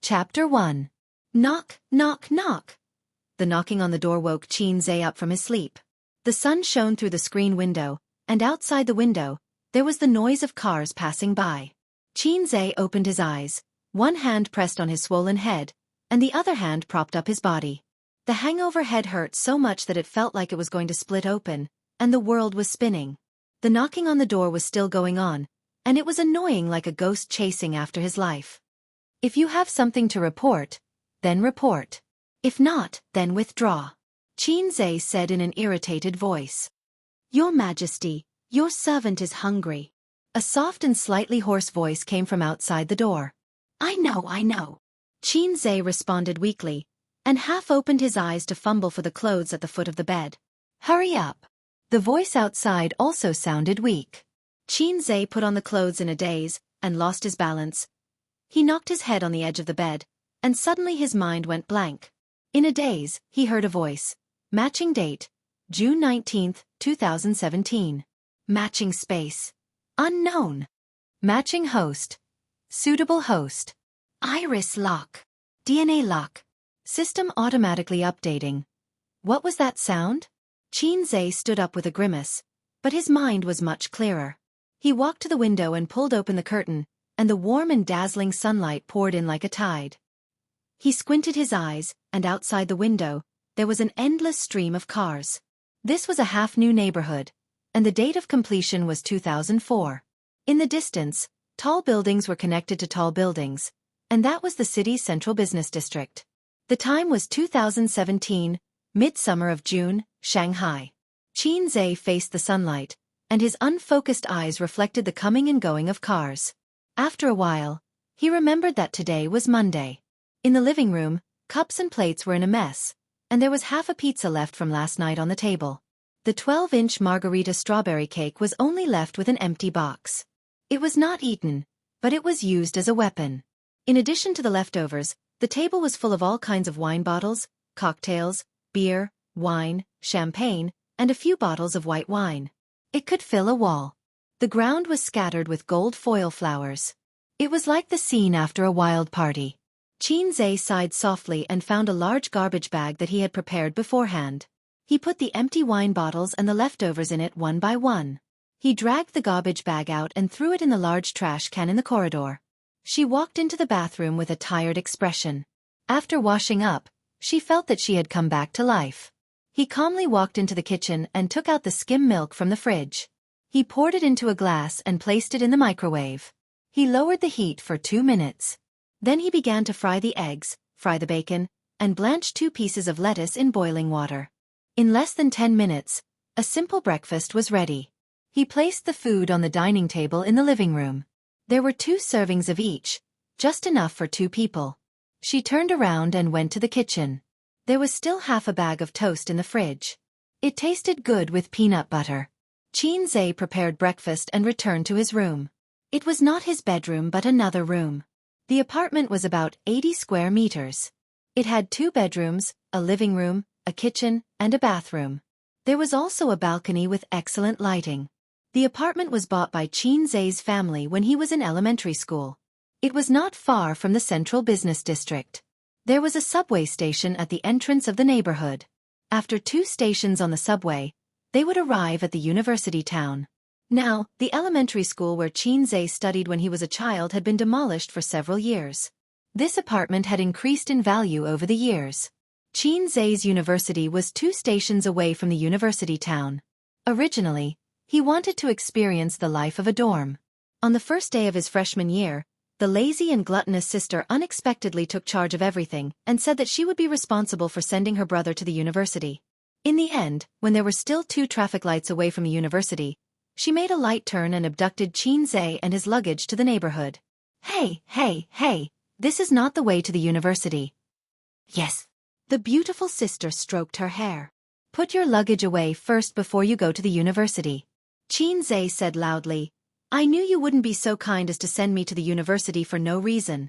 Chapter 1. Knock, knock, knock. The knocking on the door woke Xianxia up from his sleep. The sun shone through the screen window, and outside the window, there was the noise of cars passing by. Xianxia opened his eyes, one hand pressed on his swollen head, and the other hand propped up his body. The hangover head hurt so much that it felt like it was going to split open, and the world was spinning. The knocking on the door was still going on, and it was annoying like a ghost chasing after his life. If you have something to report, then report. If not, then withdraw, Xianxia said in an irritated voice. Your Majesty, your servant is hungry. A soft and slightly hoarse voice came from outside the door. I know. Xianxia responded weakly, and half opened his eyes to fumble for the clothes at the foot of the bed. Hurry up. The voice outside also sounded weak. Xianxia put on the clothes in a daze, and lost his balance. He knocked his head on the edge of the bed, and suddenly his mind went blank. In a daze, he heard a voice. Matching date, June 19, 2017. Matching space. Unknown. Matching host. Suitable host. Iris lock. DNA lock. System automatically updating. What was that sound? Xianxia stood up with a grimace, but his mind was much clearer. He walked to the window and pulled open the curtain, and the warm and dazzling sunlight poured in like a tide. He squinted his eyes, and outside the window, there was an endless stream of cars. This was a half-new neighborhood, and the date of completion was 2004. In the distance, tall buildings were connected to tall buildings, and that was the city's central business district. The time was 2017, midsummer of June, Shanghai. Xianxia faced the sunlight, and his unfocused eyes reflected the coming and going of cars. After a while, he remembered that today was Monday. In the living room, cups and plates were in a mess, and there was half a pizza left from last night on the table. The 12-inch margarita strawberry cake was only left with an empty box. It was not eaten, but it was used as a weapon. In addition to the leftovers, the table was full of all kinds of wine bottles, cocktails, beer, wine, champagne, and a few bottles of white wine. It could fill a wall. The ground was scattered with gold foil flowers. It was like the scene after a wild party. Xianxia sighed softly and found a large garbage bag that he had prepared beforehand. He put the empty wine bottles and the leftovers in it one by one. He dragged the garbage bag out and threw it in the large trash can in the corridor. She walked into the bathroom with a tired expression. After washing up, she felt that she had come back to life. He calmly walked into the kitchen and took out the skim milk from the fridge. He poured it into a glass and placed it in the microwave. He lowered the heat for 2 minutes. Then he began to fry the eggs, fry the bacon, and blanch 2 pieces of lettuce in boiling water. In less than 10 minutes, a simple breakfast was ready. He placed the food on the dining table in the living room. There were 2 servings of each, just enough for 2 people. She turned around and went to the kitchen. There was still half a bag of toast in the fridge. It tasted good with peanut butter. Xianxia prepared breakfast and returned to his room. It was not his bedroom but another room. The apartment was about 80 square meters. It had 2 bedrooms, a living room, a kitchen, and a bathroom. There was also a balcony with excellent lighting. The apartment was bought by Xianxia's family when he was in elementary school. It was not far from the central business district. There was a subway station at the entrance of the neighborhood. After 2 stations on the subway, they would arrive at the university town. Now, the elementary school where Xianxia studied when he was a child had been demolished for several years. This apartment had increased in value over the years. Xianxia's university was 2 stations away from the university town. Originally, he wanted to experience the life of a dorm. On the first day of his freshman year, the lazy and gluttonous sister unexpectedly took charge of everything and said that she would be responsible for sending her brother to the university. In the end, when there were still 2 traffic lights away from the university, she made a light turn and abducted Xianxia and his luggage to the neighborhood. Hey, this is not the way to the university. Yes. The beautiful sister stroked her hair. Put your luggage away first before you go to the university. Xianxia said loudly, I knew you wouldn't be so kind as to send me to the university for no reason.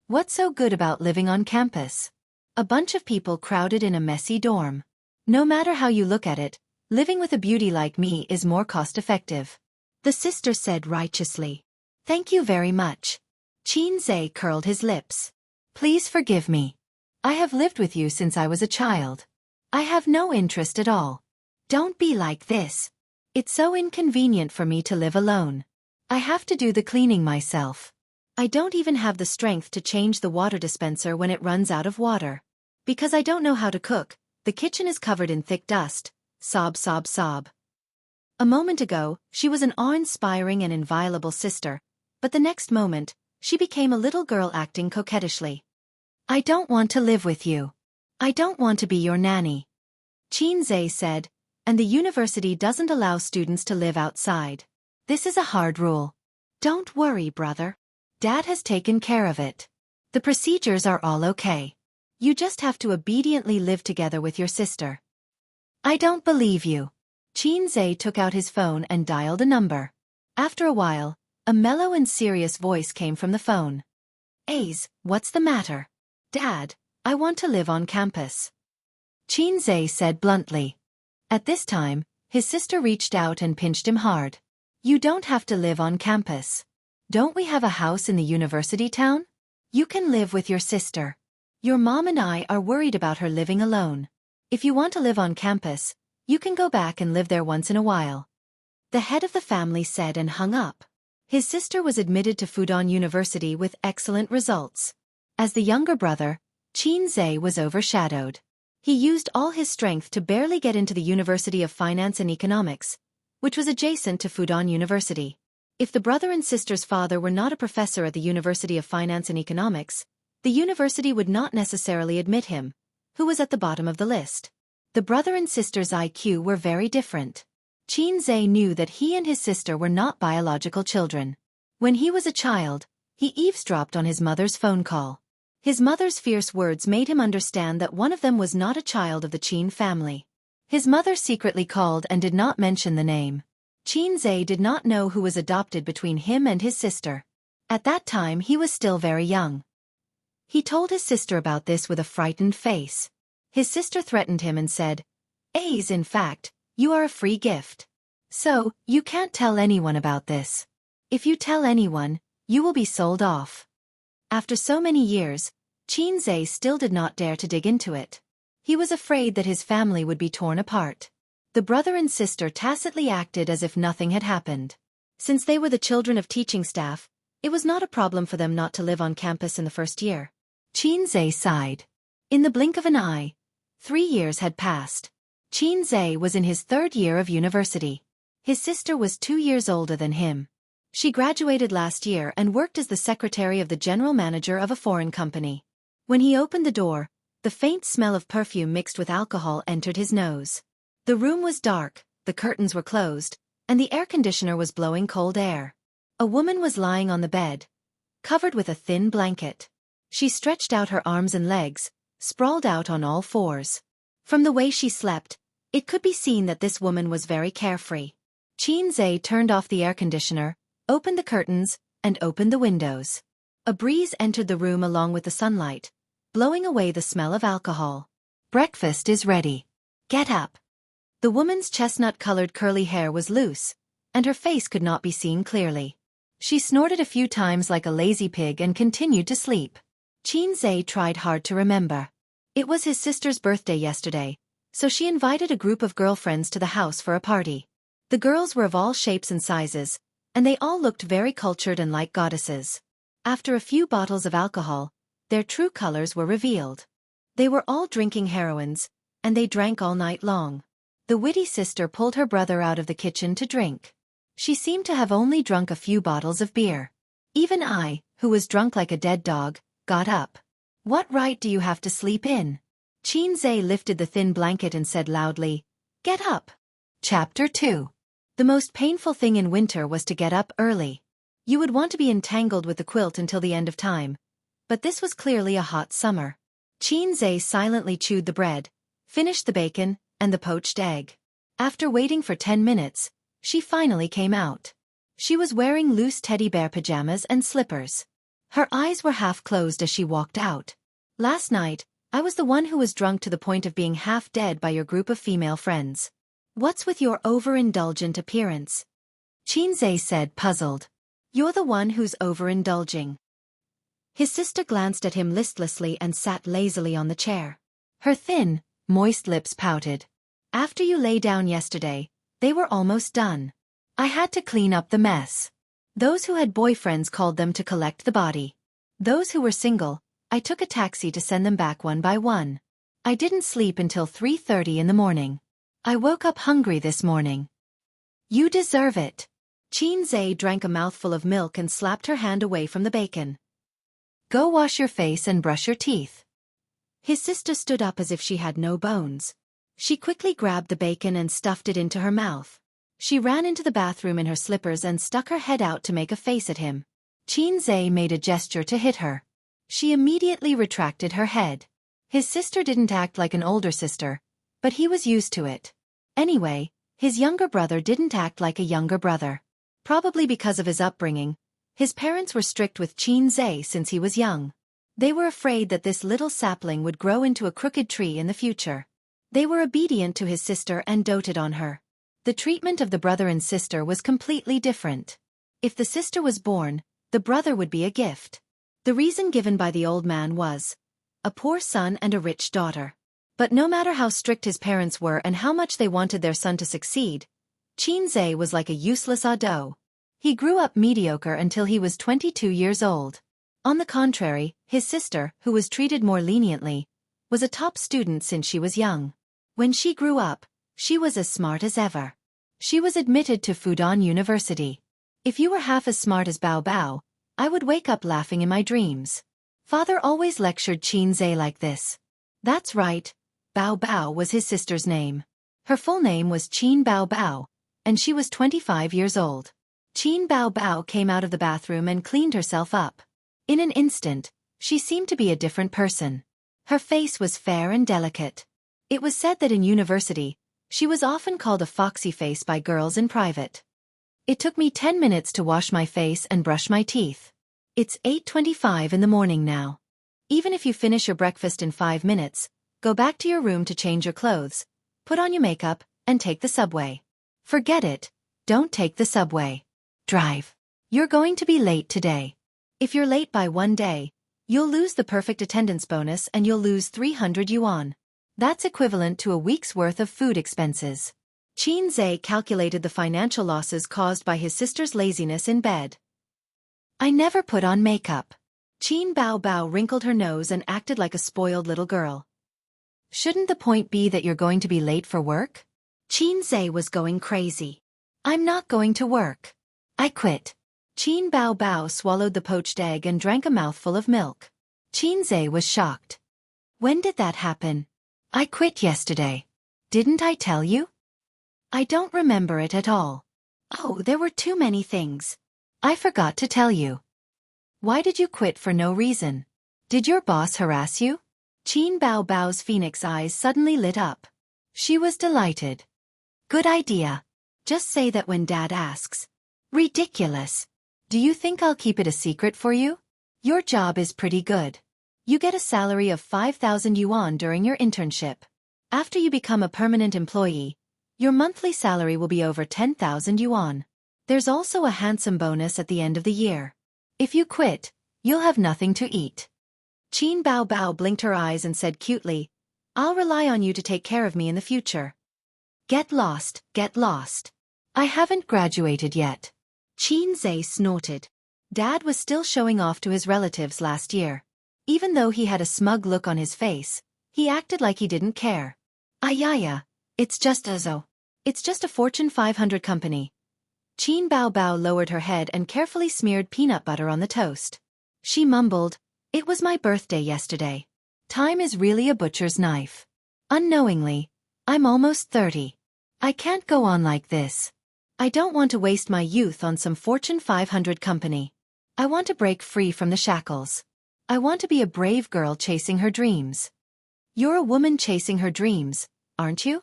What's so good about living on campus? A bunch of people crowded in a messy dorm. No matter how you look at it, living with a beauty like me is more cost-effective. The sister said righteously. Thank you very much. Xianxia curled his lips. Please forgive me. I have lived with you since I was a child. I have no interest at all. Don't be like this. It's so inconvenient for me to live alone. I have to do the cleaning myself. I don't even have the strength to change the water dispenser when it runs out of water. Because I don't know how to cook, the kitchen is covered in thick dust. Sob, sob, sob. A moment ago, she was an awe-inspiring and inviolable sister, but the next moment, she became a little girl acting coquettishly. I don't want to live with you. I don't want to be your nanny. Xianxia said, and the university doesn't allow students to live outside. This is a hard rule. Don't worry, brother. Dad has taken care of it. The procedures are all okay. You just have to obediently live together with your sister. I don't believe you. Xianxia took out his phone and dialed a number. After a while, a mellow and serious voice came from the phone. Ace, what's the matter? Dad, I want to live on campus. Xianxia said bluntly. At this time, his sister reached out and pinched him hard. You don't have to live on campus. Don't we have a house in the university town? You can live with your sister. Your mom and I are worried about her living alone. If you want to live on campus, you can go back and live there once in a while. The head of the family said and hung up. His sister was admitted to Fudan University with excellent results. As the younger brother, Xianxia was overshadowed. He used all his strength to barely get into the University of Finance and Economics, which was adjacent to Fudan University. If the brother and sister's father were not a professor at the University of Finance and Economics, the university would not necessarily admit him, who was at the bottom of the list. The brother and sister's IQ were very different. Xianxia knew that he and his sister were not biological children. When he was a child, he eavesdropped on his mother's phone call. His mother's fierce words made him understand that one of them was not a child of the Qin family. His mother secretly called and did not mention the name. Xianxia did not know who was adopted between him and his sister. At that time he was still very young. He told his sister about this with a frightened face. His sister threatened him and said, Ace, in fact, you are a free gift. So, you can't tell anyone about this. If you tell anyone, you will be sold off. After so many years, Xianxia still did not dare to dig into it. He was afraid that his family would be torn apart. The brother and sister tacitly acted as if nothing had happened. Since they were the children of teaching staff, it was not a problem for them not to live on campus in the first year. Xianxia sighed. In the blink of an eye, 3 years had passed. Xianxia was in his 3rd year of university. His sister was 2 years older than him. She graduated last year and worked as the secretary of the general manager of a foreign company. When he opened the door, the faint smell of perfume mixed with alcohol entered his nose. The room was dark, the curtains were closed, and the air conditioner was blowing cold air. A woman was lying on the bed, covered with a thin blanket. She stretched out her arms and legs, sprawled out on all fours. From the way she slept, it could be seen that this woman was very carefree. Xianxia turned off the air conditioner, opened the curtains, and opened the windows. A breeze entered the room along with the sunlight, blowing away the smell of alcohol. Breakfast is ready. Get up. The woman's chestnut-colored curly hair was loose, and her face could not be seen clearly. She snorted a few times like a lazy pig and continued to sleep. Xianxia tried hard to remember. It was his sister's birthday yesterday, so she invited a group of girlfriends to the house for a party. The girls were of all shapes and sizes, and they all looked very cultured and like goddesses. After a few bottles of alcohol, their true colors were revealed. They were all drinking heroines, and they drank all night long. The witty sister pulled her brother out of the kitchen to drink. She seemed to have only drunk a few bottles of beer. Even I, who was drunk like a dead dog, got up. What right do you have to sleep in? Xianxia lifted the thin blanket and said loudly, Get up. Chapter 2. The most painful thing in winter was to get up early. You would want to be entangled with the quilt until the end of time. But this was clearly a hot summer. Xianxia silently chewed the bread, finished the bacon, and the poached egg. After waiting for 10 minutes, she finally came out. She was wearing loose teddy bear pajamas and slippers. Her eyes were half closed as she walked out. Last night, I was the one who was drunk to the point of being half dead by your group of female friends. What's with your overindulgent appearance? Xianxia said, puzzled. You're the one who's overindulging. His sister glanced at him listlessly and sat lazily on the chair. Her thin, moist lips pouted. After you lay down yesterday, they were almost done. I had to clean up the mess. Those who had boyfriends called them to collect the body. Those who were single, I took a taxi to send them back one by one. I didn't sleep until 3:30 in the morning. I woke up hungry this morning. You deserve it. Xianxia drank a mouthful of milk and slapped her hand away from the bacon. Go wash your face and brush your teeth. His sister stood up as if she had no bones. She quickly grabbed the bacon and stuffed it into her mouth. She ran into the bathroom in her slippers and stuck her head out to make a face at him. Xianxia made a gesture to hit her. She immediately retracted her head. His sister didn't act like an older sister, but he was used to it. Anyway, his younger brother didn't act like a younger brother. Probably because of his upbringing, his parents were strict with Xianxia since he was young. They were afraid that this little sapling would grow into a crooked tree in the future. They were obedient to his sister and doted on her. The treatment of the brother and sister was completely different. If the sister was born, the brother would be a gift. The reason given by the old man was a poor son and a rich daughter. But no matter how strict his parents were and how much they wanted their son to succeed, Xianxia was like a useless ado. He grew up mediocre until he was 22 years old. On the contrary, his sister, who was treated more leniently, was a top student since she was young. When she grew up, she was as smart as ever. She was admitted to Fudan University. If you were half as smart as Bao Bao, I would wake up laughing in my dreams. Father always lectured Xianxia like this. That's right, Bao Bao was his sister's name. Her full name was Qin Bao Bao, and she was 25 years old. Qin Bao Bao came out of the bathroom and cleaned herself up. In an instant, she seemed to be a different person. Her face was fair and delicate. It was said that in university, she was often called a foxy face by girls in private. It took me 10 minutes to wash my face and brush my teeth. It's 8:25 in the morning now. Even if you finish your breakfast in 5 minutes, go back to your room to change your clothes, put on your makeup, and take the subway. Forget it, don't take the subway. Drive. You're going to be late today. If you're late by 1 day, you'll lose the perfect attendance bonus and you'll lose 300 yuan. That's equivalent to a week's worth of food expenses. Xianxia calculated the financial losses caused by his sister's laziness in bed. I never put on makeup. Qin Bao Bao wrinkled her nose and acted like a spoiled little girl. Shouldn't the point be that you're going to be late for work? Xianxia was going crazy. I'm not going to work. I quit. Qin Bao Bao swallowed the poached egg and drank a mouthful of milk. Xianxia was shocked. When did that happen? I quit yesterday. Didn't I tell you? I don't remember it at all. Oh, there were too many things. I forgot to tell you. Why did you quit for no reason? Did your boss harass you? Qin Bao Bao's phoenix eyes suddenly lit up. She was delighted. Good idea. Just say that when Dad asks. Ridiculous. Do you think I'll keep it a secret for you? Your job is pretty good. You get a salary of 5,000 yuan during your internship. After you become a permanent employee, your monthly salary will be over 10,000 yuan. There's also a handsome bonus at the end of the year. If you quit, you'll have nothing to eat. Qin Bao Bao blinked her eyes and said cutely, I'll rely on you to take care of me in the future. Get lost, get lost. I haven't graduated yet. Xianxia snorted. Dad was still showing off to his relatives last year. Even though he had a smug look on his face, he acted like he didn't care. Ayaya, it's just a Fortune 500 company. Qin Bao Bao lowered her head and carefully smeared peanut butter on the toast. She mumbled, It was my birthday yesterday. Time is really a butcher's knife. Unknowingly, I'm almost 30. I can't go on like this. I don't want to waste my youth on some Fortune 500 company. I want to break free from the shackles. I want to be a brave girl chasing her dreams. You're a woman chasing her dreams, aren't you?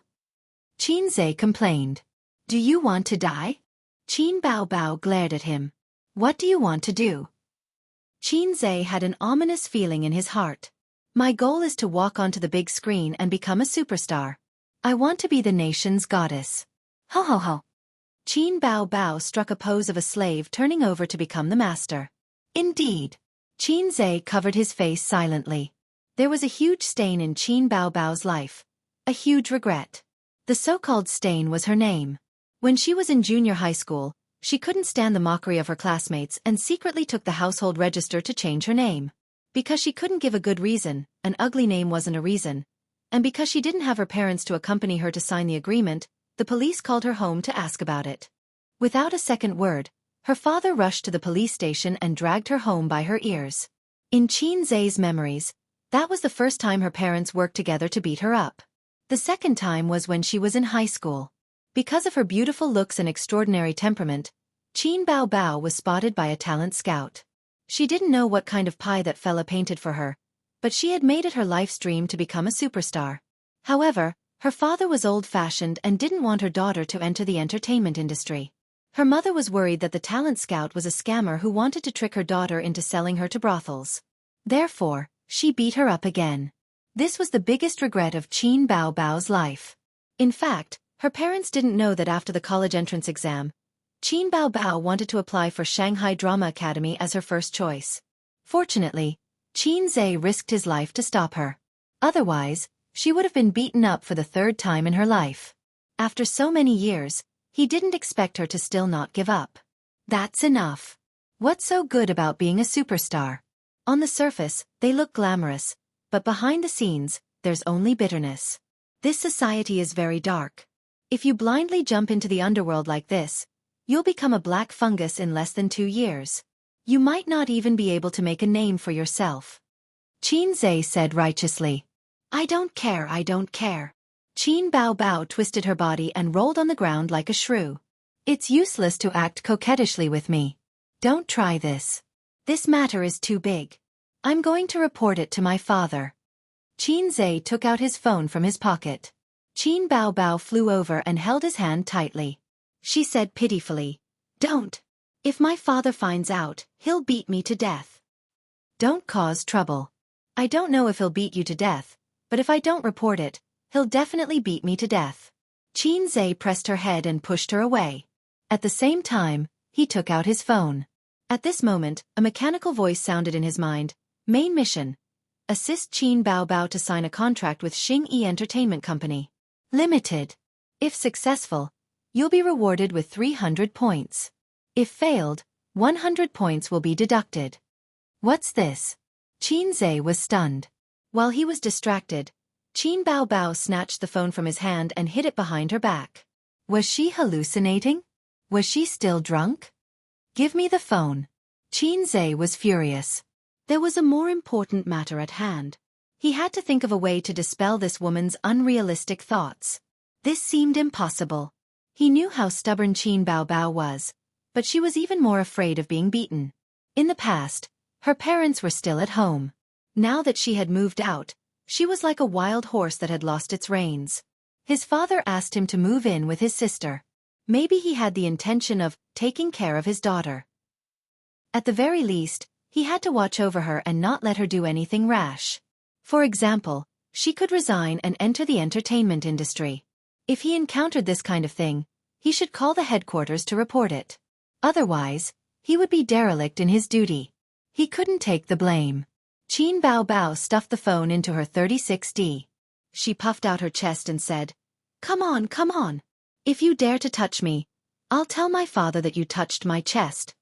Xianxia complained. Do you want to die? Qin Bao Bao glared at him. What do you want to do? Xianxia had an ominous feeling in his heart. My goal is to walk onto the big screen and become a superstar. I want to be the nation's goddess. Ho ho ho. Qin Bao Bao struck a pose of a slave turning over to become the master. Indeed. Qin Zhe covered his face silently. There was a huge stain in Qin Baobao's life. A huge regret. The so-called stain was her name. When she was in junior high school, she couldn't stand the mockery of her classmates and secretly took the household register to change her name. Because she couldn't give a good reason, an ugly name wasn't a reason. And because she didn't have her parents to accompany her to sign the agreement, the police called her home to ask about it. Without a second word, her father rushed to the police station and dragged her home by her ears. In Qin Zhe's memories, that was the first time her parents worked together to beat her up. The second time was when she was in high school. Because of her beautiful looks and extraordinary temperament, Qin Baobao was spotted by a talent scout. She didn't know what kind of pie that fella painted for her, but she had made it her life's dream to become a superstar. However, her father was old-fashioned and didn't want her daughter to enter the entertainment industry. Her mother was worried that the talent scout was a scammer who wanted to trick her daughter into selling her to brothels. Therefore, she beat her up again. This was the biggest regret of Qin Baobao's life. In fact, her parents didn't know that after the college entrance exam, Qin Baobao wanted to apply for Shanghai Drama Academy as her first choice. Fortunately, Qin Zhe risked his life to stop her. Otherwise, she would have been beaten up for the third time in her life. After so many years, he didn't expect her to still not give up. That's enough. What's so good about being a superstar? On the surface, they look glamorous, but behind the scenes, there's only bitterness. This society is very dark. If you blindly jump into the underworld like this, you'll become a black fungus in less than 2 years. You might not even be able to make a name for yourself. Qin Zhe said righteously. I don't care, I don't care. Qin Baobao twisted her body and rolled on the ground like a shrew. It's useless to act coquettishly with me. Don't try this. This matter is too big. I'm going to report it to my father. Qin Zhe took out his phone from his pocket. Qin Baobao flew over and held his hand tightly. She said pitifully, Don't. If my father finds out, he'll beat me to death. Don't cause trouble. I don't know if he'll beat you to death, but if I don't report it, he'll definitely beat me to death. Qin Zhe pressed her head and pushed her away. At the same time, he took out his phone. At this moment, a mechanical voice sounded in his mind. Main mission. Assist Qin Baobao to sign a contract with Xianxia Entertainment Company. Limited. If successful, you'll be rewarded with 300 points. If failed, 100 points will be deducted. What's this? Qin Zhe was stunned. While he was distracted, Qin Baobao snatched the phone from his hand and hid it behind her back. Was she hallucinating? Was she still drunk? Give me the phone. Qin Zhe was furious. There was a more important matter at hand. He had to think of a way to dispel this woman's unrealistic thoughts. This seemed impossible. He knew how stubborn Qin Baobao was, but she was even more afraid of being beaten. In the past, her parents were still at home. Now that she had moved out, she was like a wild horse that had lost its reins. His father asked him to move in with his sister. Maybe he had the intention of taking care of his daughter. At the very least, he had to watch over her and not let her do anything rash. For example, she could resign and enter the entertainment industry. If he encountered this kind of thing, he should call the headquarters to report it. Otherwise, he would be derelict in his duty. He couldn't take the blame. Qin Baobao stuffed the phone into her 36D. She puffed out her chest and said, Come on, come on. If you dare to touch me, I'll tell my father that you touched my chest.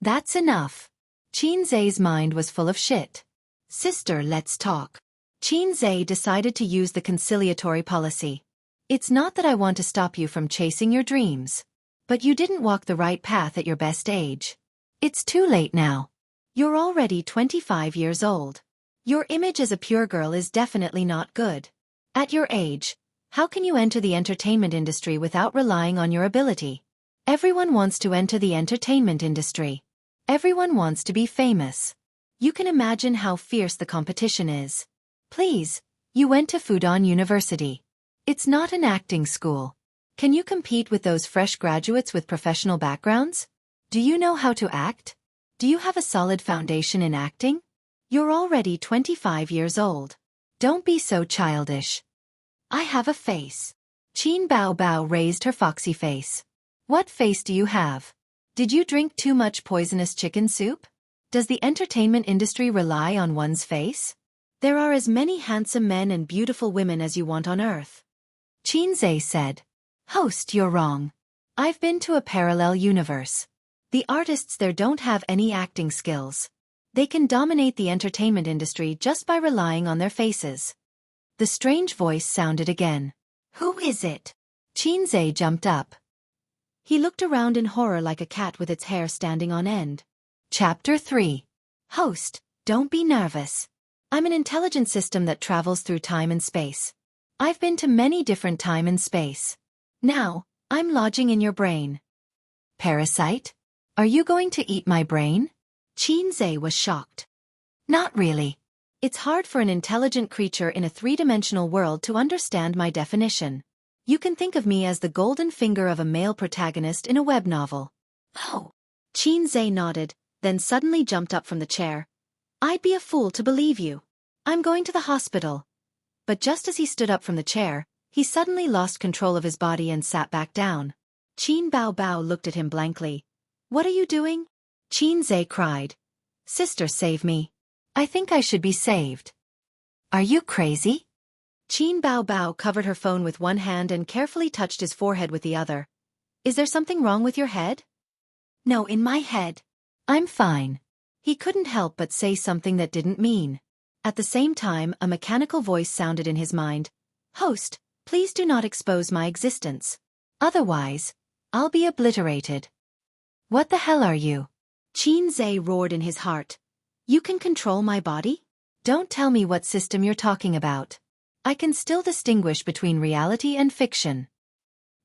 That's enough. Qin Zhe's mind was full of shit. Sister, let's talk. Qin Zhe decided to use the conciliatory policy. It's not that I want to stop you from chasing your dreams. But you didn't walk the right path at your best age. It's too late now. You're already 25 years old. Your image as a pure girl is definitely not good. At your age, how can you enter the entertainment industry without relying on your ability? Everyone wants to enter the entertainment industry. Everyone wants to be famous. You can imagine how fierce the competition is. Please, you went to Fudan University. It's not an acting school. Can you compete with those fresh graduates with professional backgrounds? Do you know how to act? Do you have a solid foundation in acting? You're already 25 years old. Don't be so childish. I have a face. Qin Baobao raised her foxy face. What face do you have? Did you drink too much poisonous chicken soup? Does the entertainment industry rely on one's face? There are as many handsome men and beautiful women as you want on Earth. Xianxia said. Host, you're wrong. I've been to a parallel universe. The artists there don't have any acting skills. They can dominate the entertainment industry just by relying on their faces. The strange voice sounded again. Who is it? Xianxia jumped up. He looked around in horror like a cat with its hair standing on end. Chapter 3. Host, don't be nervous. I'm an intelligent system that travels through time and space. I've been to many different time and space. Now, I'm lodging in your brain. Parasite? Are you going to eat my brain? Xianxia was shocked. Not really. It's hard for an intelligent creature in a three-dimensional world to understand my definition. You can think of me as the golden finger of a male protagonist in a web novel. Oh. Xianxia nodded, then suddenly jumped up from the chair. I'd be a fool to believe you. I'm going to the hospital. But just as he stood up from the chair, he suddenly lost control of his body and sat back down. Qin Bao Bao looked at him blankly. What are you doing? Xianxia cried. Sister, save me. I think I should be saved. Are you crazy? Qin Bao Bao covered her phone with one hand and carefully touched his forehead with the other. Is there something wrong with your head? No, in my head. I'm fine. He couldn't help but say something that didn't mean. At the same time, a mechanical voice sounded in his mind. Host, please do not expose my existence. Otherwise, I'll be obliterated. What the hell are you? Xianxia roared in his heart. You can control my body? Don't tell me what system you're talking about. I can still distinguish between reality and fiction.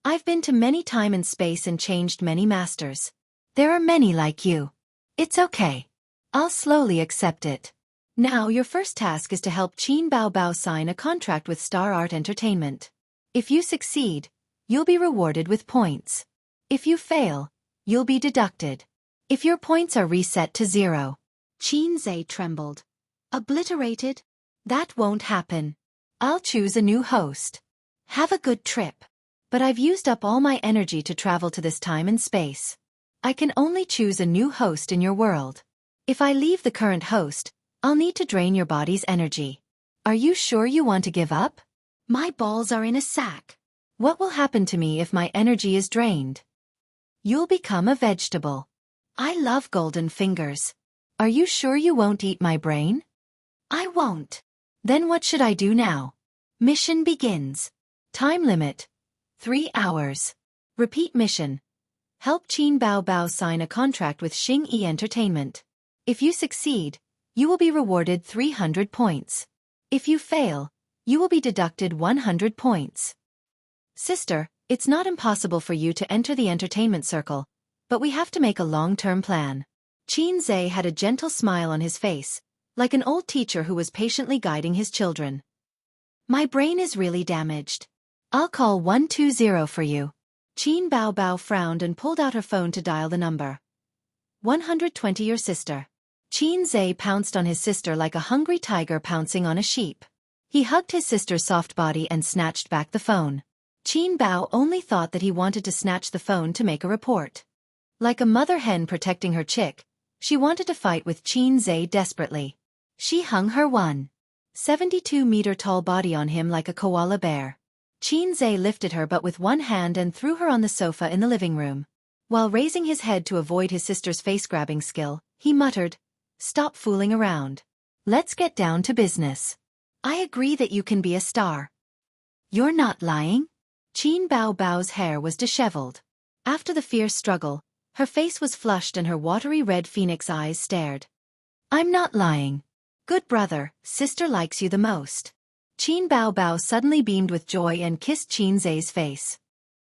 I've been to many time and space and changed many masters. There are many like you. It's okay. I'll slowly accept it. Now your first task is to help Qin Bao Bao sign a contract with Star Art Entertainment. If you succeed, you'll be rewarded with points. If you fail, you'll be deducted. If your points are reset to 0. Xianxia trembled. Obliterated? That won't happen. I'll choose a new host. Have a good trip. But I've used up all my energy to travel to this time and space. I can only choose a new host in your world. If I leave the current host, I'll need to drain your body's energy. Are you sure you want to give up? My balls are in a sack. What will happen to me if my energy is drained? You'll become a vegetable. I love golden fingers. Are you sure you won't eat my brain? I won't. Then what should I do now? Mission begins. Time limit. 3 hours. Repeat mission. Help Qin Bao Bao sign a contract with Xianxia Entertainment. If you succeed, you will be rewarded 300 points. If you fail, you will be deducted 100 points. Sister, it's not impossible for you to enter the entertainment circle, but we have to make a long-term plan. Xianxia had a gentle smile on his face, like an old teacher who was patiently guiding his children. My brain is really damaged. I'll call 120 for you. Qin Bao Bao frowned and pulled out her phone to dial the number. 120, your sister. Xianxia pounced on his sister like a hungry tiger pouncing on a sheep. He hugged his sister's soft body and snatched back the phone. Qin Bao only thought that he wanted to snatch the phone to make a report. Like a mother hen protecting her chick, she wanted to fight with Xianxia desperately. She hung her 1.72-meter-tall body on him like a koala bear. Xianxia lifted her but with one hand and threw her on the sofa in the living room. While raising his head to avoid his sister's face-grabbing skill, he muttered, Stop fooling around. Let's get down to business. I agree that you can be a star. You're not lying? Qin Bao Bao's hair was disheveled. After the fierce struggle, her face was flushed and her watery red phoenix eyes stared. I'm not lying. Good brother, sister likes you the most. Qin Bao Bao suddenly beamed with joy and kissed Xianxia's face.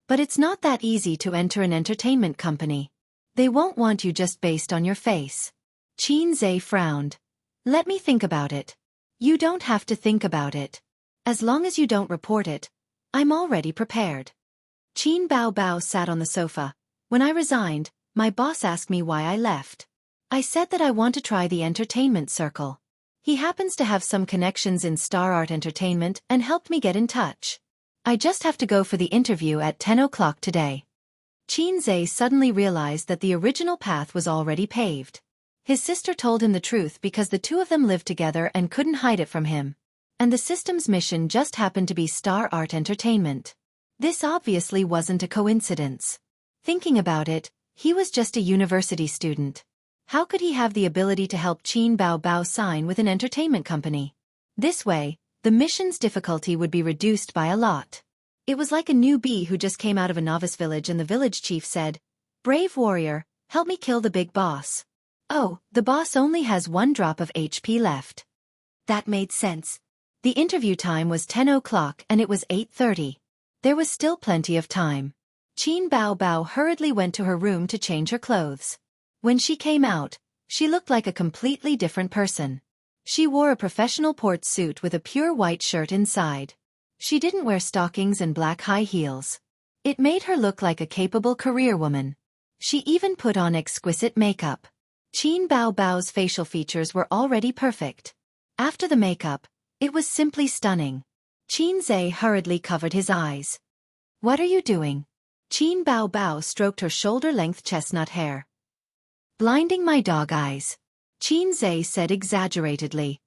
But it's not that easy to enter an entertainment company. They won't want you just based on your face. Xianxia frowned. Let me think about it. You don't have to think about it. As long as you don't report it, I'm already prepared. Qin Bao Bao sat on the sofa. When I resigned, my boss asked me why I left. I said that I want to try the entertainment circle. He happens to have some connections in Star Art Entertainment and helped me get in touch. I just have to go for the interview at 10 o'clock today. Xianxia suddenly realized that the original path was already paved. His sister told him the truth because the two of them lived together and couldn't hide it from him. And the system's mission just happened to be Star Art Entertainment. This obviously wasn't a coincidence. Thinking about it, he was just a university student. How could he have the ability to help Qin Bao Bao sign with an entertainment company? This way, the mission's difficulty would be reduced by a lot. It was like a newbie who just came out of a novice village and the village chief said, "Brave warrior, help me kill the big boss." "Oh, the boss only has 1 drop of HP left." That made sense. The interview time was 10 o'clock and it was 8:30. There was still plenty of time. Qin Bao Bao hurriedly went to her room to change her clothes. When she came out, she looked like a completely different person. She wore a professional port suit with a pure white shirt inside. She didn't wear stockings and black high heels. It made her look like a capable career woman. She even put on exquisite makeup. Qin Bao Bao's facial features were already perfect. After the makeup, it was simply stunning. Qin Zhe hurriedly covered his eyes. "What are you doing?" Qin Bao Bao stroked her shoulder-length chestnut hair. "Blinding my dog eyes," Qin Zhe said exaggeratedly.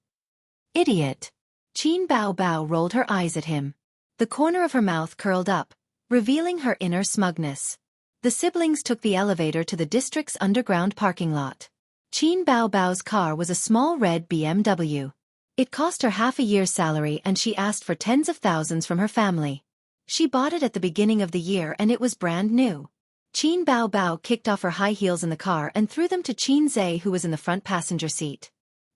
"Idiot." Qin Bao Bao rolled her eyes at him. The corner of her mouth curled up, revealing her inner smugness. The siblings took the elevator to the district's underground parking lot. Qin Bao Bao's car was a small red BMW. It cost her half a year's salary and she asked for tens of thousands from her family. She bought it at the beginning of the year and it was brand new. Qin Bao Bao kicked off her high heels in the car and threw them to Qin Zhe, who was in the front passenger seat.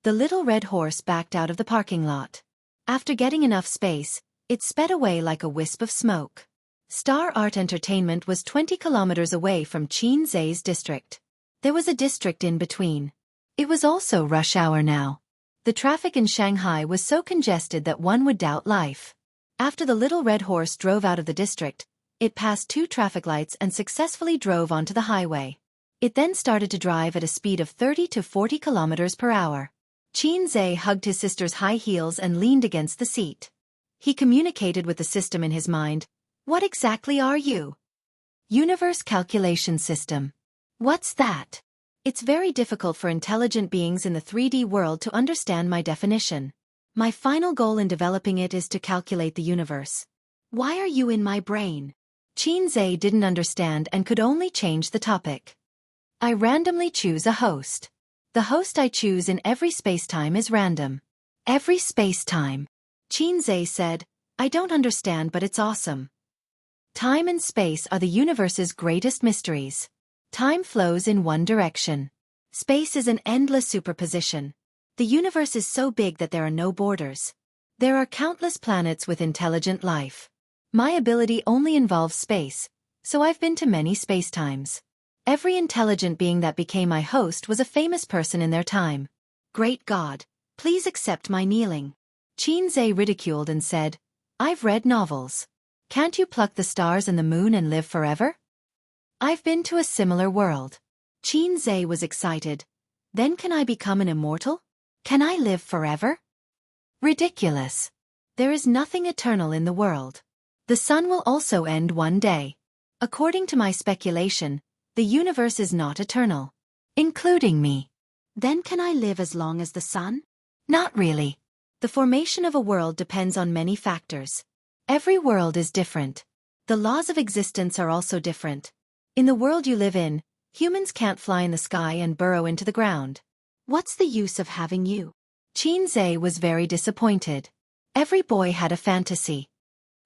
The little red horse backed out of the parking lot. After getting enough space, it sped away like a wisp of smoke. Star Art Entertainment was 20 kilometers away from Qin Zhe's district. There was a district in between. It was also rush hour now. The traffic in Shanghai was so congested that one would doubt life. After the little red horse drove out of the district, it passed 2 traffic lights and successfully drove onto the highway. It then started to drive at a speed of 30 to 40 kilometers per hour. Qin Zhe hugged his sister's high heels and leaned against the seat. He communicated with the system in his mind. "What exactly are you?" "Universe Calculation System." "What's that?" "It's very difficult for intelligent beings in the 3D world to understand my definition. My final goal in developing it is to calculate the universe." "Why are you in my brain?" Qin Zhe didn't understand and could only change the topic. "I randomly choose a host. The host I choose in every spacetime is random." "Every spacetime?" Qin Zhe said. "I don't understand, but it's awesome. Time and space are the universe's greatest mysteries. Time flows in one direction. Space is an endless superposition. The universe is so big that there are no borders. There are countless planets with intelligent life. My ability only involves space, so I've been to many spacetimes. Every intelligent being that became my host was a famous person in their time. Great God, please accept my kneeling." Qin Zhe ridiculed and said, "I've read novels. Can't you pluck the stars and the moon and live forever?" "I've been to a similar world." Qin Zhe was excited. "Then can I become an immortal? Can I live forever?" "Ridiculous. There is nothing eternal in the world. The sun will also end one day. According to my speculation, the universe is not eternal. Including me. Then can I live as long as the sun? Not really. The formation of a world depends on many factors. Every world is different. The laws of existence are also different. In the world you live in, humans can't fly in the sky and burrow into the ground. What's the use of having you?" Qin Zhe was very disappointed. Every boy had a fantasy.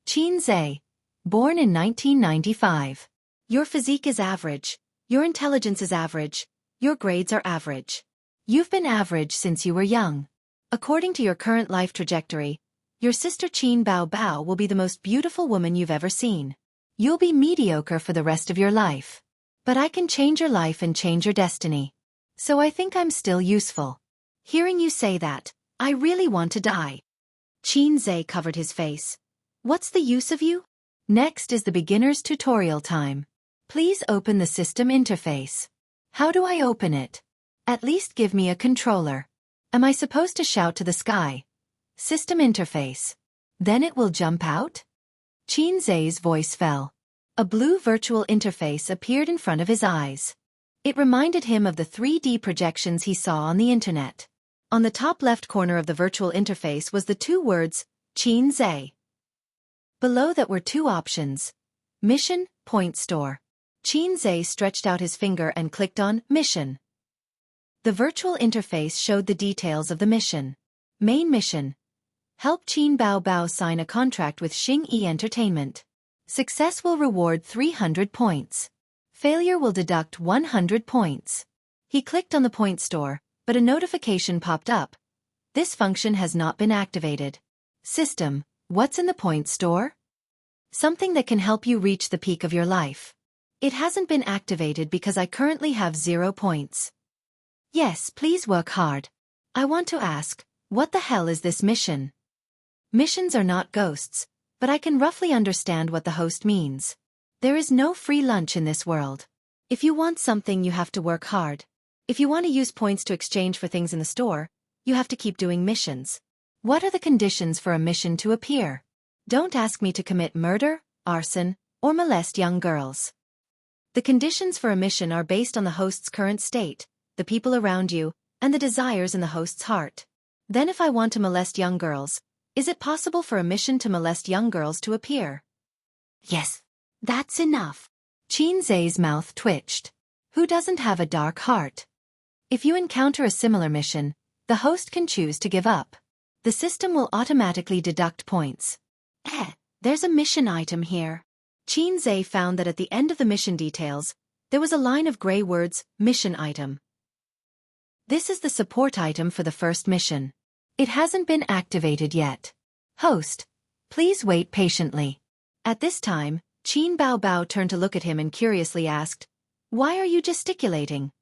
Qin Zhe, born in 1995. Your physique is average. Your intelligence is average. Your grades are average. You've been average since you were young. According to your current life trajectory, your sister Qin Bao Bao will be the most beautiful woman you've ever seen. You'll be mediocre for the rest of your life. But I can change your life and change your destiny. So I think I'm still useful. Hearing you say that, I really want to die." Qin Zhe covered his face. "What's the use of you?" Next is the beginner's tutorial time. Please open the system interface. How do I open it? At least give me a controller. Am I supposed to shout to the sky? System interface. Then it will jump out? Qin Zhe's voice fell. A blue virtual interface appeared in front of his eyes. It reminded him of the 3D projections he saw on the internet. On the top left corner of the virtual interface was the two words, Xianxia. Below that were two options. Mission, Point Store. Xianxia stretched out his finger and clicked on Mission. The virtual interface showed the details of the mission. Main mission. Help Qin Bao Bao sign a contract with Xing Entertainment. Success will reward 300 points. Failure will deduct 100 points. He clicked on the point store, but a notification popped up. This function has not been activated. System, what's in the point store? Something that can help you reach the peak of your life. It hasn't been activated because I currently have 0 points. Yes, please work hard. I want to ask, what the hell is this mission? Missions are not ghosts, but I can roughly understand what the host means. There is no free lunch in this world. If you want something, you have to work hard. If you want to use points to exchange for things in the store, you have to keep doing missions. What are the conditions for a mission to appear? Don't ask me to commit murder, arson, or molest young girls. The conditions for a mission are based on the host's current state, the people around you, and the desires in the host's heart. Then if I want to molest young girls, is it possible for a mission to molest young girls to appear? Yes. That's enough. Xianxia's mouth twitched. Who doesn't have a dark heart? If you encounter a similar mission, the host can choose to give up. The system will automatically deduct points. There's a mission item here. Xianxia found that at the end of the mission details, there was a line of gray words, mission item. This is the support item for the first mission. It hasn't been activated yet. Host, please wait patiently. At this time, Qin Bao Bao turned to look at him and curiously asked, "Why are you gesticulating?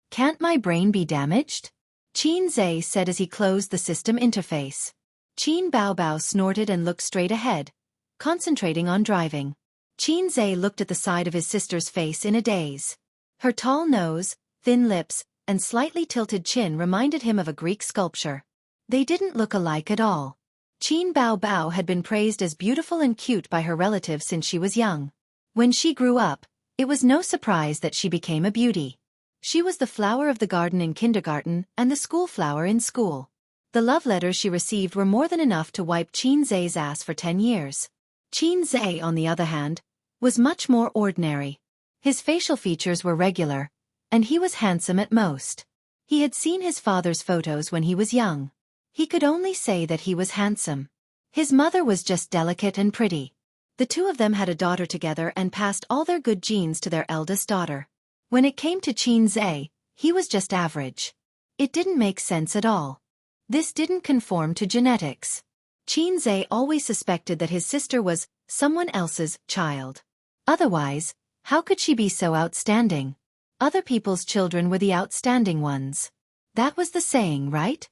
Can't my brain be damaged?" Xianxia said as he closed the system interface. Qin Bao Bao snorted and looked straight ahead, concentrating on driving. Xianxia looked at the side of his sister's face in a daze. Her tall nose, thin lips, and slightly tilted chin reminded him of a Greek sculpture. They didn't look alike at all. Qin Bao Bao had been praised as beautiful and cute by her relatives since she was young. When she grew up, it was no surprise that she became a beauty. She was the flower of the garden in kindergarten and the school flower in school. The love letters she received were more than enough to wipe Xianxia's ass for 10 years. Xianxia, on the other hand, was much more ordinary. His facial features were regular, and he was handsome at most. He had seen his father's photos when he was young. He could only say that he was handsome. His mother was just delicate and pretty. The two of them had a daughter together and passed all their good genes to their eldest daughter. When it came to Xianxia, he was just average. It didn't make sense at all. This didn't conform to genetics. Xianxia always suspected that his sister was someone else's child. Otherwise, how could she be so outstanding? Other people's children were the outstanding ones. That was the saying, right?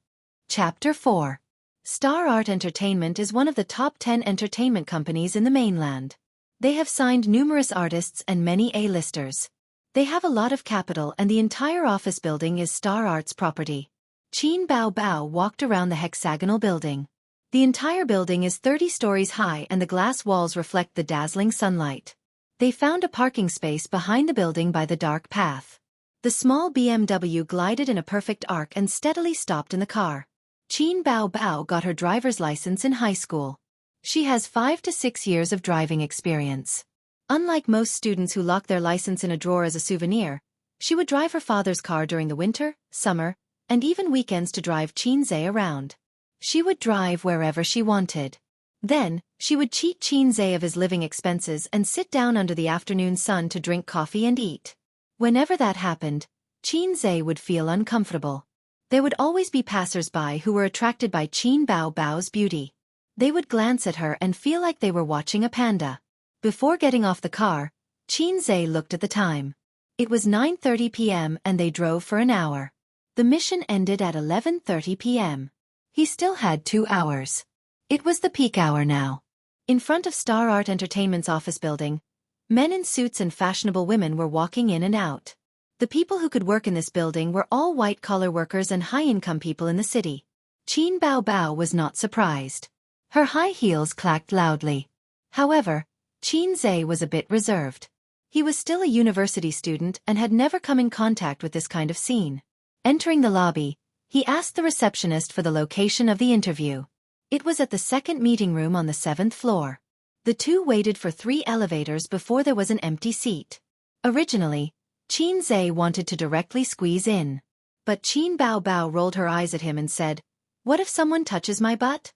Chapter 4. Star Art Entertainment is one of the top 10 entertainment companies in the mainland. They have signed numerous artists and many A-listers. They have a lot of capital and the entire office building is Star Art's property. Qin Bao Bao walked around the hexagonal building. The entire building is 30 stories high and the glass walls reflect the dazzling sunlight. They found a parking space behind the building by the dark path. The small BMW glided in a perfect arc and steadily stopped in the car. Qin Bao Bao got her driver's license in high school. She has 5 to 6 years of driving experience. Unlike most students who lock their license in a drawer as a souvenir, she would drive her father's car during the winter, summer, and even weekends to drive Xianxia around. She would drive wherever she wanted. Then, she would cheat Xianxia of his living expenses and sit down under the afternoon sun to drink coffee and eat. Whenever that happened, Xianxia would feel uncomfortable. There would always be passers-by who were attracted by Qin Bao Bao's beauty. They would glance at her and feel like they were watching a panda. Before getting off the car, Xianxia looked at the time. It was 9:30 p.m. and they drove for an hour. The mission ended at 11:30 p.m. He still had 2 hours. It was the peak hour now. In front of Star Art Entertainment's office building, men in suits and fashionable women were walking in and out. The people who could work in this building were all white-collar workers and high-income people in the city. Qin Bao Bao was not surprised. Her high heels clacked loudly. However, Xianxia was a bit reserved. He was still a university student and had never come in contact with this kind of scene. Entering the lobby, he asked the receptionist for the location of the interview. It was at the second meeting room on the 7th floor. The two waited for 3 elevators before there was an empty seat. Originally, Xianxia wanted to directly squeeze in. But Qin Bao Bao rolled her eyes at him and said, "What if someone touches my butt?"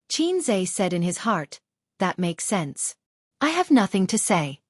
Xianxia said in his heart, "That makes sense. I have nothing to say."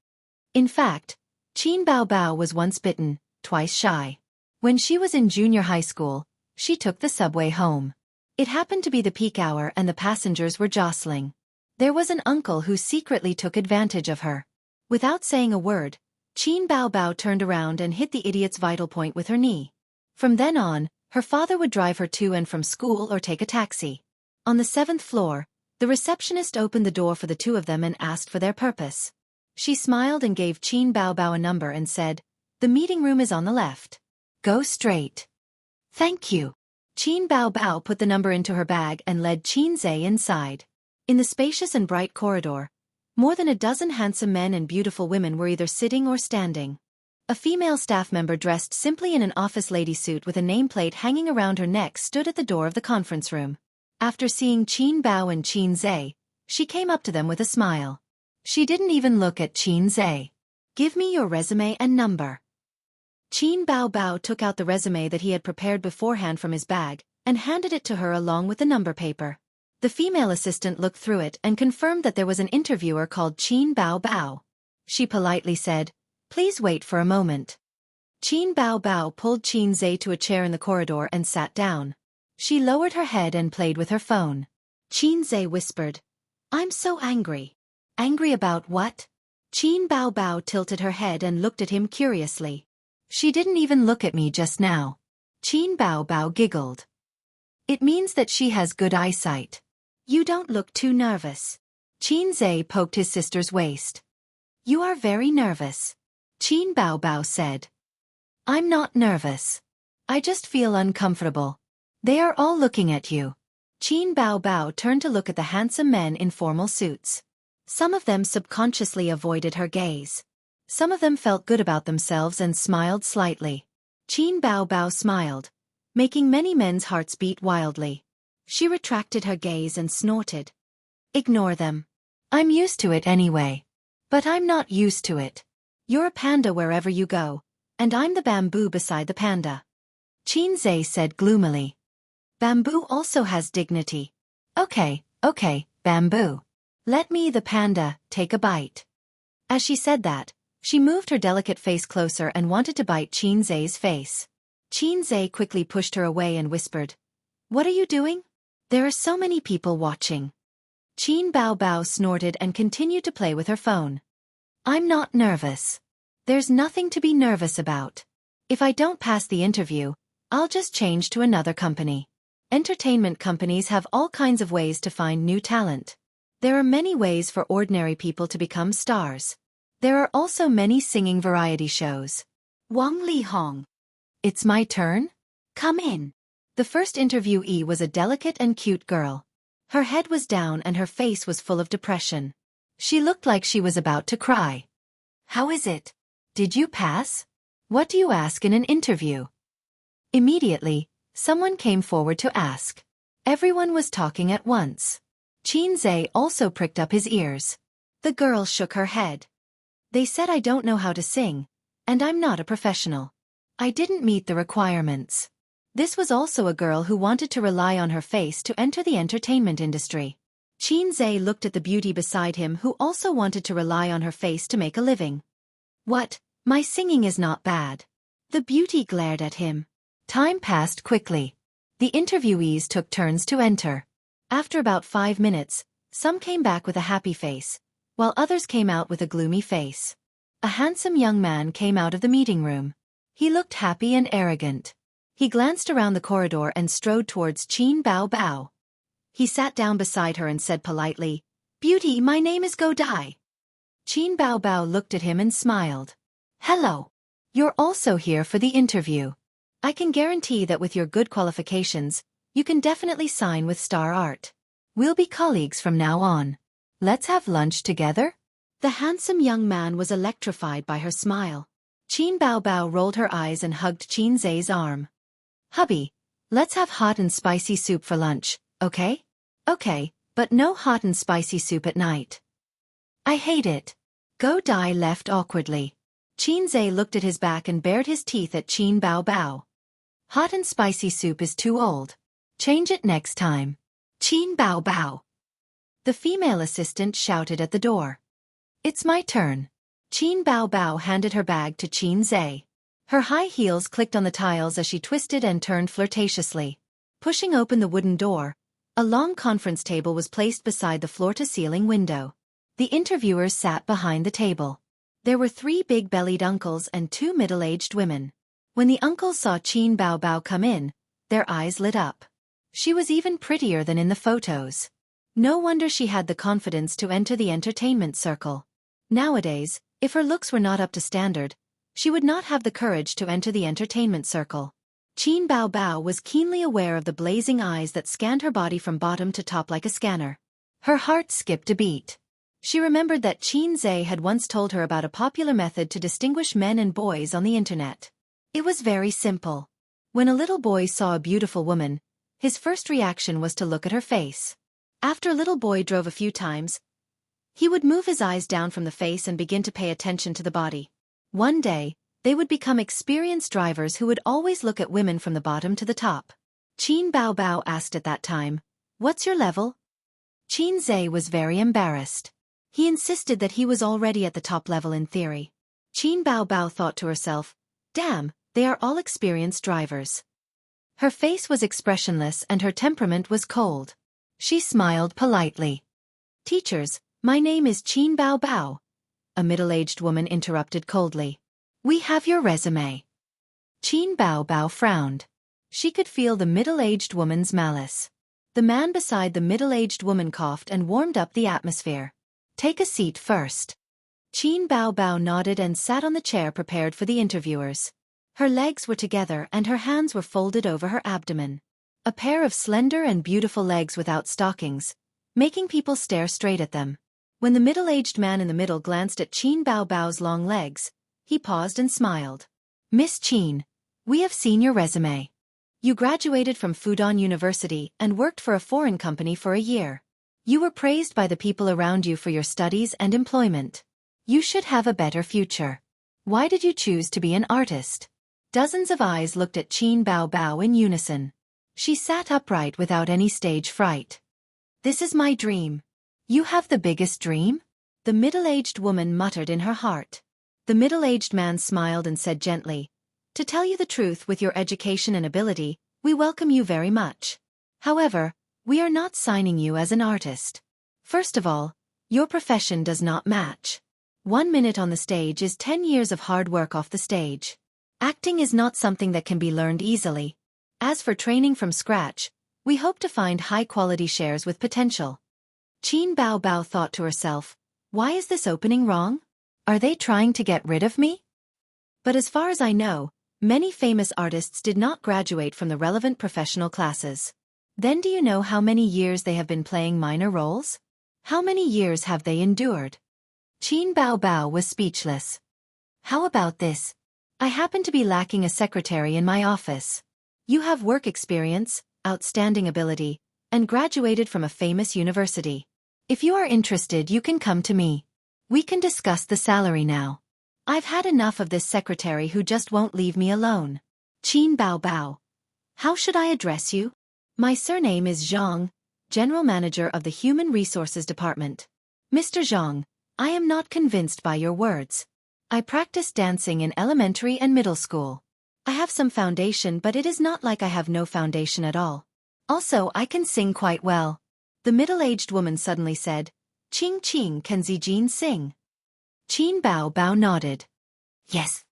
In fact, Qin Bao Bao was once bitten, twice shy. When she was in junior high school, she took the subway home. It happened to be the peak hour and the passengers were jostling. There was an uncle who secretly took advantage of her. Without saying a word, Qin Bao Bao turned around and hit the idiot's vital point with her knee. From then on, her father would drive her to and from school or take a taxi. On the 7th floor, the receptionist opened the door for the two of them and asked for their purpose. She smiled and gave Qin Bao Bao a number and said, "The meeting room is on the left. Go straight." "Thank you." Qin Bao Bao put the number into her bag and led Xianxia inside. In the spacious and bright corridor, more than a dozen handsome men and beautiful women were either sitting or standing. A female staff member dressed simply in an office lady suit with a nameplate hanging around her neck stood at the door of the conference room. After seeing Qin Bao and Xianxia, she came up to them with a smile. She didn't even look at Xianxia. "Give me your resume and number." Qin Bao Bao took out the resume that he had prepared beforehand from his bag and handed it to her along with the number paper. The female assistant looked through it and confirmed that there was an interviewer called Qin Bao Bao. She politely said, "Please wait for a moment." Qin Bao Bao pulled Xianxia to a chair in the corridor and sat down. She lowered her head and played with her phone. Xianxia whispered, "I'm so angry." "Angry about what?" Qin Bao Bao tilted her head and looked at him curiously. "She didn't even look at me just now." Qin Bao Bao giggled. "It means that she has good eyesight." "You don't look too nervous." Xianxia poked his sister's waist. "You are very nervous," Qin Bao Bao said. "I'm not nervous. I just feel uncomfortable. They are all looking at you." Qin Bao Bao turned to look at the handsome men in formal suits. Some of them subconsciously avoided her gaze. Some of them felt good about themselves and smiled slightly. Qin Bao Bao smiled, making many men's hearts beat wildly. She retracted her gaze and snorted. "Ignore them. I'm used to it anyway." "But I'm not used to it. You're a panda wherever you go, and I'm the bamboo beside the panda." Xianxia said gloomily. "Bamboo also has dignity." Okay, bamboo. Let me, the panda, take a bite." As she said that, she moved her delicate face closer and wanted to bite Xianxia's face. Xianxia quickly pushed her away and whispered, "What are you doing? There are so many people watching." Qin Bao Bao snorted and continued to play with her phone. "I'm not nervous. There's nothing to be nervous about. If I don't pass the interview, I'll just change to another company. Entertainment companies have all kinds of ways to find new talent. There are many ways for ordinary people to become stars. There are also many singing variety shows." "Wang Li Hong. It's my turn? Come in." The first interviewee was a delicate and cute girl. Her head was down and her face was full of depression. She looked like she was about to cry. "How is it? Did you pass? What do you ask in an interview?" Immediately, someone came forward to ask. Everyone was talking at once. Xianxia also pricked up his ears. The girl shook her head. "They said I don't know how to sing, and I'm not a professional. I didn't meet the requirements." This was also a girl who wanted to rely on her face to enter the entertainment industry. Xianxia looked at the beauty beside him who also wanted to rely on her face to make a living. "What? My singing is not bad." The beauty glared at him. Time passed quickly. The interviewees took turns to enter. After about 5 minutes, some came back with a happy face, while others came out with a gloomy face. A handsome young man came out of the meeting room. He looked happy and arrogant. He glanced around the corridor and strode towards Qin Bao Bao. He sat down beside her and said politely, "Beauty, my name is Go Dai." Qin Bao Bao looked at him and smiled. "Hello. You're also here for the interview. I can guarantee that with your good qualifications, you can definitely sign with Star Art. We'll be colleagues from now on. Let's have lunch together?" The handsome young man was electrified by her smile. Qin Baobao rolled her eyes and hugged Qin Zai's arm. Hubby, let's have hot and spicy soup for lunch, okay? Okay, but no hot and spicy soup at night. I hate it. Go Dai left awkwardly. Qin Zai looked at his back and bared his teeth at Qin Baobao. Hot and spicy soup is too old. Change it next time. Qin Baobao. The female assistant shouted at the door. It's my turn. Qin Baobao handed her bag to Qin Zai. Her high heels clicked on the tiles as she twisted and turned flirtatiously. Pushing open the wooden door, a long conference table was placed beside the floor-to-ceiling window. The interviewers sat behind the table. There were 3 big-bellied uncles and 2 middle-aged women. When the uncles saw Qin Baobao come in, their eyes lit up. She was even prettier than in the photos. No wonder she had the confidence to enter the entertainment circle. Nowadays, if her looks were not up to standard, she would not have the courage to enter the entertainment circle. Qin Baobao was keenly aware of the blazing eyes that scanned her body from bottom to top like a scanner. Her heart skipped a beat. She remembered that Qin Zai had once told her about a popular method to distinguish men and boys on the internet. It was very simple. When a little boy saw a beautiful woman, his first reaction was to look at her face. After a little boy drove a few times, he would move his eyes down from the face and begin to pay attention to the body. One day, they would become experienced drivers who would always look at women from the bottom to the top. Qin Baobao asked at that time, "What's your level?" Qin Zai was very embarrassed. He insisted that he was already at the top level in theory. Qin Baobao thought to herself, "Damn, they are all experienced drivers." Her face was expressionless and her temperament was cold. She smiled politely. "Teachers, my name is Qin Baobao," a middle-aged woman interrupted coldly. "We have your resume." Qin Baobao frowned. She could feel the middle-aged woman's malice. The man beside the middle-aged woman coughed and warmed up the atmosphere. "Take a seat first." Qin Baobao nodded and sat on the chair prepared for the interviewers. Her legs were together and her hands were folded over her abdomen. A pair of slender and beautiful legs without stockings, making people stare straight at them. When the middle-aged man in the middle glanced at Qin Baobao's long legs, he paused and smiled. "Miss Qin, we have seen your resume. You graduated from Fudan University and worked for a foreign company for a year. You were praised by the people around you for your studies and employment. You should have a better future. Why did you choose to be an artist?" Dozens of eyes looked at Qin Baobao in unison. She sat upright without any stage fright. "This is my dream." "You have the biggest dream?" the middle-aged woman muttered in her heart. The middle-aged man smiled and said gently, "To tell you the truth, with your education and ability, we welcome you very much. However, we are not signing you as an artist. First of all, your profession does not match. 1 minute on the stage is 10 years of hard work off the stage. Acting is not something that can be learned easily. As for training from scratch, we hope to find high-quality shares with potential." Qin Baobao thought to herself, "Why is this opening wrong? Are they trying to get rid of me?" But as far as I know, many famous artists did not graduate from the relevant professional classes. Then do you know how many years they have been playing minor roles? How many years have they endured? Qin Baobao was speechless. "How about this? I happen to be lacking a secretary in my office. You have work experience, outstanding ability, and graduated from a famous university. If you are interested, you can come to me. We can discuss the salary now. I've had enough of this secretary who just won't leave me alone." "Qin Baobao. How should I address you?" "My surname is Zhang, General Manager of the Human Resources Department." "Mr. Zhang, I am not convinced by your words. I practiced dancing in elementary and middle school. I have some foundation, but it is not like I have no foundation at all. Also, I can sing quite well." The middle-aged woman suddenly said, "Qing Qing, can Zijin sing?" Qin Baobao nodded. "Yes."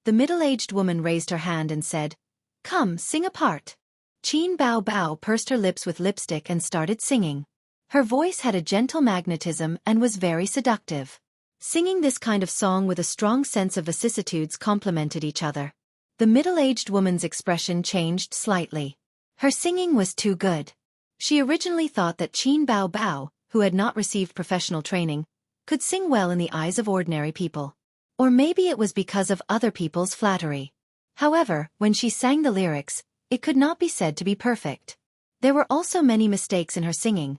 The middle-aged woman raised her hand and said, "Come, sing a part." Qin Baobao pursed her lips with lipstick and started singing. Her voice had a gentle magnetism and was very seductive. Singing this kind of song with a strong sense of vicissitudes complemented each other. The middle-aged woman's expression changed slightly. Her singing was too good. She originally thought that Qin Baobao, who had not received professional training, could sing well in the eyes of ordinary people. Or maybe it was because of other people's flattery. However, when she sang the lyrics, it could not be said to be perfect. There were also many mistakes in her singing,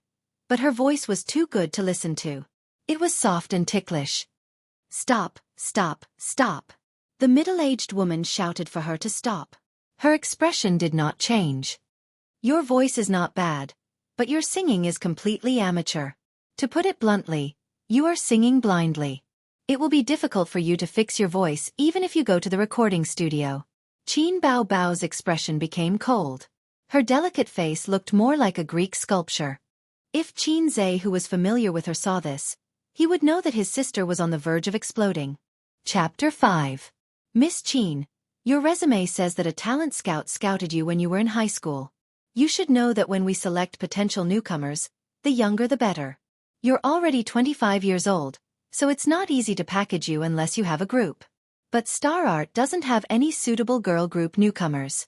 but her voice was too good to listen to. It was soft and ticklish. Stop, stop, stop. The middle-aged woman shouted for her to stop. Her expression did not change. Your voice is not bad, but your singing is completely amateur. To put it bluntly, you are singing blindly. It will be difficult for you to fix your voice even if you go to the recording studio. Qin Bao Bao's expression became cold. Her delicate face looked more like a Greek sculpture. If Qin Zhe, who was familiar with her, saw this, he would know that his sister was on the verge of exploding. Chapter 5. Miss Qin, your resume says that a talent scout scouted you when you were in high school. You should know that when we select potential newcomers, the younger the better. You're already 25 years old, so it's not easy to package you unless you have a group. But Star Art doesn't have any suitable girl group newcomers.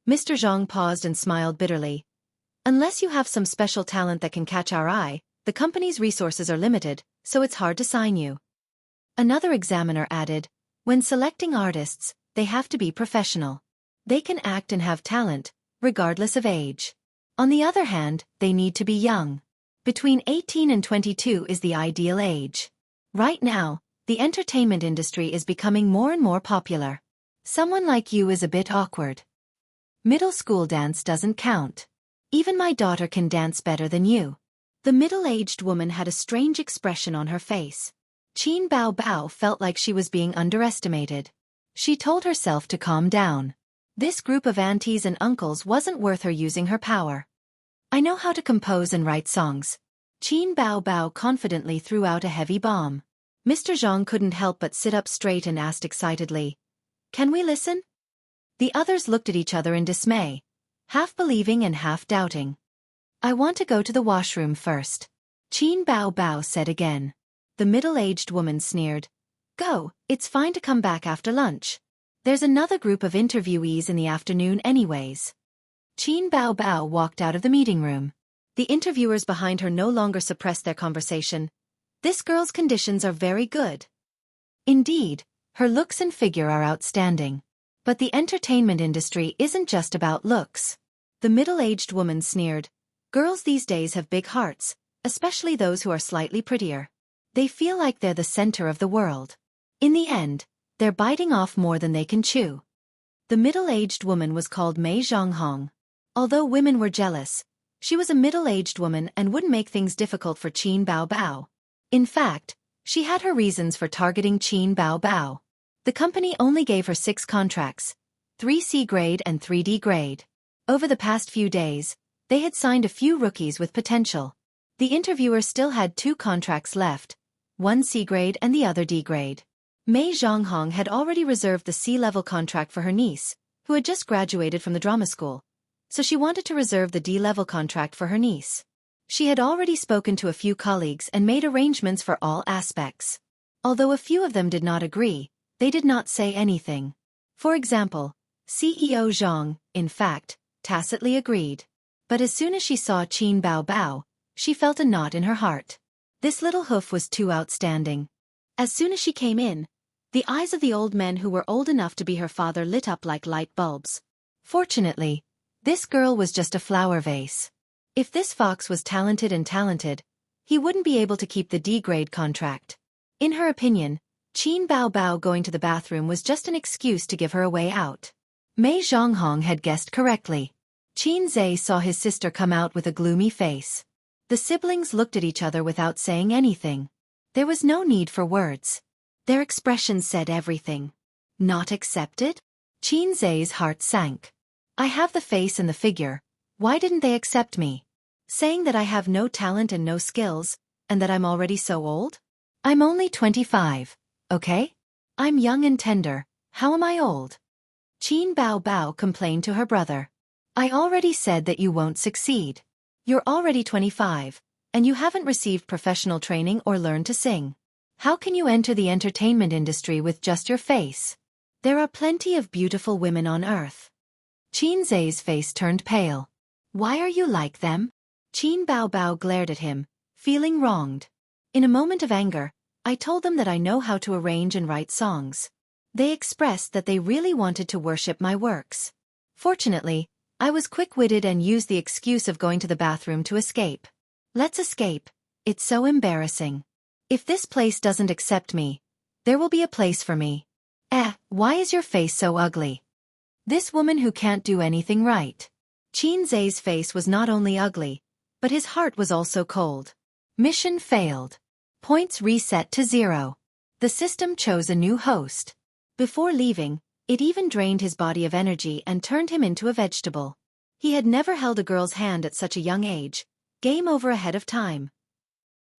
Mr. Zhang paused and smiled bitterly. Unless you have some special talent that can catch our eye, the company's resources are limited, so it's hard to sign you. Another examiner added, when selecting artists, they have to be professional. They can act and have talent, regardless of age. On the other hand, they need to be young. Between 18 and 22 is the ideal age. Right now, the entertainment industry is becoming more and more popular. Someone like you is a bit awkward. Middle school dance doesn't count. Even my daughter can dance better than you. The middle-aged woman had a strange expression on her face. Qin Bao Bao felt like she was being underestimated. She told herself to calm down. This group of aunties and uncles wasn't worth her using her power. I know how to compose and write songs. Qin Bao Bao confidently threw out a heavy bomb. Mr. Zhang couldn't help but sit up straight and asked excitedly, "Can we listen?" The others looked at each other in dismay, half believing and half doubting. "I want to go to the washroom first," Qin Bao Bao said again. The middle-aged woman sneered. "Go, it's fine to come back after lunch. There's another group of interviewees in the afternoon anyways." Qin Bao Bao walked out of the meeting room. The interviewers behind her no longer suppressed their conversation. This girl's conditions are very good. Indeed, her looks and figure are outstanding. But the entertainment industry isn't just about looks. The middle-aged woman sneered. Girls these days have big hearts, especially those who are slightly prettier. They feel like they're the center of the world. In the end, they're biting off more than they can chew. The middle-aged woman was called Mei Zhonghong. Although women were jealous, she was a middle-aged woman and wouldn't make things difficult for Qin Bao Bao. In fact, she had her reasons for targeting Qin Bao Bao. The company only gave her 6 contracts, 3 C grade and 3 D grade. Over the past few days, they had signed a few rookies with potential. The interviewer still had 2 contracts left, 1 C grade and the other D grade. Mei Zhonghong had already reserved the C-level contract for her niece, who had just graduated from the drama school, so she wanted to reserve the D-level contract for her niece. She had already spoken to a few colleagues and made arrangements for all aspects. Although a few of them did not agree, they did not say anything. For example, CEO Zhang, in fact, tacitly agreed. But as soon as she saw Qin Bao Bao, she felt a knot in her heart. This little hoof was too outstanding. As soon as she came in, the eyes of the old men who were old enough to be her father lit up like light bulbs. Fortunately, this girl was just a flower vase. If this fox was talented, he wouldn't be able to keep the D-grade contract. In her opinion, Qin Bao Bao going to the bathroom was just an excuse to give her a way out. Mei Zhonghong had guessed correctly. Qin Zhe saw his sister come out with a gloomy face. The siblings looked at each other without saying anything. There was no need for words. Their expressions said everything. Not accepted? Qin Zhe's heart sank. I have the face and the figure. Why didn't they accept me? Saying that I have no talent and no skills, and that I'm already so old? I'm only 25, okay? I'm young and tender, how am I old? Qin Bao Bao complained to her brother. I already said that you won't succeed. You're already 25, and you haven't received professional training or learned to sing. How can you enter the entertainment industry with just your face? There are plenty of beautiful women on earth. Qin Zhe's face turned pale. Why are you like them? Qin Bao Bao glared at him, feeling wronged. In a moment of anger, I told them that I know how to arrange and write songs. They expressed that they really wanted to worship my works. Fortunately, I was quick-witted and used the excuse of going to the bathroom to escape. Let's escape. It's so embarrassing. If this place doesn't accept me, there will be a place for me. Why is your face so ugly? This woman who can't do anything right. Xianxia's face was not only ugly, but his heart was also cold. Mission failed. Points reset to 0. The system chose a new host. Before leaving, it even drained his body of energy and turned him into a vegetable. He had never held a girl's hand at such a young age. Game over ahead of time.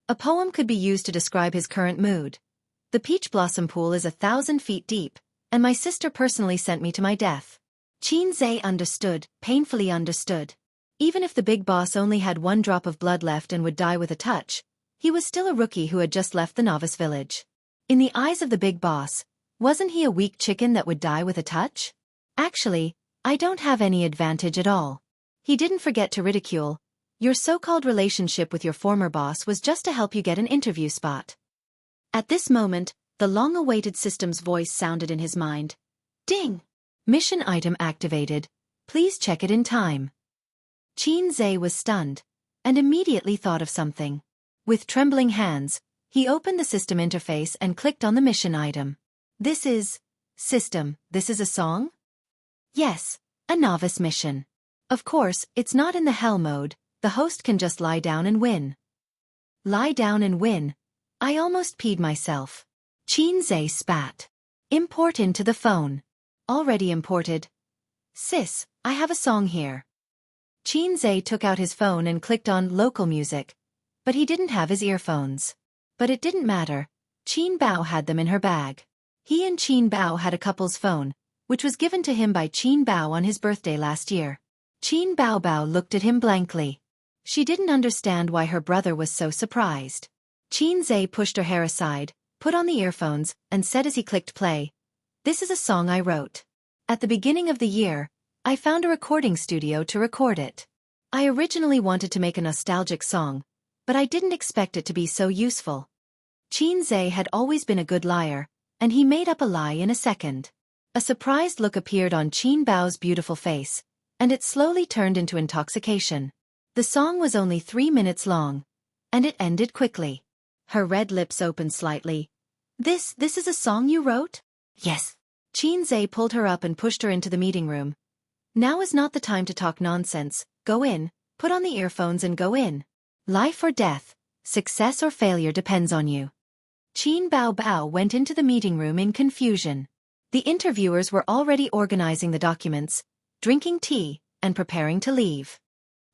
A poem could be used to describe his current mood. The peach blossom pool is 1,000 feet deep, and my sister personally sent me to my death. Xianxia understood, painfully understood. Even if the big boss only had 1 drop of blood left and would die with a touch, he was still a rookie who had just left the novice village. In the eyes of the big boss, wasn't he a weak chicken that would die with a touch? Actually, I don't have any advantage at all. He didn't forget to ridicule. Your so-called relationship with your former boss was just to help you get an interview spot. At this moment, the long-awaited system's voice sounded in his mind. Ding! Mission item activated. Please check it in time. Xianxia was stunned, and immediately thought of something. With trembling hands, he opened the system interface and clicked on the mission item. This is... System, this is a song? Yes, a novice mission. Of course, it's not in the hell mode, the host can just lie down and win. Lie down and win. I almost peed myself. Xianxia spat. Import into the phone. Already imported. Sis, I have a song here. Xianxia took out his phone and clicked on local music. But he didn't have his earphones. But it didn't matter. Qin Bao had them in her bag. He and Qin Bao had a couple's phone, which was given to him by Qin Bao on his birthday last year. Qin Bao Bao looked at him blankly. She didn't understand why her brother was so surprised. Xianxia pushed her hair aside, put on the earphones, and said as he clicked play, "This is a song I wrote. At the beginning of the year, I found a recording studio to record it. I originally wanted to make a nostalgic song, but I didn't expect it to be so useful." Xianxia had always been a good liar, and he made up a lie in a second. A surprised look appeared on Qin Bao's beautiful face, and it slowly turned into intoxication. The song was only 3 minutes long, and it ended quickly. Her red lips opened slightly. This is a song you wrote?" "Yes." Xianxia pulled her up and pushed her into the meeting room. "Now is not the time to talk nonsense. Go in, put on the earphones and go in. Life or death, success or failure depends on you." Qin Bao Bao went into the meeting room in confusion. The interviewers were already organizing the documents, drinking tea, and preparing to leave.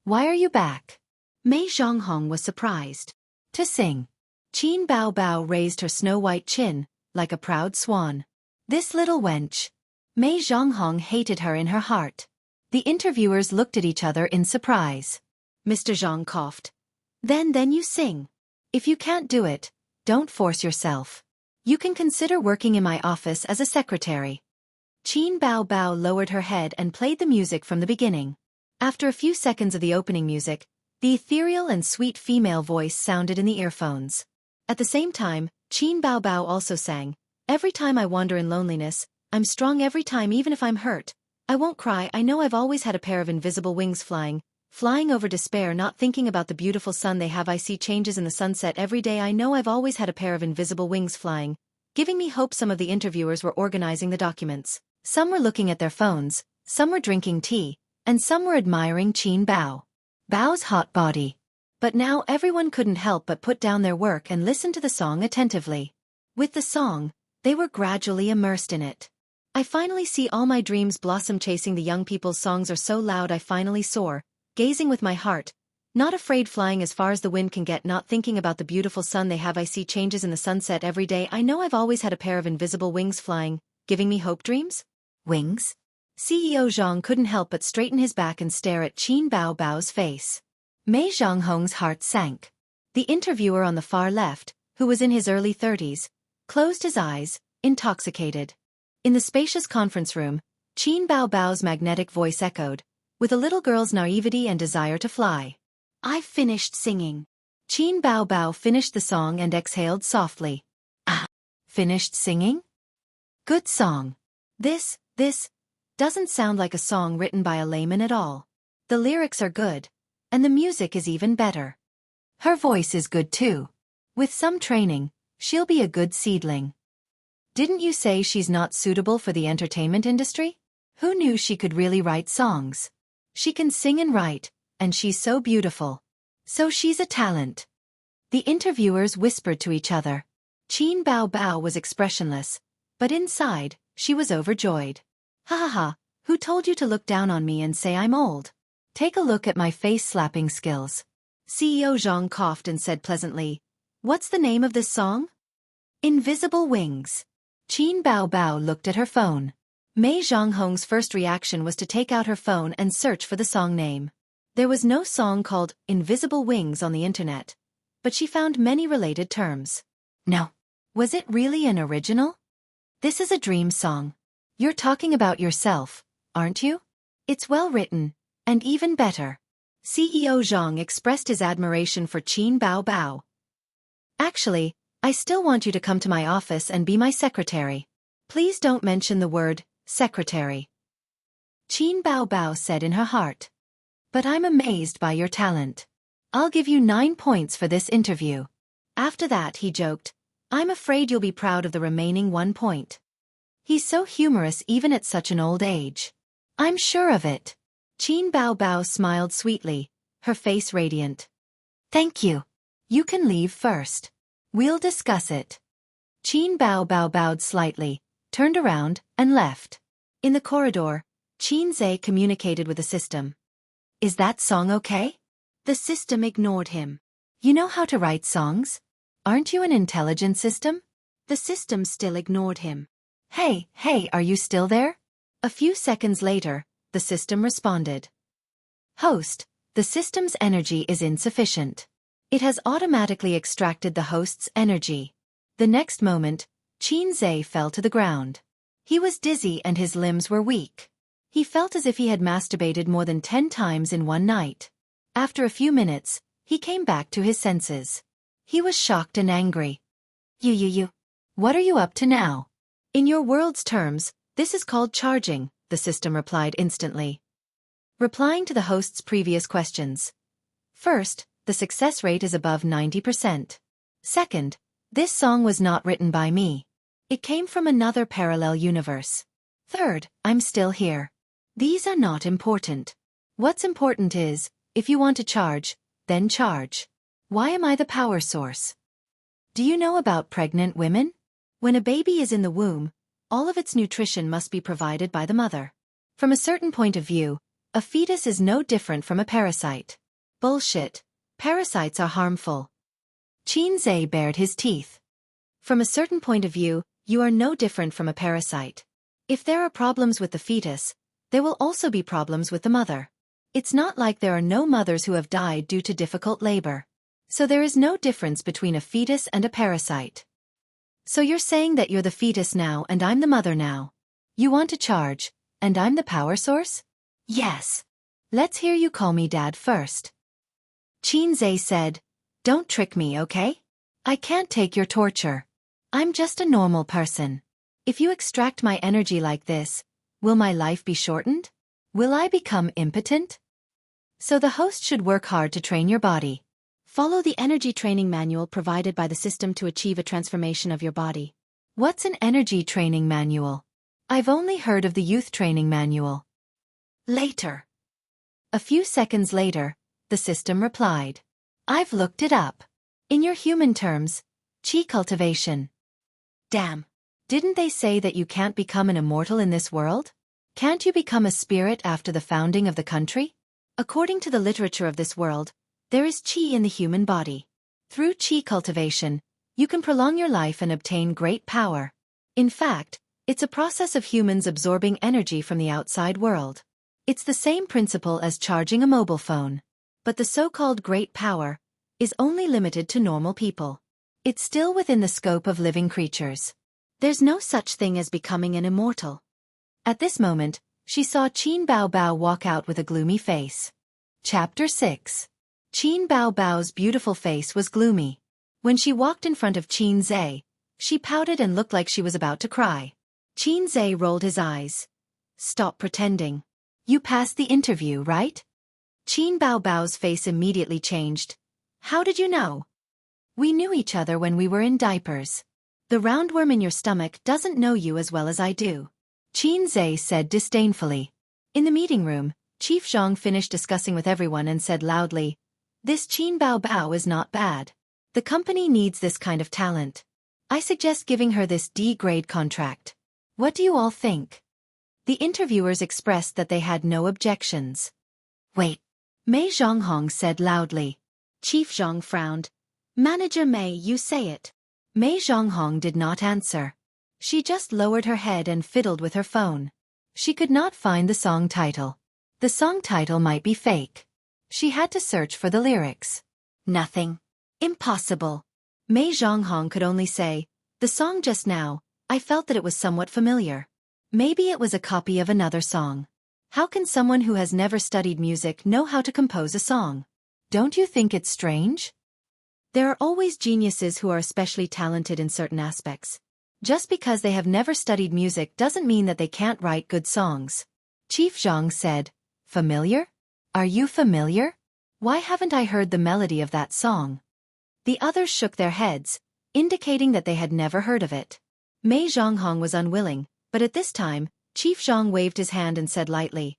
"Why are you back?" Mei Zhonghong was surprised. "To sing." Qin Bao Bao raised her snow-white chin, like a proud swan. This little wench. Mei Zhonghong hated her in her heart. The interviewers looked at each other in surprise. Mr. Zhang coughed. Then you sing. If you can't do it, don't force yourself. You can consider working in my office as a secretary." Qin Bao Bao lowered her head and played the music from the beginning. After a few seconds of the opening music, the ethereal and sweet female voice sounded in the earphones. At the same time, Qin Bao Bao also sang, "Every time I wander in loneliness, I'm strong every time even if I'm hurt. I won't cry, I know I've always had a pair of invisible wings flying over despair, not thinking about the beautiful sun they have. I see changes in the sunset every day. I know I've always had a pair of invisible wings flying, giving me hope." Some of the interviewers were organizing the documents. Some were looking at their phones, some were drinking tea, and some were admiring Qin Bao Bao's hot body. But now everyone couldn't help but put down their work and listen to the song attentively. With the song, they were gradually immersed in it. "I finally see all my dreams blossom, chasing the young people's songs are so loud. I finally soar, gazing with my heart, not afraid, flying as far as the wind can get, not thinking about the beautiful sun they have. I see changes in the sunset every day. I know I've always had a pair of invisible wings flying, giving me hope." Dreams? Wings? CEO Zhang couldn't help but straighten his back and stare at Qin Bao Bao's face. Mei Zhonghong's heart sank. The interviewer on the far left, who was in his early 30s, closed his eyes, intoxicated. In the spacious conference room, Qin Bao Bao's magnetic voice echoed, with a little girl's naivety and desire to fly. "I've finished singing. Qin Bao Bao finished the song and exhaled softly. Ah, finished singing? Good song. This doesn't sound like a song written by a layman at all. The lyrics are good, and the music is even better. Her voice is good too. With some training, she'll be a good seedling. Didn't you say she's not suitable for the entertainment industry? Who knew she could really write songs? She can sing and write, and she's so beautiful. So she's a talent. The interviewers whispered to each other. Qin Bao Bao was expressionless, but inside, she was overjoyed. Ha ha ha, who told you to look down on me and say I'm old? Take a look at my face-slapping skills. CEO Zhang coughed and said pleasantly, "What's the name of this song?" Invisible Wings. Qin Bao Bao looked at her phone. Mei Zhanghong's first reaction was to take out her phone and search for the song name. There was no song called Invisible Wings on the internet, but she found many related terms. No. Was it really an original? This is a dream song. You're talking about yourself, aren't you? It's well written, and even better. CEO Zhang expressed his admiration for Qin Bao Bao. Actually, I still want you to come to my office and be my secretary. Please don't mention the word secretary. Qin Bao Bao said in her heart. But I'm amazed by your talent. I'll give you 9 points for this interview. After that, he joked, I'm afraid you'll be proud of the remaining 1 point. He's so humorous even at such an old age. I'm sure of it. Qin Bao Bao smiled sweetly, her face radiant. Thank you. You can leave first. We'll discuss it. Qin Bao Bao bowed slightly, turned around, and left. In the corridor, Qin Zhe communicated with the system. Is that song okay? The system ignored him. You know how to write songs? Aren't you an intelligent system? The system still ignored him. Hey, are you still there? A few seconds later, the system responded. Host, the system's energy is insufficient. It has automatically extracted the host's energy. The next moment, Qin Zhe fell to the ground. He was dizzy and his limbs were weak. He felt as if he had masturbated more than 10 times in one night. After a few minutes, he came back to his senses. He was shocked and angry. You. What are you up to now? In your world's terms, this is called charging, the system replied instantly. Replying to the host's previous questions. First, the success rate is above 90%. Second, this song was not written by me. It came from another parallel universe. Third, I'm still here. These are not important. What's important is, if you want to charge, then charge. Why am I the power source? Do you know about pregnant women? When a baby is in the womb, all of its nutrition must be provided by the mother. From a certain point of view, a fetus is no different from a parasite. Bullshit. Parasites are harmful. Qin Zhe bared his teeth. From a certain point of view, you are no different from a parasite. If there are problems with the fetus, there will also be problems with the mother. It's not like there are no mothers who have died due to difficult labor. So there is no difference between a fetus and a parasite. So you're saying that you're the fetus now and I'm the mother now. You want to charge, and I'm the power source? Yes. Let's hear you call me Dad first. Qin Zhe said, Don't trick me, okay? I can't take your torture. I'm just a normal person. If you extract my energy like this, will my life be shortened? Will I become impotent? So the host should work hard to train your body. Follow the energy training manual provided by the system to achieve a transformation of your body. What's an energy training manual? I've only heard of the youth training manual. Later. A few seconds later, the system replied. I've looked it up. In your human terms, Qi cultivation. Damn. Didn't they say that you can't become an immortal in this world? Can't you become a spirit after the founding of the country? According to the literature of this world, there is Qi in the human body. Through Qi cultivation, you can prolong your life and obtain great power. In fact, it's a process of humans absorbing energy from the outside world. It's the same principle as charging a mobile phone. But the so-called great power is only limited to normal people. It's still within the scope of living creatures. There's no such thing as becoming an immortal. At this moment, she saw Qin Bao Bao walk out with a gloomy face. Chapter 6. Qin Bao Bao's beautiful face was gloomy. When she walked in front of Qin Zhe, she pouted and looked like she was about to cry. Qin Zhe rolled his eyes. Stop pretending. You passed the interview, right? Qin Bao Bao's face immediately changed. How did you know? We knew each other when we were in diapers. The roundworm in your stomach doesn't know you as well as I do. Qin Zhe said disdainfully. In the meeting room, Chief Zhang finished discussing with everyone and said loudly, "This Qin Bao Bao is not bad. The company needs this kind of talent. I suggest giving her this D-grade contract. What do you all think?" The interviewers expressed that they had no objections. Wait. Mei Zhonghong said loudly. Chief Zhang frowned. Manager Mei, you say it. Mei Zhonghong did not answer. She just lowered her head and fiddled with her phone. She could not find the song title. The song title might be fake. She had to search for the lyrics. Nothing. Impossible. Mei Zhonghong could only say, the song just now, I felt that it was somewhat familiar. Maybe it was a copy of another song. How can someone who has never studied music know how to compose a song? Don't you think it's strange? There are always geniuses who are especially talented in certain aspects. Just because they have never studied music doesn't mean that they can't write good songs. Chief Zhang said, Familiar? Are you familiar? Why haven't I heard the melody of that song? The others shook their heads, indicating that they had never heard of it. Mei Zhonghong was unwilling, but at this time, Chief Zhang waved his hand and said lightly,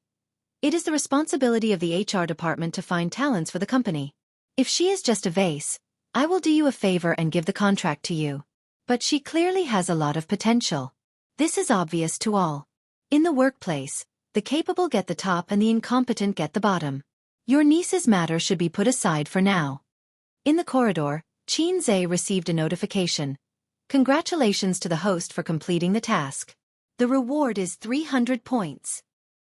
"It is the responsibility of the HR department to find talents for the company. If she is just a vase, I will do you a favor and give the contract to you. But she clearly has a lot of potential. This is obvious to all. In the workplace, the capable get the top and the incompetent get the bottom. Your niece's matter should be put aside for now." In the corridor, Qin Zhe received a notification. Congratulations to the host for completing the task. The reward is 300 points.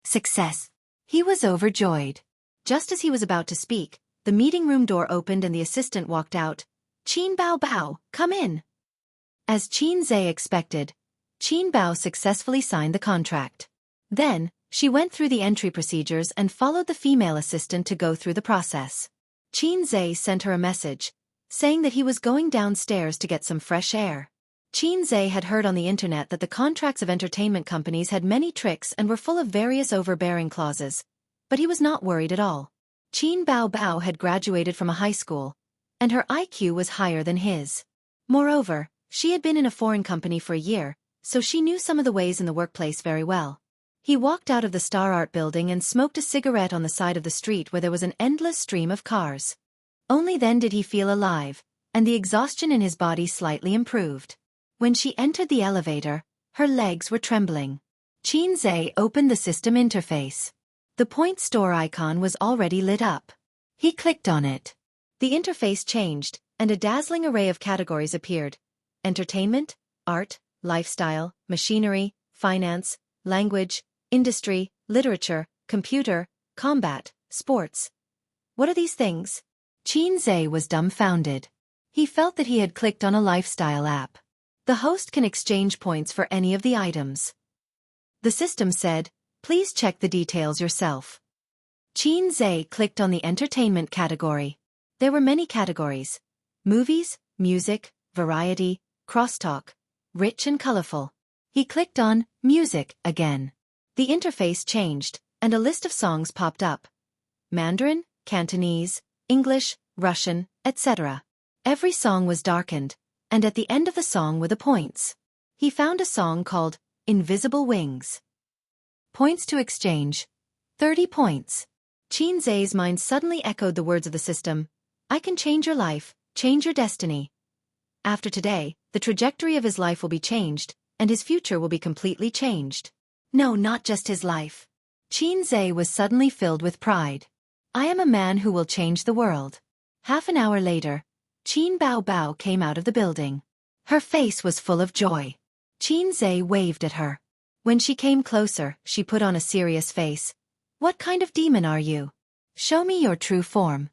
Success. He was overjoyed. Just as he was about to speak, the meeting room door opened and the assistant walked out. "Qin Bao Bao, come in." As Qin Zhe expected, Qin Bao successfully signed the contract. Then, she went through the entry procedures and followed the female assistant to go through the process. Qin Zhe sent her a message, saying that he was going downstairs to get some fresh air. Qin Zhe had heard on the internet that the contracts of entertainment companies had many tricks and were full of various overbearing clauses, but he was not worried at all. Qin Bao Bao had graduated from a high school, and her IQ was higher than his. Moreover, she had been in a foreign company for a year, so she knew some of the ways in the workplace very well. He walked out of the Star Art building and smoked a cigarette on the side of the street where there was an endless stream of cars. Only then did he feel alive, and the exhaustion in his body slightly improved. When she entered the elevator, her legs were trembling. Qin Zhe opened the system interface. The point store icon was already lit up. He clicked on it. The interface changed, and a dazzling array of categories appeared. Entertainment, art, lifestyle, machinery, finance, language, industry, literature, computer, combat, sports. What are these things? Qin Zhe was dumbfounded. He felt that he had clicked on a lifestyle app. The host can exchange points for any of the items. The system said, "Please check the details yourself." Qin Zhe clicked on the entertainment category. There were many categories: movies, music, variety, crosstalk, rich and colorful. He clicked on music again. The interface changed, and a list of songs popped up. Mandarin, Cantonese, English, Russian, etc. Every song was darkened, and at the end of the song were the points. He found a song called Invisible Wings. Points to exchange. 30 points. Qin Zhe's mind suddenly echoed the words of the system. "I can change your life, change your destiny." After today, the trajectory of his life will be changed, and his future will be completely changed. No, not just his life. Qin Zhe was suddenly filled with pride. "I am a man who will change the world." Half an hour later, Qin Bao Bao came out of the building. Her face was full of joy. Qin Zhe waved at her. When she came closer, she put on a serious face. "What kind of demon are you? Show me your true form."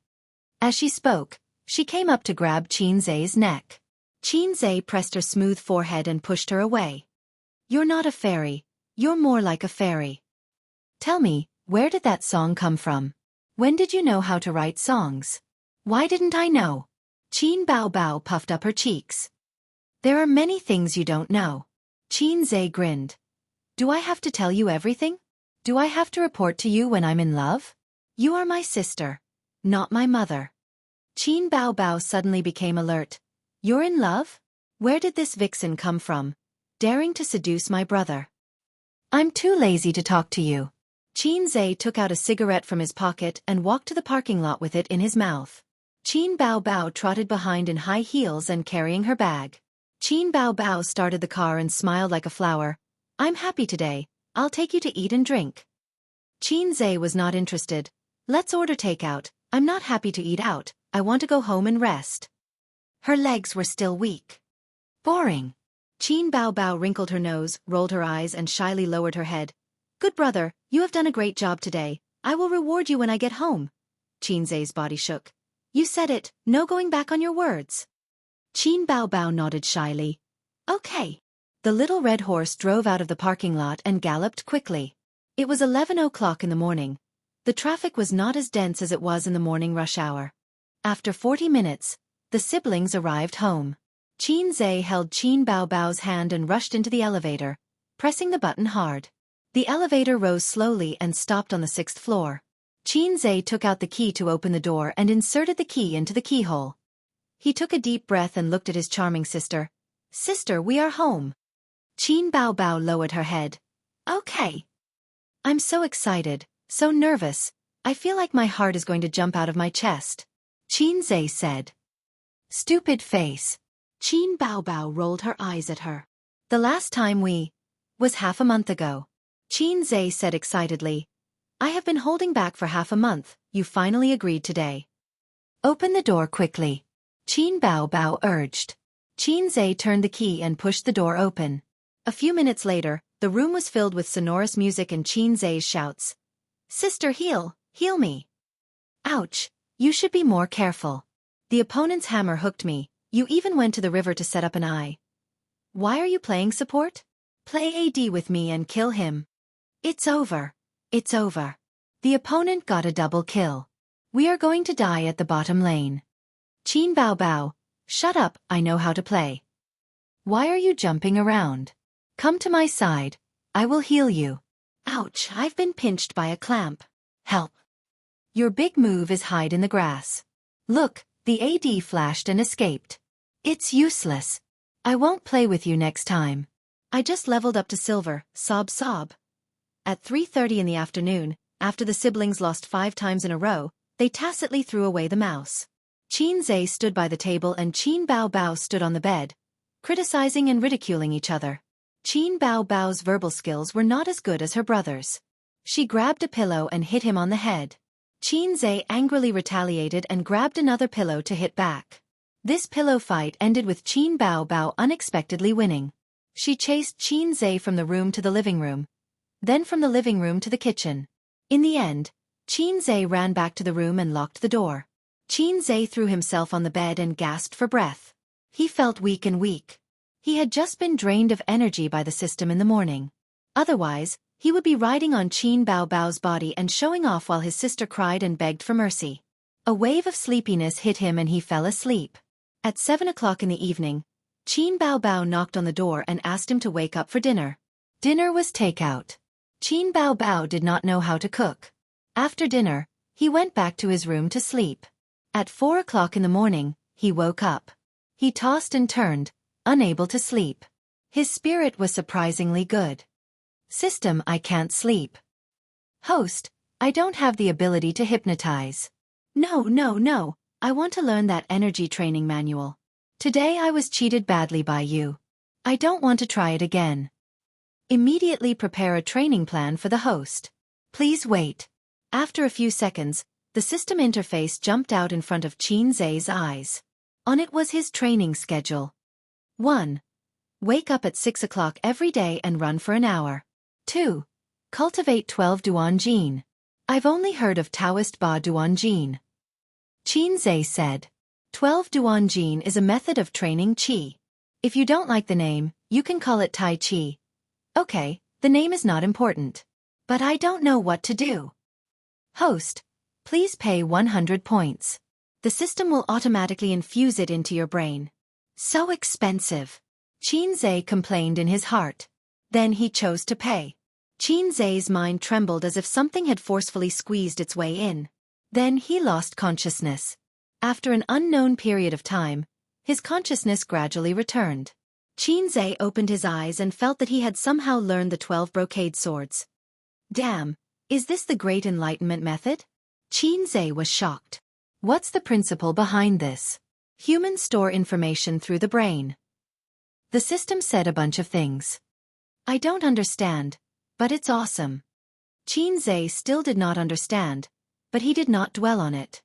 As she spoke, she came up to grab Qin Zhe's neck. Qin Zhe pressed her smooth forehead and pushed her away. "You're not a fairy. You're more like a fairy. Tell me, where did that song come from? When did you know how to write songs?" Why didn't I know? Qin Bao Bao puffed up her cheeks. There are many things you don't know. Qin Zhe grinned. Do I have to tell you everything? Do I have to report to you when I'm in love? You are my sister, not my mother. Qin Bao Bao suddenly became alert. You're in love? Where did this vixen come from, daring to seduce my brother? I'm too lazy to talk to you. Qin Zhe took out a cigarette from his pocket and walked to the parking lot with it in his mouth. Qin Bao Bao trotted behind in high heels and carrying her bag. Qin Bao Bao started the car and smiled like a flower. I'm happy today, I'll take you to eat and drink. Qin Zhe was not interested. Let's order takeout, I'm not happy to eat out, I want to go home and rest. Her legs were still weak. Boring. Qin Bao Bao wrinkled her nose, rolled her eyes and shyly lowered her head. Good brother, you have done a great job today, I will reward you when I get home. Qin Zhe's body shook. You said it, no going back on your words. Qin Bao Bao nodded shyly. Okay. The little red horse drove out of the parking lot and galloped quickly. It was 11 o'clock in the morning. The traffic was not as dense as it was in the morning rush hour. After 40 minutes, the siblings arrived home. Qin Zhe held Qin Bao Bao's hand and rushed into the elevator, pressing the button hard. The elevator rose slowly and stopped on the 6th floor. Qin Zhe took out the key to open the door and inserted the key into the keyhole. He took a deep breath and looked at his charming sister. Sister, we are home. Qin Bao Bao lowered her head. Okay. I'm so excited, so nervous, I feel like my heart is going to jump out of my chest. Qin Zhe said. Stupid face. Qin Bao Bao rolled her eyes at her. The last time was half a month ago. Qin Zhe said excitedly. I have been holding back for half a month, you finally agreed today. Open the door quickly. Qin Bao Bao urged. Qin Zhe turned the key and pushed the door open. A few minutes later, the room was filled with sonorous music and Qin Zhe's shouts. Sister, heal me. Ouch, you should be more careful. The opponent's hammer hooked me, you even went to the river to set up an eye. Why are you playing support? Play AD with me and kill him. It's over. It's over. The opponent got a double kill. We are going to die at the bottom lane. Qin Bao Bao, shut up, I know how to play. Why are you jumping around? Come to my side, I will heal you. Ouch, I've been pinched by a clamp. Help. Your big move is hide in the grass. Look, the AD flashed and escaped. It's useless. I won't play with you next time. I just leveled up to silver, sob sob. At 3:30 in the afternoon, after the siblings lost 5 times in a row, they tacitly threw away the mouse. Qin Zhe stood by the table and Qin Bao Bao stood on the bed, criticizing and ridiculing each other. Qin Bao Bao's verbal skills were not as good as her brother's. She grabbed a pillow and hit him on the head. Qin Zhe angrily retaliated and grabbed another pillow to hit back. This pillow fight ended with Qin Bao Bao unexpectedly winning. She chased Qin Zhe from the room to the living room, then from the living room to the kitchen. In the end, Qin Zhe ran back to the room and locked the door. Qin Zhe threw himself on the bed and gasped for breath. He felt weak and weak. He had just been drained of energy by the system in the morning. Otherwise, he would be riding on Qin Bao Bao's body and showing off while his sister cried and begged for mercy. A wave of sleepiness hit him and he fell asleep. At 7 o'clock in the evening, Qin Bao Bao knocked on the door and asked him to wake up for dinner. Dinner was takeout. Qin Bao Bao did not know how to cook. After dinner, he went back to his room to sleep. At 4 o'clock in the morning, he woke up. He tossed and turned, unable to sleep. His spirit was surprisingly good. System, I can't sleep. Host, I don't have the ability to hypnotize. No, I want to learn that energy training manual. Today I was cheated badly by you. I don't want to try it again. Immediately prepare a training plan for the host. Please wait. After a few seconds, the system interface jumped out in front of Qin Zhe's eyes. On it was his training schedule. 1. Wake up at 6 o'clock every day and run for an hour. 2. Cultivate 12 Duanjin. I've only heard of Taoist Ba Duanjin. Qin Zhe said. 12 Duanjin is a method of training qi. If you don't like the name, you can call it Tai Chi. Okay, the name is not important. But I don't know what to do. Host, please pay 100 points. The system will automatically infuse it into your brain. So expensive. Xianxia complained in his heart. Then he chose to pay. Xianxia's mind trembled as if something had forcefully squeezed its way in. Then he lost consciousness. After an unknown period of time, his consciousness gradually returned. Xianxia opened his eyes and felt that he had somehow learned the 12 brocade swords. Damn, is this the Great Enlightenment method? Xianxia was shocked. What's the principle behind this? Humans store information through the brain. The system said a bunch of things. I don't understand, but it's awesome. Xianxia still did not understand, but he did not dwell on it.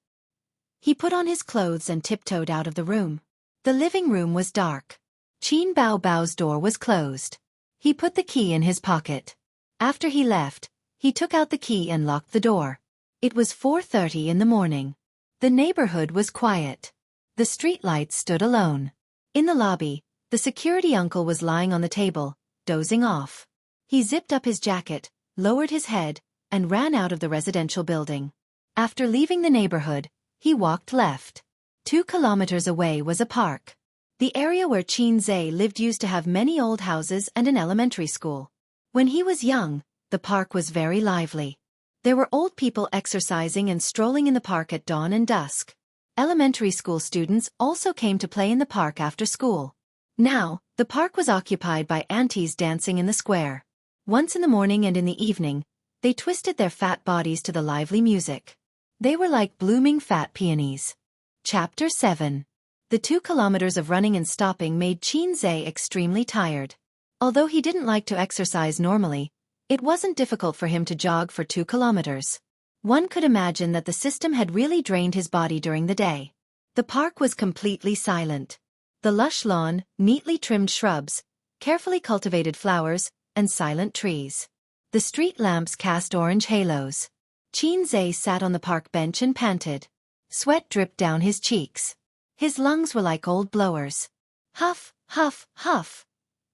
He put on his clothes and tiptoed out of the room. The living room was dark. Qin Bao Bao's door was closed. He put the key in his pocket. After he left, he took out the key and locked the door. It was 4:30 in the morning. The neighborhood was quiet. The streetlights stood alone. In the lobby, the security uncle was lying on the table, dozing off. He zipped up his jacket, lowered his head, and ran out of the residential building. After leaving the neighborhood, he walked left. 2 kilometers away was a park. The area where Xianxia lived used to have many old houses and an elementary school. When he was young, the park was very lively. There were old people exercising and strolling in the park at dawn and dusk. Elementary school students also came to play in the park after school. Now, the park was occupied by aunties dancing in the square. Once in the morning and in the evening, they twisted their fat bodies to the lively music. They were like blooming fat peonies. Chapter 7. The 2 kilometers of running and stopping made Xianxia extremely tired. Although he didn't like to exercise normally, it wasn't difficult for him to jog for 2 kilometers. One could imagine that the system had really drained his body during the day. The park was completely silent. The lush lawn, neatly trimmed shrubs, carefully cultivated flowers, and silent trees. The street lamps cast orange halos. Xianxia sat on the park bench and panted. Sweat dripped down his cheeks. His lungs were like old blowers. Huff, huff, huff.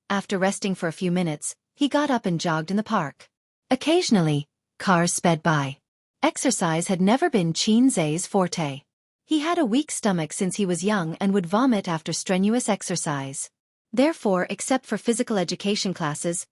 After resting for a few minutes, he got up and jogged in the park. Occasionally, cars sped by. Exercise had never been Xianxia's forte. He had a weak stomach since he was young and would vomit after strenuous exercise. Therefore, except for physical education classes,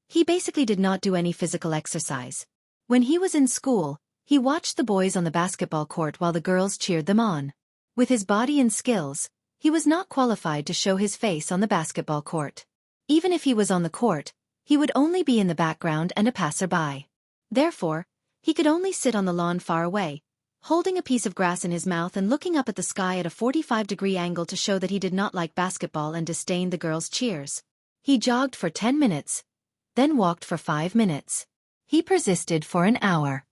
he basically did not do any physical exercise. When he was in school, he watched the boys on the basketball court while the girls cheered them on. With his body and skills, he was not qualified to show his face on the basketball court. Even if he was on the court, he would only be in the background and a passerby. Therefore, he could only sit on the lawn far away, holding a piece of grass in his mouth and looking up at the sky at a 45-degree angle to show that he did not like basketball and disdained the girls' cheers. He jogged for 10 minutes, then walked for 5 minutes. He persisted for an hour.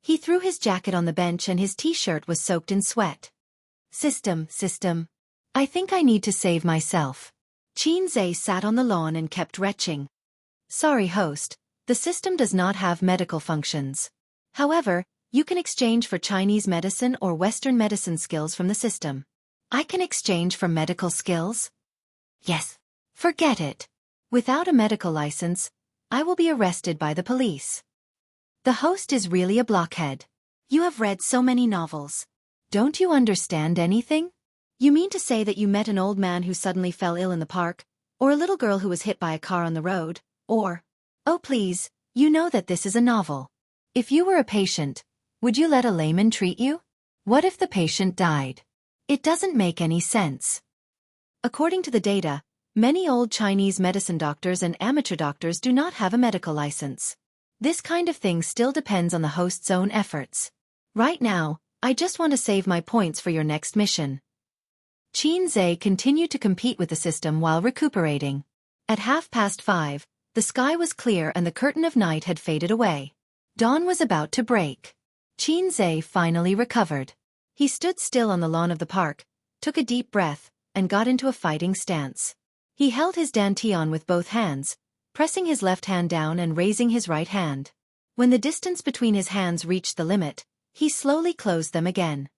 He threw his jacket on the bench and his t-shirt was soaked in sweat. System. I think I need to save myself. Xianxia sat on the lawn and kept retching. Sorry, host, the system does not have medical functions. However, you can exchange for Chinese medicine or Western medicine skills from the system. I can exchange for medical skills? Yes. Forget it. Without a medical license, I will be arrested by the police. The host is really a blockhead. You have read so many novels. Don't you understand anything? You mean to say that you met an old man who suddenly fell ill in the park, or a little girl who was hit by a car on the road, or... Oh please, you know that this is a novel. If you were a patient, would you let a layman treat you? What if the patient died? It doesn't make any sense. According to the data, many old Chinese medicine doctors and amateur doctors do not have a medical license. This kind of thing still depends on the host's own efforts. Right now, I just want to save my points for your next mission. Xianxia continued to compete with the system while recuperating. At 5:30, the sky was clear and the curtain of night had faded away. Dawn was about to break. Xianxia finally recovered. He stood still on the lawn of the park, took a deep breath, and got into a fighting stance. He held his dantian with both hands, pressing his left hand down and raising his right hand. When the distance between his hands reached the limit, he slowly closed them again.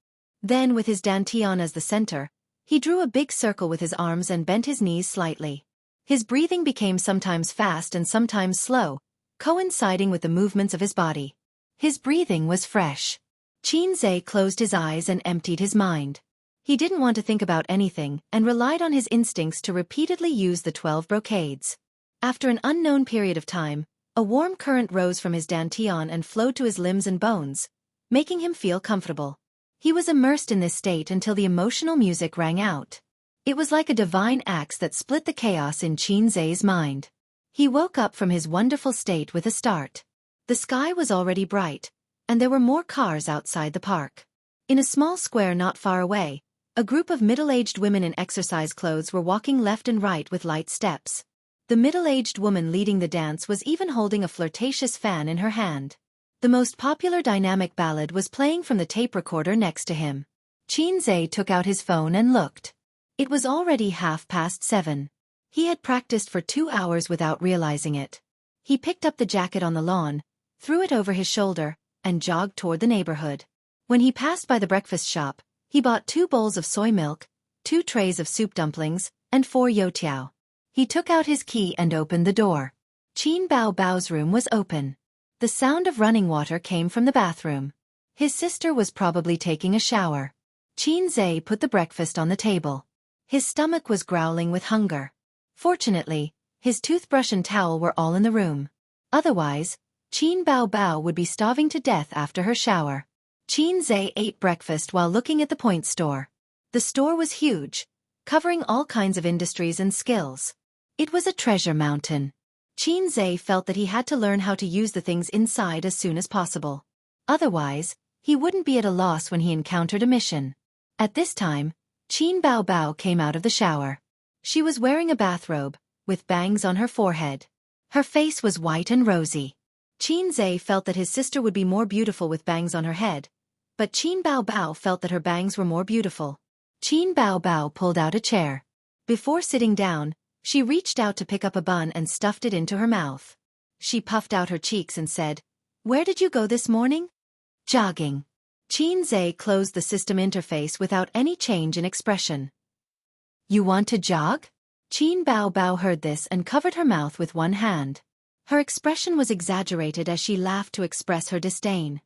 Then, with his dantian as the center, he drew a big circle with his arms and bent his knees slightly. His breathing became sometimes fast and sometimes slow, coinciding with the movements of his body. His breathing was fresh. Xianxia closed his eyes and emptied his mind. He didn't want to think about anything and relied on his instincts to repeatedly use the 12 brocades. After an unknown period of time, a warm current rose from his dantian and flowed to his limbs and bones, making him feel comfortable. He was immersed in this state until the emotional music rang out. It was like a divine axe that split the chaos in Xianxia's mind. He woke up from his wonderful state with a start. The sky was already bright, and there were more cars outside the park. In a small square not far away, a group of middle-aged women in exercise clothes were walking left and right with light steps. The middle-aged woman leading the dance was even holding a flirtatious fan in her hand. The most popular dynamic ballad was playing from the tape recorder next to him. Xianxia took out his phone and looked. It was already 7:30. He had practiced for 2 hours without realizing it. He picked up the jacket on the lawn, threw it over his shoulder, and jogged toward the neighborhood. When he passed by the breakfast shop, he bought 2 bowls of soy milk, 2 trays of soup dumplings, and 4 youtiao. He took out his key and opened the door. Qin Bao Bao's room was open. The sound of running water came from the bathroom. His sister was probably taking a shower. Xianxia put the breakfast on the table. His stomach was growling with hunger. Fortunately, his toothbrush and towel were all in the room. Otherwise, Qin Bao Bao would be starving to death after her shower. Xianxia ate breakfast while looking at the point store. The store was huge, covering all kinds of industries and skills. It was a treasure mountain. Xianxia felt that he had to learn how to use the things inside as soon as possible. Otherwise, he wouldn't be at a loss when he encountered a mission. At this time, Qin Bao Bao came out of the shower. She was wearing a bathrobe, with bangs on her forehead. Her face was white and rosy. Xianxia felt that his sister would be more beautiful with bangs on her head, but Qin Bao Bao felt that her bangs were more beautiful. Qin Bao Bao pulled out a chair. Before sitting down, she reached out to pick up a bun and stuffed it into her mouth. She puffed out her cheeks and said, "Where did you go this morning?" "Jogging." Xianxia closed the system interface without any change in expression. "You want to jog?" Qin Bao Bao heard this and covered her mouth with one hand. Her expression was exaggerated as she laughed to express her disdain.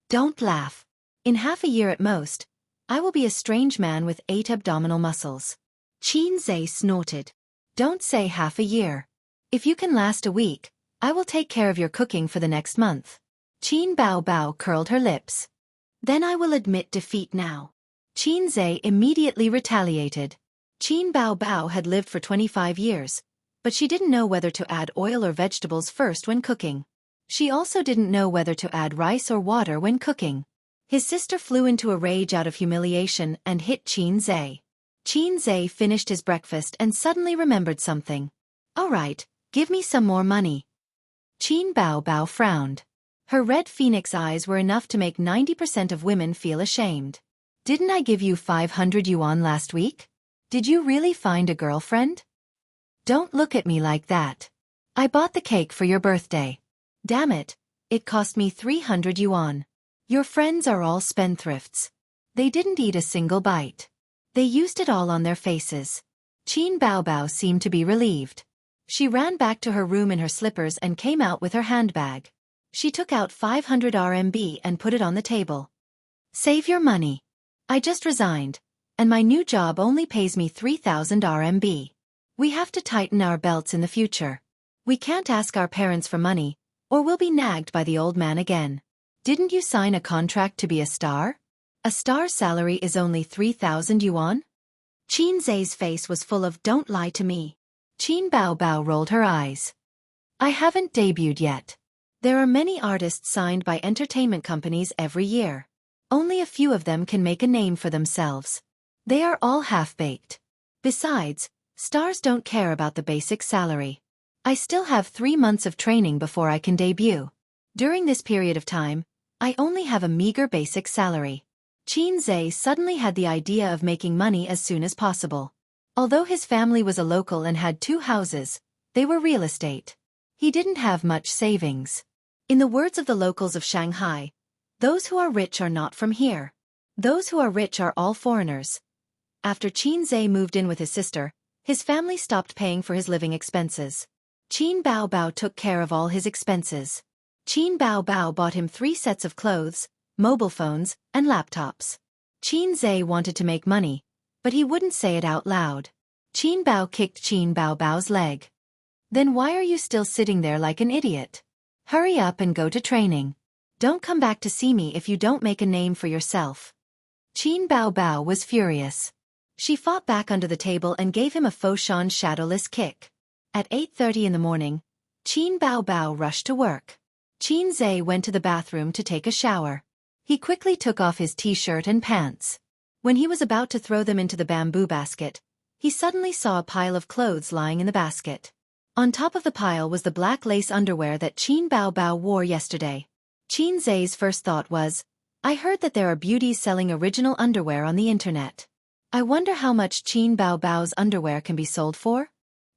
"Don't laugh. In half a year at most, I will be a strange man with 8 abdominal muscles." Xianxia snorted. "Don't say half a year. If you can last a week, I will take care of your cooking for the next month." Qin Bao Bao curled her lips. "Then I will admit defeat now." Xianxia immediately retaliated. Qin Bao Bao had lived for 25 years, but she didn't know whether to add oil or vegetables first when cooking. She also didn't know whether to add rice or water when cooking. His sister flew into a rage out of humiliation and hit Xianxia. Xianxia finished his breakfast and suddenly remembered something. "All right, give me some more money." Qin Bao Bao frowned. Her red phoenix eyes were enough to make 90% of women feel ashamed. "Didn't I give you 500 yuan last week? Did you really find a girlfriend?" "Don't look at me like that. I bought the cake for your birthday. Damn it, it cost me 300 yuan. Your friends are all spendthrifts. They didn't eat a single bite. They used it all on their faces." Qin Bao Bao seemed to be relieved. She ran back to her room in her slippers and came out with her handbag. She took out 500 RMB and put it on the table. "Save your money. I just resigned, and my new job only pays me 3,000 RMB. We have to tighten our belts in the future. We can't ask our parents for money, or we'll be nagged by the old man again. Didn't you sign a contract to be a star? A star's salary is only 3,000 yuan? Xianxia's face was full of "Don't lie to me." Qin Bao Bao rolled her eyes. "I haven't debuted yet. There are many artists signed by entertainment companies every year. Only a few of them can make a name for themselves. They are all half-baked. Besides, stars don't care about the basic salary. I still have 3 months of training before I can debut. During this period of time, I only have a meager basic salary." Xianxia suddenly had the idea of making money as soon as possible. Although his family was a local and had 2 houses, they were real estate. He didn't have much savings. In the words of the locals of Shanghai, "Those who are rich are not from here. Those who are rich are all foreigners." After Xianxia moved in with his sister, his family stopped paying for his living expenses. Qin Bao Bao took care of all his expenses. Qin Bao Bao bought him 3 sets of clothes, mobile phones, and laptops. Qin Zhe wanted to make money, but he wouldn't say it out loud. Qin Bao kicked Qin Bao Bao's leg. Then why are you still sitting there like an idiot? Hurry up and go to training. Don't come back to see me if you don't make a name for yourself. Qin Bao Bao was furious. She fought back under the table and gave him a Foshan shadowless kick. At 8:30 in the morning, Qin Bao Bao rushed to work. Qin Zhe went to the bathroom to take a shower. He quickly took off his t-shirt and pants. When he was about to throw them into the bamboo basket, he suddenly saw a pile of clothes lying in the basket. On top of the pile was the black lace underwear that Qin Bao Bao wore yesterday. Qin Zhe's first thought was, I heard that there are beauties selling original underwear on the internet. I wonder how much Qin Bao Bao's underwear can be sold for?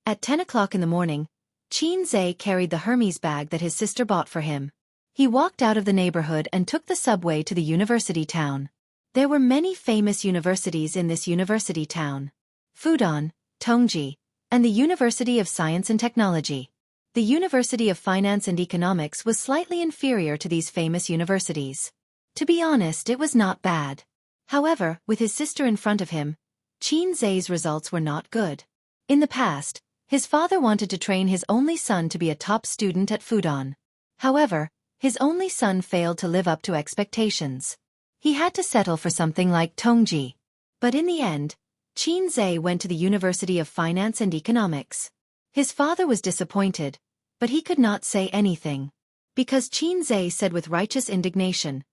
At 10 o'clock in the morning, Qin Zhe carried the Hermes bag that his sister bought for him. He walked out of the neighborhood and took the subway to the university town. There were many famous universities in this university town. Fudan, Tongji, and the University of Science and Technology. The University of Finance and Economics was slightly inferior to these famous universities. To be honest, it was not bad. However, with his sister in front of him, Qin Zhe's results were not good. In the past, his father wanted to train his only son to be a top student at Fudan. However, his only son failed to live up to expectations. He had to settle for something like Tongji. But in the end, Qin Zhe went to the University of Finance and Economics. His father was disappointed, but he could not say anything. Because Qin Zhe said with righteous indignation,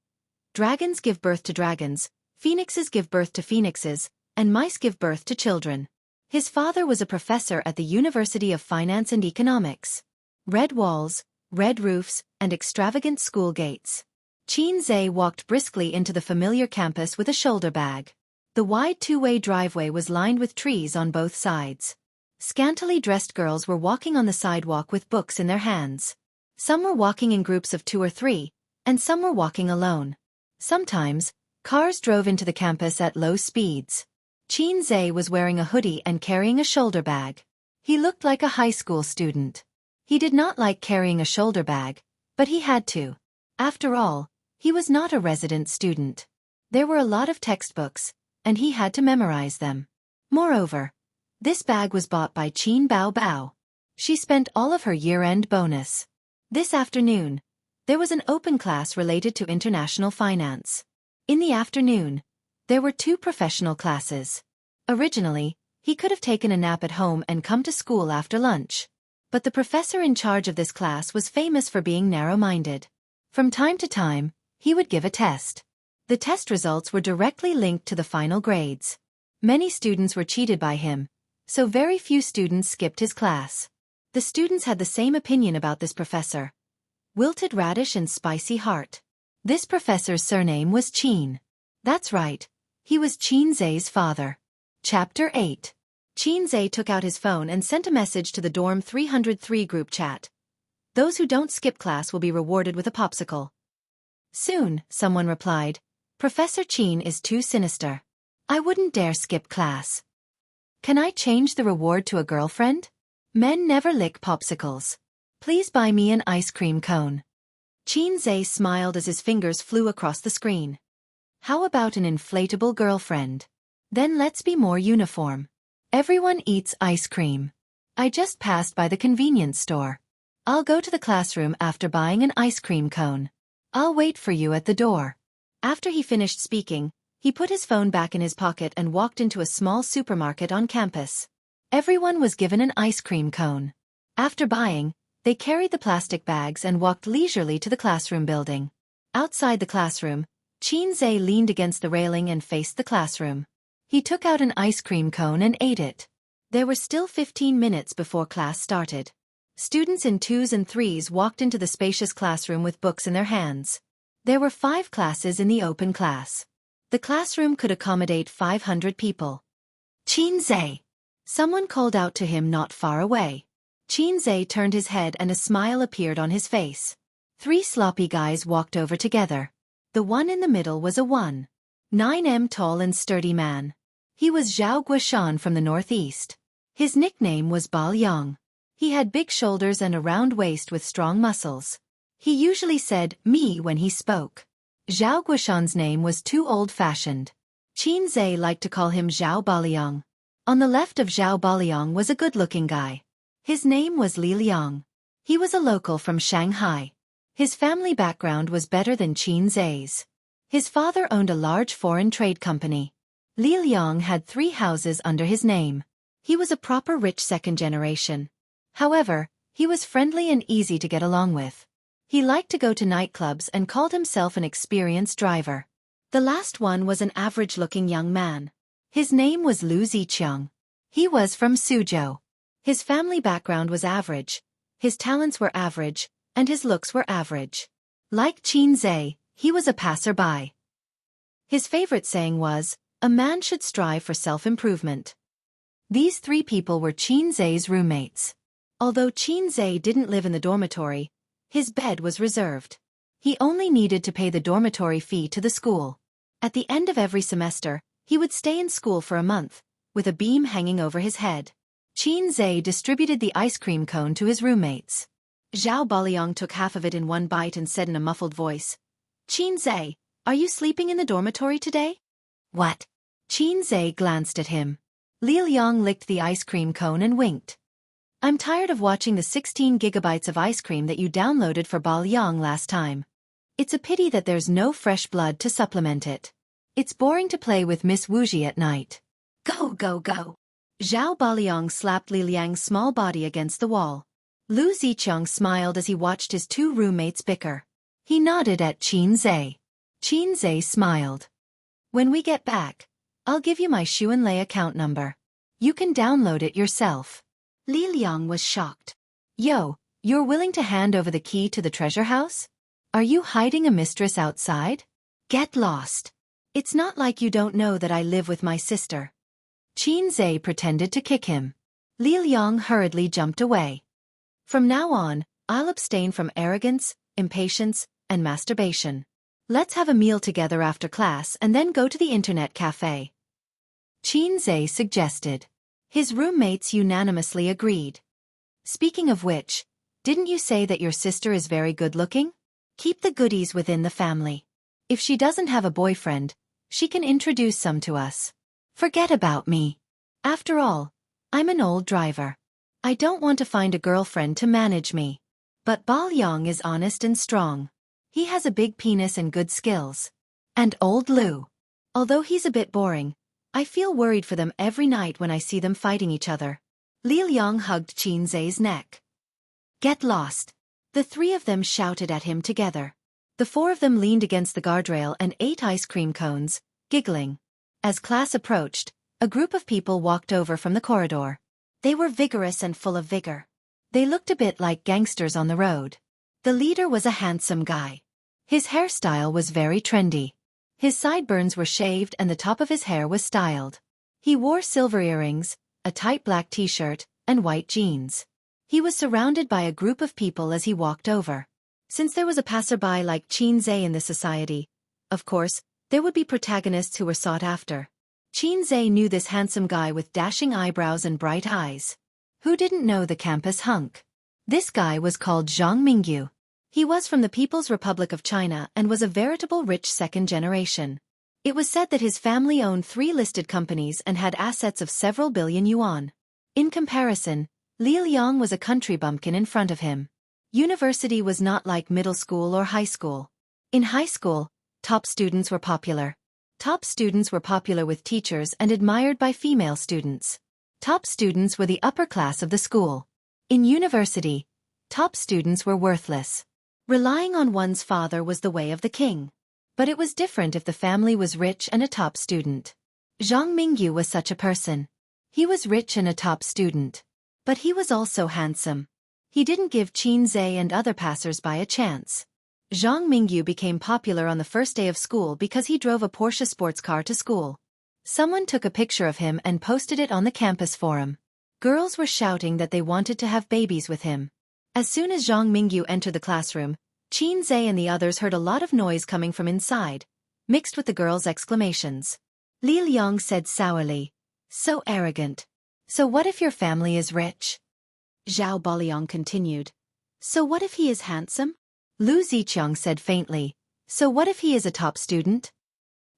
dragons give birth to dragons, phoenixes give birth to phoenixes, and mice give birth to children. His father was a professor at the University of Finance and Economics. Red walls, red roofs, and extravagant school gates. Qin Zhe walked briskly into the familiar campus with a shoulder bag. The wide two-way driveway was lined with trees on both sides. Scantily dressed girls were walking on the sidewalk with books in their hands. Some were walking in groups of 2 or 3, and some were walking alone. Sometimes, cars drove into the campus at low speeds. Qin Zhe was wearing a hoodie and carrying a shoulder bag. He looked like a high school student. He did not like carrying a shoulder bag, but he had to. After all, he was not a resident student. There were a lot of textbooks, and he had to memorize them. Moreover, this bag was bought by Qin Bao Bao. She spent all of her year-end bonus. This afternoon, there was an open class related to international finance. In the afternoon, there were 2 professional classes. Originally, he could have taken a nap at home and come to school after lunch. But the professor in charge of this class was famous for being narrow-minded. From time to time, he would give a test. The test results were directly linked to the final grades. Many students were cheated by him, so very few students skipped his class. The students had the same opinion about this professor. Wilted radish and spicy heart. This professor's surname was Qin. That's right, he was Qin Zhe's father. Chapter 8. Qin Zhe took out his phone and sent a message to the dorm 303 group chat. Those who don't skip class will be rewarded with a popsicle. Soon, someone replied, Professor Qin is too sinister. I wouldn't dare skip class. Can I change the reward to a girlfriend? Men never lick popsicles. Please buy me an ice cream cone. Qin Zhe smiled as his fingers flew across the screen. How about an inflatable girlfriend? Then let's be more uniform. Everyone eats ice cream. I just passed by the convenience store. I'll go to the classroom after buying an ice cream cone. I'll wait for you at the door. After he finished speaking, he put his phone back in his pocket and walked into a small supermarket on campus. Everyone was given an ice cream cone. After buying, they carried the plastic bags and walked leisurely to the classroom building. Outside the classroom, Qin Zhe leaned against the railing and faced the classroom. He took out an ice cream cone and ate it. There were still 15 minutes before class started. Students in 2s and 3s walked into the spacious classroom with books in their hands. There were 5 classes in the open class. The classroom could accommodate 500 people. Qin Zhe. Someone called out to him not far away. Qin Zhe turned his head and a smile appeared on his face. 3 sloppy guys walked over together. The one in the middle was a 1.9 tall and sturdy man. He was Zhao Guoshan from the northeast. His nickname was Bal Yang. He had big shoulders and a round waist with strong muscles. He usually said, me when he spoke. Zhao Guishan's name was too old-fashioned. Qin Zhe liked to call him Zhao Baliang. On the left of Zhao Baliang was a good-looking guy. His name was Li Liang. He was a local from Shanghai. His family background was better than Qin Zhe's. His father owned a large foreign trade company. Li Liang had 3 houses under his name. He was a proper rich second generation. However, he was friendly and easy to get along with. He liked to go to nightclubs and called himself an experienced driver. The last one was an average-looking young man. His name was Lu Ziqiang. He was from Suzhou. His family background was average, his talents were average, and his looks were average. Like Qin Zhe, he was a passerby. His favorite saying was, "A man should strive for self-improvement." These 3 people were Qin Zhe's roommates. Although Qin Zhe didn't live in the dormitory, his bed was reserved. He only needed to pay the dormitory fee to the school. At the end of every semester, he would stay in school for a month, with a beam hanging over his head. Qin Zhe distributed the ice cream cone to his roommates. Zhao Baliang took half of it in one bite and said in a muffled voice, "Qin Zhe, are you sleeping in the dormitory today?" "What?" Qin Zhe glanced at him. Li Liang licked the ice cream cone and winked. "I'm tired of watching the 16 gigabytes of ice cream that you downloaded for Baliang last time. It's a pity that there's no fresh blood to supplement it. It's boring to play with Miss Wuxia at night." "Go, go, go." Zhao Baliang slapped Li Liang's small body against the wall. Lu Ziqiang smiled as he watched his 2 roommates bicker. He nodded at Qin Zhe. Qin Zhe smiled. "When we get back, I'll give you my Xuanlei account number. You can download it yourself." Li Liang was shocked. "Yo, you're willing to hand over the key to the treasure house? Are you hiding a mistress outside? Get lost. It's not like you don't know that I live with my sister." Qin Zhe pretended to kick him. Li Liang hurriedly jumped away. "From now on, I'll abstain from arrogance, impatience, and masturbation. Let's have a meal together after class and then go to the internet cafe," Qin Zhe suggested. His roommates unanimously agreed. "Speaking of which, didn't you say that your sister is very good-looking? Keep the goodies within the family. If she doesn't have a boyfriend, she can introduce some to us. Forget about me. After all, I'm an old driver. I don't want to find a girlfriend to manage me. But Baliang is honest and strong. He has a big penis and good skills. And old Lu. Although he's a bit boring, I feel worried for them every night when I see them fighting each other." Li Liang hugged Qin Zhe's neck. "Get lost." The 3 of them shouted at him together. The 4 of them leaned against the guardrail and ate ice cream cones, giggling. As class approached, a group of people walked over from the corridor. They were vigorous and full of vigor. They looked a bit like gangsters on the road. The leader was a handsome guy. His hairstyle was very trendy. His sideburns were shaved and the top of his hair was styled. He wore silver earrings, a tight black t-shirt, and white jeans. He was surrounded by a group of people as he walked over. Since there was a passerby like Qin Zhe in this society, of course, there would be protagonists who were sought after. Qin Zhe knew this handsome guy with dashing eyebrows and bright eyes. Who didn't know the campus hunk? This guy was called Zhang Mingyu. He was from the People's Republic of China and was a veritable rich second generation. It was said that his family owned 3 listed companies and had assets of several billion yuan. In comparison, Li Liang was a country bumpkin in front of him. University was not like middle school or high school. In high school, top students were popular. Top students were popular with teachers and admired by female students. Top students were the upper class of the school. In university, top students were worthless. Relying on one's father was the way of the king. But it was different if the family was rich and a top student. Zhang Mingyu was such a person. He was rich and a top student. But he was also handsome. He didn't give Qin Zhe and other passers-by a chance. Zhang Mingyu became popular on the first day of school because he drove a Porsche sports car to school. Someone took a picture of him and posted it on the campus forum. Girls were shouting that they wanted to have babies with him. As soon as Zhang Mingyu entered the classroom, Qin Zhe and the others heard a lot of noise coming from inside, mixed with the girls' exclamations. Li Liang said sourly, "So arrogant. So what if your family is rich?" Zhao Baliang continued, "So what if he is handsome?" Lu Ziqiang said faintly, So what if he is a top student?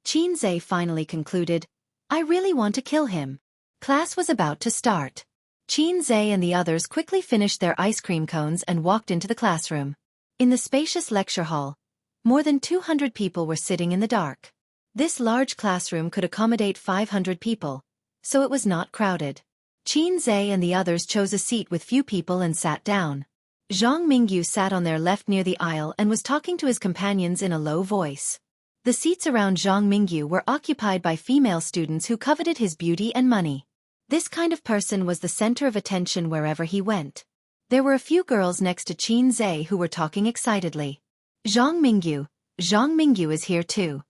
Xianxia finally concluded, I really want to kill him. Class was about to start. Xianxia and the others quickly finished their ice cream cones and walked into the classroom. In the spacious lecture hall, more than 200 people were sitting in the dark. This large classroom could accommodate 500 people, so it was not crowded. Xianxia and the others chose a seat with few people and sat down. Zhang Mingyu sat on their left near the aisle and was talking to his companions in a low voice. The seats around Zhang Mingyu were occupied by female students who coveted his beauty and money. This kind of person was the center of attention wherever he went. There were a few girls next to Xianxia who were talking excitedly. Zhang Mingyu is here too.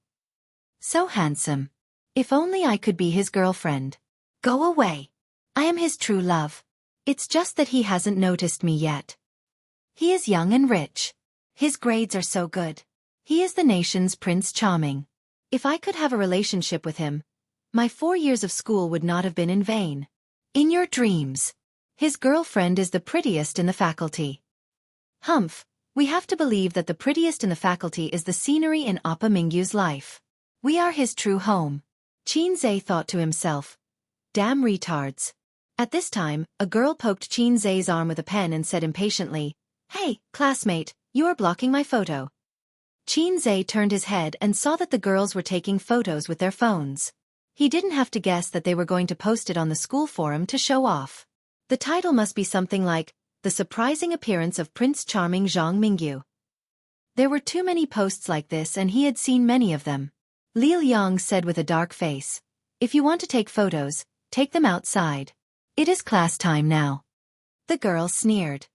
So handsome. If only I could be his girlfriend. Go away. I am his true love. It's just that he hasn't noticed me yet. He is young and rich. His grades are so good. He is the nation's Prince Charming. If I could have a relationship with him, my 4 years of school would not have been in vain. In your dreams. His girlfriend is the prettiest in the faculty. Humph, we have to believe that the prettiest in the faculty is the scenery in Appa Mingyu's life. We are his true home. Xianxia thought to himself. Damn retards. At this time, a girl poked Xianxia's arm with a pen and said impatiently, Hey, classmate, you are blocking my photo. Xianxia turned his head and saw that the girls were taking photos with their phones. He didn't have to guess that they were going to post it on the school forum to show off. The title must be something like, The Surprising Appearance of Prince Charming Zhang Mingyu. There were too many posts like this and he had seen many of them. Liu Yang said with a dark face, If you want to take photos, take them outside. It is class time now. The girl sneered.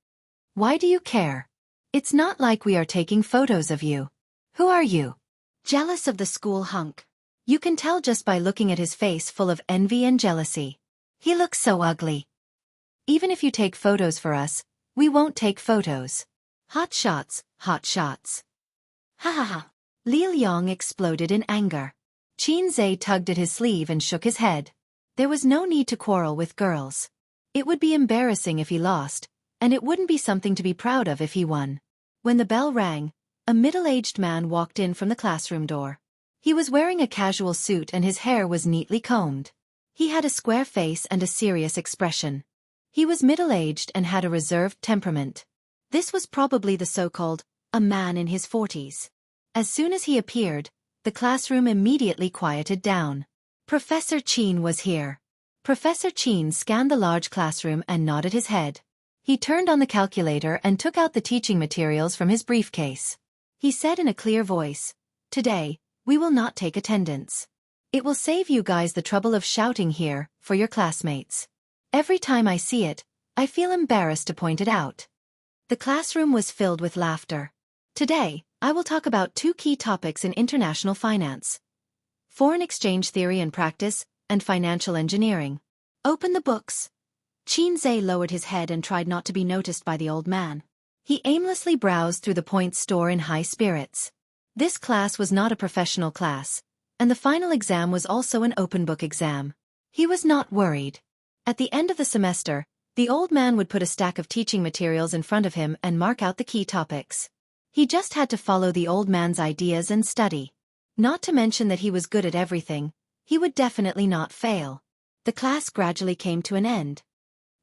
Why do you care? It's not like we are taking photos of you. Who are you? Jealous of the school hunk. You can tell just by looking at his face full of envy and jealousy. He looks so ugly. Even if you take photos for us, we won't take photos. Hot shots, hot shots. Ha ha ha. Liu Yang exploded in anger. Xianxia tugged at his sleeve and shook his head. There was no need to quarrel with girls. It would be embarrassing if he lost, and it wouldn't be something to be proud of if he won. When the bell rang, a middle-aged man walked in from the classroom door. He was wearing a casual suit and his hair was neatly combed. He had a square face and a serious expression. He was middle-aged and had a reserved temperament. This was probably the so-called, a man in his 40s. As soon as he appeared, the classroom immediately quieted down. Professor Qin was here. Professor Qin scanned the large classroom and nodded his head. He turned on the calculator and took out the teaching materials from his briefcase. He said in a clear voice, Today, we will not take attendance. It will save you guys the trouble of shouting here, for your classmates. Every time I see it, I feel embarrassed to point it out. The classroom was filled with laughter. Today, I will talk about 2 key topics in international finance. Foreign exchange theory and practice, and financial engineering. Open the books. Xianxia lowered his head and tried not to be noticed by the old man. He aimlessly browsed through the points store in high spirits. This class was not a professional class, and the final exam was also an open book exam. He was not worried. At the end of the semester, the old man would put a stack of teaching materials in front of him and mark out the key topics. He just had to follow the old man's ideas and study. Not to mention that he was good at everything, he would definitely not fail. The class gradually came to an end.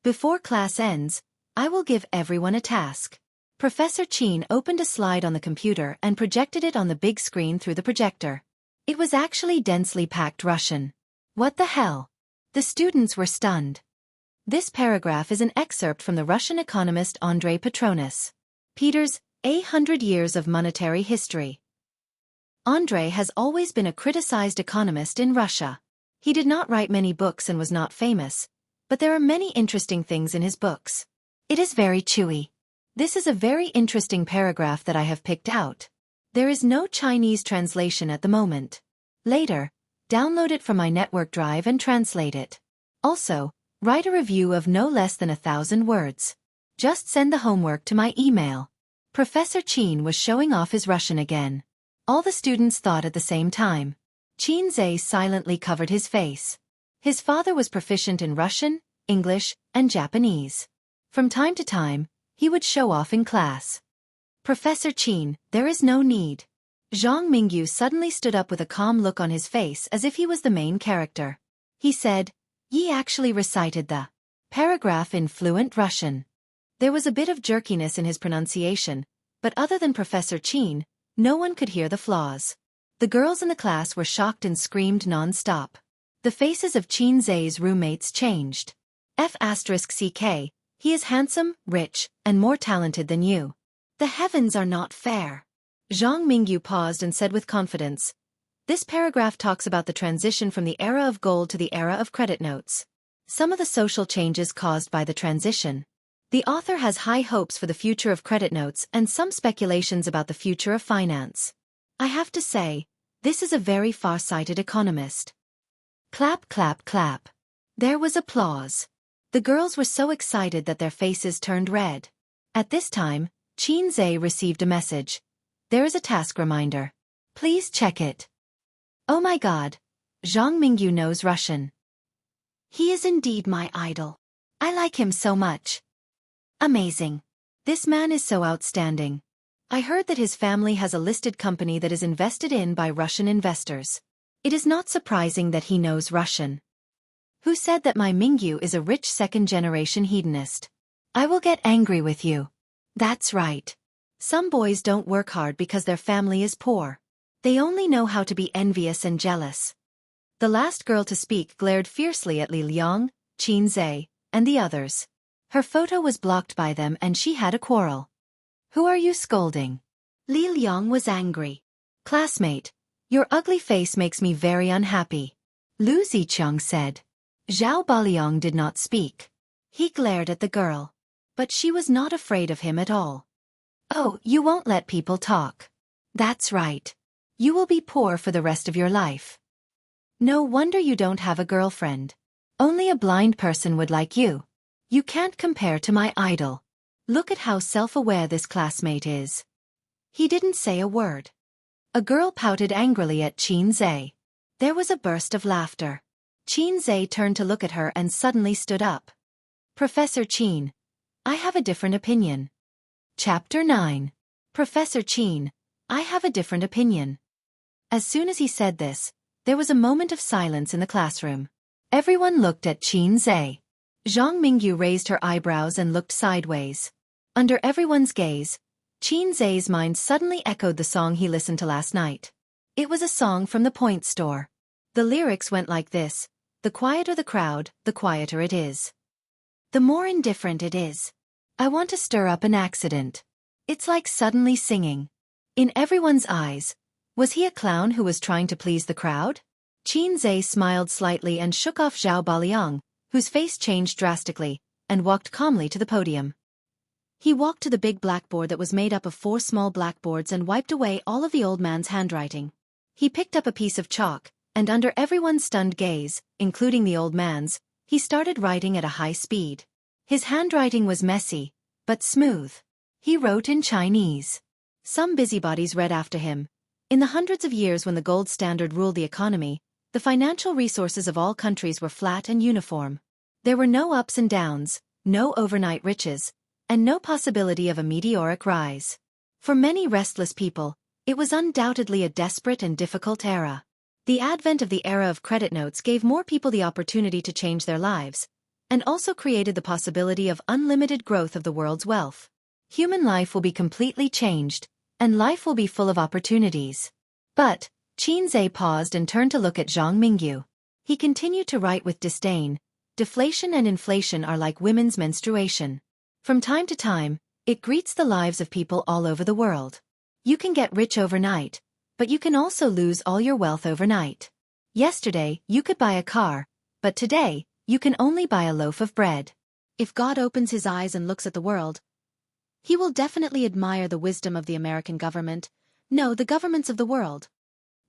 Before class ends, I will give everyone a task. Professor Qin opened a slide on the computer and projected it on the big screen through the projector. It was actually densely packed Russian. What the hell? The students were stunned. This paragraph is an excerpt from the Russian economist Andrei Petronas. Peter's 800 Years of Monetary History. Andrei has always been a criticized economist in Russia. He did not write many books and was not famous, but there are many interesting things in his books. It is very chewy. This is a very interesting paragraph that I have picked out. There is no Chinese translation at the moment. Later, download it from my network drive and translate it. Also, write a review of no less than 1,000 words. Just send the homework to my email. Professor Qin was showing off his Russian again. All the students thought at the same time. Xianxia silently covered his face. His father was proficient in Russian, English, and Japanese. From time to time, he would show off in class. Professor Qin, there is no need. Zhang Mingyu suddenly stood up with a calm look on his face as if he was the main character. He said, "Ye actually recited the paragraph in fluent Russian." There was a bit of jerkiness in his pronunciation, but other than Professor Qin, no one could hear the flaws. The girls in the class were shocked and screamed non-stop. The faces of Qin Zai's roommates changed. F*ck, he is handsome, rich, and more talented than you. The heavens are not fair. Zhang Mingyu paused and said with confidence, "This paragraph talks about the transition from the era of gold to the era of credit notes. Some of the social changes caused by the transition. The author has high hopes for the future of credit notes and some speculations about the future of finance. I have to say, this is a very far-sighted economist." Clap, clap, clap. There was applause. The girls were so excited that their faces turned red. At this time, Qin Zai received a message. "There is a task reminder. Please check it." Oh my god. Zhang Mingyu knows Russian. He is indeed my idol. I like him so much. Amazing. This man is so outstanding. I heard that his family has a listed company that is invested in by Russian investors. It is not surprising that he knows Russian. Who said that my Mingyu is a rich second-generation hedonist? I will get angry with you. That's right. Some boys don't work hard because their family is poor. They only know how to be envious and jealous. The last girl to speak glared fiercely at Li Liang, Qin Zai, and the others. Her photo was blocked by them and she had a quarrel. Who are you scolding? Li Liang was angry. Classmate, your ugly face makes me very unhappy. Lu Ziqiang said. Zhao Baliang did not speak. He glared at the girl. But she was not afraid of him at all. Oh, you won't let people talk. That's right. You will be poor for the rest of your life. No wonder you don't have a girlfriend. Only a blind person would like you. You can't compare to my idol. Look at how self-aware this classmate is. He didn't say a word. A girl pouted angrily at Qin Zai. There was a burst of laughter. Qin Zai turned to look at her and suddenly stood up. Professor Qin, I have a different opinion. Chapter 9. Professor Qin, I have a different opinion. As soon as he said this, there was a moment of silence in the classroom. Everyone looked at Qin Zai. Zhang Mingyu raised her eyebrows and looked sideways. Under everyone's gaze, Qin Zai's mind suddenly echoed the song he listened to last night. It was a song from the Point Store. The lyrics went like this: the quieter the crowd, the quieter it is. The more indifferent it is. I want to stir up an accident. It's like suddenly singing. In everyone's eyes, was he a clown who was trying to please the crowd? Qin Zai smiled slightly and shook off Zhao Baliang, whose face changed drastically, and walked calmly to the podium. He walked to the big blackboard that was made up of 4 small blackboards and wiped away all of the old man's handwriting. He picked up a piece of chalk, and under everyone's stunned gaze, including the old man's, he started writing at a high speed. His handwriting was messy, but smooth. He wrote in Chinese. Some busybodies read after him. In the hundreds of years when the gold standard ruled the economy, the financial resources of all countries were flat and uniform. There were no ups and downs, no overnight riches, and no possibility of a meteoric rise. For many restless people, it was undoubtedly a desperate and difficult era. The advent of the era of credit notes gave more people the opportunity to change their lives, and also created the possibility of unlimited growth of the world's wealth. Human life will be completely changed, and life will be full of opportunities. But, Qin Zai paused and turned to look at Zhang Mingyu. He continued to write with disdain. Deflation and inflation are like women's menstruation. From time to time, it greets the lives of people all over the world. You can get rich overnight, but you can also lose all your wealth overnight. Yesterday, you could buy a car, but today, you can only buy a loaf of bread. If God opens his eyes and looks at the world, he will definitely admire the wisdom of the American government, no, the governments of the world.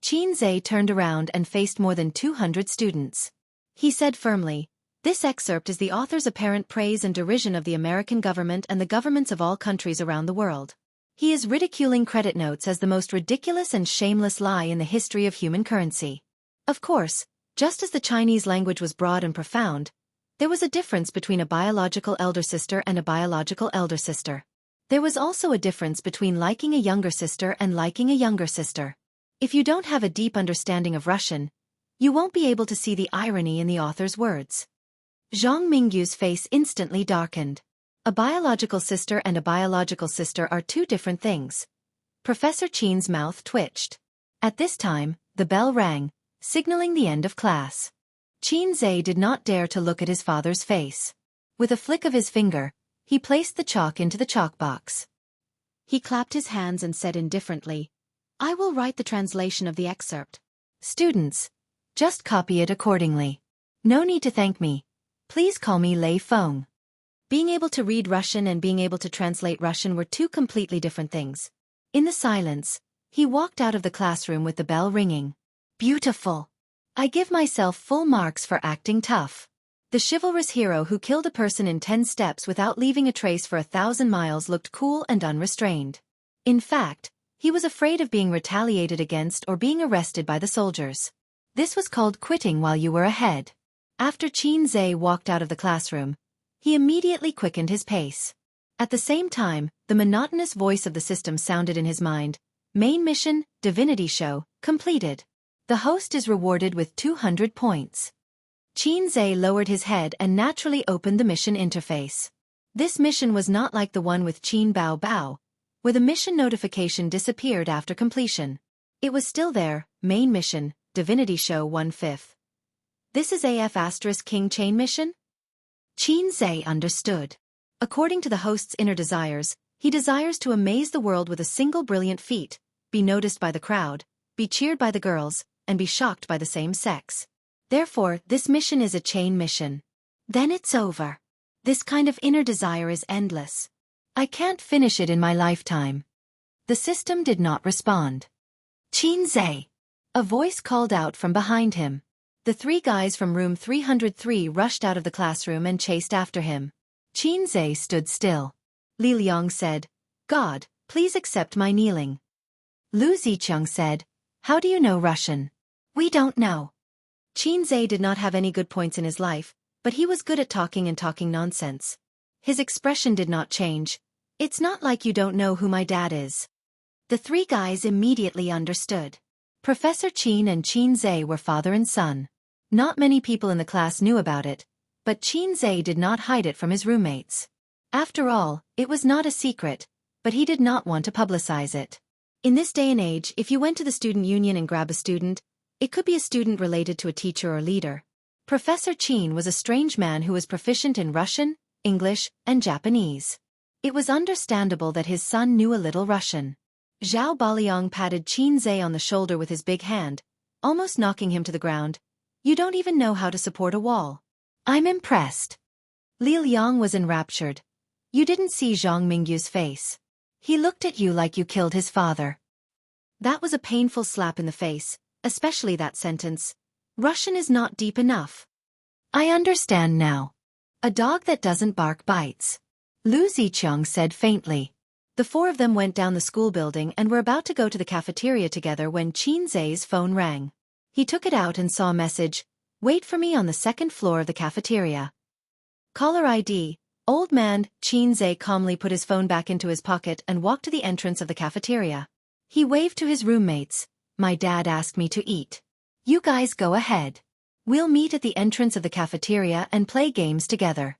Qin Zai turned around and faced more than 200 students. He said firmly, "This excerpt is the author's apparent praise and derision of the American government and the governments of all countries around the world. He is ridiculing credit notes as the most ridiculous and shameless lie in the history of human currency." Of course, just as the Chinese language was broad and profound, there was a difference between a biological elder sister and a biological elder sister. There was also a difference between liking a younger sister and liking a younger sister. If you don't have a deep understanding of Russian, you won't be able to see the irony in the author's words. Zhang Mingyu's face instantly darkened. A biological sister and a biological sister are two different things. Professor Qin's mouth twitched. At this time, the bell rang, signaling the end of class. Qin Zhe did not dare to look at his father's face. With a flick of his finger, he placed the chalk into the chalk box. He clapped his hands and said indifferently, "I will write the translation of the excerpt. Students, just copy it accordingly. No need to thank me. Please call me Lei Feng." Being able to read Russian and being able to translate Russian were two completely different things. In the silence, he walked out of the classroom with the bell ringing. Beautiful. I give myself full marks for acting tough. The chivalrous hero who killed a person in 10 steps without leaving a trace for 1,000 miles looked cool and unrestrained. In fact, he was afraid of being retaliated against or being arrested by the soldiers. This was called quitting while you were ahead. After Qin Zhe walked out of the classroom, he immediately quickened his pace. At the same time, the monotonous voice of the system sounded in his mind. Main mission, Divinity Show, completed. The host is rewarded with 200 points. Qin Zhe lowered his head and naturally opened the mission interface. This mission was not like the one with Qin Bao Bao, where the mission notification disappeared after completion. It was still there, main mission, Divinity Show 1/5. This is AF** King Chain mission? Qin Zhe understood. According to the host's inner desires, he desires to amaze the world with a single brilliant feat, be noticed by the crowd, be cheered by the girls, and be shocked by the same sex. Therefore, this mission is a chain mission. Then it's over. This kind of inner desire is endless. I can't finish it in my lifetime. The system did not respond. Qin Zhe. A voice called out from behind him. The 3 guys from room 303 rushed out of the classroom and chased after him. Qin Zhe stood still. Li Liang said, "God, please accept my kneeling." Lu Ziqiang said, "How do you know Russian?" "We don't know." Qin Zhe did not have any good points in his life, but he was good at talking and talking nonsense. His expression did not change. "It's not like you don't know who my dad is." The 3 guys immediately understood. Professor Qin and Qin Zhe were father and son. Not many people in the class knew about it, but Qin Zhe did not hide it from his roommates. After all, it was not a secret, but he did not want to publicize it. In this day and age, if you went to the student union and grabbed a student, it could be a student related to a teacher or leader. Professor Qin was a strange man who was proficient in Russian, English, and Japanese. It was understandable that his son knew a little Russian. Zhao Baliang patted Qin Zhe on the shoulder with his big hand, almost knocking him to the ground. "You don't even know how to support a wall." "I'm impressed." Li Liang was enraptured. "You didn't see Zhang Mingyu's face. He looked at you like you killed his father." That was a painful slap in the face, especially that sentence. Russian is not deep enough. "I understand now. A dog that doesn't bark bites," Lu Ziqiang said faintly. The 4 of them went down the school building and were about to go to the cafeteria together when Qin Zhe's phone rang. He took it out and saw a message, "Wait for me on the 2nd floor of the cafeteria." Caller ID, old man. Qin Zhe calmly put his phone back into his pocket and walked to the entrance of the cafeteria. He waved to his roommates. "My dad asked me to eat. You guys go ahead. We'll meet at the entrance of the cafeteria and play games together."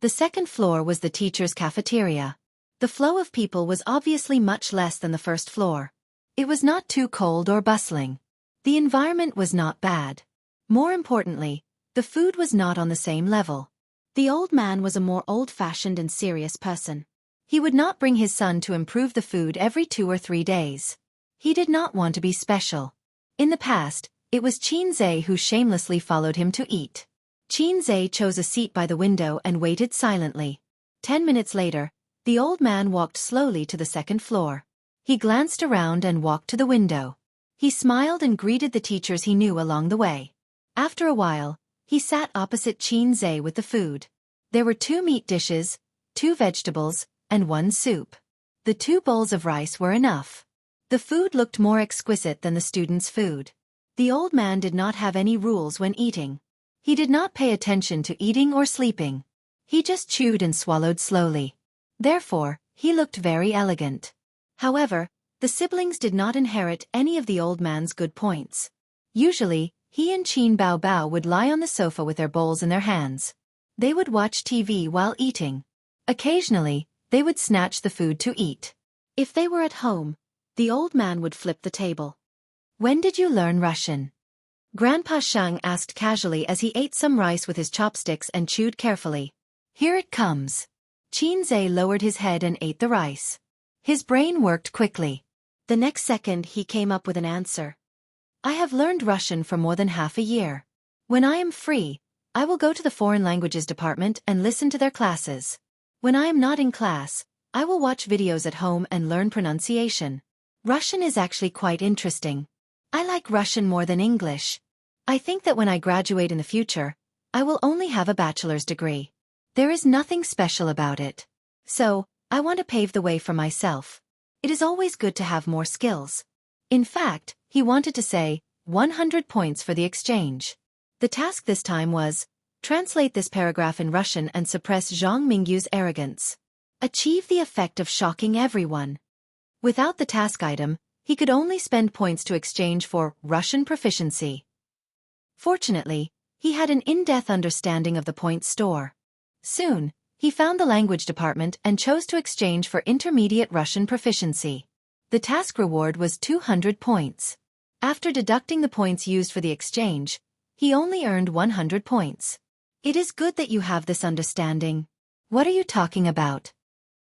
The 2nd floor was the teacher's cafeteria. The flow of people was obviously much less than the 1st floor. It was not too cold or bustling. The environment was not bad. More importantly, the food was not on the same level. The old man was a more old-fashioned and serious person. He would not bring his son to improve the food every 2 or 3 days. He did not want to be special. In the past, it was Qin Zhe who shamelessly followed him to eat. Qin Zhe chose a seat by the window and waited silently. 10 minutes later, the old man walked slowly to the 2nd floor. He glanced around and walked to the window. He smiled and greeted the teachers he knew along the way. After a while, he sat opposite Qin Zhe with the food. There were 2 meat dishes, 2 vegetables, and 1 soup. The 2 bowls of rice were enough. The food looked more exquisite than the students' food. The old man did not have any rules when eating. He did not pay attention to eating or sleeping. He just chewed and swallowed slowly. Therefore, He looked very elegant. However, the siblings did not inherit any of the old man's good points. Usually, he and Qin Bao Bao would lie on the sofa with their bowls in their hands. They would watch TV while eating. Occasionally, they would snatch the food to eat. If they were at home, the old man would flip the table. When did you learn Russian? Grandpa Shang asked casually as he ate some rice with his chopsticks and chewed carefully. Here it comes. Qin Zhe lowered his head and ate the rice. His brain worked quickly. The next second he came up with an answer. I have learned Russian for more than half a year. When I am free, I will go to the foreign languages department and listen to their classes. When I am not in class, I will watch videos at home and learn pronunciation. Russian is actually quite interesting. I like Russian more than English. I think that when I graduate in the future, I will only have a bachelor's degree. There is nothing special about it. So, I want to pave the way for myself. It is always good to have more skills. In fact, he wanted to say, 100 points for the exchange. The task this time was, translate this paragraph in Russian and suppress Zhang Mingyu's arrogance. Achieve the effect of shocking everyone. Without the task item, he could only spend points to exchange for Russian proficiency. Fortunately, he had an in-depth understanding of the points store. Soon, he found the language department and chose to exchange for intermediate Russian proficiency. The task reward was 200 points. After deducting the points used for the exchange, he only earned 100 points. It is good that you have this understanding. What are you talking about?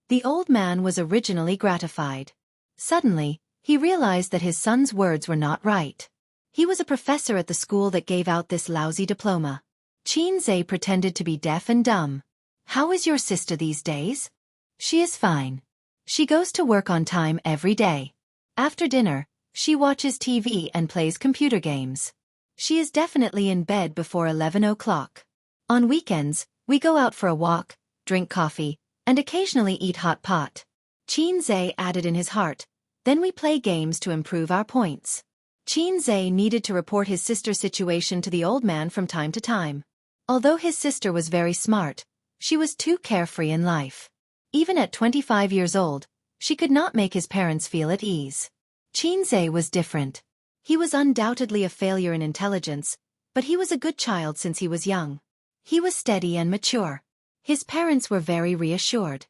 The old man was originally gratified. Suddenly, he realized that his son's words were not right. He was a professor at the school that gave out this lousy diploma. Qin Zhe pretended to be deaf and dumb. How is your sister these days? She is fine. She goes to work on time every day. After dinner, she watches TV and plays computer games. She is definitely in bed before 11 o'clock. On weekends, we go out for a walk, drink coffee, and occasionally eat hot pot. Qin Zhe added in his heart, then we play games to improve our points. Qin Zhe needed to report his sister's situation to the old man from time to time. Although his sister was very smart, she was too carefree in life. Even at 25 years old, she could not make his parents feel at ease. Qin Zhe was different. He was undoubtedly a failure in intelligence, but he was a good child since he was young. He was steady and mature. His parents were very reassured.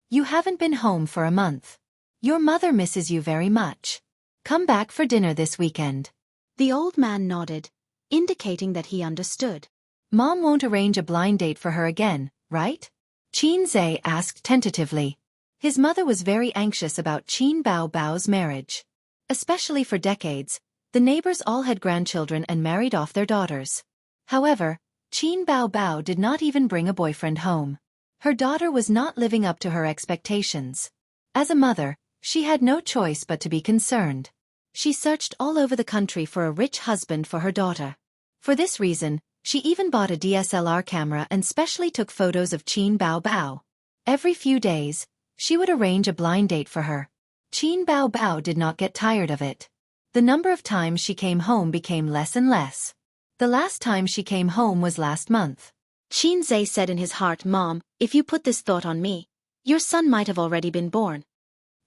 You haven't been home for a month. Your mother misses you very much. Come back for dinner this weekend. The old man nodded, indicating that he understood. Mom won't arrange a blind date for her again, right? Qin Zhe asked tentatively. His mother was very anxious about Qin Bao Bao's marriage. Especially for decades, the neighbors all had grandchildren and married off their daughters. However, Qin Bao Bao did not even bring a boyfriend home. Her daughter was not living up to her expectations. As a mother, she had no choice but to be concerned. She searched all over the country for a rich husband for her daughter. For this reason, she even bought a DSLR camera and specially took photos of Qin Bao Bao. Every few days, she would arrange a blind date for her. Qin Bao Bao did not get tired of it. The number of times she came home became less and less. The last time she came home was last month. Qin Zhe said in his heart, Mom, if you put this thought on me, your son might have already been born.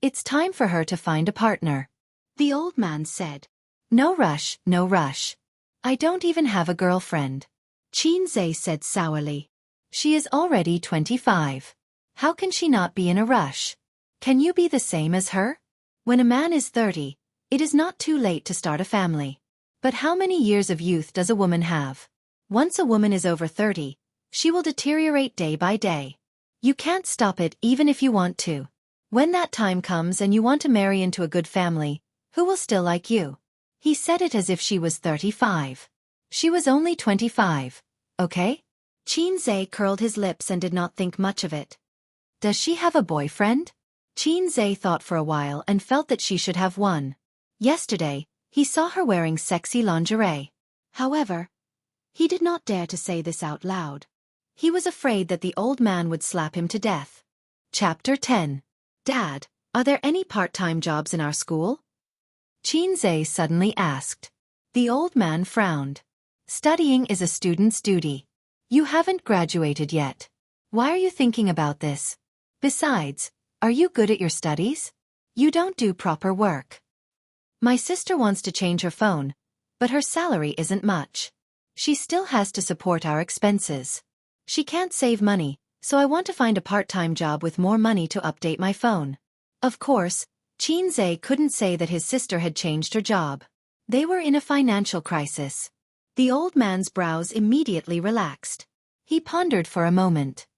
It's time for her to find a partner. The old man said. No rush, no rush. I don't even have a girlfriend. Qin Zhe said sourly. She is already 25. How can she not be in a rush? Can you be the same as her? When a man is 30, it is not too late to start a family. But how many years of youth does a woman have? Once a woman is over 30, she will deteriorate day by day. You can't stop it even if you want to. When that time comes and you want to marry into a good family, who will still like you? He said it as if she was 35. She was only 25, okay? Qin Zhe curled his lips and did not think much of it. Does she have a boyfriend? Qin Zhe thought for a while and felt that she should have one. Yesterday, he saw her wearing sexy lingerie. However, he did not dare to say this out loud. He was afraid that the old man would slap him to death. Chapter 10. Dad, are there any part-time jobs in our school? Qin Zhe suddenly asked. The old man frowned. Studying is a student's duty. You haven't graduated yet. Why are you thinking about this? Besides, Are you good at your studies? You don't do proper work. My sister wants to change her phone, but her salary isn't much. She still has to support our expenses. She can't save money, so I want to find a part-time job with more money to update my phone. Of course, Xianxia couldn't say that his sister had changed her job. They were in a financial crisis. The old man's brows immediately relaxed. He pondered for a moment.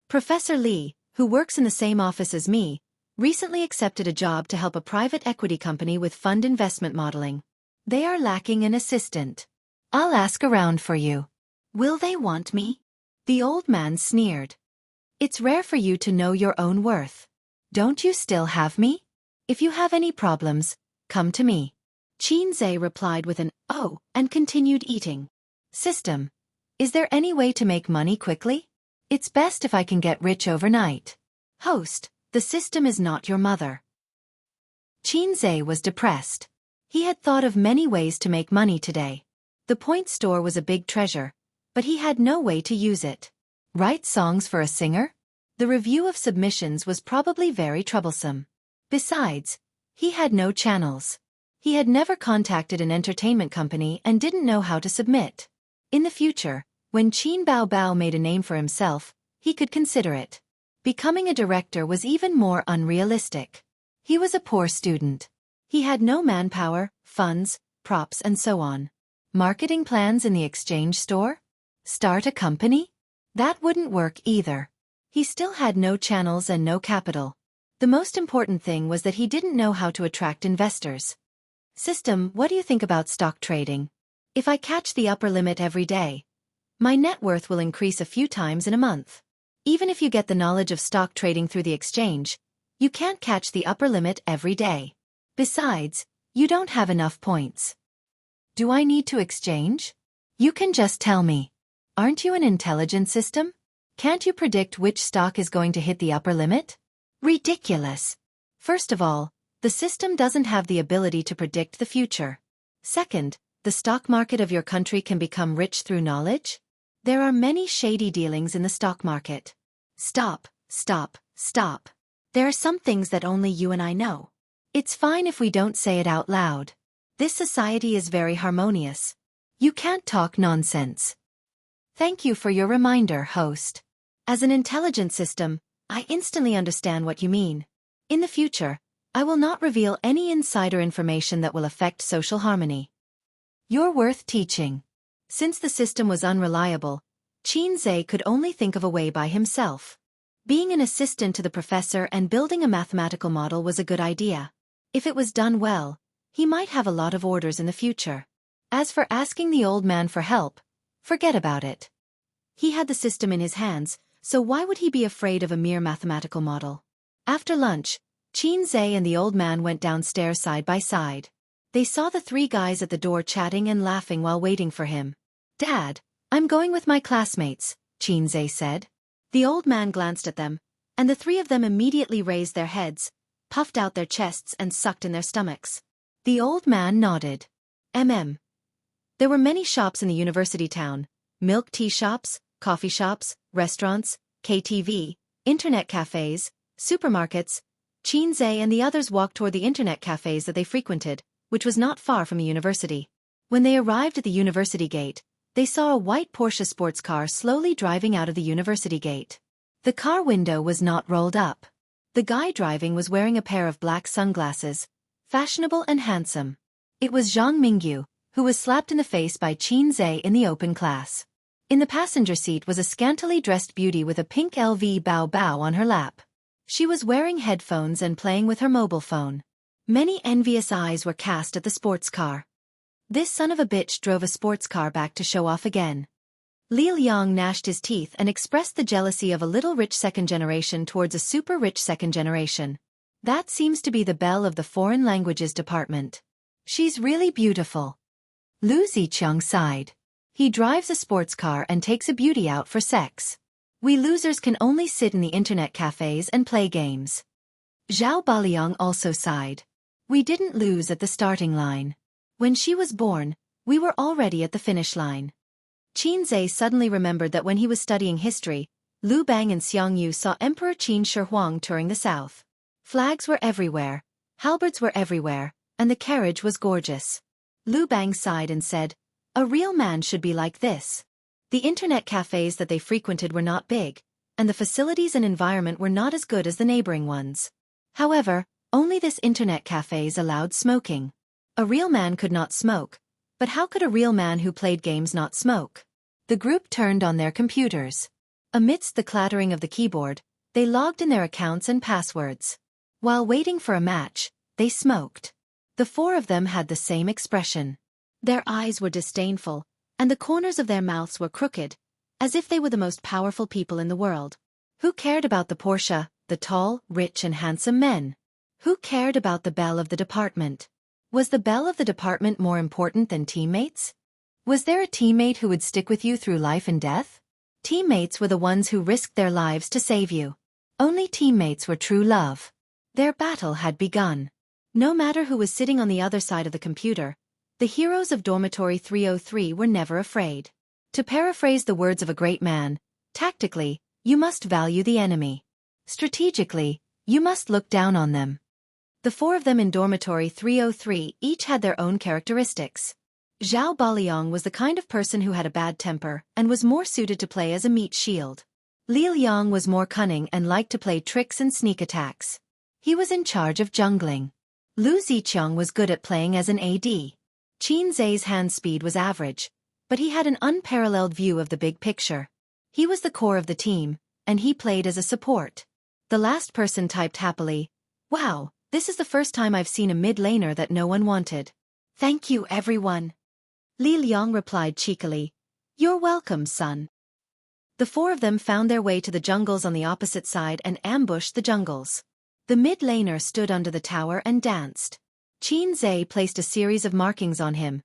Professor Li, who works in the same office as me, recently accepted a job to help a private equity company with fund investment modeling. They are lacking an assistant. I'll ask around for you. Will they want me? The old man sneered. It's rare for you to know your own worth. Don't you still have me? If you have any problems, come to me. Xianxia replied with an "oh" and continued eating. System. Is there any way to make money quickly? It's best if I can get rich overnight. Host. The system is not your mother. Xianxia was depressed. He had thought of many ways to make money today. The point store was a big treasure, but he had no way to use it. Write songs for a singer? The review of submissions was probably very troublesome. Besides, he had no channels. He had never contacted an entertainment company and didn't know how to submit. In the future, when Qin Bao made a name for himself, he could consider it. Becoming a director was even more unrealistic. He was a poor student. He had no manpower, funds, props and so on. Marketing plans in the exchange store? Start a company? That wouldn't work either. He still had no channels and no capital. The most important thing was that he didn't know how to attract investors. System, what do you think about stock trading? If I catch the upper limit every day, my net worth will increase a few times in a month. Even if you get the knowledge of stock trading through the exchange, you can't catch the upper limit every day. Besides, you don't have enough points. Do I need to exchange? You can just tell me. Aren't you an intelligent system? Can't you predict which stock is going to hit the upper limit? Ridiculous. First of all, the system doesn't have the ability to predict the future. Second, the stock market of your country can become rich through knowledge? There are many shady dealings in the stock market. Stop, stop, stop. There are some things that only you and I know. It's fine if we don't say it out loud. This society is very harmonious. You can't talk nonsense. Thank you for your reminder, host. As an intelligent system, I instantly understand what you mean. In the future, I will not reveal any insider information that will affect social harmony. You're worth teaching. Since the system was unreliable, Xianxia could only think of a way by himself. Being an assistant to the professor and building a mathematical model was a good idea. If it was done well, he might have a lot of orders in the future. As for asking the old man for help, forget about it. He had the system in his hands, so why would he be afraid of a mere mathematical model? After lunch, Xianxia and the old man went downstairs side by side. They saw the three guys at the door chatting and laughing while waiting for him. Dad, I'm going with my classmates, Xianxia said. The old man glanced at them, and the three of them immediately raised their heads, puffed out their chests and sucked in their stomachs. The old man nodded. There were many shops in the university town: milk tea shops, coffee shops, restaurants, KTV, internet cafes, supermarkets. Xianxia and the others walked toward the internet cafes that they frequented, which was not far from the university. When they arrived at the university gate, they saw a white Porsche sports car slowly driving out of the university gate. The car window was not rolled up. The guy driving was wearing a pair of black sunglasses, fashionable and handsome. It was Zhang Mingyu, who was slapped in the face by Xianxia in the open class. In the passenger seat was a scantily dressed beauty with a pink LV bao on her lap. She was wearing headphones and playing with her mobile phone. Many envious eyes were cast at the sports car. This son of a bitch drove a sports car back to show off again. Li Liang gnashed his teeth and expressed the jealousy of a little rich second generation towards a super rich second generation. That seems to be the belle of the foreign languages department. She's really beautiful. Lu Ziqiang sighed. He drives a sports car and takes a beauty out for sex. We losers can only sit in the internet cafes and play games. Zhao Baliang also sighed. We didn't lose at the starting line. When she was born, we were already at the finish line. Xianxia suddenly remembered that when he was studying history, Liu Bang and Xianghu saw Emperor Qin Shi Huang touring the south. Flags were everywhere, halberds were everywhere, and the carriage was gorgeous. Lu Bang sighed and said, "A real man should be like this." The internet cafes that they frequented were not big, and the facilities and environment were not as good as the neighboring ones. However, only this internet cafes allowed smoking. A real man could not smoke, but how could a real man who played games not smoke? The group turned on their computers. Amidst the clattering of the keyboard, they logged in their accounts and passwords. While waiting for a match, they smoked. The four of them had the same expression. Their eyes were disdainful, and the corners of their mouths were crooked, as if they were the most powerful people in the world. Who cared about the Porsche, the tall, rich and handsome men? Who cared about the belle of the department? Was the belle of the department more important than teammates? Was there a teammate who would stick with you through life and death? Teammates were the ones who risked their lives to save you. Only teammates were true love. Their battle had begun. No matter who was sitting on the other side of the computer, the heroes of Dormitory 303 were never afraid. To paraphrase the words of a great man, tactically, you must value the enemy. Strategically, you must look down on them. The four of them in Dormitory 303 each had their own characteristics. Zhao Baliang was the kind of person who had a bad temper and was more suited to play as a meat shield. Li Liang was more cunning and liked to play tricks and sneak attacks. He was in charge of jungling. Lu Ziqiang was good at playing as an AD. Qin Zai's hand speed was average, but he had an unparalleled view of the big picture. He was the core of the team, and he played as a support. The last person typed happily, "Wow, this is the first time I've seen a mid-laner that no one wanted." "Thank you, everyone." Li Liang replied cheekily, "You're welcome, son." The four of them found their way to the jungles on the opposite side and ambushed the jungles. The mid-laner stood under the tower and danced. Qin Zai placed a series of markings on him,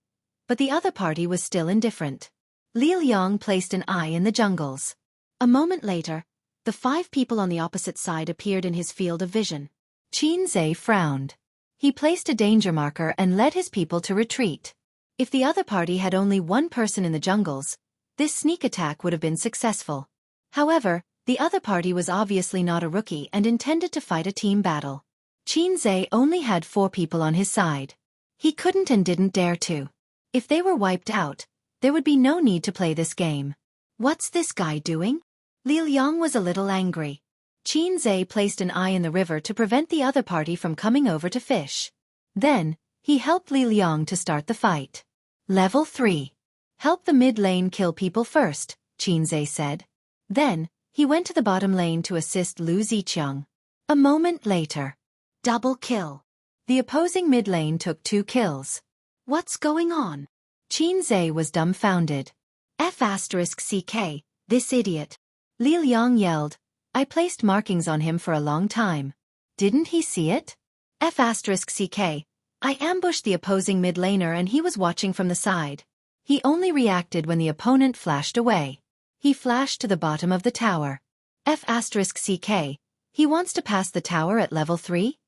but the other party was still indifferent. Li Liang placed an eye in the jungles. A moment later, the 5 people on the opposite side appeared in his field of vision. Qin Zai frowned. He placed a danger marker and led his people to retreat. If the other party had only one person in the jungles, this sneak attack would have been successful. However, the other party was obviously not a rookie and intended to fight a team battle. Qin Zai only had 4 people on his side. He couldn't and didn't dare to. If they were wiped out, there would be no need to play this game. What's this guy doing? Li Liang was a little angry. Qin Zai placed an eye in the river to prevent the other party from coming over to fish. Then, he helped Li Liang to start the fight. Level 3. Help the mid lane kill people first, Qin Zai said. Then, he went to the bottom lane to assist Lu Ziqiang. A moment later. Double kill. The opposing mid lane took 2 kills. What's going on? Qin Zai was dumbfounded. F***CK, this idiot. Li Liang yelled. I placed markings on him for a long time. Didn't he see it? F***CK. I ambushed the opposing mid laner and he was watching from the side. He only reacted when the opponent flashed away. He flashed to the bottom of the tower. F***CK. He wants to pass the tower at level 3?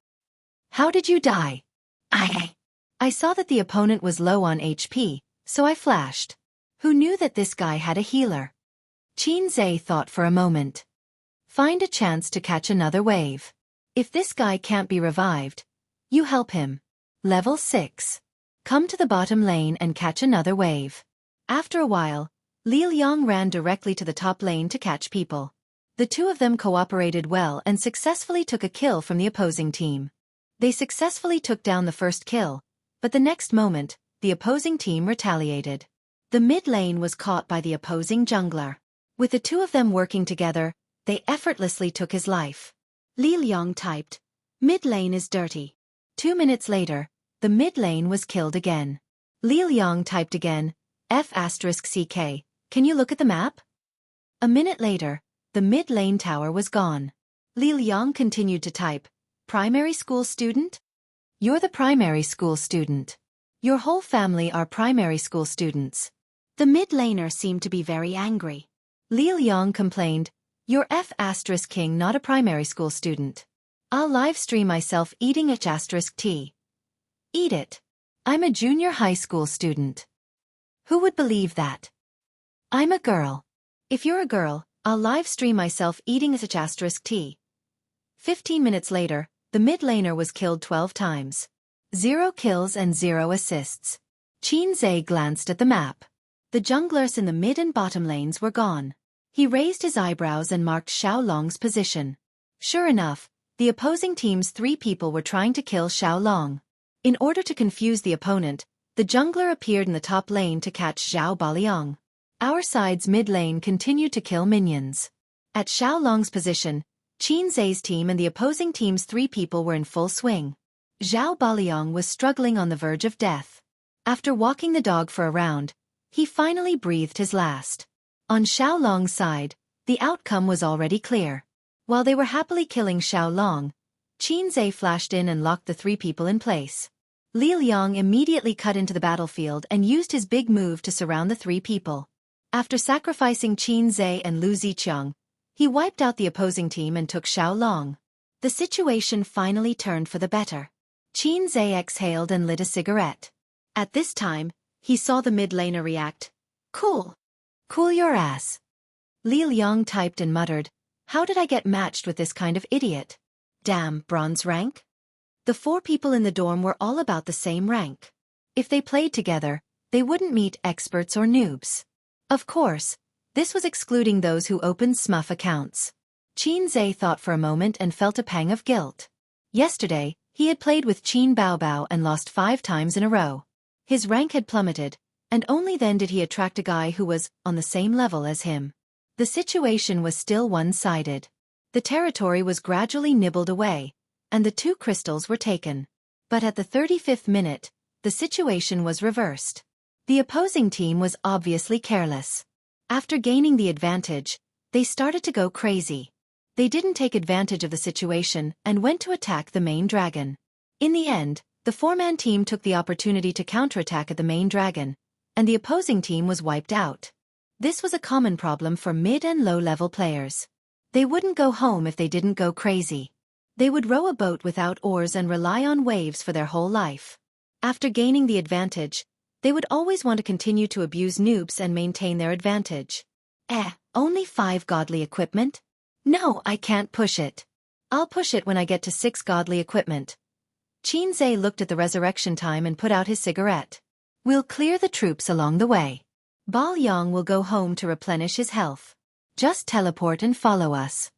How did you die? I saw that the opponent was low on HP, so I flashed. Who knew that this guy had a healer? Qin Zai thought for a moment. Find a chance to catch another wave. If this guy can't be revived, you help him. Level 6. Come to the bottom lane and catch another wave. After a while, Li Liang ran directly to the top lane to catch people. The 2 of them cooperated well and successfully took a kill from the opposing team. They successfully took down the first kill, but the next moment, the opposing team retaliated. The mid lane was caught by the opposing jungler. With the 2 of them working together, they effortlessly took his life. Li Liang typed, "Mid lane is dirty." 2 minutes later, the mid lane was killed again. Li Liang typed again, F***CK, can you look at the map? A minute later, the mid lane tower was gone. Li Liang continued to type, primary school student? You're the primary school student. Your whole family are primary school students. The mid laner seemed to be very angry. Li Liang complained, you're F***king not a primary school student. I'll live stream myself eating H***T. Eat it. I'm a junior high school student. Who would believe that? I'm a girl. If you're a girl, I'll live stream myself eating H***T. 15 minutes later, the mid laner was killed 12 times. 0 kills and 0 assists. Xianxia glanced at the map. The junglers in the mid and bottom lanes were gone. He raised his eyebrows and marked Xiaolong's position. Sure enough, the opposing team's 3 people were trying to kill Xiaolong. In order to confuse the opponent, the jungler appeared in the top lane to catch Xiao Baliang. Our side's mid lane continued to kill minions. At Xiaolong's position, Xianxia's team and the opposing team's 3 people were in full swing. Xiao Baliang was struggling on the verge of death. After walking the dog for a round, he finally breathed his last. On Xiaolong's side, the outcome was already clear. While they were happily killing Xiaolong, Xianxia flashed in and locked the 3 people in place. Li Liang immediately cut into the battlefield and used his big move to surround the 3 people. After sacrificing Xianxia and Lu Ziqiang, he wiped out the opposing team and took Xiaolong. The situation finally turned for the better. Xianxia exhaled and lit a cigarette. At this time, he saw the mid laner react. Cool. Cool your ass. Li Liang typed and muttered, how did I get matched with this kind of idiot? Damn, bronze rank? The 4 people in the dorm were all about the same rank. If they played together, they wouldn't meet experts or noobs. Of course, this was excluding those who opened smurf accounts. Xianxia thought for a moment and felt a pang of guilt. Yesterday, he had played with Qin Baobao and lost 5 times in a row. His rank had plummeted, and only then did he attract a guy who was on the same level as him. The situation was still one-sided. The territory was gradually nibbled away, and the 2 crystals were taken. But at the 35th minute, the situation was reversed. The opposing team was obviously careless. After gaining the advantage, they started to go crazy. They didn't take advantage of the situation and went to attack the main dragon. In the end, the 4-man team took the opportunity to counterattack at the main dragon, and the opposing team was wiped out. This was a common problem for mid and low-level players. They wouldn't go home if they didn't go crazy. They would row a boat without oars and rely on waves for their whole life. After gaining the advantage, they would always want to continue to abuse noobs and maintain their advantage. Only 5 godly equipment? No, I can't push it. I'll push it when I get to 6 godly equipment. Xianxia looked at the resurrection time and put out his cigarette. We'll clear the troops along the way. Baliang will go home to replenish his health. Just teleport and follow us.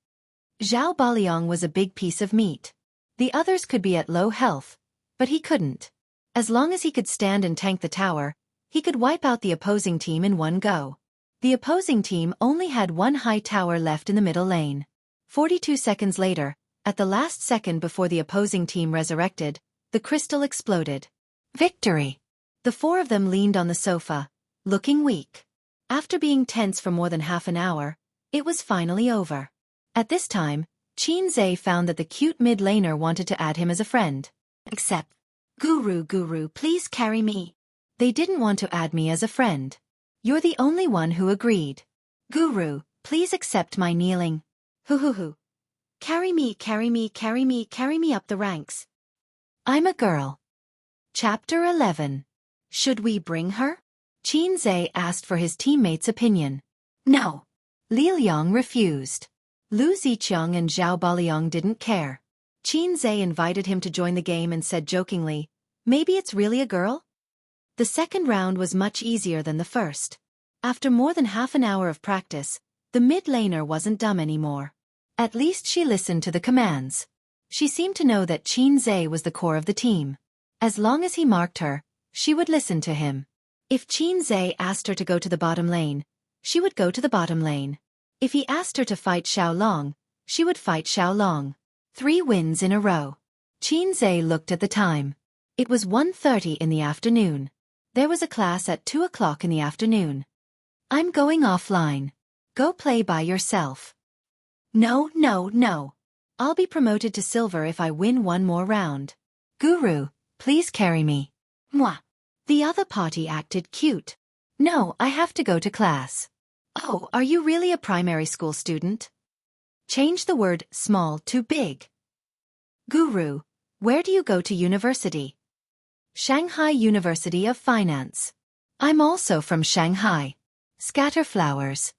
Xiao Baliang was a big piece of meat. The others could be at low health, but he couldn't. As long as he could stand and tank the tower, he could wipe out the opposing team in one go. The opposing team only had 1 high tower left in the middle lane. 42 seconds later, at the last second before the opposing team resurrected, the crystal exploded. Victory! The 4 of them leaned on the sofa, looking weak. After being tense for more than half an hour, it was finally over. At this time, Xianxia found that the cute mid-laner wanted to add him as a friend. Except, Guru, please carry me. They didn't want to add me as a friend. You're the only one who agreed. Guru, please accept my kneeling. Hoo. Carry me up the ranks. I'm a girl. Chapter 11. Should we bring her? Xianxia asked for his teammates' opinion. No. Li Liang refused. Lu Ziqiang and Xiao Baliang didn't care. Xianxia invited him to join the game and said jokingly, maybe it's really a girl? The second round was much easier than the first. After more than half an hour of practice, the mid-laner wasn't dumb anymore. At least she listened to the commands. She seemed to know that Xianxia was the core of the team. As long as he marked her, she would listen to him. If Xianxia asked her to go to the bottom lane, she would go to the bottom lane. If he asked her to fight Xiaolong, she would fight Xiaolong. 3 wins in a row. Xianxia looked at the time. It was 1:30 in the afternoon. There was a class at 2 o'clock in the afternoon. I'm going offline. Go play by yourself. No. I'll be promoted to silver if I win 1 more round. Guru, please carry me. Mwah. The other party acted cute. No, I have to go to class. Oh, are you really a primary school student? Change the word small to big. Guru, where do you go to university? Shanghai University of Finance. I'm also from Shanghai. Scatter flowers.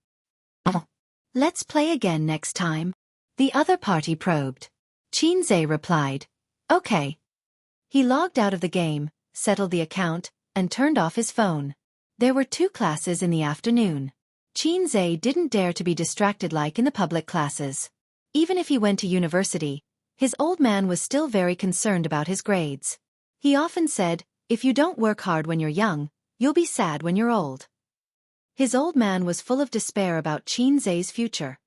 Oh. Let's play again next time. The other party probed. Xianxia replied, "Okay." He logged out of the game, settled the account, and turned off his phone. There were 2 classes in the afternoon. Xianxia didn't dare to be distracted like in the public classes. Even if he went to university, his old man was still very concerned about his grades. He often said, "If you don't work hard when you're young, you'll be sad when you're old." His old man was full of despair about Xianxia's future.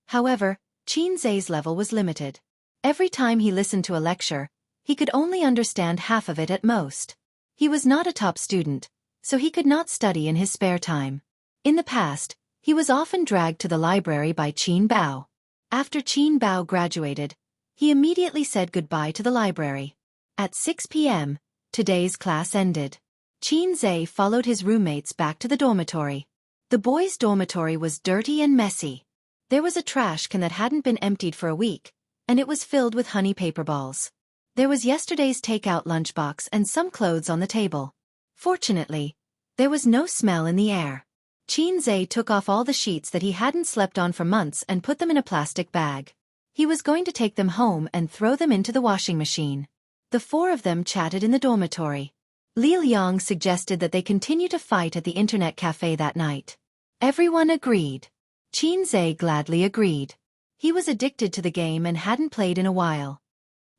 However, Xianxia's level was limited. Every time he listened to a lecture, he could only understand half of it at most. He was not a top student, so he could not study in his spare time. In the past, he was often dragged to the library by Qin Bao. After Qin Bao graduated, he immediately said goodbye to the library. At 6 p.m., today's class ended. Xianxia followed his roommates back to the dormitory. The boys' dormitory was dirty and messy. There was a trash can that hadn't been emptied for a week, and it was filled with honey paper balls. There was yesterday's takeout lunchbox and some clothes on the table. Fortunately, there was no smell in the air. Xianxia took off all the sheets that he hadn't slept on for months and put them in a plastic bag. He was going to take them home and throw them into the washing machine. The 4 of them chatted in the dormitory. Li Liang suggested that they continue to fight at the internet cafe that night. Everyone agreed. Xianxia gladly agreed. He was addicted to the game and hadn't played in a while.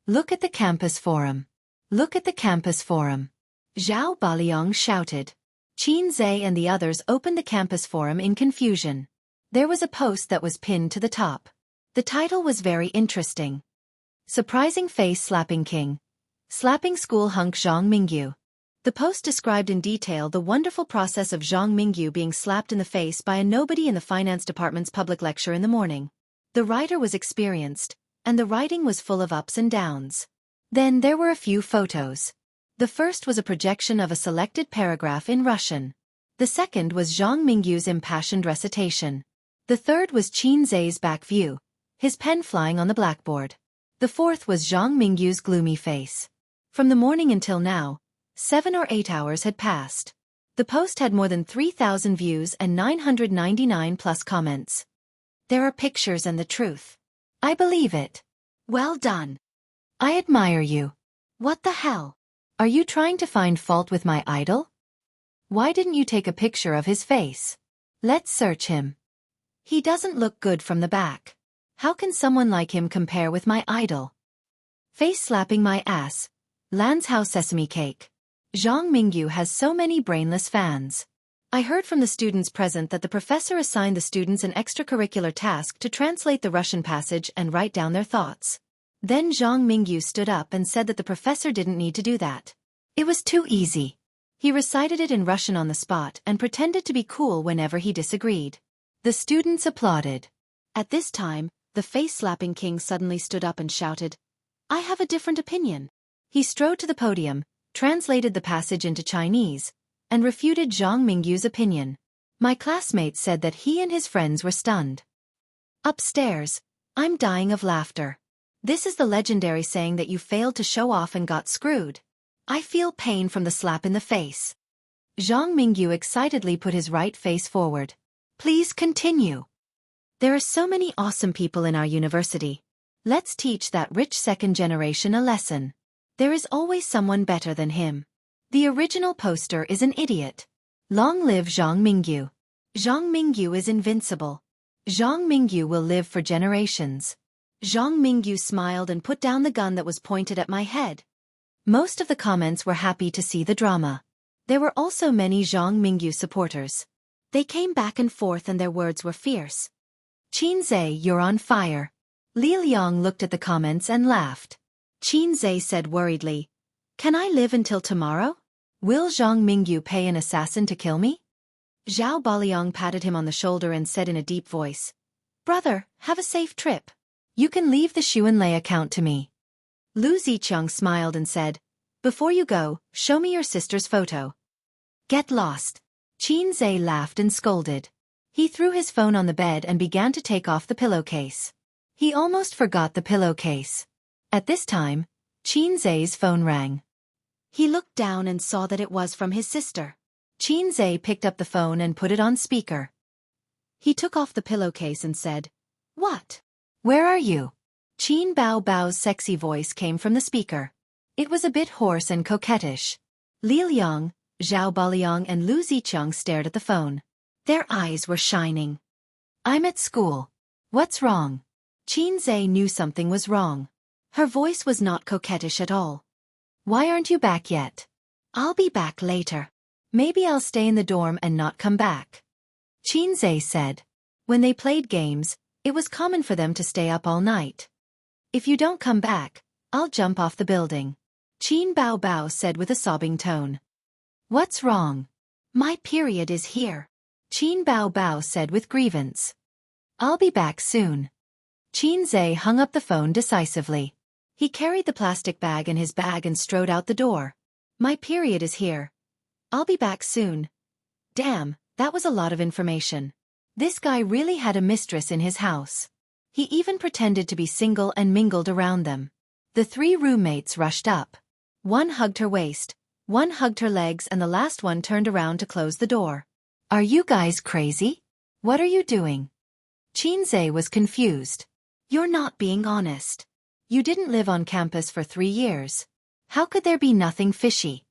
"Look at the campus forum. Look at the campus forum," Zhao Baliang shouted. Xianxia and the others opened the campus forum in confusion. There was a post that was pinned to the top. The title was very interesting. "Surprising Face Slapping King. Slapping School Hunk Zhang Mingyu." The post described in detail the wonderful process of Zhang Mingyu being slapped in the face by a nobody in the finance department's public lecture in the morning. The writer was experienced, and the writing was full of ups and downs. Then there were a few photos. The first was a projection of a selected paragraph in Russian. The second was Zhang Mingyu's impassioned recitation. The third was Xianxia's back view, his pen flying on the blackboard. The fourth was Zhang Mingyu's gloomy face. From the morning until now, 7 or 8 hours had passed. The post had more than 3,000 views and 999 plus comments. There are pictures and the truth. I believe it. Well done. I admire you. What the hell? Are you trying to find fault with my idol? Why didn't you take a picture of his face? Let's search him. He doesn't look good from the back. How can someone like him compare with my idol? Face slapping my ass. Lan's House Sesame Cake. Zhang Mingyu has so many brainless fans. I heard from the students present that the professor assigned the students an extracurricular task to translate the Russian passage and write down their thoughts. Then Zhang Mingyu stood up and said that the professor didn't need to do that. It was too easy. He recited it in Russian on the spot and pretended to be cool whenever he disagreed. The students applauded. At this time, the face-slapping king suddenly stood up and shouted, "I have a different opinion." He strode to the podium, translated the passage into Chinese, and refuted Zhang Mingyu's opinion. My classmates said that he and his friends were stunned. Upstairs, I'm dying of laughter. This is the legendary saying that you failed to show off and got screwed. I feel pain from the slap in the face. Zhang Mingyu excitedly put his right face forward. Please continue. There are so many awesome people in our university. Let's teach that rich second generation a lesson. There is always someone better than him. The original poster is an idiot. Long live Zhang Mingyu. Zhang Mingyu is invincible. Zhang Mingyu will live for generations. Zhang Mingyu smiled and put down the gun that was pointed at my head. Most of the comments were happy to see the drama. There were also many Zhang Mingyu supporters. They came back and forth and their words were fierce. Xianxia, you're on fire. Li Liang looked at the comments and laughed. Xianxia said worriedly, "Can I live until tomorrow? Will Zhang Mingyu pay an assassin to kill me?" Zhao Baliang patted him on the shoulder and said in a deep voice, "Brother, have a safe trip. You can leave the Xuanlei account to me." Lu Ziqiang smiled and said, "Before you go, show me your sister's photo." Get lost. Xianxia laughed and scolded. He threw his phone on the bed and began to take off the pillowcase. He almost forgot the pillowcase. At this time, Xianxia's phone rang. He looked down and saw that it was from his sister. Xianxia picked up the phone and put it on speaker. He took off the pillowcase and said, "What? Where are you?" Qin Bao Bao's sexy voice came from the speaker. It was a bit hoarse and coquettish. Li Liang, Zhao Baliang and Lu Zicheng stared at the phone. Their eyes were shining. I'm at school. What's wrong? Qin Zhe knew something was wrong. Her voice was not coquettish at all. Why aren't you back yet? I'll be back later. Maybe I'll stay in the dorm and not come back. Qin Zhe said. When they played games, it was common for them to stay up all night. If you don't come back, I'll jump off the building. Qin Bao Bao said with a sobbing tone. What's wrong? My period is here. Qin Bao Bao said with grievance. I'll be back soon. Qin Zhe hung up the phone decisively. He carried the plastic bag in his bag and strode out the door. My period is here. I'll be back soon. Damn, that was a lot of information. This guy really had a mistress in his house. He even pretended to be single and mingled around them. The three roommates rushed up. One hugged her waist, one hugged her legs and the last one turned around to close the door. Are you guys crazy? What are you doing? Qin Zhe was confused. You're not being honest. You didn't live on campus for 3 years. How could there be nothing fishy?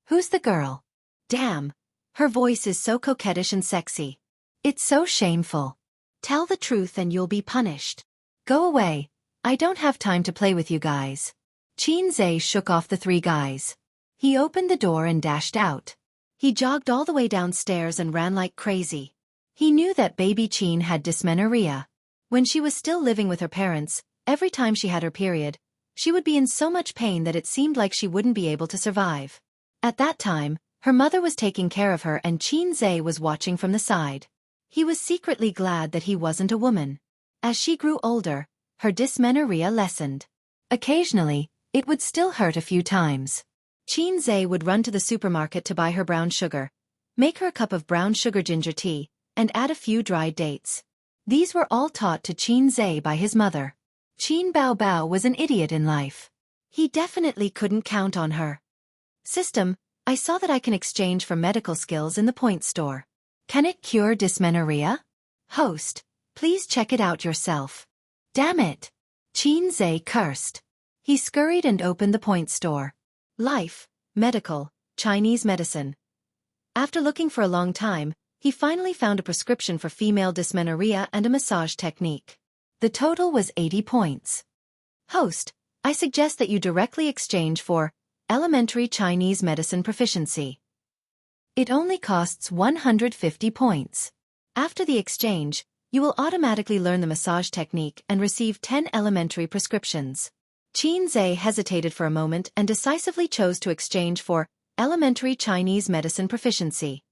Who's the girl? Damn, her voice is so coquettish and sexy. It's so shameful. Tell the truth and you'll be punished. Go away. I don't have time to play with you guys. Qin Zhe shook off the 3 guys. He opened the door and dashed out. He jogged all the way downstairs and ran like crazy. He knew that baby Qin had dysmenorrhea. When she was still living with her parents, every time she had her period, she would be in so much pain that it seemed like she wouldn't be able to survive. At that time, her mother was taking care of her and Qin Zhe was watching from the side. He was secretly glad that he wasn't a woman. As she grew older, her dysmenorrhea lessened. Occasionally, it would still hurt a few times. Qin Zhe would run to the supermarket to buy her brown sugar, make her a cup of brown sugar ginger tea, and add a few dried dates. These were all taught to Qin Zhe by his mother. Qin Bao Bao was an idiot in life. He definitely couldn't count on her. System, I saw that I can exchange for medical skills in the point store. Can it cure dysmenorrhea? Host, please check it out yourself. Damn it! Qin Zhe cursed. He scurried and opened the point store. Life, medical, Chinese medicine. After looking for a long time, he finally found a prescription for female dysmenorrhea and a massage technique. The total was 80 points. Host, I suggest that you directly exchange for elementary Chinese medicine proficiency. It only costs 150 points. After the exchange, you will automatically learn the massage technique and receive 10 elementary prescriptions. Qin Zhe hesitated for a moment and decisively chose to exchange for elementary Chinese medicine proficiency.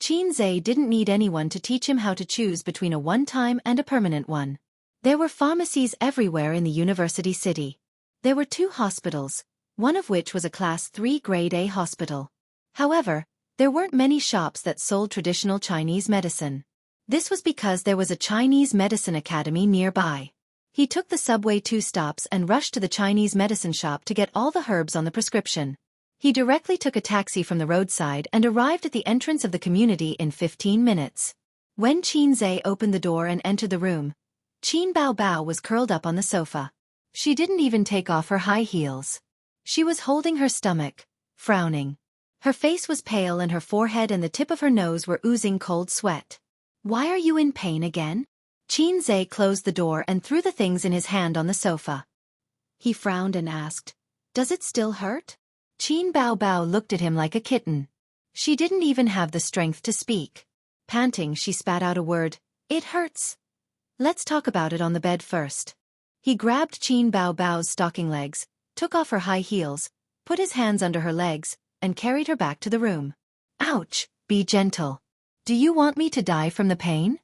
Qin Zhe didn't need anyone to teach him how to choose between a one-time and a permanent one. There were pharmacies everywhere in the university city. There were 2 hospitals, one of which was a Class 3 Grade A hospital. However, there weren't many shops that sold traditional Chinese medicine. This was because there was a Chinese medicine academy nearby. He took the subway 2 stops and rushed to the Chinese medicine shop to get all the herbs on the prescription. He directly took a taxi from the roadside and arrived at the entrance of the community in 15 minutes. When Qin Zhe opened the door and entered the room, Qin Bao Bao was curled up on the sofa. She didn't even take off her high heels. She was holding her stomach, frowning. Her face was pale and her forehead and the tip of her nose were oozing cold sweat. Why are you in pain again? Qin Zhe closed the door and threw the things in his hand on the sofa. He frowned and asked, Does it still hurt? Qin Bao Bao looked at him like a kitten. She didn't even have the strength to speak. Panting, she spat out a word, It hurts. Let's talk about it on the bed first. He grabbed Qin Bao Bao's stocking legs, took off her high heels, put his hands under her legs, and carried her back to the room. Ouch, be gentle. Do you want me to die from the pain?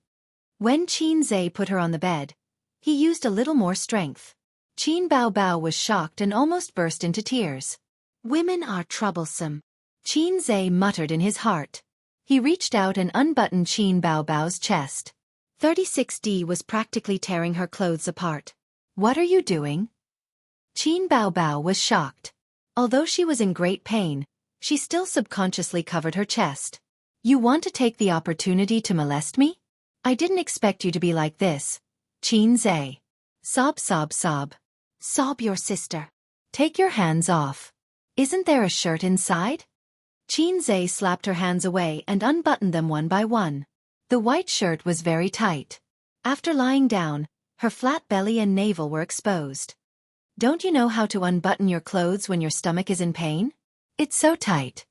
When Qin Zhe put her on the bed, he used a little more strength. Qin Bao Bao was shocked and almost burst into tears. Women are troublesome. Qin Zhe muttered in his heart. He reached out and unbuttoned Qin Bao Bao's chest. 36D was practically tearing her clothes apart. What are you doing? Qin Bao Bao was shocked. Although she was in great pain, she still subconsciously covered her chest. You want to take the opportunity to molest me? I didn't expect you to be like this, Qin Zhe. Sob, sob, sob. Sob your sister. Take your hands off. Isn't there a shirt inside? Xianxia slapped her hands away and unbuttoned them one by one. The white shirt was very tight. After lying down, her flat belly and navel were exposed. Don't you know how to unbutton your clothes when your stomach is in pain? It's so tight.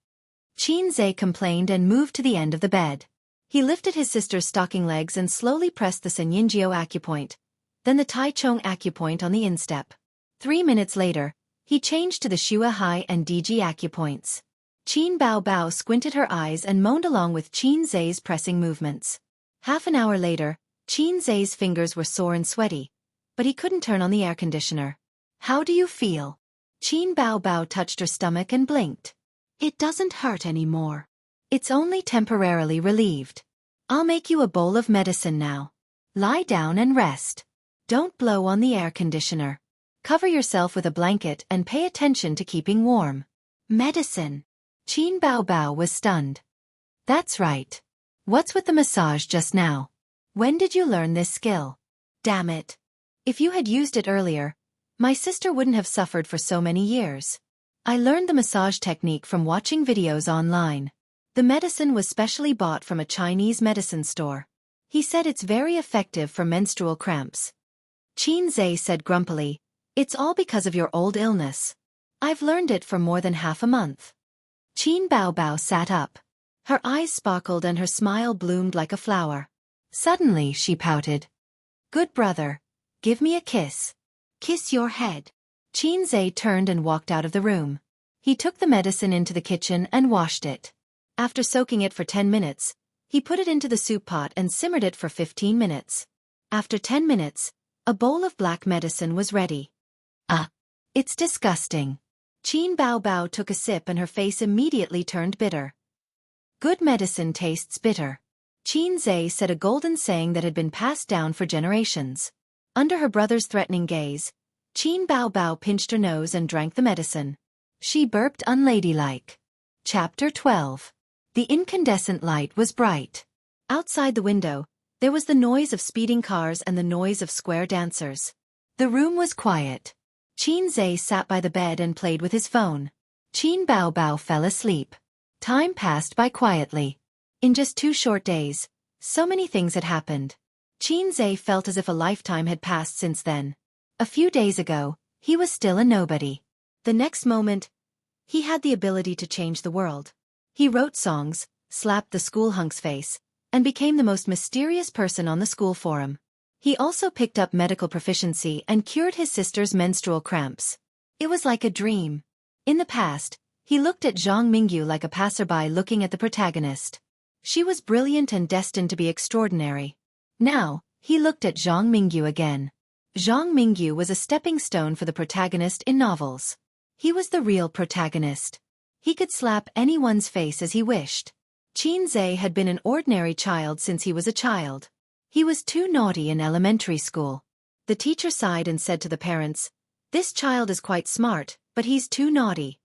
Xianxia complained and moved to the end of the bed. He lifted his sister's stocking legs and slowly pressed the Senyinjiu acupoint, then the Taichung acupoint on the instep. 3 minutes later, he changed to the Shua Hai and DG acupoints. Qin Bao Bao squinted her eyes and moaned along with Xianxia's pressing movements. Half an hour later, Xianxia's fingers were sore and sweaty, but he couldn't turn on the air conditioner. How do you feel? Qin Bao Bao touched her stomach and blinked. It doesn't hurt anymore. It's only temporarily relieved. I'll make you a bowl of medicine now. Lie down and rest. Don't blow on the air conditioner. Cover yourself with a blanket and pay attention to keeping warm. Medicine. Qin Bao Bao was stunned. That's right. What's with the massage just now? When did you learn this skill? Damn it. If you had used it earlier, my sister wouldn't have suffered for so many years. I learned the massage technique from watching videos online. The medicine was specially bought from a Chinese medicine store. He said it's very effective for menstrual cramps. Xianxia said grumpily, it's all because of your old illness. I've learned it for more than half a month. Qin Bao Bao sat up. Her eyes sparkled and her smile bloomed like a flower. Suddenly she pouted. Good brother, give me a kiss. Kiss your head. Xianxia turned and walked out of the room. He took the medicine into the kitchen and washed it. After soaking it for 10 minutes, he put it into the soup pot and simmered it for 15 minutes. After 10 minutes, a bowl of black medicine was ready. It's disgusting. Qin Bao Bao took a sip and her face immediately turned bitter. Good medicine tastes bitter. Xianxia said a golden saying that had been passed down for generations. Under her brother's threatening gaze, Qin Bao Bao pinched her nose and drank the medicine. She burped unladylike. Chapter 12. The incandescent light was bright. Outside the window, there was the noise of speeding cars and the noise of square dancers. The room was quiet. Xianxia sat by the bed and played with his phone. Qin Bao Bao fell asleep. Time passed by quietly. In just 2 short days, so many things had happened. Xianxia felt as if a lifetime had passed since then. A few days ago, he was still a nobody. The next moment, he had the ability to change the world. He wrote songs, slapped the school hunk's face, and became the most mysterious person on the school forum. He also picked up medical proficiency and cured his sister's menstrual cramps. It was like a dream. In the past, he looked at Zhang Mingyu like a passerby looking at the protagonist. She was brilliant and destined to be extraordinary. Now, he looked at Zhang Mingyu again. Zhang Mingyu was a stepping stone for the protagonist in novels. He was the real protagonist. He could slap anyone's face as he wished. Xianxia had been an ordinary child since he was a child. He was too naughty in elementary school. The teacher sighed and said to the parents, "This child is quite smart, but he's too naughty."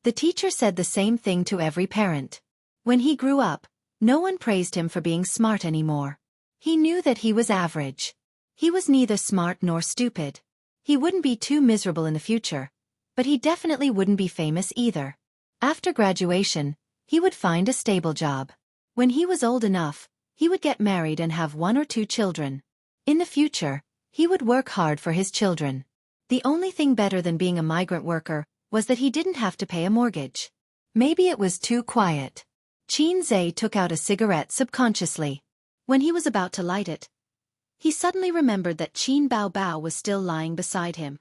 The teacher said the same thing to every parent. When he grew up, no one praised him for being smart anymore. He knew that he was average. He was neither smart nor stupid. He wouldn't be too miserable in the future, but he definitely wouldn't be famous either. After graduation, he would find a stable job. When he was old enough, he would get married and have 1 or 2 children. In the future, he would work hard for his children. The only thing better than being a migrant worker was that he didn't have to pay a mortgage. Maybe it was too quiet. Xianxia took out a cigarette subconsciously. When he was about to light it, he suddenly remembered that Qin Bao Bao was still lying beside him.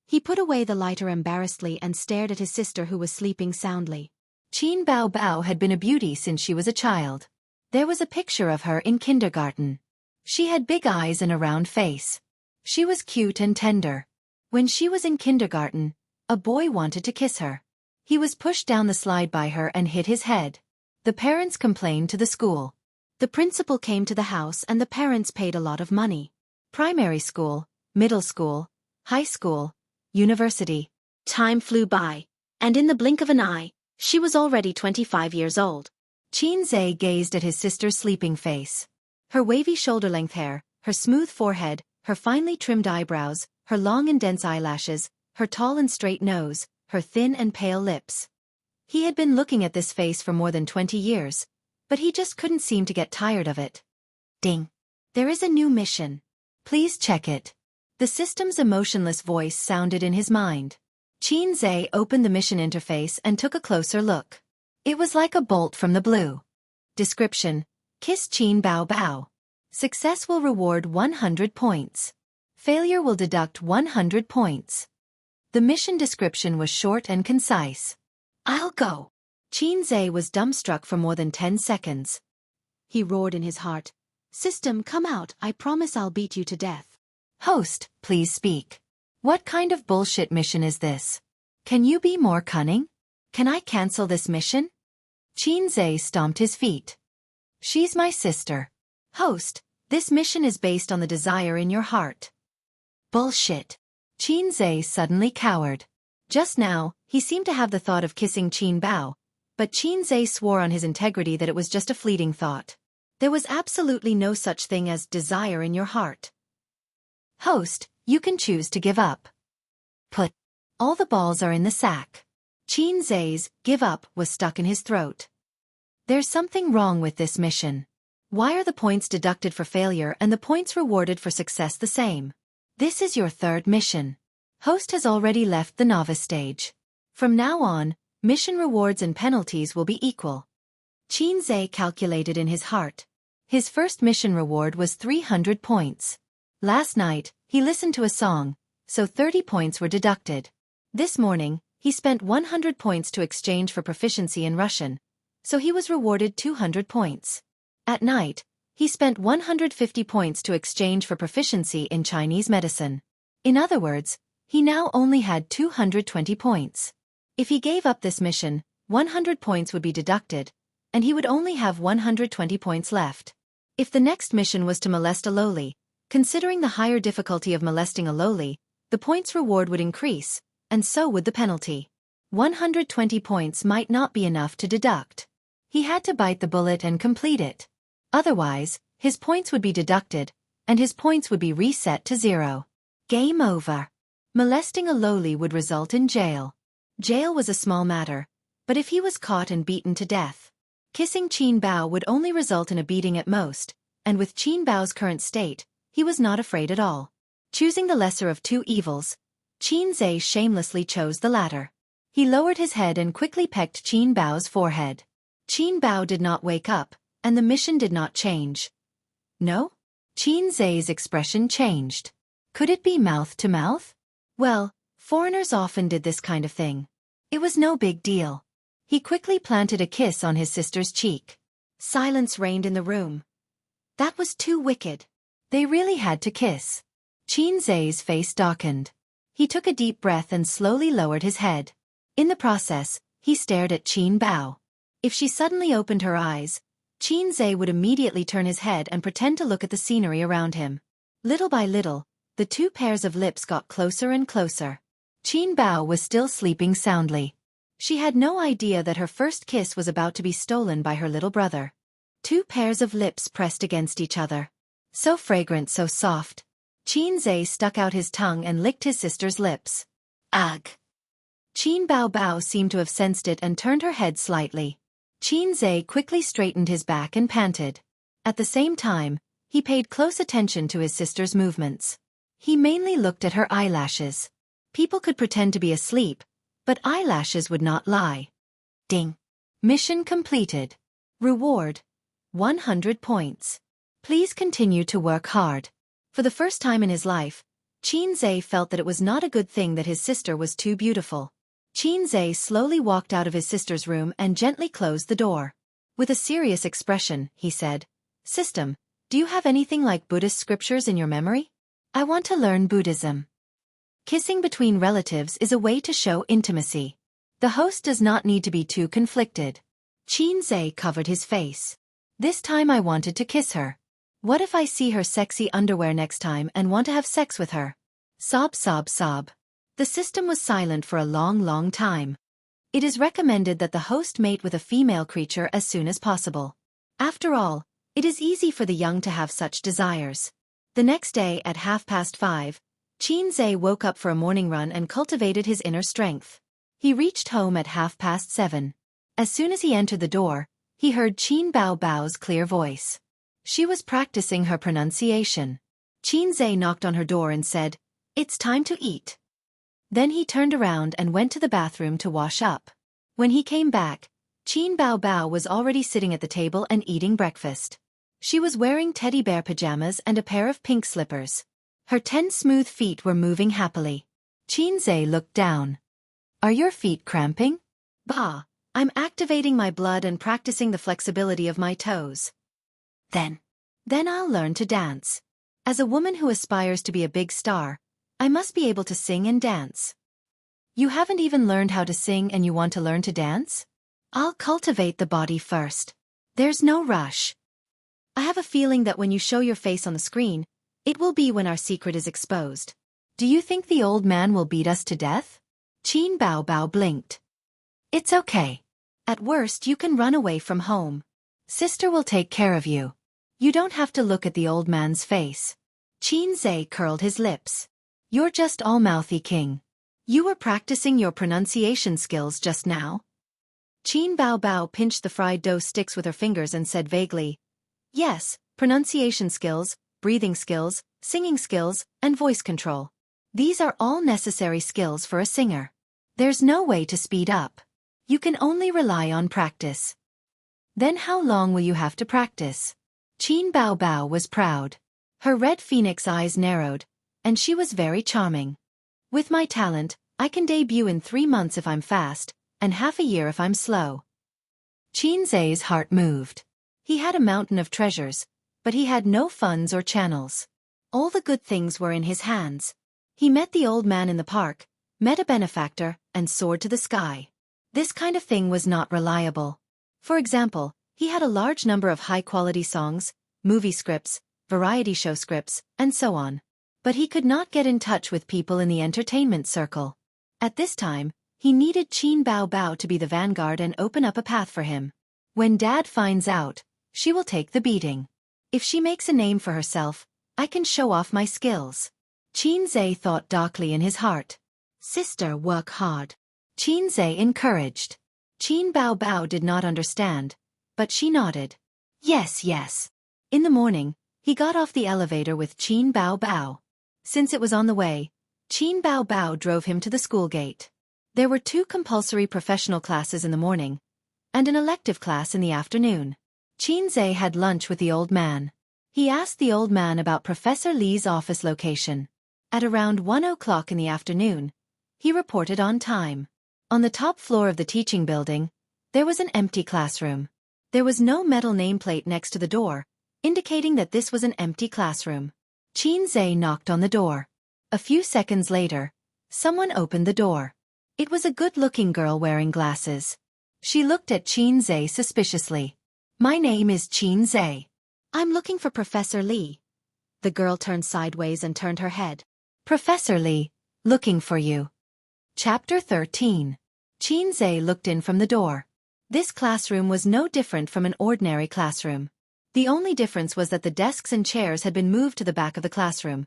He put away the lighter embarrassedly and stared at his sister who was sleeping soundly. Qin Bao Bao had been a beauty since she was a child. There was a picture of her in kindergarten. She had big eyes and a round face. She was cute and tender. When she was in kindergarten, a boy wanted to kiss her. He was pushed down the slide by her and hit his head. The parents complained to the school. The principal came to the house and the parents paid a lot of money. Primary school, middle school, high school, university. Time flew by, and in the blink of an eye, she was already 25 years old. Xianxia gazed at his sister's sleeping face. Her wavy shoulder-length hair, her smooth forehead, her finely trimmed eyebrows, her long and dense eyelashes, her tall and straight nose, her thin and pale lips. He had been looking at this face for more than 20 years, but he just couldn't seem to get tired of it. Ding! There is a new mission. Please check it. The system's emotionless voice sounded in his mind. Xianxia opened the mission interface and took a closer look. It was like a bolt from the blue. Description: Kiss Qin Bao Bao. Success will reward 100 points. Failure will deduct 100 points. The mission description was short and concise. I'll go. Xianxia was dumbstruck for more than 10 seconds. He roared in his heart. System, come out, I promise I'll beat you to death. Host, please speak. What kind of bullshit mission is this? Can you be more cunning? Can I cancel this mission? Xianxia stomped his feet. She's my sister. Host, this mission is based on the desire in your heart. Bullshit. Xianxia suddenly cowered. Just now, he seemed to have the thought of kissing Qin Bao, but Xianxia swore on his integrity that it was just a fleeting thought. There was absolutely no such thing as desire in your heart. Host, you can choose to give up. Put. All the balls are in the sack. Xianxia's give up was stuck in his throat. There's something wrong with this mission. Why are the points deducted for failure and the points rewarded for success the same? This is your third mission. Host has already left the novice stage. From now on, mission rewards and penalties will be equal. Xianxia calculated in his heart. His first mission reward was 300 points. Last night, he listened to a song, so 30 points were deducted. This morning, he spent 100 points to exchange for proficiency in Russian, so he was rewarded 200 points. At night, he spent 150 points to exchange for proficiency in Chinese medicine. In other words, he now only had 220 points. If he gave up this mission, 100 points would be deducted, and he would only have 120 points left. If the next mission was to molest a lowly, considering the higher difficulty of molesting a lowly, the points reward would increase, and so would the penalty. 120 points might not be enough to deduct. He had to bite the bullet and complete it. Otherwise, his points would be deducted, and his points would be reset to 0. Game over. Molesting a lowly would result in jail. Jail was a small matter, but if he was caught and beaten to death, kissing Qin Bao would only result in a beating at most, and with Qin Bao's current state, he was not afraid at all. Choosing the lesser of two evils, Xianxia shamelessly chose the latter. He lowered his head and quickly pecked Qin Bao's forehead. Qin Bao did not wake up, and the mission did not change. No? Xianxia's expression changed. Could it be mouth to mouth? Well, foreigners often did this kind of thing. It was no big deal. He quickly planted a kiss on his sister's cheek. Silence reigned in the room. That was too wicked. They really had to kiss. Xianxia's face darkened. He took a deep breath and slowly lowered his head. In the process, he stared at Qin Bao. If she suddenly opened her eyes, Xianxia would immediately turn his head and pretend to look at the scenery around him. Little by little, the two pairs of lips got closer and closer. Qin Bao was still sleeping soundly. She had no idea that her first kiss was about to be stolen by her little brother. Two pairs of lips pressed against each other. So fragrant, so soft. Xianxia stuck out his tongue and licked his sister's lips. Ugh! Qin Bao Bao seemed to have sensed it and turned her head slightly. Xianxia quickly straightened his back and panted. At the same time, he paid close attention to his sister's movements. He mainly looked at her eyelashes. People could pretend to be asleep, but eyelashes would not lie. Ding! Mission completed. Reward: 100 points. Please continue to work hard. For the first time in his life, Xianxia felt that it was not a good thing that his sister was too beautiful. Xianxia slowly walked out of his sister's room and gently closed the door. With a serious expression, he said, "System, do you have anything like Buddhist scriptures in your memory? I want to learn Buddhism." Kissing between relatives is a way to show intimacy. The host does not need to be too conflicted. Xianxia covered his face. This time I wanted to kiss her. What if I see her sexy underwear next time and want to have sex with her? Sob, sob, sob. The system was silent for a long time. It is recommended that the host mate with a female creature as soon as possible. After all, it is easy for the young to have such desires. The next day at 5:30, Xianxia woke up for a morning run and cultivated his inner strength. He reached home at 7:30. As soon as he entered the door, he heard Qin Bao Bao's clear voice. She was practicing her pronunciation. Xianxia knocked on her door and said, "It's time to eat." Then he turned around and went to the bathroom to wash up. When he came back, Qin Bao Bao was already sitting at the table and eating breakfast. She was wearing teddy bear pajamas and a pair of pink slippers. Her 10 smooth feet were moving happily. Xianxia looked down. "Are your feet cramping?" "Bah, I'm activating my blood and practicing the flexibility of my toes." Then I'll learn to dance. As a woman who aspires to be a big star, I must be able to sing and dance." "You haven't even learned how to sing and you want to learn to dance?" "I'll cultivate the body first. There's no rush. I have a feeling that when you show your face on the screen, it will be when our secret is exposed." "Do you think the old man will beat us to death?" Qin Bao Bao blinked. "It's okay. At worst you can run away from home. Sister will take care of you. You don't have to look at the old man's face." Xianxia curled his lips. "You're just all mouthy, king. You were practicing your pronunciation skills just now?" Qin Bao Bao pinched the fried dough sticks with her fingers and said vaguely, "Yes, pronunciation skills, breathing skills, singing skills, and voice control. These are all necessary skills for a singer. There's no way to speed up. You can only rely on practice." "Then how long will you have to practice?" Qin Bao Bao was proud. Her red phoenix eyes narrowed, and she was very charming. "With my talent, I can debut in 3 months if I'm fast, and half a year if I'm slow." Xianxia's heart moved. He had a mountain of treasures, but he had no funds or channels. All the good things were in his hands. He met the old man in the park, met a benefactor, and soared to the sky. This kind of thing was not reliable. For example, he had a large number of high-quality songs, movie scripts, variety show scripts, and so on. But he could not get in touch with people in the entertainment circle. At this time, he needed Qin Bao Bao to be the vanguard and open up a path for him. When Dad finds out, she will take the beating. If she makes a name for herself, I can show off my skills. Xianxia thought darkly in his heart. "Sister, work hard." Xianxia encouraged. Qin Bao Bao did not understand, but she nodded. "Yes, yes." In the morning, he got off the elevator with Qin Bao Bao. Since it was on the way, Qin Bao Bao drove him to the school gate. There were 2 compulsory professional classes in the morning, and an elective class in the afternoon. Xianxia had lunch with the old man. He asked the old man about Professor Li's office location. At around 1 o'clock in the afternoon, he reported on time. On the top floor of the teaching building, there was an empty classroom. There was no metal nameplate next to the door, indicating that this was an empty classroom. Xianxia knocked on the door. A few seconds later, someone opened the door. It was a good-looking girl wearing glasses. She looked at Xianxia suspiciously. "My name is Xianxia. I'm looking for Professor Li." The girl turned sideways and turned her head. "Professor Li, looking for you." Chapter 13. Xianxia looked in from the door. This classroom was no different from an ordinary classroom. The only difference was that the desks and chairs had been moved to the back of the classroom,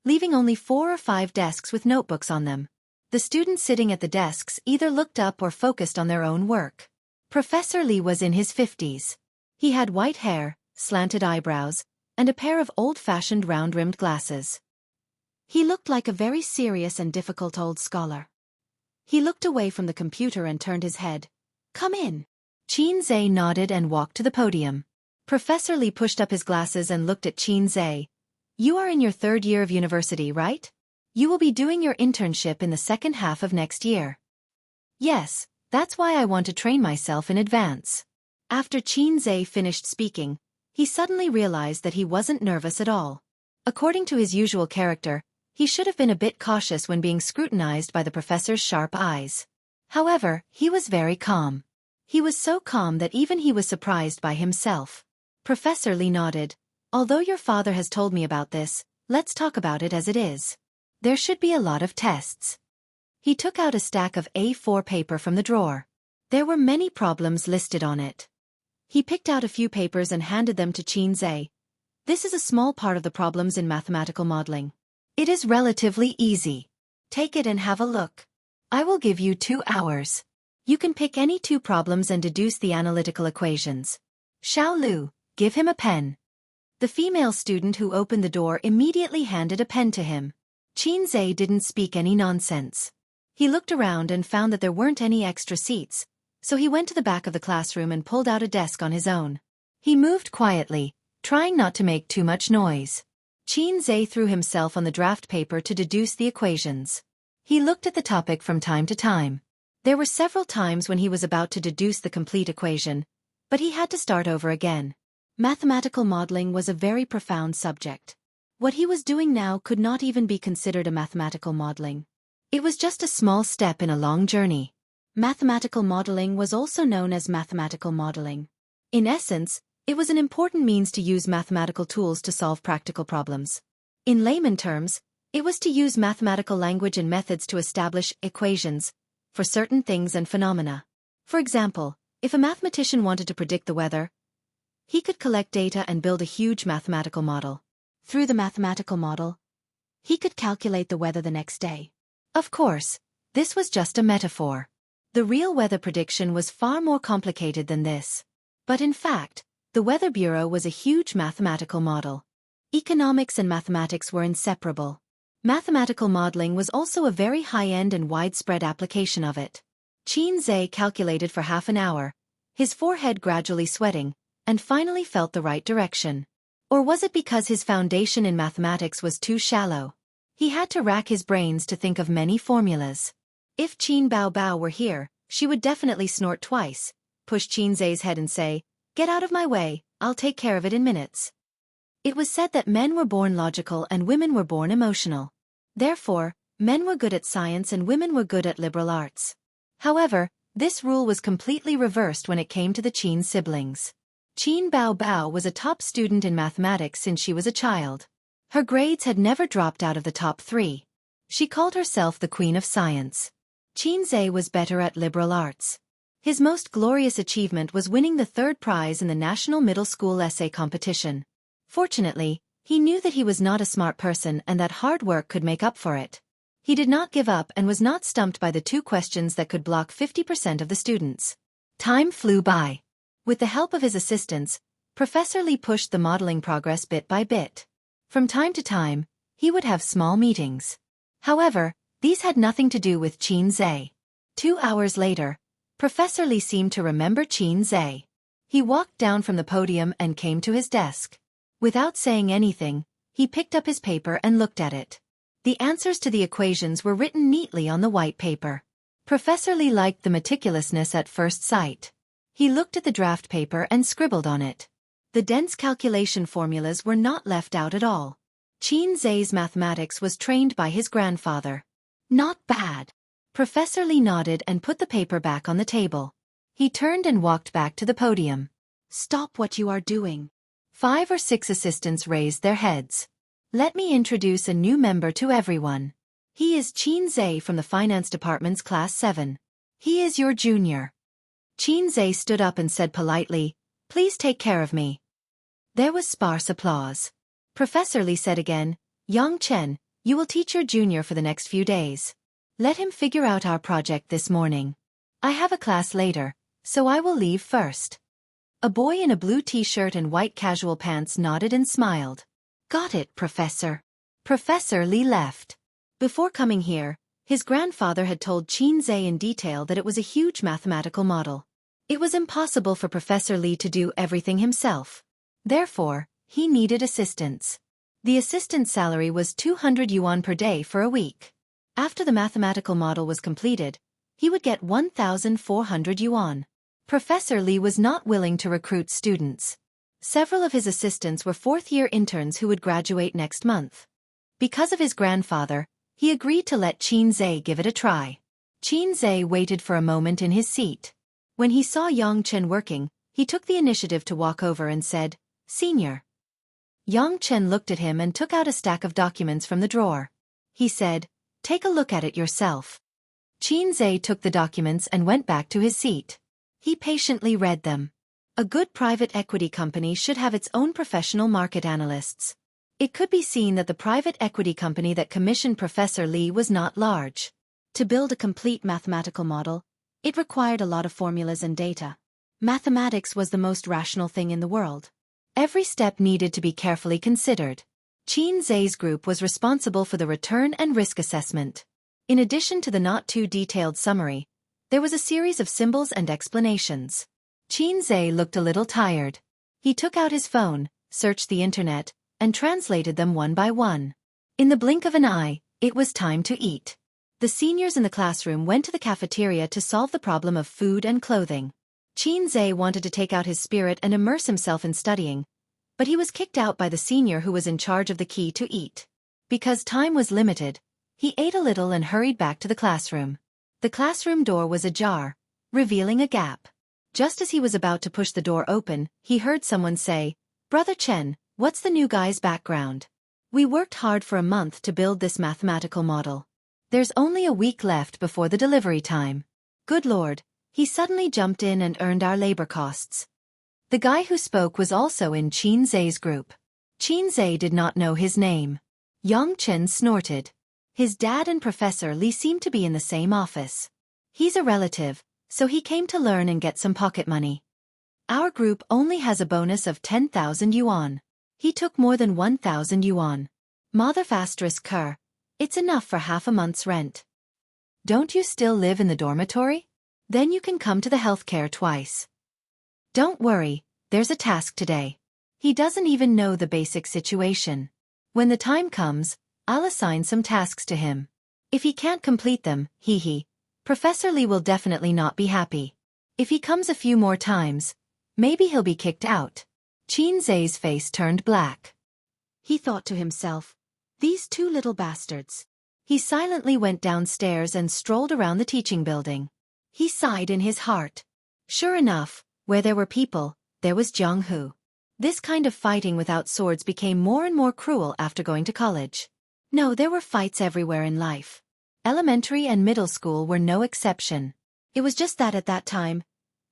leaving only 4 or 5 desks with notebooks on them. The students sitting at the desks either looked up or focused on their own work. Professor Li was in his 50s. He had white hair, slanted eyebrows, and a pair of old-fashioned round-rimmed glasses. He looked like a very serious and difficult old scholar. He looked away from the computer and turned his head. "Come in." Xianxia nodded and walked to the podium. Professor Li pushed up his glasses and looked at Xianxia. "You are in your 3rd year of university, right? You will be doing your internship in the second half of next year." "Yes, that's why I want to train myself in advance." After Xianxia finished speaking, he suddenly realized that he wasn't nervous at all. According to his usual character, he should have been a bit cautious when being scrutinized by the professor's sharp eyes. However, he was very calm. He was so calm that even he was surprised by himself. Professor Li nodded. "Although your father has told me about this, let's talk about it as it is. There should be a lot of tests." He took out a stack of A4 paper from the drawer. There were many problems listed on it. He picked out a few papers and handed them to Xianxia. This is a small part of the problems in mathematical modeling. It is relatively easy. Take it and have a look. I will give you 2 hours. You can pick any 2 problems and deduce the analytical equations. Xiao Lu, give him a pen. The female student who opened the door immediately handed a pen to him. Xianxia didn't speak any nonsense. He looked around and found that there weren't any extra seats, so he went to the back of the classroom and pulled out a desk on his own. He moved quietly, trying not to make too much noise. Xianxia threw himself on the draft paper to deduce the equations. He looked at the topic from time to time. There were several times when he was about to deduce the complete equation, but he had to start over again. Mathematical modeling was a very profound subject. What he was doing now could not even be considered a mathematical modeling. It was just a small step in a long journey. Mathematical modeling was also known as mathematical modeling. In essence, it was an important means to use mathematical tools to solve practical problems. In layman terms, it was to use mathematical language and methods to establish equations for certain things and phenomena. For example, if a mathematician wanted to predict the weather, he could collect data and build a huge mathematical model. Through the mathematical model, he could calculate the weather the next day. Of course, this was just a metaphor. The real weather prediction was far more complicated than this. But in fact, the Weather Bureau was a huge mathematical model. Economics and mathematics were inseparable. Mathematical modeling was also a very high-end and widespread application of it. Xianxia calculated for half an hour, his forehead gradually sweating, and finally felt the right direction. Or was it because his foundation in mathematics was too shallow? He had to rack his brains to think of many formulas. If Qin Bao Bao were here, she would definitely snort twice, push Xianxia's head and say, "Get out of my way, I'll take care of it in minutes." It was said that men were born logical and women were born emotional. Therefore, men were good at science and women were good at liberal arts. However, this rule was completely reversed when it came to the Qin siblings. Qin Bao Bao was a top student in mathematics since she was a child. Her grades had never dropped out of the top 3. She called herself the Queen of Science. Xianxia was better at liberal arts. His most glorious achievement was winning the 3rd prize in the National Middle School Essay Competition. Fortunately, he knew that he was not a smart person and that hard work could make up for it. He did not give up and was not stumped by the 2 questions that could block 50% of the students. Time flew by. With the help of his assistants, Professor Li pushed the modeling progress bit by bit. From time to time, he would have small meetings. However, these had nothing to do with Xianxia. 2 hours later, Professor Li seemed to remember Xianxia. He walked down from the podium and came to his desk. Without saying anything, he picked up his paper and looked at it. The answers to the equations were written neatly on the white paper. Professor Li liked the meticulousness at first sight. He looked at the draft paper and scribbled on it. The dense calculation formulas were not left out at all. Xianxia's mathematics was trained by his grandfather. Not bad. Professor Li nodded and put the paper back on the table. He turned and walked back to the podium. "Stop what you are doing." 5 or 6 assistants raised their heads. "Let me introduce a new member to everyone. He is Xianxia from the Finance Department's Class 7. He is your junior." Xianxia stood up and said politely, "Please take care of me." There was sparse applause. Professor Li said again, "Yang Chen, you will teach your junior for the next few days. Let him figure out our project this morning. I have a class later, so I will leave first." A boy in a blue t-shirt and white casual pants nodded and smiled. "Got it, Professor." Professor Li left. Before coming here, his grandfather had told Xianxia in detail that it was a huge mathematical model. It was impossible for Professor Li to do everything himself. Therefore, he needed assistance. The assistant's salary was 200 yuan per day for a week. After the mathematical model was completed, he would get 1,400 yuan. Professor Li was not willing to recruit students. Several of his assistants were 4th-year interns who would graduate next month. Because of his grandfather, he agreed to let Xianxia give it a try. Xianxia waited for a moment in his seat. When he saw Yang Chen working, he took the initiative to walk over and said, "Senior." Yang Chen looked at him and took out a stack of documents from the drawer. He said, "Take a look at it yourself." Xianxia took the documents and went back to his seat. He patiently read them. A good private equity company should have its own professional market analysts. It could be seen that the private equity company that commissioned Professor Lee was not large. To build a complete mathematical model, it required a lot of formulas and data. Mathematics was the most rational thing in the world. Every step needed to be carefully considered. Xianxia's group was responsible for the return and risk assessment. In addition to the not-too-detailed summary, there was a series of symbols and explanations. Xianxia looked a little tired. He took out his phone, searched the internet, and translated them one by one. In the blink of an eye, it was time to eat. The seniors in the classroom went to the cafeteria to solve the problem of food and clothing. Xianxia wanted to take out his spirit and immerse himself in studying, but he was kicked out by the senior who was in charge of the key to eat. Because time was limited, he ate a little and hurried back to the classroom. The classroom door was ajar, revealing a gap. Just as he was about to push the door open, he heard someone say, "Brother Chen, what's the new guy's background? We worked hard for a month to build this mathematical model. There's only a week left before the delivery time. Good Lord, he suddenly jumped in and earned our labor costs." The guy who spoke was also in Xianxia's group. Xianxia did not know his name. Yang Chen snorted. His dad and Professor Lee seemed to be in the same office. He's a relative, so he came to learn and get some pocket money. Our group only has a bonus of 10,000 yuan. He took more than 1,000 yuan. Mother****, it's enough for half a month's rent. Don't you still live in the dormitory? Then you can come to the healthcare twice. Don't worry, there's a task today. He doesn't even know the basic situation. When the time comes, I'll assign some tasks to him. If he can't complete them, Professor Lee will definitely not be happy. If he comes a few more times, maybe he'll be kicked out. Xianxia's face turned black. He thought to himself, these two little bastards. He silently went downstairs and strolled around the teaching building. He sighed in his heart. Sure enough, where there were people, there was Jianghu. This kind of fighting without swords became more and more cruel after going to college. No, there were fights everywhere in life. Elementary and middle school were no exception. It was just that at that time,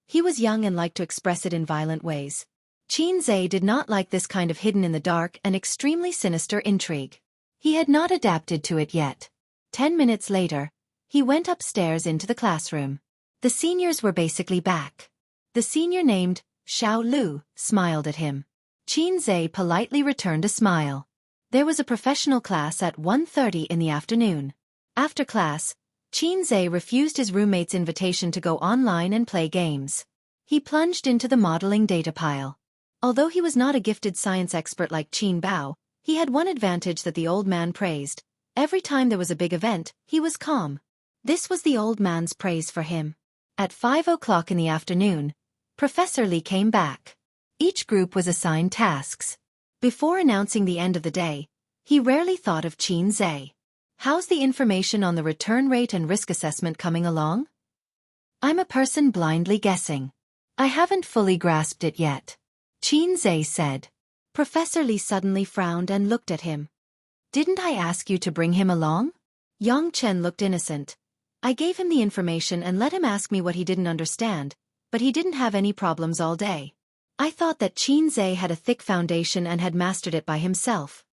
he was young and liked to express it in violent ways. Xianxia did not like this kind of hidden-in-the-dark and extremely sinister intrigue. He had not adapted to it yet. 10 minutes later, he went upstairs into the classroom. The seniors were basically back. The senior named Xiao Lu smiled at him. Xianxia politely returned a smile. There was a professional class at 1:30 in the afternoon. After class, Xianxia refused his roommate's invitation to go online and play games. He plunged into the modeling data pile. Although he was not a gifted science expert like Qin Bao, he had one advantage that the old man praised. Every time there was a big event, he was calm. This was the old man's praise for him. At 5 o'clock in the afternoon, Professor Lee came back. Each group was assigned tasks. Before announcing the end of the day, he rarely thought of Xianxia. How's the information on the return rate and risk assessment coming along? I'm a person blindly guessing. I haven't fully grasped it yet. Xianxia said. Professor Lee suddenly frowned and looked at him. Didn't I ask you to bring him along? Yang Chen looked innocent. I gave him the information and let him ask me what he didn't understand, but he didn't have any problems all day. I thought that Xianxia had a thick foundation and had mastered it by himself.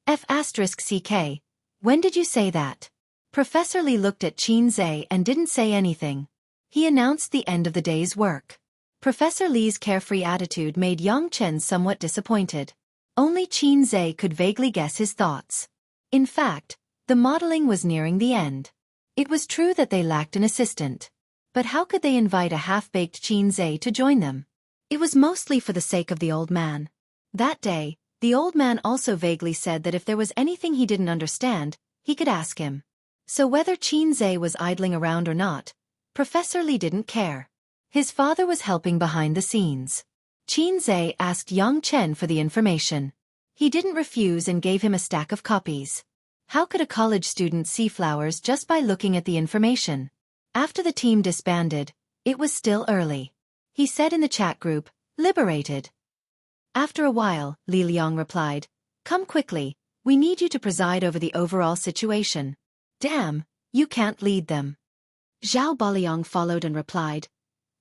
F***ck, when did you say that? Professor Lee looked at Xianxia and didn't say anything. He announced the end of the day's work. Professor Lee's carefree attitude made Yang Chen somewhat disappointed. Only Xianxia could vaguely guess his thoughts. In fact, the modeling was nearing the end. It was true that they lacked an assistant. But how could they invite a half-baked Xianxia to join them? It was mostly for the sake of the old man. That day, the old man also vaguely said that if there was anything he didn't understand, he could ask him. So whether Xianxia was idling around or not, Professor Lee didn't care. His father was helping behind the scenes. Xianxia asked Yang Chen for the information. He didn't refuse and gave him a stack of copies. How could a college student see flowers just by looking at the information? After the team disbanded, it was still early. He said in the chat group, "Liberated." After a while, Li Liang replied, "Come quickly, we need you to preside over the overall situation." "Damn, you can't lead them." Zhao Baliang followed and replied,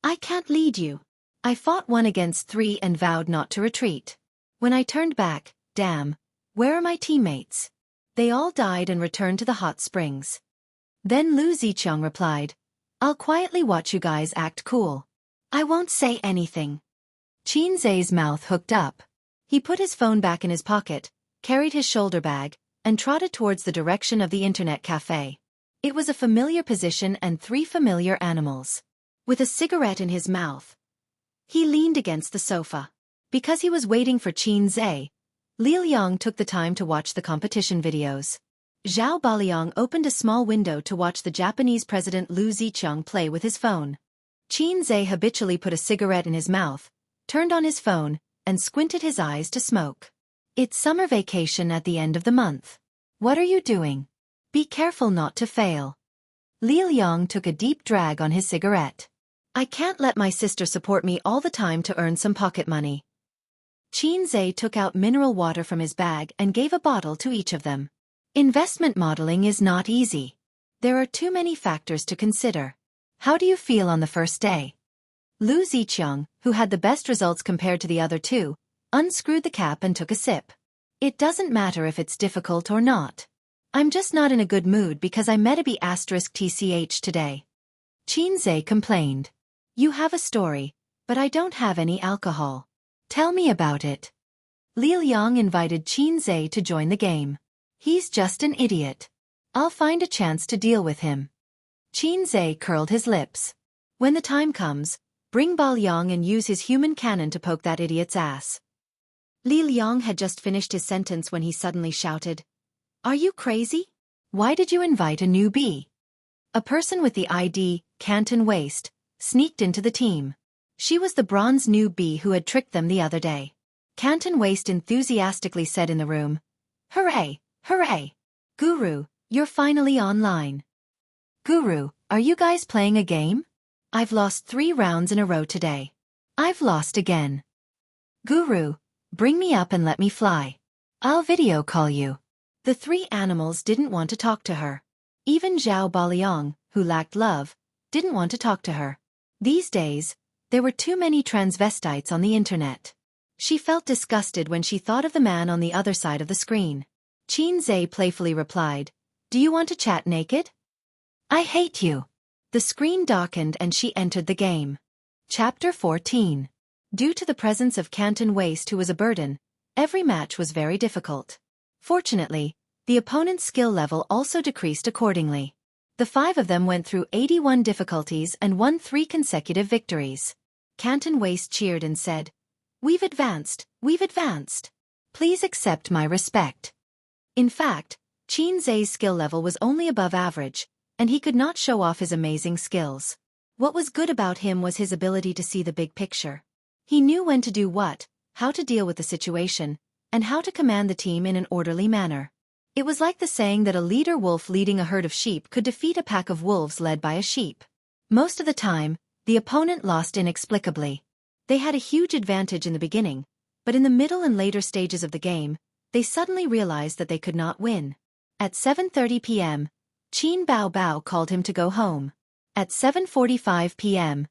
"I can't lead you. I fought 1 against 3 and vowed not to retreat. When I turned back, damn, where are my teammates? They all died and returned to the hot springs. Then Lu Ziqiang replied, I'll quietly watch you guys act cool. I won't say anything. Qin Zai's mouth hooked up. He put his phone back in his pocket, carried his shoulder bag, and trotted towards the direction of the internet cafe. It was a familiar position and 3 familiar animals. With a cigarette in his mouth, he leaned against the sofa. Because he was waiting for Qin Zai, Li Liang took the time to watch the competition videos. Zhao Baliang opened a small window to watch the Japanese president Lu Ziqiang play with his phone. Qin Zai habitually put a cigarette in his mouth, turned on his phone, and squinted his eyes to smoke. It's summer vacation at the end of the month. What are you doing? Be careful not to fail. Li Liang took a deep drag on his cigarette. I can't let my sister support me all the time to earn some pocket money. Qin Zai took out mineral water from his bag and gave a bottle to each of them. Investment modeling is not easy. There are too many factors to consider. How do you feel on the first day? Lu Ziqiang, who had the best results compared to the other 2, unscrewed the cap and took a sip. It doesn't matter if it's difficult or not. I'm just not in a good mood because I met a B*TCH today. Qin Zai complained. You have a story, but I don't have any alcohol. Tell me about it. Li Liang invited Qin Zai to join the game. He's just an idiot. I'll find a chance to deal with him. Qin Zai curled his lips. When the time comes, bring Baliang and use his human cannon to poke that idiot's ass. Li Liang had just finished his sentence when he suddenly shouted, Are you crazy? Why did you invite a newbie? A person with the ID, Canton Waist, sneaked into the team. She was the bronze newbie who had tricked them the other day. Canton Waist enthusiastically said in the room, Hooray! Hooray! Guru, you're finally online. Guru, are you guys playing a game? I've lost 3 rounds in a row today. I've lost again. Guru, bring me up and let me fly. I'll video call you. The 3 animals didn't want to talk to her. Even Zhao Baliang, who lacked love, didn't want to talk to her. These days, there were too many transvestites on the internet. She felt disgusted when she thought of the man on the other side of the screen. Qin Zai playfully replied, Do you want to chat naked? I hate you. The screen darkened and she entered the game. Chapter 14. Due to the presence of Canton Waist, who was a burden, every match was very difficult. Fortunately, the opponent's skill level also decreased accordingly. The 5 of them went through 81 difficulties and won 3 consecutive victories. Canton Waist cheered and said, We've advanced, we've advanced. Please accept my respect. In fact, Qin Zai's skill level was only above average, and he could not show off his amazing skills. What was good about him was his ability to see the big picture. He knew when to do what, how to deal with the situation, and how to command the team in an orderly manner. It was like the saying that a leader wolf leading a herd of sheep could defeat a pack of wolves led by a sheep. Most of the time, the opponent lost inexplicably. They had a huge advantage in the beginning, but in the middle and later stages of the game, they suddenly realized that they could not win. At 7:30 p.m., Qin Bao called him to go home. At 7:45 p.m.,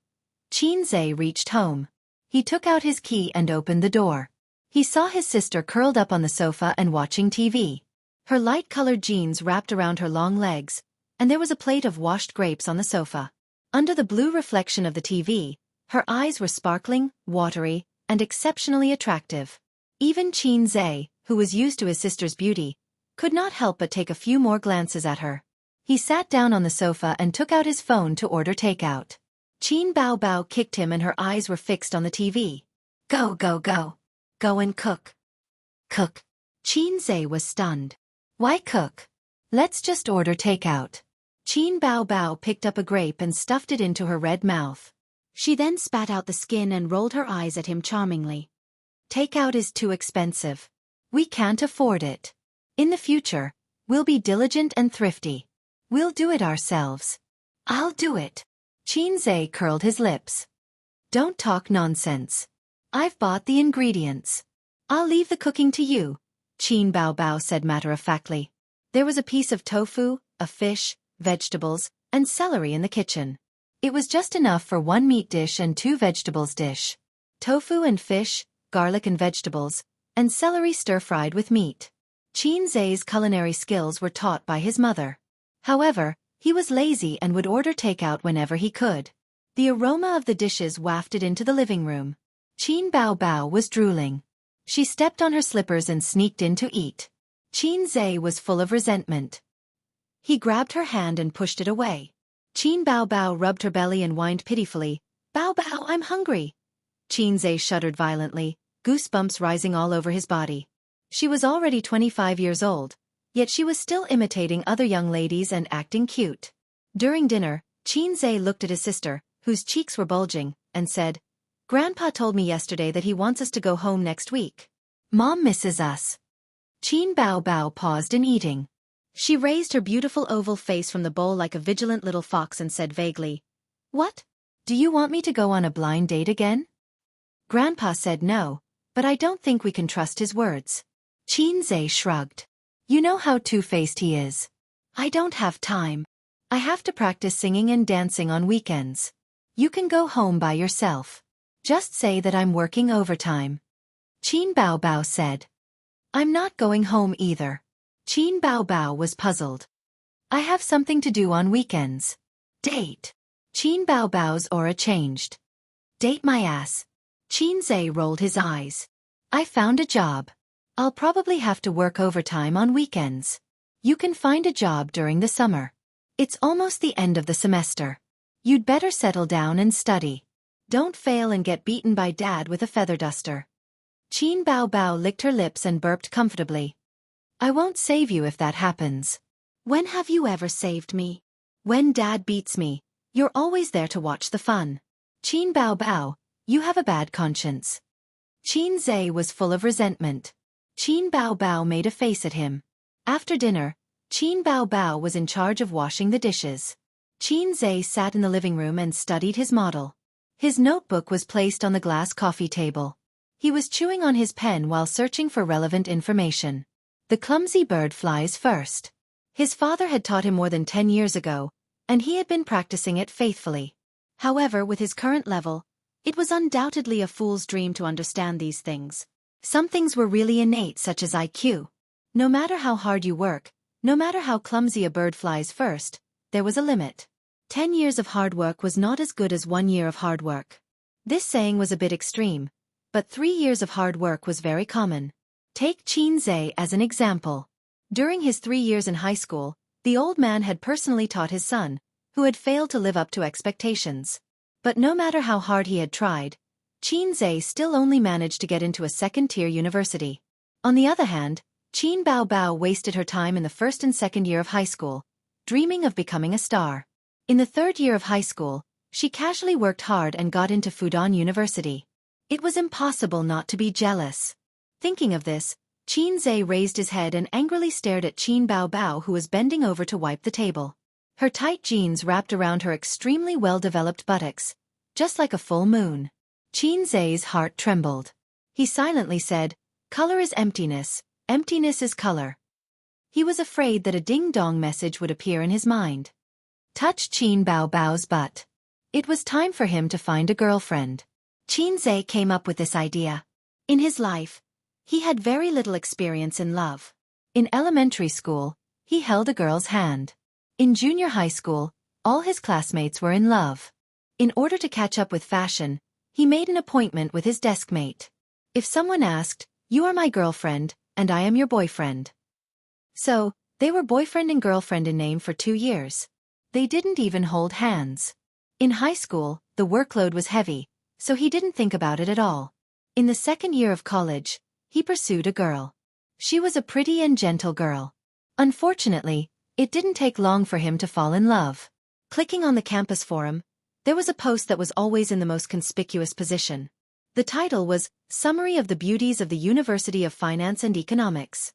Qin Zai reached home. He took out his key and opened the door. He saw his sister curled up on the sofa and watching TV. Her light-colored jeans wrapped around her long legs, and there was a plate of washed grapes on the sofa. Under the blue reflection of the TV, her eyes were sparkling, watery, and exceptionally attractive. Even Qin Zai, who was used to his sister's beauty, could not help but take a few more glances at her. He sat down on the sofa and took out his phone to order takeout. Qin Bao kicked him and her eyes were fixed on the TV. Go, go, go. Go and cook. Cook. Qin Zai was stunned. Why cook? Let's just order takeout. Qin Bao picked up a grape and stuffed it into her red mouth. She then spat out the skin and rolled her eyes at him charmingly. Takeout is too expensive. We can't afford it. In the future, we'll be diligent and thrifty. We'll do it ourselves. I'll do it. Qin Zai curled his lips. Don't talk nonsense. I've bought the ingredients. I'll leave the cooking to you, Qin Bao said matter-of-factly. There was a piece of tofu, a fish, vegetables, and celery in the kitchen. It was just enough for 1 meat dish and 2 vegetables dish. Tofu and fish, garlic and vegetables, and celery stir-fried with meat. Xianxia's culinary skills were taught by his mother. However, he was lazy and would order takeout whenever he could. The aroma of the dishes wafted into the living room. Qin Bao was drooling. She stepped on her slippers and sneaked in to eat. Xianxia was full of resentment. He grabbed her hand and pushed it away. Qin Bao rubbed her belly and whined pitifully, "Bao, I'm hungry." Xianxia shuddered violently, goosebumps rising all over his body. She was already 25 years old, yet she was still imitating other young ladies and acting cute. During dinner, Xianxia looked at his sister, whose cheeks were bulging, and said, "Grandpa told me yesterday that he wants us to go home next week. Mom misses us." Qin Bao paused in eating. She raised her beautiful oval face from the bowl like a vigilant little fox and said vaguely, "What? Do you want me to go on a blind date again?" Grandpa said no, but I don't think we can trust his words. Xianxia shrugged. "You know how two-faced he is. I don't have time. I have to practice singing and dancing on weekends. You can go home by yourself. Just say that I'm working overtime." Qin Bao said. "I'm not going home either." Qin Bao was puzzled. "I have something to do on weekends." "Date." Qin Bao's aura changed. "Date my ass." Xianxia rolled his eyes. "I found a job. I'll probably have to work overtime on weekends. You can find a job during the summer. It's almost the end of the semester. You'd better settle down and study. Don't fail and get beaten by Dad with a feather duster." Qin Bao licked her lips and burped comfortably. "I won't save you if that happens." "When have you ever saved me?" "When Dad beats me. You're always there to watch the fun." "Qin Bao, you have a bad conscience." Xianxia was full of resentment. Qin Bao made a face at him. After dinner, Qin Bao was in charge of washing the dishes. Xianxia sat in the living room and studied his model. His notebook was placed on the glass coffee table. He was chewing on his pen while searching for relevant information. The clumsy bird flies first. His father had taught him more than 10 years ago, and he had been practicing it faithfully. However, with his current level, it was undoubtedly a fool's dream to understand these things. Some things were really innate, such as IQ. No matter how hard you work, no matter how clumsy a bird flies first, there was a limit. 10 years of hard work was not as good as 1 year of hard work. This saying was a bit extreme, but 3 years of hard work was very common. Take Xianxia as an example. During his 3 years in high school, the old man had personally taught his son, who had failed to live up to expectations. But no matter how hard he had tried, Xianxia still only managed to get into a second-tier university. On the other hand, Qin Bao wasted her time in the first and second year of high school, dreaming of becoming a star. In the third year of high school, she casually worked hard and got into Fudan University. It was impossible not to be jealous. Thinking of this, Xianxia raised his head and angrily stared at Qin Bao, who was bending over to wipe the table. Her tight jeans wrapped around her extremely well-developed buttocks, just like a full moon. Xianxia's heart trembled. He silently said, "Color is emptiness, emptiness is color." He was afraid that a ding-dong message would appear in his mind. Touch Qin Bao's butt. It was time for him to find a girlfriend. Xianxia came up with this idea. In his life, he had very little experience in love. In elementary school, he held a girl's hand. In junior high school, all his classmates were in love. In order to catch up with fashion, he made an appointment with his desk mate. If someone asked, "You are my girlfriend, and I am your boyfriend." So, they were boyfriend and girlfriend in name for 2 years. They didn't even hold hands. In high school, the workload was heavy, so he didn't think about it at all. In the second year of college, he pursued a girl. She was a pretty and gentle girl. Unfortunately, it didn't take long for him to fall in love. Clicking on the campus forum, there was a post that was always in the most conspicuous position. The title was, "Summary of the Beauties of the University of Finance and Economics."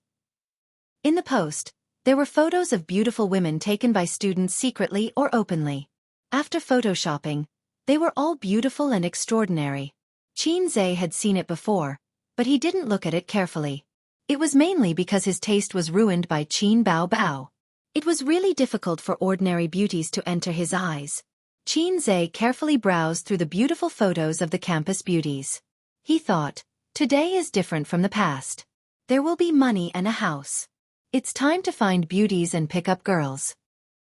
In the post, there were photos of beautiful women taken by students secretly or openly. After photoshopping, they were all beautiful and extraordinary. Xianxia had seen it before, but he didn't look at it carefully. It was mainly because his taste was ruined by Qin Bao. It was really difficult for ordinary beauties to enter his eyes. Xianxia carefully browsed through the beautiful photos of the campus beauties. He thought, today is different from the past. There will be money and a house. It's time to find beauties and pick up girls.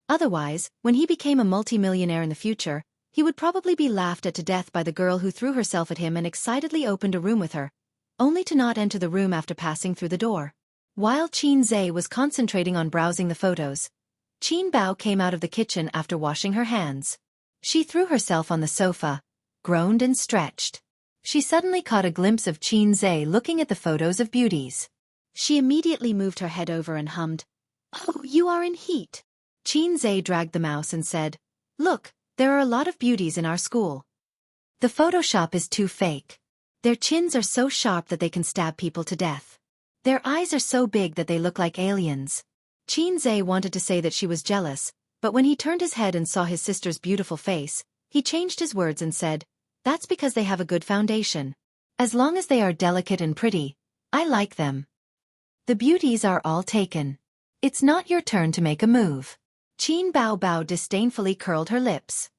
Otherwise, when he became a multimillionaire in the future, he would probably be laughed at to death by the girl who threw herself at him and excitedly opened a room with her, only to not enter the room after passing through the door. While Xianxia was concentrating on browsing the photos, Qin Bao came out of the kitchen after washing her hands. She threw herself on the sofa, groaned and stretched. She suddenly caught a glimpse of Xianxia looking at the photos of beauties. She immediately moved her head over and hummed, "Oh, you are in heat." Xianxia dragged the mouse and said, "Look, there are a lot of beauties in our school. The Photoshop is too fake. Their chins are so sharp that they can stab people to death. Their eyes are so big that they look like aliens." Xianxia wanted to say that she was jealous, but when he turned his head and saw his sister's beautiful face, he changed his words and said, "That's because they have a good foundation. As long as they are delicate and pretty, I like them. The beauties are all taken. It's not your turn to make a move." Qin Bao disdainfully curled her lips.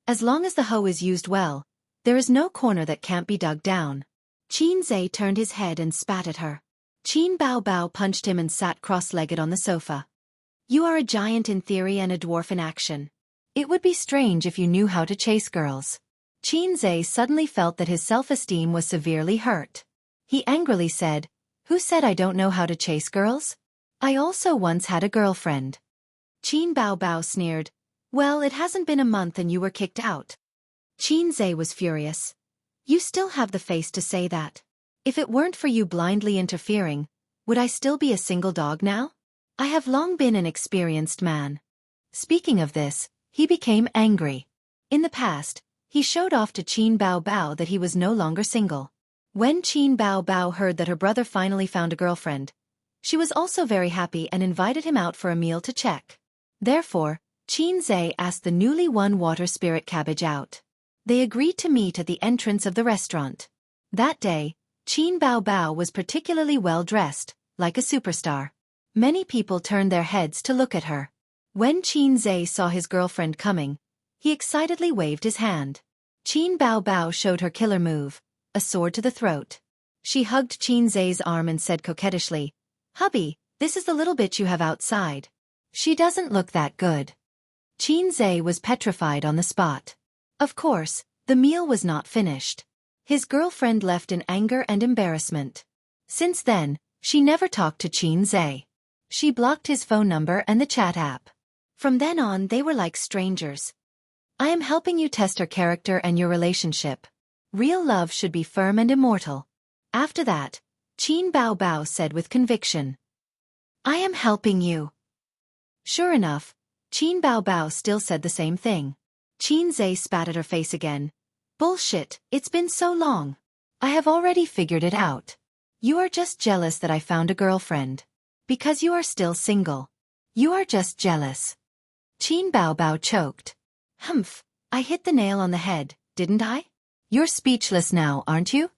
As long as the hoe is used well, there is no corner that can't be dug down. Xianxia turned his head and spat at her. Qin Bao punched him and sat cross-legged on the sofa. "You are a giant in theory and a dwarf in action. It would be strange if you knew how to chase girls." Xianxia suddenly felt that his self-esteem was severely hurt. He angrily said, "Who said I don't know how to chase girls? I also once had a girlfriend." Qin Bao sneered, "Well, it hasn't been a month and you were kicked out." Xianxia was furious. "You still have the face to say that. If it weren't for you blindly interfering, would I still be a single dog now? I have long been an experienced man." Speaking of this, he became angry. In the past, he showed off to Qin Bao that he was no longer single. When Qin Bao heard that her brother finally found a girlfriend, she was also very happy and invited him out for a meal to check. Therefore, Xianxia asked the newly won water spirit cabbage out. They agreed to meet at the entrance of the restaurant. That day, Qin Bao was particularly well dressed, like a superstar. Many people turned their heads to look at her. When Xianxia saw his girlfriend coming, he excitedly waved his hand. Qin Bao showed her killer move, a sword to the throat. She hugged Xianxia's arm and said coquettishly, "Hubby, this is the little bitch you have outside. She doesn't look that good." Xianxia was petrified on the spot. Of course, the meal was not finished. His girlfriend left in anger and embarrassment. Since then, she never talked to Xianxia. She blocked his phone number and the chat app. From then on, they were like strangers. "I am helping you test her character and your relationship. Real love should be firm and immortal." After that, Qin Bao said with conviction, "I am helping you." Sure enough, Qin Bao still said the same thing. Xianxia spat at her face again. "Bullshit, it's been so long. I have already figured it out. You are just jealous that I found a girlfriend. Because you are still single. You are just jealous." Qin Bao choked. "Humph, I hit the nail on the head, didn't I? You're speechless now, aren't you?"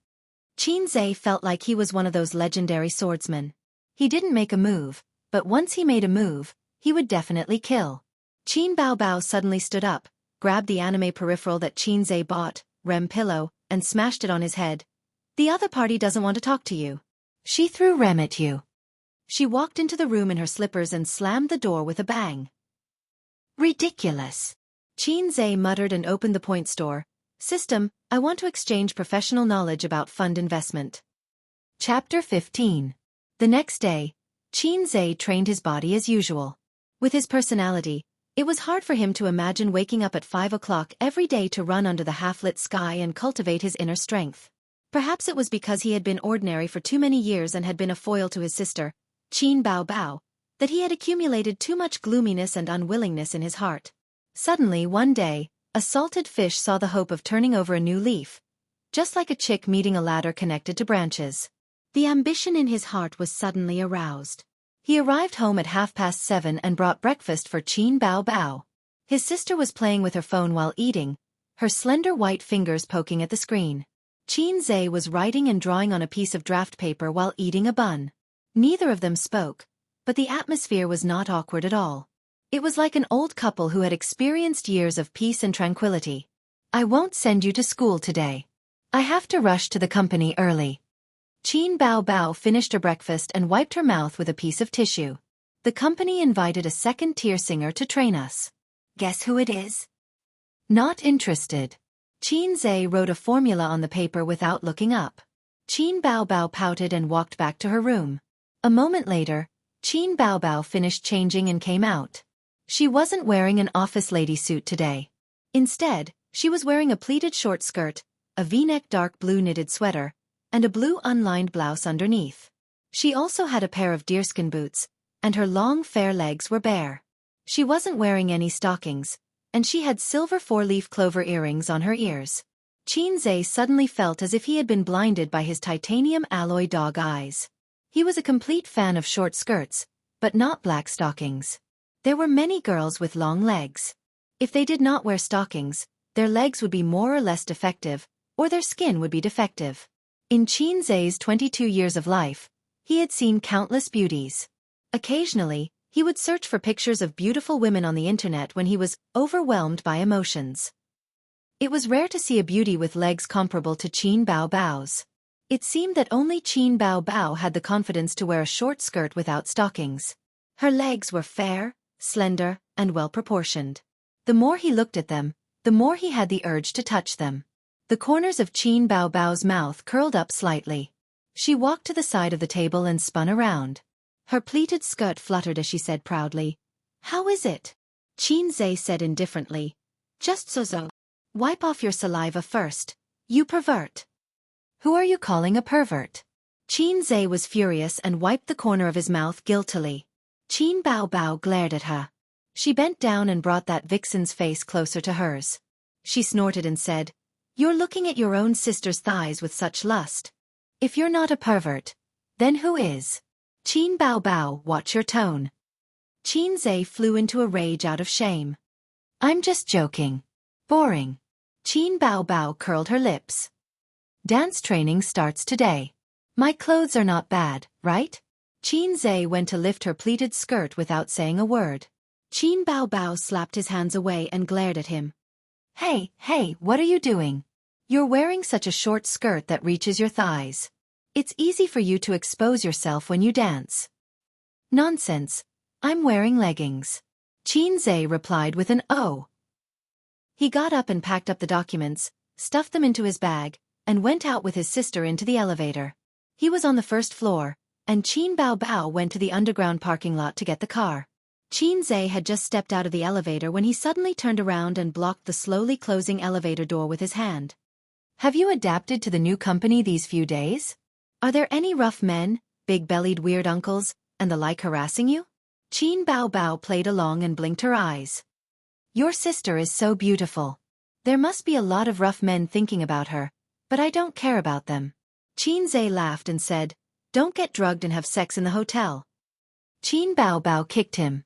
Xianxia felt like he was one of those legendary swordsmen. He didn't make a move, but once he made a move, he would definitely kill. Qin Bao suddenly stood up, grabbed the anime peripheral that Xianxia bought, Rem pillow, and smashed it on his head. "The other party doesn't want to talk to you." She threw Rem at you. She walked into the room in her slippers and slammed the door with a bang. "Ridiculous." Xianxia muttered and opened the point store. "System, I want to exchange professional knowledge about fund investment." Chapter 15. The next day, Xianxia trained his body as usual. With his personality, it was hard for him to imagine waking up at 5 o'clock every day to run under the half-lit sky and cultivate his inner strength. Perhaps it was because he had been ordinary for too many years and had been a foil to his sister, Qin Bao, that he had accumulated too much gloominess and unwillingness in his heart. Suddenly one day, a salted fish saw the hope of turning over a new leaf, just like a chick meeting a ladder connected to branches. The ambition in his heart was suddenly aroused. He arrived home at 7:30 and brought breakfast for Qin Bao. His sister was playing with her phone while eating, her slender white fingers poking at the screen. Xianxia was writing and drawing on a piece of draft paper while eating a bun. Neither of them spoke, but the atmosphere was not awkward at all. It was like an old couple who had experienced years of peace and tranquility. I won't send you to school today. I have to rush to the company early. Qin Bao Bao finished her breakfast and wiped her mouth with a piece of tissue. The company invited a second-tier singer to train us. Guess who it is? Not interested. Qin Zhe wrote a formula on the paper without looking up. Qin Bao Bao pouted and walked back to her room. A moment later, Qin Bao Bao finished changing and came out. She wasn't wearing an office lady suit today. Instead, she was wearing a pleated short skirt, a V-neck dark blue knitted sweater, and a blue unlined blouse underneath. She also had a pair of deerskin boots, and her long fair legs were bare. She wasn't wearing any stockings, and she had silver four-leaf clover earrings on her ears. Qin Zhe suddenly felt as if he had been blinded by his titanium alloy dog eyes. He was a complete fan of short skirts, but not black stockings. There were many girls with long legs. If they did not wear stockings, their legs would be more or less defective, or their skin would be defective. In Qin Zhe's 22 years of life, he had seen countless beauties. Occasionally, he would search for pictures of beautiful women on the internet when he was overwhelmed by emotions. It was rare to see a beauty with legs comparable to Qin Bao Bao's. It seemed that only Qin Bao Bao had the confidence to wear a short skirt without stockings. Her legs were fair, slender, and well-proportioned. The more he looked at them, the more he had the urge to touch them. The corners of Qin Bao Bao's mouth curled up slightly. She walked to the side of the table and spun around. Her pleated skirt fluttered as she said proudly, "How is it?" Qin Zhe said indifferently, "Just so. Wipe off your saliva first, you pervert." "Who are you calling a pervert?" Qin Zhe was furious and wiped the corner of his mouth guiltily. Qin Bao Bao glared at her. She bent down and brought that vixen's face closer to hers. She snorted and said, "You're looking at your own sister's thighs with such lust. If you're not a pervert, then who is?" Qin Bao Bao, watch your tone. Qin Zhe flew into a rage out of shame. "I'm just joking. Boring." Qin Bao Bao curled her lips. "Dance training starts today. My clothes are not bad, right?" Qin Zhe went to lift her pleated skirt without saying a word. Qin Bao Bao slapped his hands away and glared at him. Hey, what are you doing? You're wearing such a short skirt that reaches your thighs. It's easy for you to expose yourself when you dance." "Nonsense. I'm wearing leggings." Qin Zhe replied with an "Oh." He got up and packed up the documents, stuffed them into his bag, and went out with his sister into the elevator. He was on the first floor, and Qin Bao Bao went to the underground parking lot to get the car. Qin Zhe had just stepped out of the elevator when he suddenly turned around and blocked the slowly closing elevator door with his hand. "Have you adapted to the new company these few days? Are there any rough men, big-bellied weird uncles, and the like harassing you?" Qin Bao Bao played along and blinked her eyes. "Your sister is so beautiful. There must be a lot of rough men thinking about her, but I don't care about them." Qin Zhe laughed and said, "Don't get drugged and have sex in the hotel." Qin Bao Bao kicked him.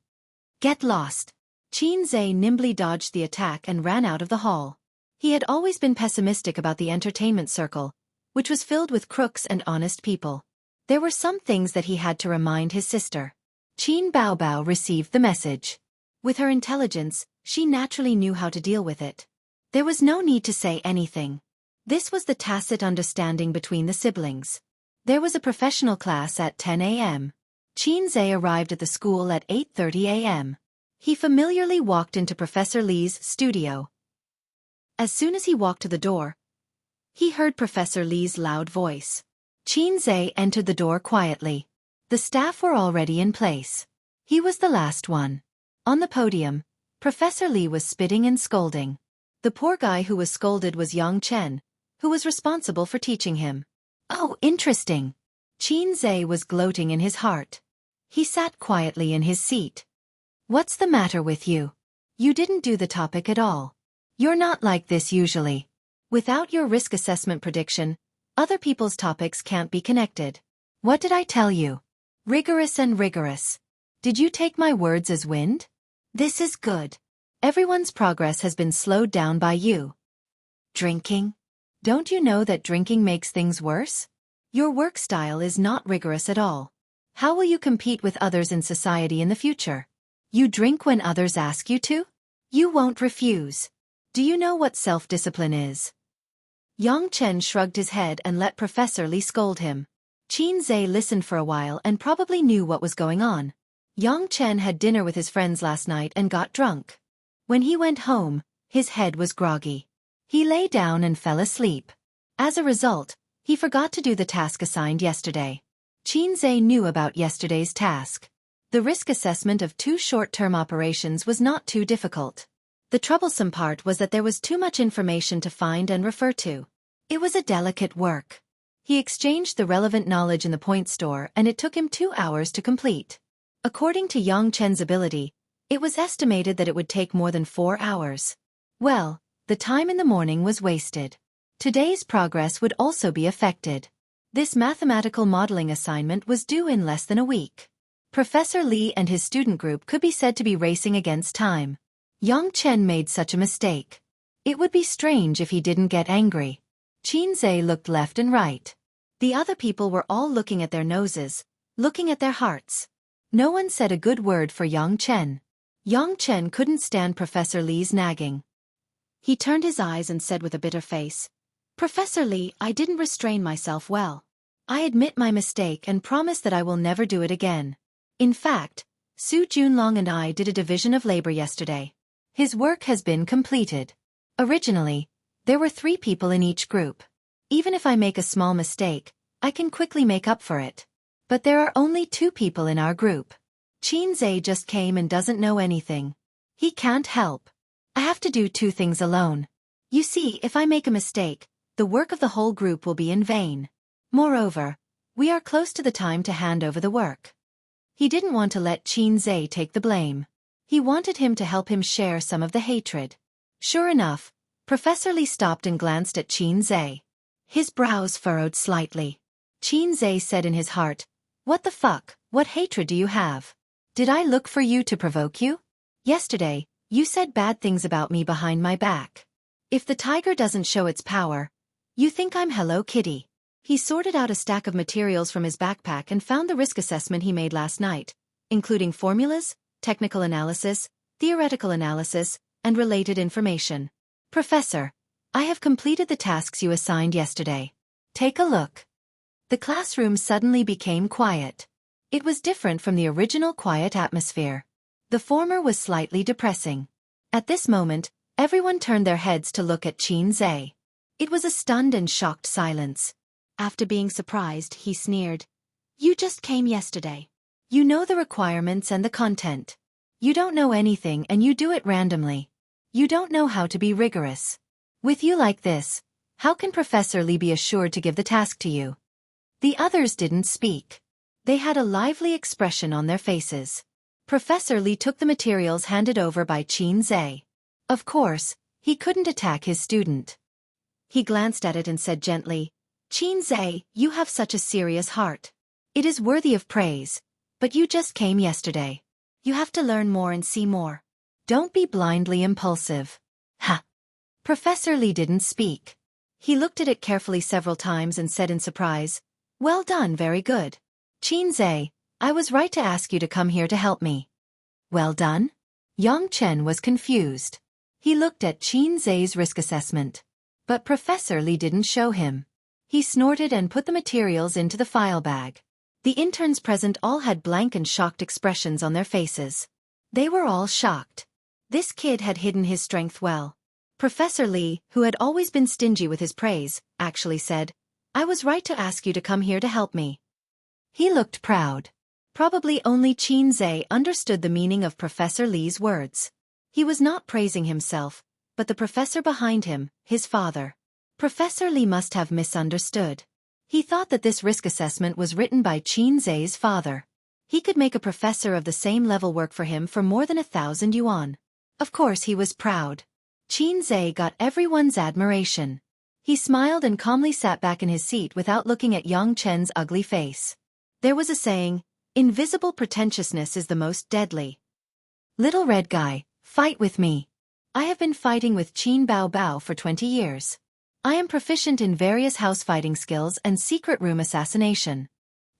"Get lost." Qin Zhe nimbly dodged the attack and ran out of the hall. He had always been pessimistic about the entertainment circle, which was filled with crooks and honest people. There were some things that he had to remind his sister. Qin Bao Bao received the message. With her intelligence, she naturally knew how to deal with it. There was no need to say anything. This was the tacit understanding between the siblings. There was a professional class at 10 a.m. Qin Zhe arrived at the school at 8:30 a.m. He familiarly walked into Professor Li's studio. As soon as he walked to the door, he heard Professor Li's loud voice. Qin Zhe entered the door quietly. The staff were already in place. He was the last one. On the podium, Professor Li was spitting and scolding. The poor guy who was scolded was Yang Chen, who was responsible for teaching him. "Oh, interesting." Qin Zhe was gloating in his heart. He sat quietly in his seat. "What's the matter with you? You didn't do the topic at all. You're not like this usually. Without your risk assessment prediction, other people's topics can't be connected. What did I tell you? Rigorous and rigorous. Did you take my words as wind? This is good. Everyone's progress has been slowed down by you. Drinking? Don't you know that drinking makes things worse? Your work style is not rigorous at all. How will you compete with others in society in the future? You drink when others ask you to? You won't refuse. Do you know what self-discipline is? Yang Chen shrugged his head and let Professor Li scold him. Qin Zhe listened for a while and probably knew what was going on. Yang Chen had dinner with his friends last night and got drunk. When he went home, his head was groggy. He lay down and fell asleep. As a result, he forgot to do the task assigned yesterday. Qin Zhe knew about yesterday's task. The risk assessment of 2 short-term operations was not too difficult. The troublesome part was that there was too much information to find and refer to. It was a delicate work. He exchanged the relevant knowledge in the point store and it took him 2 hours to complete. According to Yang Chen's ability, it was estimated that it would take more than 4 hours. Well, the time in the morning was wasted. Today's progress would also be affected. This mathematical modeling assignment was due in less than a week. Professor Li and his student group could be said to be racing against time. Yang Chen made such a mistake. It would be strange if he didn't get angry. Qin Zhe looked left and right. The other people were all looking at their noses, looking at their hearts. No one said a good word for Yang Chen. Yang Chen couldn't stand Professor Li's nagging. He turned his eyes and said with a bitter face, "Professor Li, I didn't restrain myself well. I admit my mistake and promise that I will never do it again. In fact, Su Junlong and I did a division of labor yesterday. His work has been completed. Originally, there were 3 people in each group. Even if I make a small mistake, I can quickly make up for it. But there are only 2 people in our group. Qin Zhe just came and doesn't know anything. He can't help. I have to do 2 things alone. You see, if I make a mistake, the work of the whole group will be in vain. Moreover, we are close to the time to hand over the work." He didn't want to let Qin Zhe take the blame. He wanted him to help him share some of the hatred. Sure enough, Professor Li stopped and glanced at Qin Zhe. His brows furrowed slightly. Qin Zhe said in his heart, "What the fuck, what hatred do you have? Did I look for you to provoke you? Yesterday, you said bad things about me behind my back. If the tiger doesn't show its power, you think I'm Hello Kitty." He sorted out a stack of materials from his backpack and found the risk assessment he made last night, including formulas, technical analysis, theoretical analysis, and related information. "Professor, I have completed the tasks you assigned yesterday. Take a look." The classroom suddenly became quiet. It was different from the original quiet atmosphere. The former was slightly depressing. At this moment, everyone turned their heads to look at Qin Zhe. It was a stunned and shocked silence. After being surprised, he sneered, "You just came yesterday. You know the requirements and the content. You don't know anything and you do it randomly. You don't know how to be rigorous. With you like this, how can Professor Li be assured to give the task to you?" The others didn't speak. They had a lively expression on their faces. Professor Li took the materials handed over by Qin Zhe. Of course, he couldn't attack his student. He glanced at it and said gently, "Qin Zhe, you have such a serious heart. It is worthy of praise. But you just came yesterday. You have to learn more and see more. Don't be blindly impulsive." Ha! Professor Li didn't speak. He looked at it carefully several times and said in surprise, "Well done, very good. Qin Zhe, I was right to ask you to come here to help me." "Well done?" Yang Chen was confused. He looked at Qin Zhe's risk assessment. But Professor Li didn't show him. He snorted and put the materials into the file bag. The interns present all had blank and shocked expressions on their faces. They were all shocked. This kid had hidden his strength well. Professor Li, who had always been stingy with his praise, actually said, "I was right to ask you to come here to help me." He looked proud. Probably only Qin Zhe understood the meaning of Professor Li's words. He was not praising himself, but the professor behind him, his father. Professor Li must have misunderstood. He thought that this risk assessment was written by Qin Zhe's father. He could make a professor of the same level work for him for more than 1,000 yuan. Of course he was proud. Qin Zhe got everyone's admiration. He smiled and calmly sat back in his seat without looking at Yang Chen's ugly face. There was a saying, "Invisible pretentiousness is the most deadly." "Little red guy, fight with me. I have been fighting with Qin Bao Bao for 20 years. I am proficient in various house fighting skills and secret room assassination."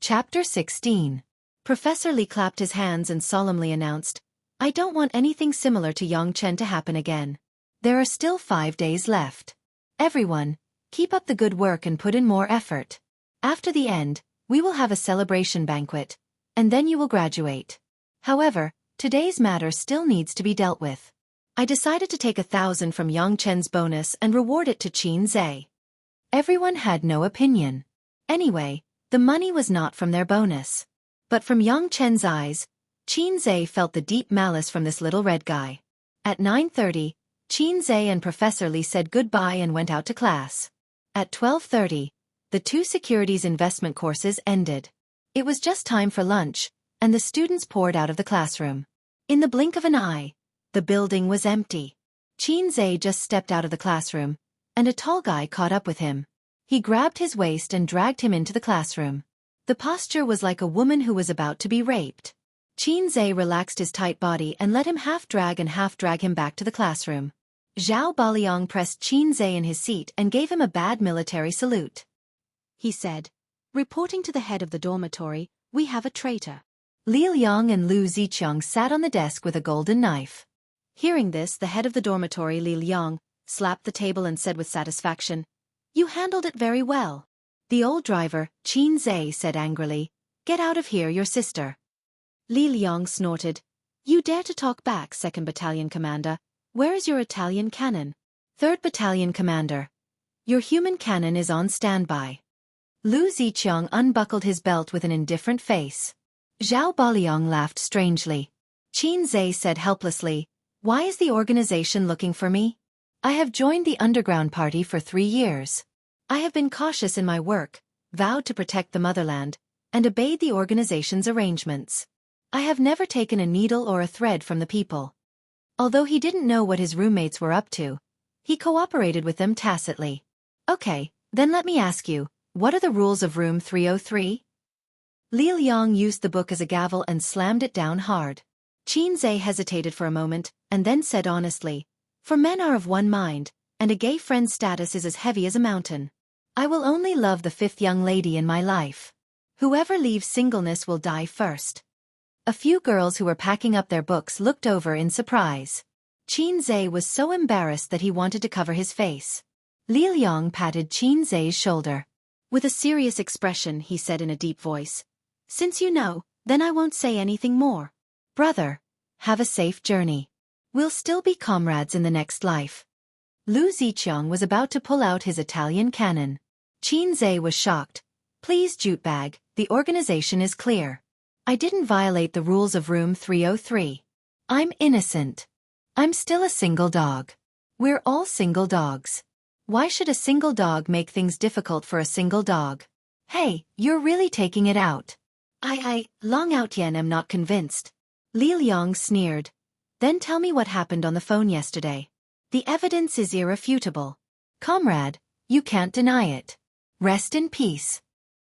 Chapter 16. Professor Li clapped his hands and solemnly announced, I don't want anything similar to Yongchen to happen again. There are still 5 days left. Everyone, keep up the good work and put in more effort. After the end, we will have a celebration banquet, and then you will graduate. However, today's matter still needs to be dealt with. I decided to take 1,000 from Yongchen's bonus and reward it to Xianxia. Everyone had no opinion. Anyway, the money was not from their bonus. But from Yongchen's eyes, Xianxia felt the deep malice from this little red guy. At 9:30, Xianxia and Professor Li said goodbye and went out to class. At 12:30, the 2 securities investment courses ended. It was just time for lunch, and the students poured out of the classroom. In the blink of an eye, the building was empty. Xianxia just stepped out of the classroom, and a tall guy caught up with him. He grabbed his waist and dragged him into the classroom. The posture was like a woman who was about to be raped. Xianxia relaxed his tight body and let him half drag him back to the classroom. Zhao Baliang pressed Xianxia in his seat and gave him a bad military salute. He said, "Reporting to the head of the dormitory, we have a traitor." Li Liang and Lu Ziqiang sat on the desk with a golden knife. Hearing this, the head of the dormitory, Li Liang, slapped the table and said with satisfaction, "You handled it very well." The old driver, Xianxia, said angrily, "Get out of here, your sister." Li Liang snorted, "You dare to talk back, 2nd Battalion Commander. Where is your Italian cannon? 3rd Battalion Commander. Your human cannon is on standby." Lu Ziqiang unbuckled his belt with an indifferent face. Zhao Baliang laughed strangely. Xianxia said helplessly, "Why is the organization looking for me? I have joined the underground party for 3 years. I have been cautious in my work, vowed to protect the motherland, and obeyed the organization's arrangements. I have never taken a needle or a thread from the people." Although he didn't know what his roommates were up to, he cooperated with them tacitly. "Okay, then let me ask you, what are the rules of room 303? Li Liang used the book as a gavel and slammed it down hard. Xianxia hesitated for a moment, and then said honestly, "For men are of one mind, and a gay friend's status is as heavy as a mountain. I will only love the 5th young lady in my life. Whoever leaves singleness will die first." A few girls who were packing up their books looked over in surprise. Xianxia was so embarrassed that he wanted to cover his face. Li Liang patted Xianxia's shoulder. With a serious expression, he said in a deep voice, "Since you know, then I won't say anything more. Brother, have a safe journey. We'll still be comrades in the next life." Lu Ziqiang was about to pull out his Italian cannon. Xianxia was shocked. "Please, Jutebag, the organization is clear. I didn't violate the rules of room 303. I'm innocent. I'm still a single dog. We're all single dogs. Why should a single dog make things difficult for a single dog? Hey, you're really taking it out." Long Outyen am not convinced." Li Liang sneered. "Then tell me what happened on the phone yesterday. The evidence is irrefutable. Comrade, you can't deny it. Rest in peace."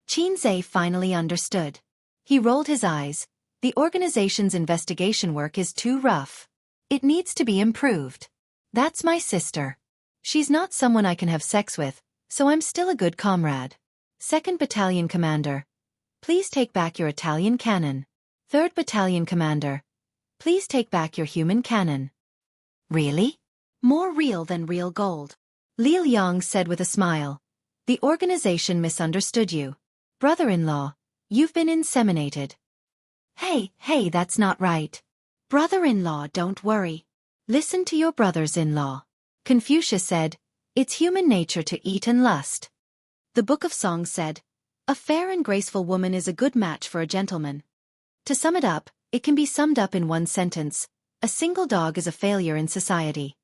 Xianxia finally understood. He rolled his eyes. "The organization's investigation work is too rough. It needs to be improved. That's my sister. She's not someone I can have sex with, so I'm still a good comrade. 2nd Battalion Commander, please take back your Italian cannon. 3rd Battalion Commander, please take back your human cannon." "Really? More real than real gold," Li Liang said with a smile. "The organization misunderstood you. Brother-in-law, you've been inseminated." Hey, that's not right. Brother-in-law, don't worry. Listen to your brothers-in-law. Confucius said, "It's human nature to eat and lust." The Book of Songs said, "A fair and graceful woman is a good match for a gentleman." To sum it up, it can be summed up in one sentence: a single dog is a failure in society.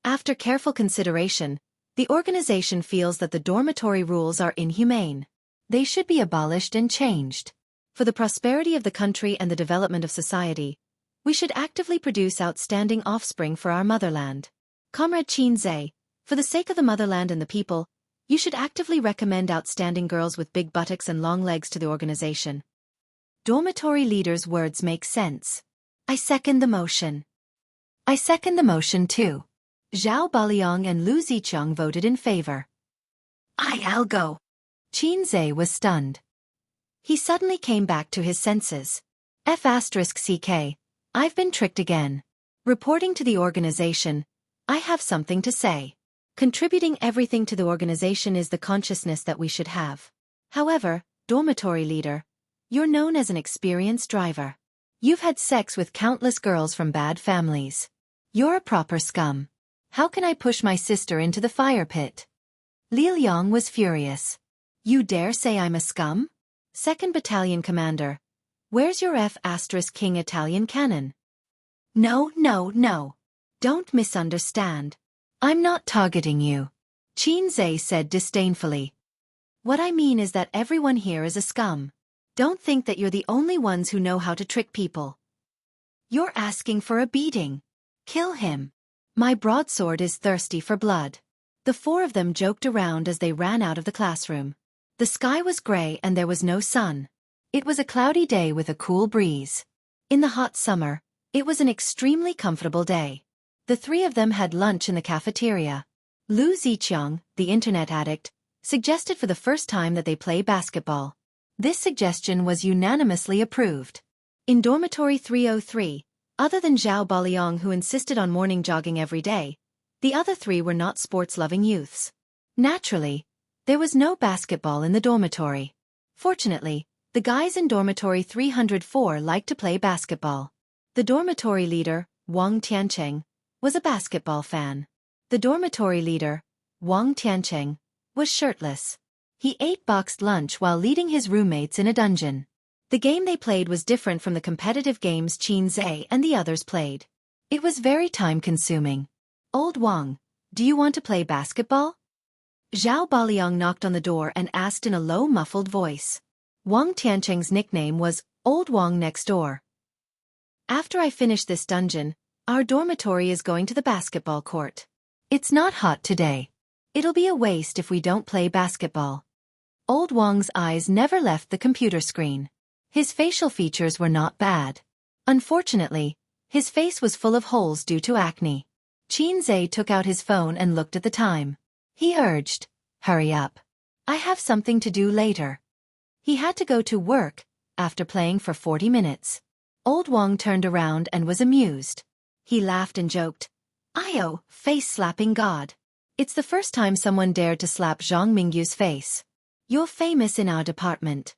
After careful consideration, the organization feels that the dormitory rules are inhumane. They should be abolished and changed. For the prosperity of the country and the development of society, we should actively produce outstanding offspring for our motherland. Comrade Xianxia, for the sake of the motherland and the people, you should actively recommend outstanding girls with big buttocks and long legs to the organization. Dormitory leader's words make sense. I second the motion. I second the motion too. Zhao Baliang and Lu Ziqiang voted in favor. I'll go. Xianxia was stunned. He suddenly came back to his senses. F***ck, I've been tricked again. Reporting to the organization, I have something to say. Contributing everything to the organization is the consciousness that we should have. However, dormitory leader, you're known as an experienced driver. You've had sex with countless girls from bad families. You're a proper scum. How can I push my sister into the fire pit? Li Liang was furious. You dare say I'm a scum? 2nd Battalion Commander. Where's your F*King Italian cannon? No. Don't misunderstand. I'm not targeting you. Xianxia said disdainfully. What I mean is that everyone here is a scum. Don't think that you're the only ones who know how to trick people. You're asking for a beating. Kill him. My broadsword is thirsty for blood. The 4 of them joked around as they ran out of the classroom. The sky was gray and there was no sun. It was a cloudy day with a cool breeze. In the hot summer, it was an extremely comfortable day. The 3 of them had lunch in the cafeteria. Lu Ziqiang, the internet addict, suggested for the first time that they play basketball. This suggestion was unanimously approved. In dormitory 303, other than Zhao Baliang who insisted on morning jogging every day, the other 3 were not sports-loving youths. Naturally, there was no basketball in the dormitory. Fortunately, the guys in dormitory 304 liked to play basketball. The dormitory leader, Wang Tiancheng, was a basketball fan. The dormitory leader, Wang Tiancheng, was shirtless. He ate boxed lunch while leading his roommates in a dungeon. The game they played was different from the competitive games Xianxia and the others played. It was very time-consuming. Old Wang, do you want to play basketball? Zhao Baliang knocked on the door and asked in a low muffled voice. Wang Tiancheng's nickname was Old Wang Next Door. After I finish this dungeon, our dormitory is going to the basketball court. It's not hot today. It'll be a waste if we don't play basketball. Old Wang's eyes never left the computer screen. His facial features were not bad. Unfortunately, his face was full of holes due to acne. Xianxia took out his phone and looked at the time. He urged, hurry up. I have something to do later. He had to go to work, after playing for 40 minutes. Old Wang turned around and was amused. He laughed and joked, "Ayo, face-slapping god. It's the first time someone dared to slap Zhang Mingyu's face. You're famous in our department."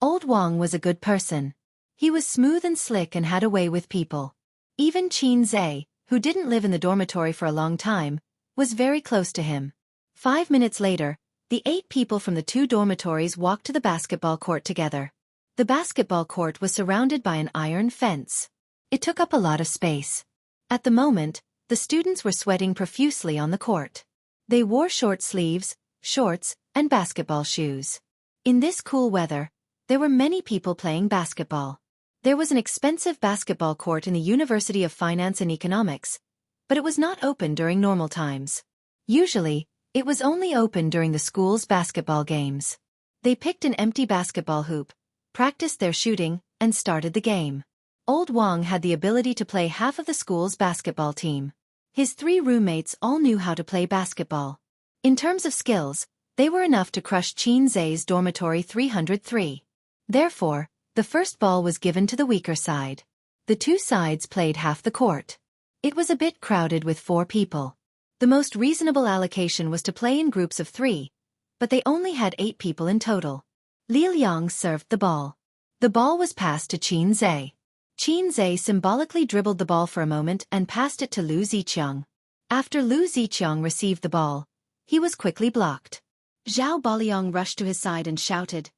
Old Wang was a good person. He was smooth and slick and had a way with people. Even Xianxia, who didn't live in the dormitory for a long time, was very close to him. 5 minutes later, the 8 people from the 2 dormitories walked to the basketball court together. The basketball court was surrounded by an iron fence. It took up a lot of space. At the moment, the students were sweating profusely on the court. They wore short sleeves, shorts, and basketball shoes. In this cool weather, there were many people playing basketball. There was an expensive basketball court in the University of Finance and Economics, but it was not open during normal times. Usually, it was only open during the school's basketball games. They picked an empty basketball hoop, practiced their shooting, and started the game. Old Wang had the ability to play half of the school's basketball team. His 3 roommates all knew how to play basketball. In terms of skills, they were enough to crush Xianxia's dormitory 303. Therefore, the first ball was given to the weaker side. The 2 sides played half the court. It was a bit crowded with 4 people. The most reasonable allocation was to play in groups of 3, but they only had 8 people in total. Li Liang served the ball. The ball was passed to Xianxia. Xianxia symbolically dribbled the ball for a moment and passed it to Lu Ziqiang. After Lu Ziqiang received the ball, he was quickly blocked. Zhao Baliang rushed to his side and shouted,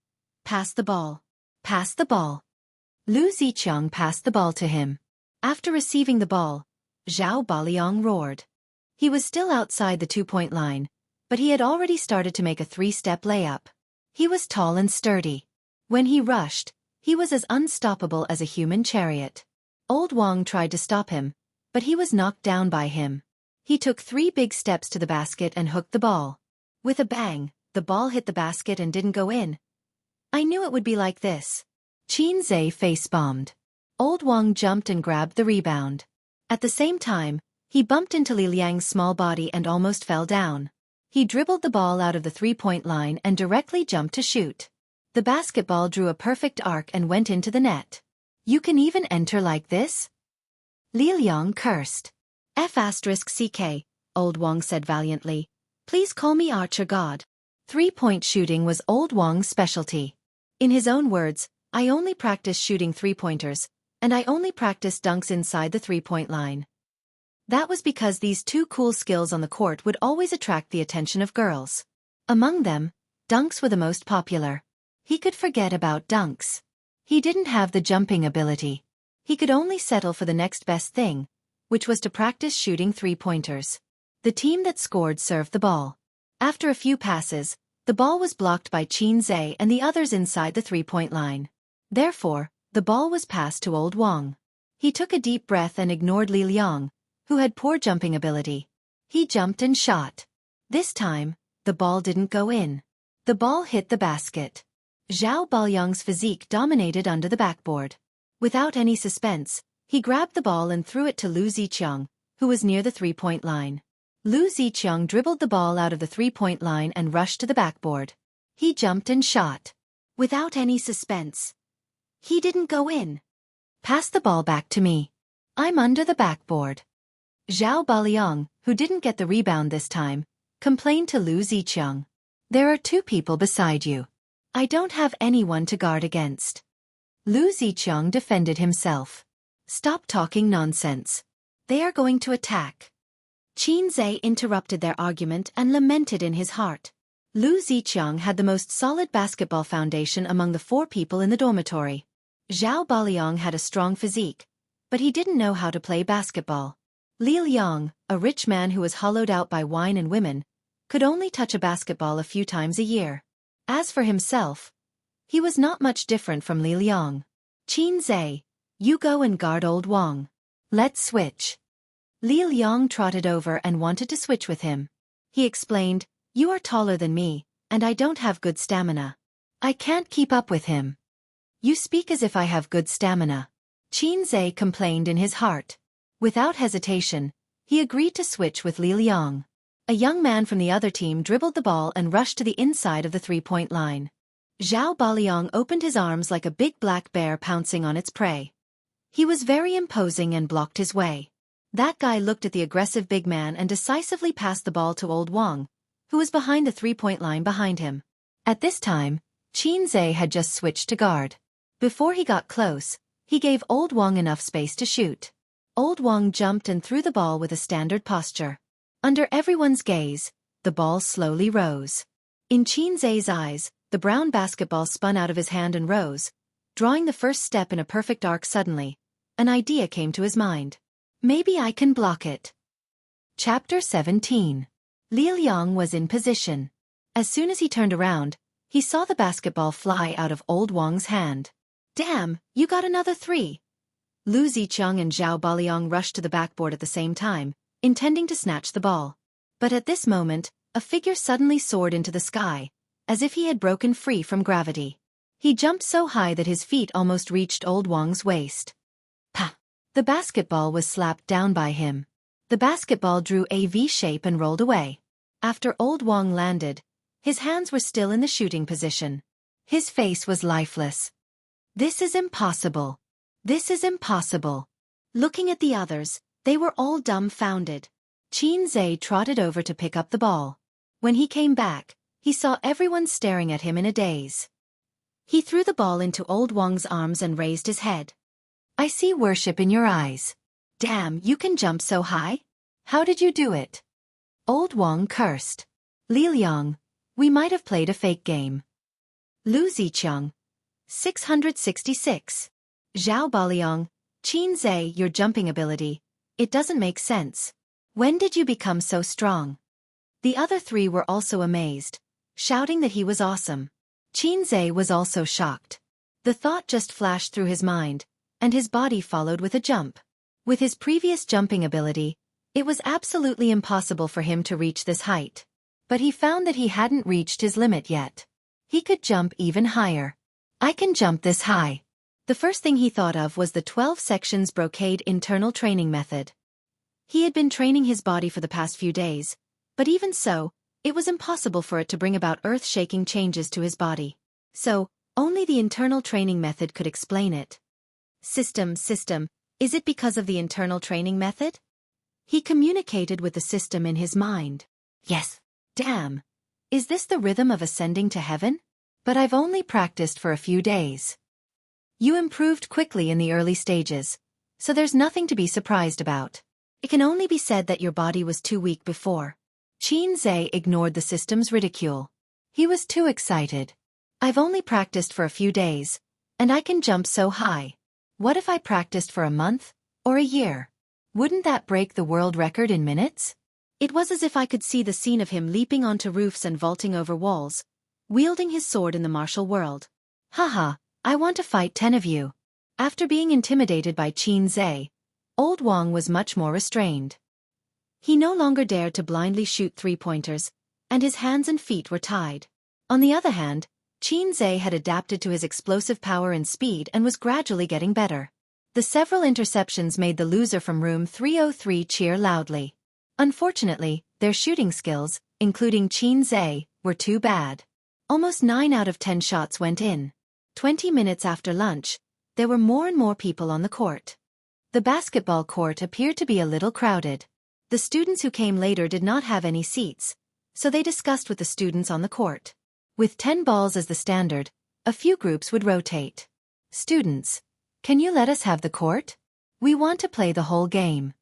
"Pass the ball. Pass the ball." Lu Ziqiang passed the ball to him. After receiving the ball, Zhao Baliang roared. He was still outside the 2-point line, but he had already started to make a 3-step layup. He was tall and sturdy. When he rushed, he was as unstoppable as a human chariot. Old Wang tried to stop him, but he was knocked down by him. He took 3 big steps to the basket and hooked the ball. With a bang, the ball hit the basket and didn't go in. I knew it would be like this. Xianxia face-bombed. Old Wang jumped and grabbed the rebound. At the same time, he bumped into Li Liang's small body and almost fell down. He dribbled the ball out of the 3-point line and directly jumped to shoot. The basketball drew a perfect arc and went into the net. "You can even enter like this?" Li Liang cursed. F***ck, Old Wang said valiantly. Please call me Archer God. 3-point shooting was Old Wang's specialty. In his own words, I only practice shooting 3-pointers, and I only practice dunks inside the 3-point line. That was because these two cool skills on the court would always attract the attention of girls. Among them, dunks were the most popular. He could forget about dunks. He didn't have the jumping ability. He could only settle for the next best thing, which was to practice shooting 3-pointers. The team that scored served the ball. After a few passes, the ball was blocked by Xianxia and the others inside the 3-point line. Therefore, the ball was passed to Old Wang. He took a deep breath and ignored Li Liang, who had poor jumping ability. He jumped and shot. This time, the ball didn't go in. The ball hit the basket. Zhao Baoliang's physique dominated under the backboard. Without any suspense, he grabbed the ball and threw it to Lu Ziqiang, who was near the 3-point line. Lu Ziqiang dribbled the ball out of the 3-point line and rushed to the backboard. He jumped and shot. Without any suspense. He didn't go in. Pass the ball back to me. I'm under the backboard. Zhao Baoliang, who didn't get the rebound this time, complained to Lu Ziqiang. There are 2 people beside you. I don't have anyone to guard against. Lu Ziqiang defended himself. Stop talking nonsense. They are going to attack. Xianxia interrupted their argument and lamented in his heart. Lu Ziqiang had the most solid basketball foundation among the 4 people in the dormitory. Zhao Baoliang had a strong physique, but he didn't know how to play basketball. Li Liang, a rich man who was hollowed out by wine and women, could only touch a basketball a few times a year. As for himself, he was not much different from Li Liang. Xianxia, you go and guard Old Wang. Let's switch. Li Liang trotted over and wanted to switch with him. He explained, you are taller than me, and I don't have good stamina. I can't keep up with him. You speak as if I have good stamina. Xianxia complained in his heart. Without hesitation, he agreed to switch with Li Liang. A young man from the other team dribbled the ball and rushed to the inside of the 3-point line. Zhao Baoliang opened his arms like a big black bear pouncing on its prey. He was very imposing and blocked his way. That guy looked at the aggressive big man and decisively passed the ball to Old Wang, who was behind the 3-point line behind him. At this time, Xianxia had just switched to guard. Before he got close, he gave Old Wang enough space to shoot. Old Wang jumped and threw the ball with a standard posture. Under everyone's gaze, the ball slowly rose. In Xianxia's eyes, the brown basketball spun out of his hand and rose, drawing the first step in a perfect arc. Suddenly, an idea came to his mind. Maybe I can block it. Chapter 17. Li Liang was in position. As soon as he turned around, he saw the basketball fly out of Old Wang's hand. Damn, you got another 3. Lu Ziqiang and Zhao Baoliang rushed to the backboard at the same time, intending to snatch the ball. But at this moment, a figure suddenly soared into the sky, as if he had broken free from gravity. He jumped so high that his feet almost reached Old Wang's waist. Pa! The basketball was slapped down by him. The basketball drew a V shape and rolled away. After Old Wang landed, his hands were still in the shooting position. His face was lifeless. This is impossible. This is impossible. Looking at the others, they were all dumbfounded. Xianxia trotted over to pick up the ball. When he came back, he saw everyone staring at him in a daze. He threw the ball into Old Wang's arms and raised his head. I see worship in your eyes. Damn, you can jump so high? How did you do it? Old Wang cursed. Li Liang, we might have played a fake game. Lu Ziqiang. 666. Zhao Baoliang, Xianxia, your jumping ability. It doesn't make sense. When did you become so strong? The other 3 were also amazed, shouting that he was awesome. Xianxia was also shocked. The thought just flashed through his mind, and his body followed with a jump. With his previous jumping ability, it was absolutely impossible for him to reach this height. But he found that he hadn't reached his limit yet. He could jump even higher. I can jump this high. The first thing he thought of was the 12 sections brocade internal training method. He had been training his body for the past few days, but even so, it was impossible for it to bring about earth-shaking changes to his body. So, only the internal training method could explain it. System, Is it because of the internal training method? He communicated with the system in his mind. Yes. Damn. Is this the rhythm of ascending to heaven? But I've only practiced for a few days. You improved quickly in the early stages, so there's nothing to be surprised about. It can only be said that your body was too weak before. Xianxia ignored the system's ridicule. He was too excited. I've only practiced for a few days, and I can jump so high. What if I practiced for a month, or a year? Wouldn't that break the world record in minutes? It was as if I could see the scene of him leaping onto roofs and vaulting over walls, wielding his sword in the martial world. Haha, I want to fight 10 of you. After being intimidated by Xianxia, Old Wang was much more restrained. He no longer dared to blindly shoot three-pointers, and his hands and feet were tied. On the other hand, Xianxia had adapted to his explosive power and speed and was gradually getting better. The several interceptions made the loser from room 303 cheer loudly. Unfortunately, their shooting skills, including Xianxia, were too bad. Almost 9 out of 10 shots went in. 20 minutes after lunch, there were more and more people on the court. The basketball court appeared to be a little crowded. The students who came later did not have any seats, so they discussed with the students on the court. With 10 balls as the standard, a few groups would rotate. Students, can you let us have the court? We want to play the whole game.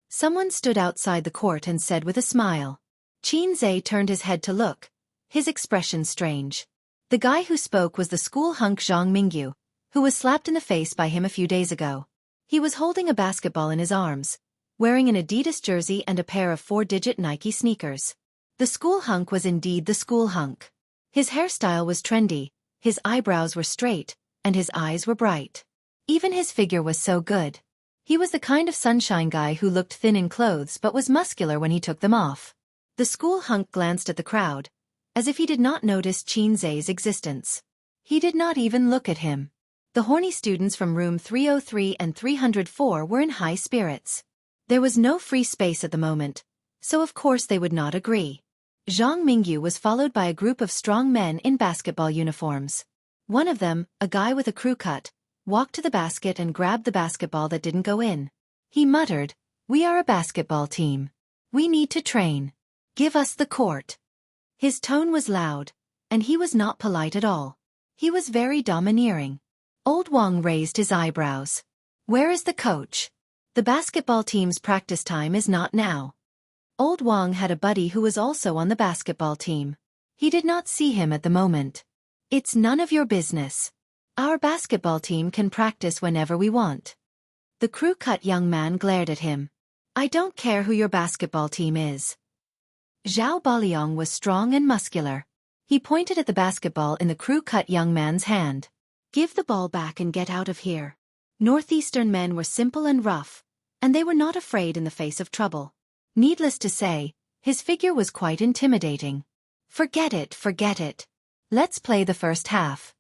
Someone stood outside the court and said with a smile. Xianxia turned his head to look, his expression strange. The guy who spoke was the school hunk Zhang Mingyu, who was slapped in the face by him a few days ago. He was holding a basketball in his arms, wearing an Adidas jersey and a pair of 4-digit Nike sneakers. The school hunk was indeed the school hunk. His hairstyle was trendy, his eyebrows were straight, and his eyes were bright. Even his figure was so good. He was the kind of sunshine guy who looked thin in clothes but was muscular when he took them off. The school hunk glanced at the crowd, as if he did not notice Xianxia's existence. He did not even look at him. The horny students from room 303 and 304 were in high spirits. There was no free space at the moment, so of course they would not agree. Zhang Mingyu was followed by a group of strong men in basketball uniforms. One of them, a guy with a crew cut, walked to the basket and grabbed the basketball that didn't go in. He muttered, "We are a basketball team. We need to train. Give us the court." His tone was loud, and he was not polite at all. He was very domineering. Old Wang raised his eyebrows. "Where is the coach? The basketball team's practice time is not now." Old Wang had a buddy who was also on the basketball team. He did not see him at the moment. "It's none of your business. Our basketball team can practice whenever we want." The crew-cut young man glared at him. "I don't care who your basketball team is." Zhao Baliang was strong and muscular. He pointed at the basketball in the crew-cut young man's hand. "Give the ball back and get out of here." Northeastern men were simple and rough, and they were not afraid in the face of trouble. Needless to say, his figure was quite intimidating. Forget it. Let's play the first half."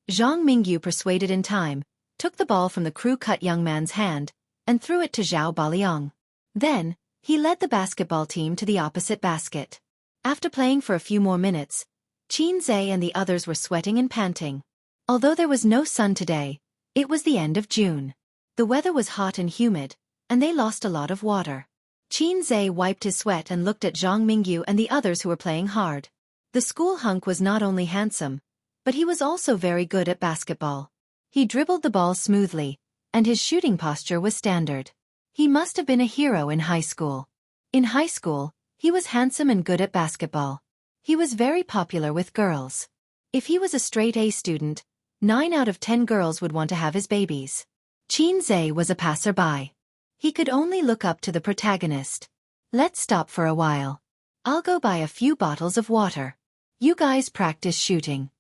Zhang Mingyu, persuaded in time, took the ball from the crew-cut young man's hand and threw it to Zhao Baliang. Then, he led the basketball team to the opposite basket. After playing for a few more minutes, Xianxia and the others were sweating and panting. Although there was no sun today, it was the end of June. The weather was hot and humid, and they lost a lot of water. Xianxia wiped his sweat and looked at Zhang Mingyu and the others who were playing hard. The school hunk was not only handsome, but he was also very good at basketball. He dribbled the ball smoothly, and his shooting posture was standard. He must have been a hero in high school. In high school, he was handsome and good at basketball. He was very popular with girls. If he was a straight-A student, 9 out of 10 girls would want to have his babies. Xianxia was a passerby. He could only look up to the protagonist. "Let's stop for a while. I'll go buy a few bottles of water. You guys practice shooting,"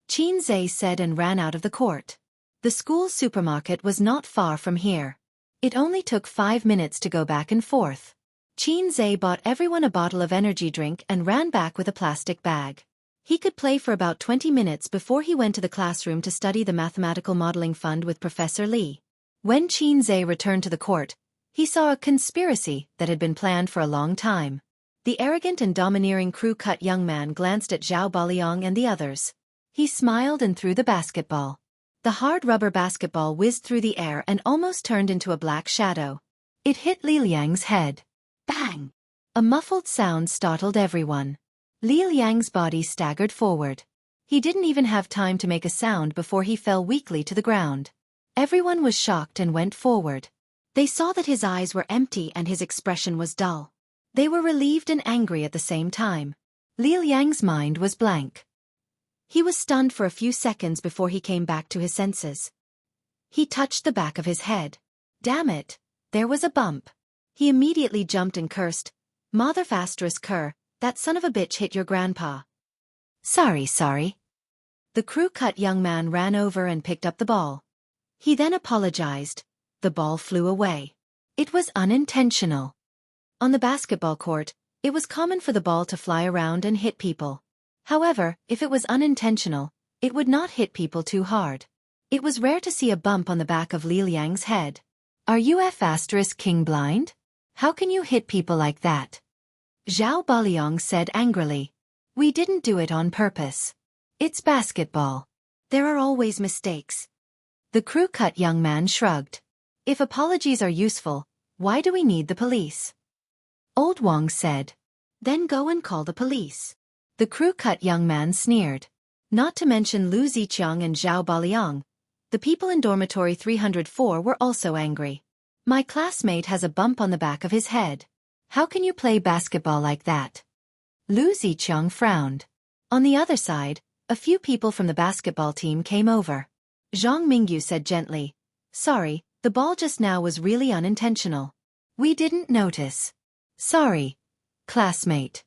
Xianxia said and ran out of the court. The school supermarket was not far from here. It only took 5 minutes to go back and forth. Xianxia bought everyone a bottle of energy drink and ran back with a plastic bag. He could play for about 20 minutes before he went to the classroom to study the mathematical modeling fund with Professor Li. When Xianxia returned to the court, he saw a conspiracy that had been planned for a long time. The arrogant and domineering crew-cut young man glanced at Zhao Baliang and the others. He smiled and threw the basketball. The hard rubber basketball whizzed through the air and almost turned into a black shadow. It hit Li Liang's head. Bang! A muffled sound startled everyone. Li Liang's body staggered forward. He didn't even have time to make a sound before he fell weakly to the ground. Everyone was shocked and went forward. They saw that his eyes were empty and his expression was dull. They were relieved and angry at the same time. Li Liang's mind was blank. He was stunned for a few seconds before he came back to his senses. He touched the back of his head. Damn it, there was a bump. He immediately jumped and cursed, "Mother *cur, that son of a bitch hit your grandpa." Sorry. The crew-cut young man ran over and picked up the ball. He then apologized. The ball flew away. It was unintentional. On the basketball court, it was common for the ball to fly around and hit people. However, if it was unintentional, it would not hit people too hard. It was rare to see a bump on the back of Li Liang's head. Are you *king blind? How can you hit people like that? Zhao Baliang said angrily. We didn't do it on purpose. It's basketball. There are always mistakes. The crew-cut young man shrugged. If apologies are useful, why do we need the police? Old Wang said. Then go and call the police. The crew-cut young man sneered. Not to mention Lu Ziqiang and Zhao Baliang. The people in dormitory 304 were also angry. My classmate has a bump on the back of his head. How can you play basketball like that? Lu Ziqiang frowned. On the other side, a few people from the basketball team came over. Zhang Mingyu said gently, Sorry, the ball just now was really unintentional. We didn't notice. Sorry, classmate.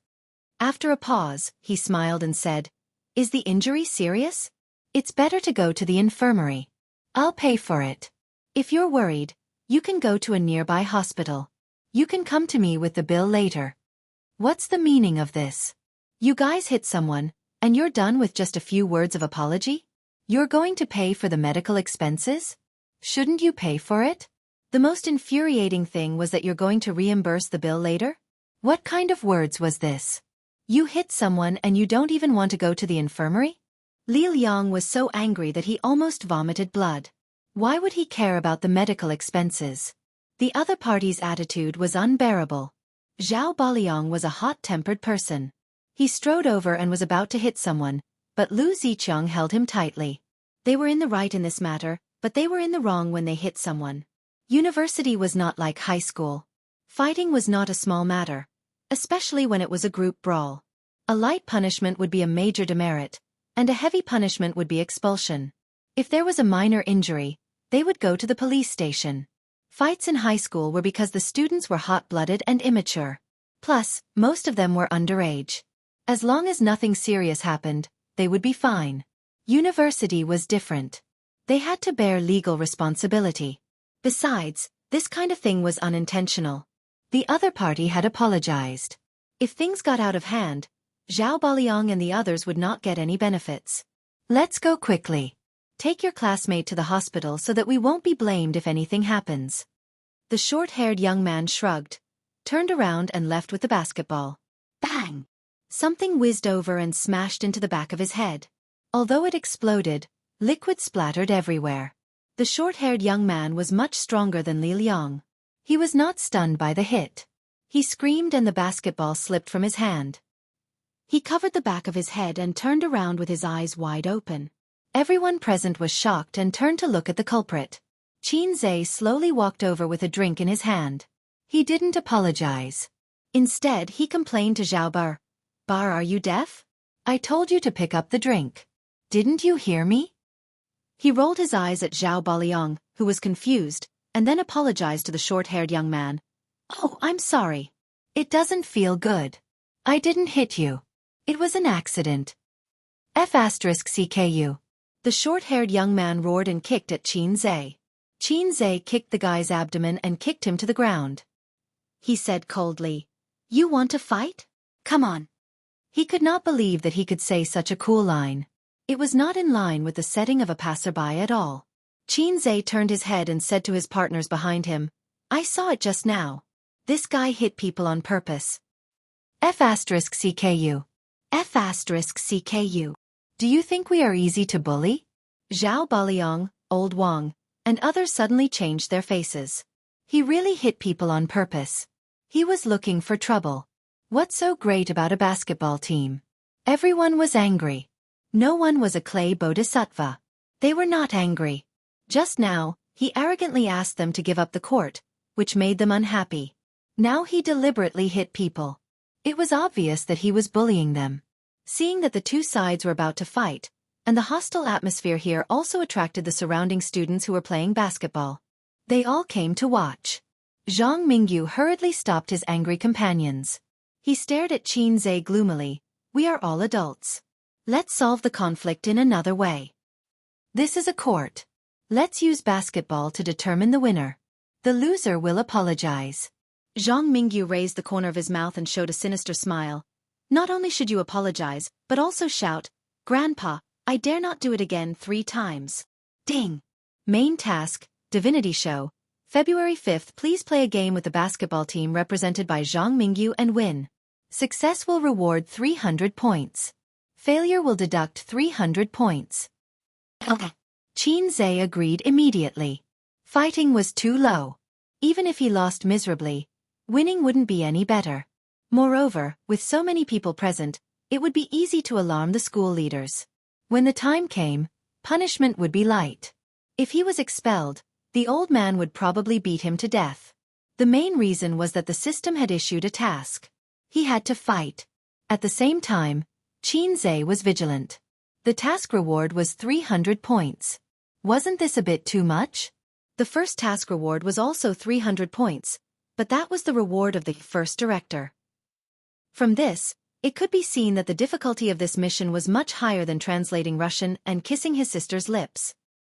After a pause, he smiled and said, Is the injury serious? It's better to go to the infirmary. I'll pay for it. If you're worried, you can go to a nearby hospital. You can come to me with the bill later. What's the meaning of this? You guys hit someone, and you're done with just a few words of apology? You're going to pay for the medical expenses? Shouldn't you pay for it? The most infuriating thing was that you're going to reimburse the bill later? What kind of words was this? You hit someone and you don't even want to go to the infirmary? Li Liang was so angry that he almost vomited blood. Why would he care about the medical expenses? The other party's attitude was unbearable. Zhao Baliang was a hot-tempered person. He strode over and was about to hit someone, but Lu Ziqiang held him tightly. They were in the right in this matter, but they were in the wrong when they hit someone. University was not like high school. Fighting was not a small matter, especially when it was a group brawl. A light punishment would be a major demerit, and a heavy punishment would be expulsion. If there was a minor injury, they would go to the police station. Fights in high school were because the students were hot-blooded and immature. Plus, most of them were underage. As long as nothing serious happened, they would be fine. University was different. They had to bear legal responsibility. Besides, this kind of thing was unintentional. The other party had apologized. If things got out of hand, Zhao Baliang and the others would not get any benefits. Let's go quickly. Take your classmate to the hospital so that we won't be blamed if anything happens. The short-haired young man shrugged, turned around and left with the basketball. Bang! Something whizzed over and smashed into the back of his head. Although it exploded, liquid splattered everywhere. The short-haired young man was much stronger than Li Liang. He was not stunned by the hit. He screamed and the basketball slipped from his hand. He covered the back of his head and turned around with his eyes wide open. Everyone present was shocked and turned to look at the culprit. Xianxia slowly walked over with a drink in his hand. He didn't apologize. Instead, he complained to Zhao Bar, are you deaf? I told you to pick up the drink. Didn't you hear me? He rolled his eyes at Zhao Baliang, who was confused, and then apologized to the short-haired young man. Oh, I'm sorry. It doesn't feel good. I didn't hit you. It was an accident. *CKU. The short-haired young man roared and kicked at Xianxia. Xianxia kicked the guy's abdomen and kicked him to the ground. He said coldly, You want to fight? Come on. He could not believe that he could say such a cool line. It was not in line with the setting of a passerby at all. Xianxia turned his head and said to his partners behind him, I saw it just now. This guy hit people on purpose. *CKU. *CKU. Do you think we are easy to bully? Zhao Baliang, Old Wang, and others suddenly changed their faces. He really hit people on purpose. He was looking for trouble. What's so great about a basketball team? Everyone was angry. No one was a clay bodhisattva. They were not angry. Just now, he arrogantly asked them to give up the court, which made them unhappy. Now he deliberately hit people. It was obvious that he was bullying them. Seeing that the two sides were about to fight, and the hostile atmosphere here also attracted the surrounding students who were playing basketball. They all came to watch. Zhang Mingyu hurriedly stopped his angry companions. He stared at Qin Zhe gloomily. We are all adults. Let's solve the conflict in another way. This is a court. Let's use basketball to determine the winner. The loser will apologize. Zhang Mingyu raised the corner of his mouth and showed a sinister smile. Not only should you apologize, but also shout, Grandpa, I dare not do it again 3 times. Ding! Main task, Divinity Show. February 5th, please play a game with the basketball team represented by Zhang Mingyu and win. Success will reward 300 points. Failure will deduct 300 points. Okay. Qin Zhe agreed immediately. Fighting was too low. Even if he lost miserably, winning wouldn't be any better. Moreover, with so many people present, it would be easy to alarm the school leaders. When the time came, punishment would be light. If he was expelled, the old man would probably beat him to death. The main reason was that the system had issued a task. He had to fight. At the same time, Qin Zhe was vigilant. The task reward was 300 points. Wasn't this a bit too much? The first task reward was also 300 points, but that was the reward of the first director. From this, it could be seen that the difficulty of this mission was much higher than translating Russian and kissing his sister's lips.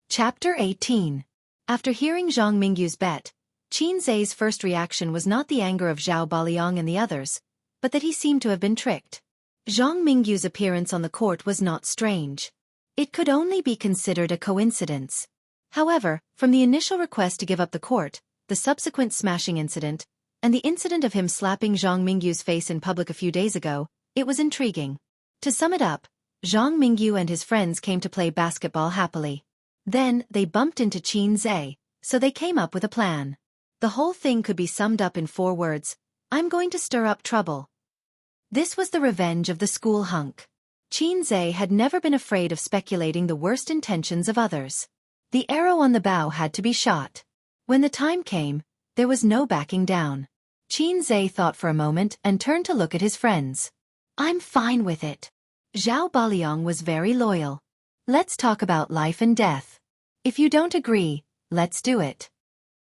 Chapter 18. After hearing Zhang Mingyu's bet, Qin Zhe's first reaction was not the anger of Zhao Baliang and the others, but that he seemed to have been tricked. Zhang Mingyu's appearance on the court was not strange. It could only be considered a coincidence. However, from the initial request to give up the court, the subsequent smashing incident, and the incident of him slapping Zhang Mingyu's face in public a few days ago, it was intriguing. To sum it up, Zhang Mingyu and his friends came to play basketball happily. Then, they bumped into Qin Zhe, so they came up with a plan. The whole thing could be summed up in 4 words. I'm going to stir up trouble. This was the revenge of the school hunk. Qin Zhe had never been afraid of speculating the worst intentions of others. The arrow on the bow had to be shot. When the time came, there was no backing down. Qin Zhe thought for a moment and turned to look at his friends. I'm fine with it. Zhao Baliang was very loyal. Let's talk about life and death. If you don't agree, let's do it.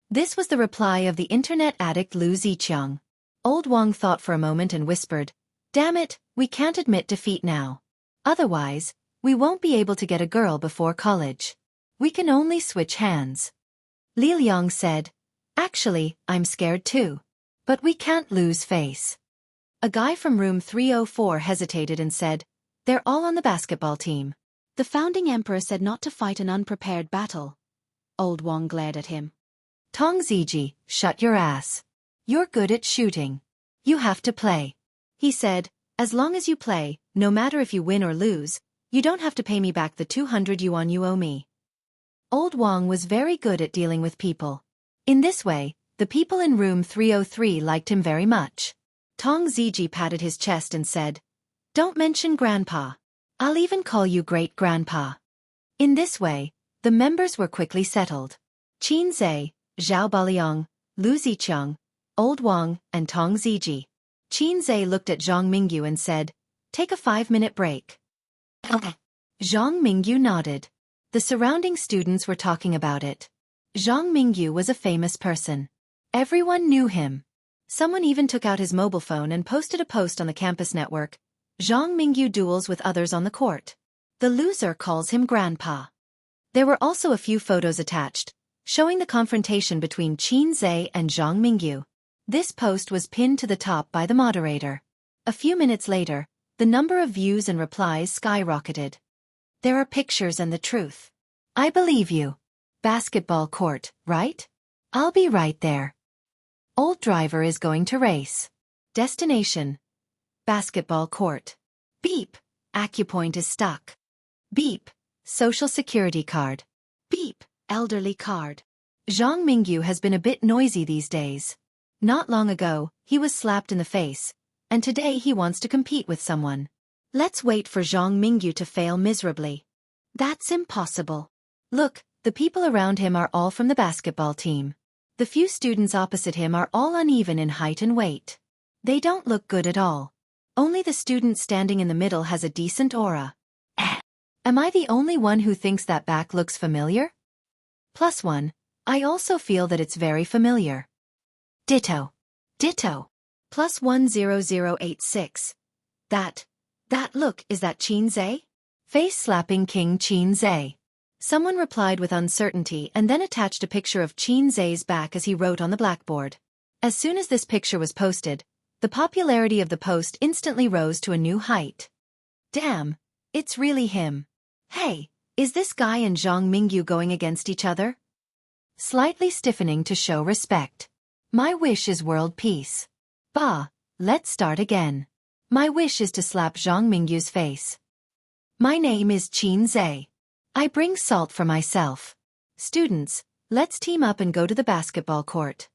This was the reply of the internet addict Lu Ziqiang. Old Wang thought for a moment and whispered, Damn it, we can't admit defeat now. Otherwise, we won't be able to get a girl before college. We can only switch hands. Li Liang said, Actually, I'm scared too. But we can't lose face. A guy from room 304 hesitated and said, They're all on the basketball team. The founding emperor said not to fight an unprepared battle. Old Wang glared at him. Tong Ziji, shut your ass. You're good at shooting. You have to play. He said, As long as you play, no matter if you win or lose, you don't have to pay me back the 200 yuan you owe me. Old Wang was very good at dealing with people. In this way, the people in room 303 liked him very much. Tong Ziji patted his chest and said, Don't mention Grandpa. I'll even call you Great-Grandpa. In this way, the members were quickly settled. Qin Zhe, Zhao Baliang, Lu Ziqiang, Old Wang, and Tong Ziji. Qin Zhe looked at Zhang Mingyu and said, Take a 5-minute break. Zhang Mingyu nodded. The surrounding students were talking about it. Zhang Mingyu was a famous person. Everyone knew him. Someone even took out his mobile phone and posted a post on the campus network. Zhang Mingyu duels with others on the court. The loser calls him Grandpa. There were also a few photos attached, showing the confrontation between Qin Zhe and Zhang Mingyu. This post was pinned to the top by the moderator. A few minutes later, the number of views and replies skyrocketed. There are pictures and the truth. I believe you. Basketball court, right? I'll be right there. Old driver is going to race. Destination. Basketball court. Beep. Acupoint is stuck. Beep. Social security card. Beep, elderly card. Zhang Mingyu has been a bit noisy these days. Not long ago, he was slapped in the face, and today he wants to compete with someone. Let's wait for Zhang Mingyu to fail miserably. That's impossible. Look, the people around him are all from the basketball team. The few students opposite him are all uneven in height and weight. They don't look good at all. Only the student standing in the middle has a decent aura. Am I the only one who thinks that back looks familiar? +1. I also feel that it's very familiar. Ditto. Ditto. +10086. That look, is that Xianxia? Face-slapping King Xianxia. Someone replied with uncertainty and then attached a picture of Xianxia's back as he wrote on the blackboard. As soon as this picture was posted, the popularity of the post instantly rose to a new height. Damn, it's really him. Hey, is this guy and Zhang Mingyu going against each other? Slightly stiffening to show respect. My wish is world peace. Bah, let's start again. My wish is to slap Zhang Mingyu's face. My name is Xianxia. I bring salt for myself. Students, let's team up and go to the basketball court.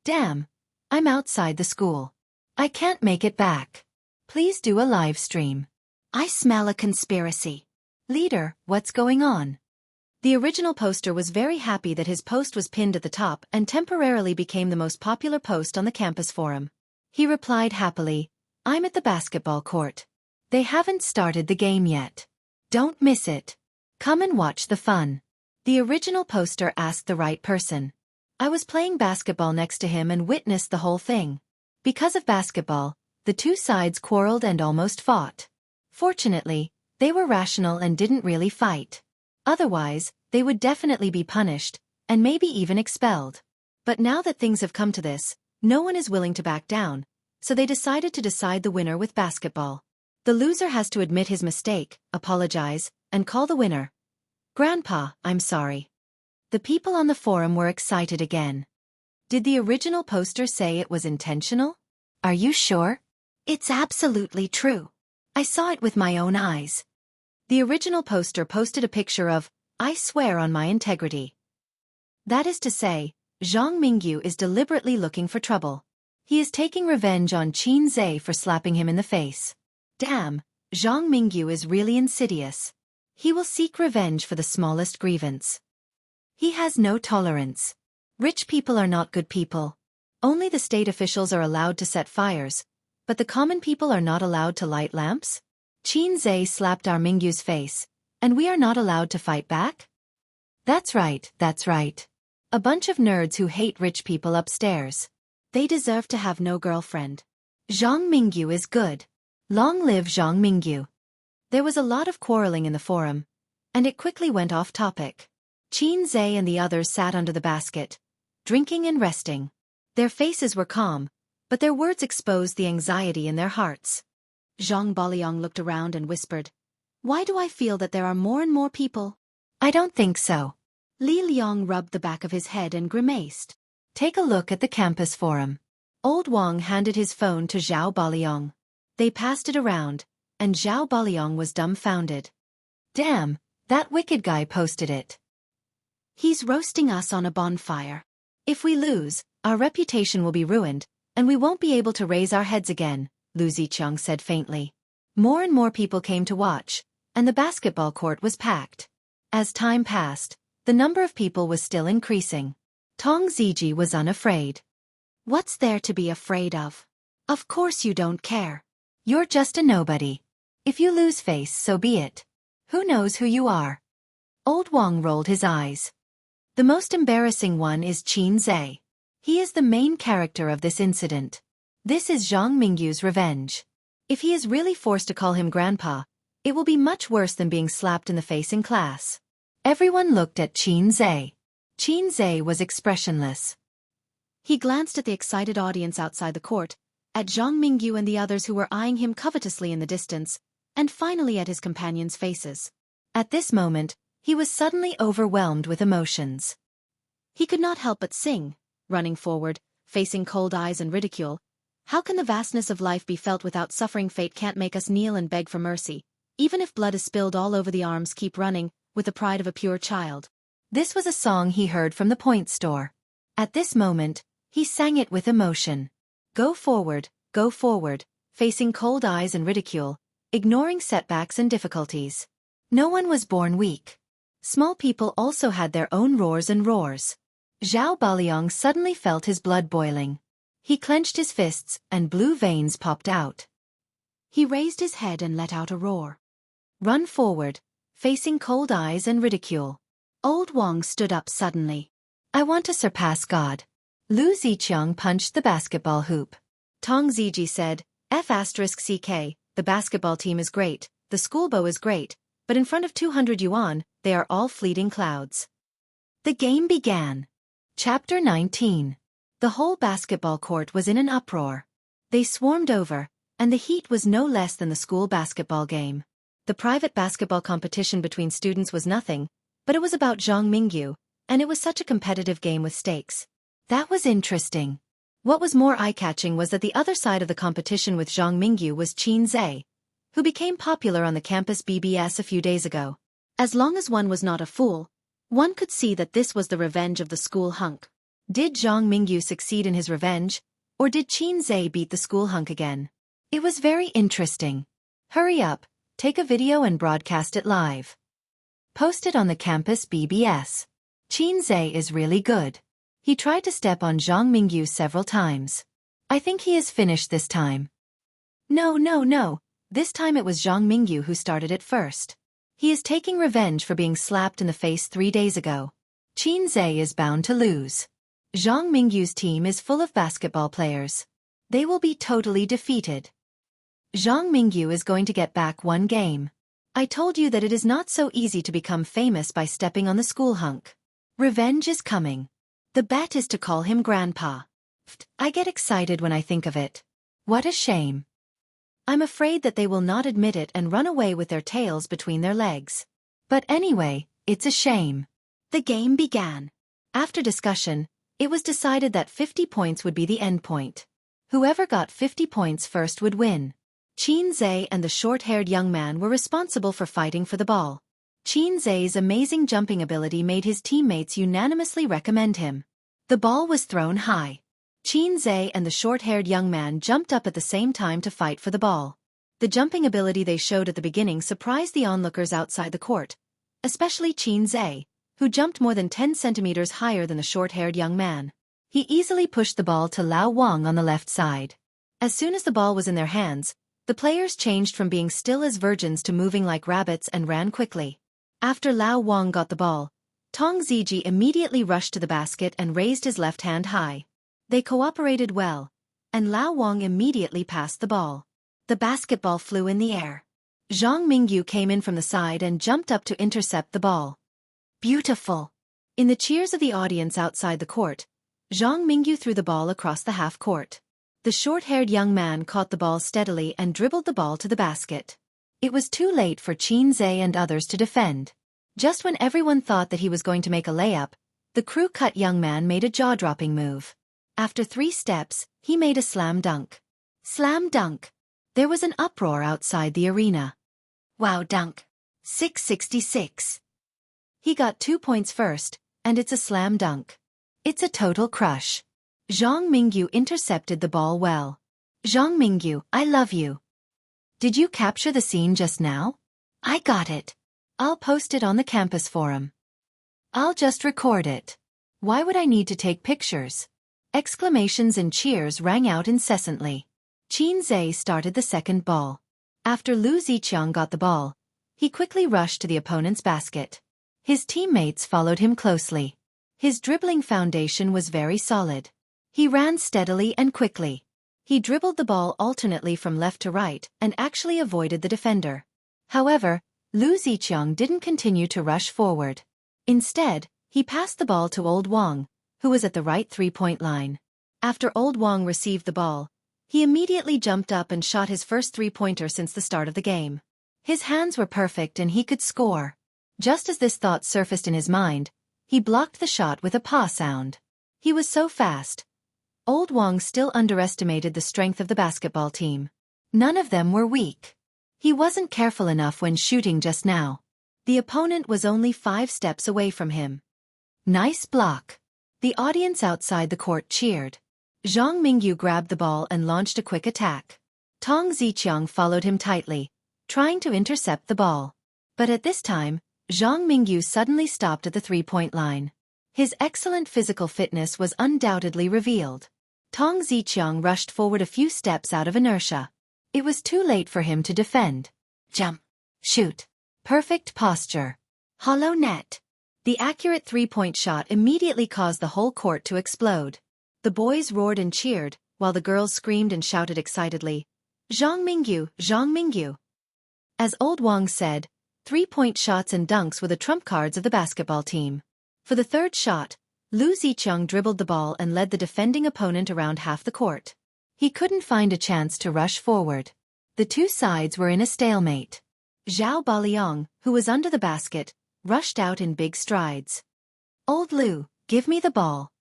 Damn, I'm outside the school. I can't make it back. Please do a live stream. I smell a conspiracy. Leader, what's going on? The original poster was very happy that his post was pinned at the top and temporarily became the most popular post on the campus forum. He replied happily, I'm at the basketball court. They haven't started the game yet. Don't miss it. Come and watch the fun. The original poster asked the right person. I was playing basketball next to him and witnessed the whole thing. Because of basketball, the two sides quarreled and almost fought. Fortunately, they were rational and didn't really fight. Otherwise, they would definitely be punished, and maybe even expelled. But now that things have come to this, no one is willing to back down, so they decided to decide the winner with basketball. The loser has to admit his mistake, apologize, and call the winner. Grandpa, I'm sorry. The people on the forum were excited again. Did the original poster say it was intentional? Are you sure? It's absolutely true. I saw it with my own eyes. The original poster posted a picture of, I swear on my integrity. That is to say, Zhang Mingyu is deliberately looking for trouble. He is taking revenge on Xianxia for slapping him in the face. Damn, Zhang Mingyu is really insidious. He will seek revenge for the smallest grievance. He has no tolerance. Rich people are not good people. Only the state officials are allowed to set fires, but the common people are not allowed to light lamps? Xianxia slapped our Mingyu's face, and we are not allowed to fight back? That's right, that's right. A bunch of nerds who hate rich people upstairs. They deserve to have no girlfriend. Zhang Mingyu is good. Long live Zhang Mingyu. There was a lot of quarreling in the forum, and it quickly went off topic. Xianxia and the others sat under the basket, drinking and resting. Their faces were calm, but their words exposed the anxiety in their hearts. Zhang Baliang looked around and whispered, Why do I feel that there are more and more people? I don't think so. Li Liang rubbed the back of his head and grimaced. Take a look at the campus forum. Old Wang handed his phone to Zhao Baliang. They passed it around, and Zhao Baliang was dumbfounded. Damn, that wicked guy posted it. He's roasting us on a bonfire. If we lose, our reputation will be ruined, and we won't be able to raise our heads again, Lu Zicheng said faintly. More and more people came to watch, and the basketball court was packed. As time passed, the number of people was still increasing. Tong Ziji was unafraid. What's there to be afraid of? Of course you don't care. You're just a nobody. If you lose face, so be it. Who knows who you are? Old Wang rolled his eyes. The most embarrassing one is Xianxia. He is the main character of this incident. This is Zhang Mingyu's revenge. If he is really forced to call him grandpa, it will be much worse than being slapped in the face in class. Everyone looked at Xianxia. Xianxia was expressionless. He glanced at the excited audience outside the court, at Zhang Mingyu and the others who were eyeing him covetously in the distance, and finally at his companions' faces. At this moment, he was suddenly overwhelmed with emotions. He could not help but sing, running forward, facing cold eyes and ridicule. How can the vastness of life be felt without suffering? Fate can't make us kneel and beg for mercy, even if blood is spilled all over the arms, keep running, with the pride of a pure child. This was a song he heard from the point store. At this moment, he sang it with emotion. Go forward, facing cold eyes and ridicule, ignoring setbacks and difficulties. No one was born weak. Small people also had their own roars and roars. Zhao Baliang suddenly felt his blood boiling. He clenched his fists, and blue veins popped out. He raised his head and let out a roar. Run forward, facing cold eyes and ridicule. Old Wang stood up suddenly. I want to surpass God. Lu Ziqiang punched the basketball hoop. Tong Ziji said, F***CK, the basketball team is great, the schoolbow is great, but in front of 200 yuan, they are all fleeting clouds. The game began. Chapter 19. The whole basketball court was in an uproar. They swarmed over, and the heat was no less than the school basketball game. The private basketball competition between students was nothing, but it was about Zhang Mingyu, and it was such a competitive game with stakes. That was interesting. What was more eye-catching was that the other side of the competition with Zhang Mingyu was Qin Zhe, who became popular on the campus BBS a few days ago. As long as one was not a fool, one could see that this was the revenge of the school hunk. Did Zhang Mingyu succeed in his revenge, or did Qin Zhe beat the school hunk again? It was very interesting. Hurry up, take a video and broadcast it live. Post it on the campus BBS. Qin Zhe is really good. He tried to step on Zhang Mingyu several times. I think he is finished this time. No. This time it was Zhang Mingyu who started it first. He is taking revenge for being slapped in the face 3 days ago. Qin Zhe is bound to lose. Zhang Mingyu's team is full of basketball players. They will be totally defeated. Zhang Mingyu is going to get back one game. I told you that it is not so easy to become famous by stepping on the school hunk. Revenge is coming. The bet is to call him Grandpa. I get excited when I think of it. What a shame. I'm afraid that they will not admit it and run away with their tails between their legs. But anyway, it's a shame. The game began. After discussion, it was decided that 50 points would be the end point. Whoever got 50 points first would win. Qin Zhe and the short-haired young man were responsible for fighting for the ball. Qin Zhe's amazing jumping ability made his teammates unanimously recommend him. The ball was thrown high. Qin Zhe and the short-haired young man jumped up at the same time to fight for the ball. The jumping ability they showed at the beginning surprised the onlookers outside the court, especially Qin Zhe, who jumped more than 10 centimeters higher than the short-haired young man. He easily pushed the ball to Lao Wang on the left side. As soon as the ball was in their hands, the players changed from being still as virgins to moving like rabbits and ran quickly. After Lao Wang got the ball, Tong Ziji immediately rushed to the basket and raised his left hand high. They cooperated well, and Lao Wang immediately passed the ball. The basketball flew in the air. Zhang Mingyu came in from the side and jumped up to intercept the ball. Beautiful! In the cheers of the audience outside the court, Zhang Mingyu threw the ball across the half court. The short-haired young man caught the ball steadily and dribbled the ball to the basket. It was too late for Qin Zhe and others to defend. Just when everyone thought that he was going to make a layup, the crew-cut young man made a jaw-dropping move. After 3 steps, he made a slam dunk. Slam dunk! There was an uproar outside the arena. Wow dunk! 666. He got 2 points first, and it's a slam dunk. It's a total crush. Zhang Mingyu intercepted the ball well. Zhang Mingyu, I love you. Did you capture the scene just now? I got it. I'll post it on the campus forum. I'll just record it. Why would I need to take pictures? Exclamations and cheers rang out incessantly. Qin Zhe started the second ball. After Lu Ziqiang got the ball, he quickly rushed to the opponent's basket. His teammates followed him closely. His dribbling foundation was very solid. He ran steadily and quickly. He dribbled the ball alternately from left to right and actually avoided the defender. However, Lu Ziqiang didn't continue to rush forward. Instead, he passed the ball to Old Wang, who was at the right three-point line. After Old Wang received the ball, he immediately jumped up and shot his first three-pointer since the start of the game. His hands were perfect and he could score. Just as this thought surfaced in his mind, he blocked the shot with a pa sound. He was so fast. Old Wang still underestimated the strength of the basketball team. None of them were weak. He wasn't careful enough when shooting just now. The opponent was only 5 steps away from him. Nice block. The audience outside the court cheered. Zhang Mingyu grabbed the ball and launched a quick attack. Tong Ziqiang followed him tightly, trying to intercept the ball. But at this time, Zhang Mingyu suddenly stopped at the 3-point line. His excellent physical fitness was undoubtedly revealed. Tong Ziqiang rushed forward a few steps out of inertia. It was too late for him to defend. Jump. Shoot. Perfect posture. Hollow net. The accurate 3-point shot immediately caused the whole court to explode. The boys roared and cheered, while the girls screamed and shouted excitedly, Zhang Mingyu, Zhang Mingyu. As Old Wang said, 3-point shots and dunks were the trump cards of the basketball team. For the third shot, Lu Ziqiang dribbled the ball and led the defending opponent around half the court. He couldn't find a chance to rush forward. The two sides were in a stalemate. Zhao Baliang, who was under the basket, rushed out in big strides. Old Lu, give me the ball.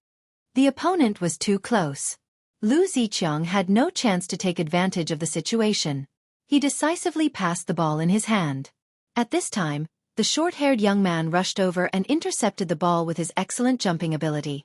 The opponent was too close. Lu Ziqiang had no chance to take advantage of the situation. He decisively passed the ball in his hand. At this time, the short-haired young man rushed over and intercepted the ball with his excellent jumping ability.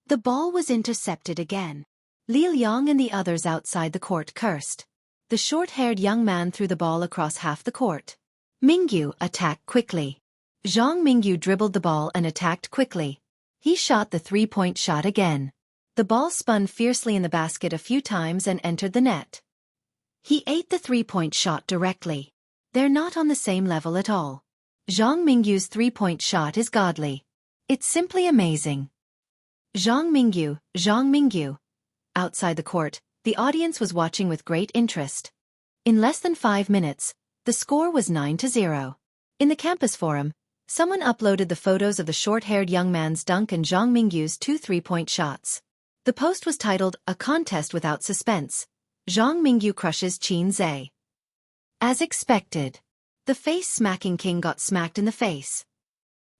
The ball was intercepted again. Li Liang and the others outside the court cursed. The short-haired young man threw the ball across half the court. Mingyu attacked quickly. Zhang Mingyu dribbled the ball and attacked quickly. He shot the 3-point shot again. The ball spun fiercely in the basket a few times and entered the net. He ate the 3-point shot directly. They're not on the same level at all. Zhang Mingyu's 3-point shot is godly. It's simply amazing. Zhang Mingyu, Zhang Mingyu. Outside the court, the audience was watching with great interest. In less than 5 minutes, the score was 9-0. In the campus forum, someone uploaded the photos of the short-haired young man's dunk and Zhang Mingyu's 2 3-point shots. The post was titled, A Contest Without Suspense. Zhang Mingyu crushes Xianxia. As expected, the face-smacking king got smacked in the face.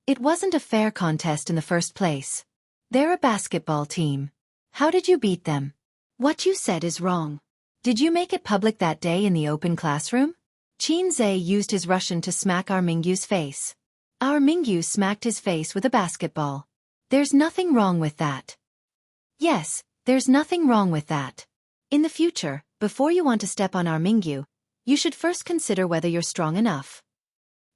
It wasn't a fair contest in the first place. They're a basketball team. How did you beat them? What you said is wrong. Did you make it public that day in the open classroom? Xianxia used his Russian to smack our Mingyu's face. Our Mingyu smacked his face with a basketball. There's nothing wrong with that. Yes, there's nothing wrong with that. In the future, before you want to step on our Mingyu, you should first consider whether you're strong enough.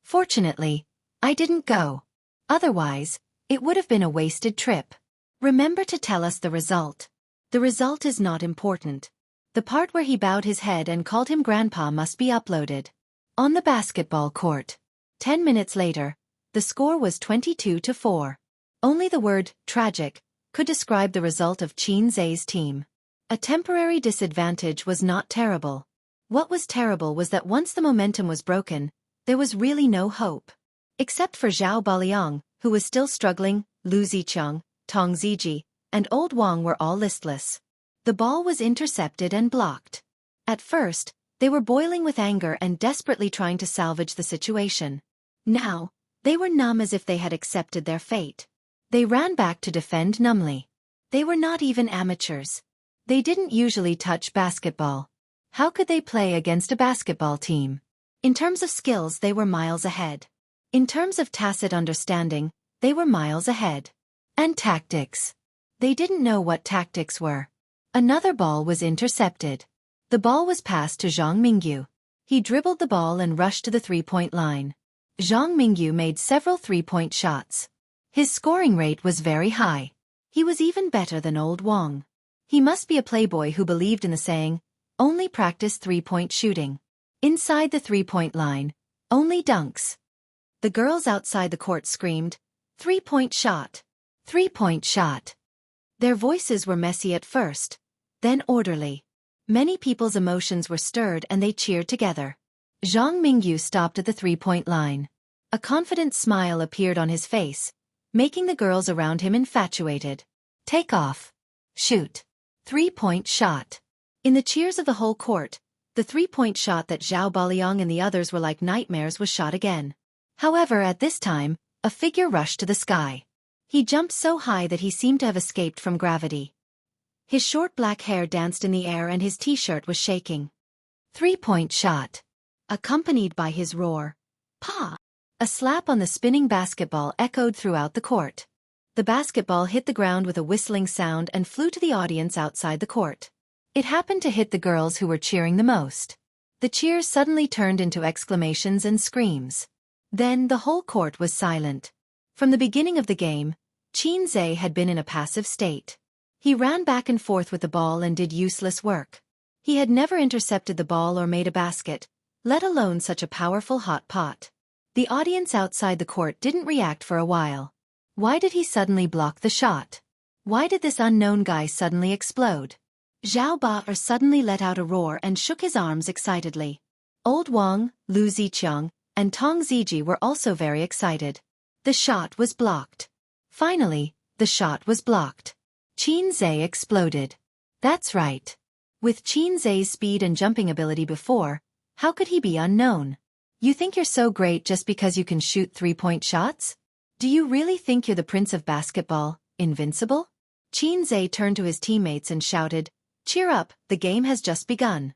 Fortunately, I didn't go. Otherwise, it would have been a wasted trip. Remember to tell us the result. The result is not important. The part where he bowed his head and called him grandpa must be uploaded. On the basketball court. 10 minutes later, the score was 22-4. Only the word, tragic, could describe the result of Xianxia's team. A temporary disadvantage was not terrible. What was terrible was that once the momentum was broken, there was really no hope. Except for Zhao Baliang, who was still struggling, Lu Ziqiang, Tong Ziji, and Old Wang were all listless. The ball was intercepted and blocked. At first, they were boiling with anger and desperately trying to salvage the situation. Now, they were numb as if they had accepted their fate. They ran back to defend numbly. They were not even amateurs. They didn't usually touch basketball. How could they play against a basketball team? In terms of skills, they were miles ahead. In terms of tacit understanding, they were miles ahead. And tactics. They didn't know what tactics were. Another ball was intercepted. The ball was passed to Zhang Mingyu. He dribbled the ball and rushed to the 3-point line. Zhang Mingyu made several 3-point shots. His scoring rate was very high. He was even better than Old Wang. He must be a playboy who believed in the saying, only practice 3-point shooting. Inside the 3-point line, only dunks. The girls outside the court screamed, 3-point shot. 3-point shot. Their voices were messy at first, then orderly. Many people's emotions were stirred and they cheered together. Zhang Mingyu stopped at the 3-point line. A confident smile appeared on his face, making the girls around him infatuated. Take off. Shoot. 3-point shot. In the cheers of the whole court, the 3-point shot that Zhao Baliang and the others were like nightmares was shot again. However, at this time, a figure rushed to the sky. He jumped so high that he seemed to have escaped from gravity. His short black hair danced in the air and his t-shirt was shaking. 3-point shot. accompanied by his roar. Pa! A slap on the spinning basketball echoed throughout the court. The basketball hit the ground with a whistling sound and flew to the audience outside the court. It happened to hit the girls who were cheering the most. The cheers suddenly turned into exclamations and screams. Then the whole court was silent. From the beginning of the game, Xianxia had been in a passive state. He ran back and forth with the ball and did useless work. He had never intercepted the ball or made a basket, let alone such a powerful hot pot. The audience outside the court didn't react for a while. Why did he suddenly block the shot? Why did this unknown guy suddenly explode? Zhao Ba suddenly let out a roar and shook his arms excitedly. Old Wang, Lu Ziqiang, and Tong Ziji were also very excited. The shot was blocked. Finally, the shot was blocked. Xianxia exploded. That's right. With Xianxia's speed and jumping ability before, how could he be unknown? You think you're so great just because you can shoot three-point shots? Do you really think you're the prince of basketball, invincible? Xianxia turned to his teammates and shouted, "Cheer up, the game has just begun."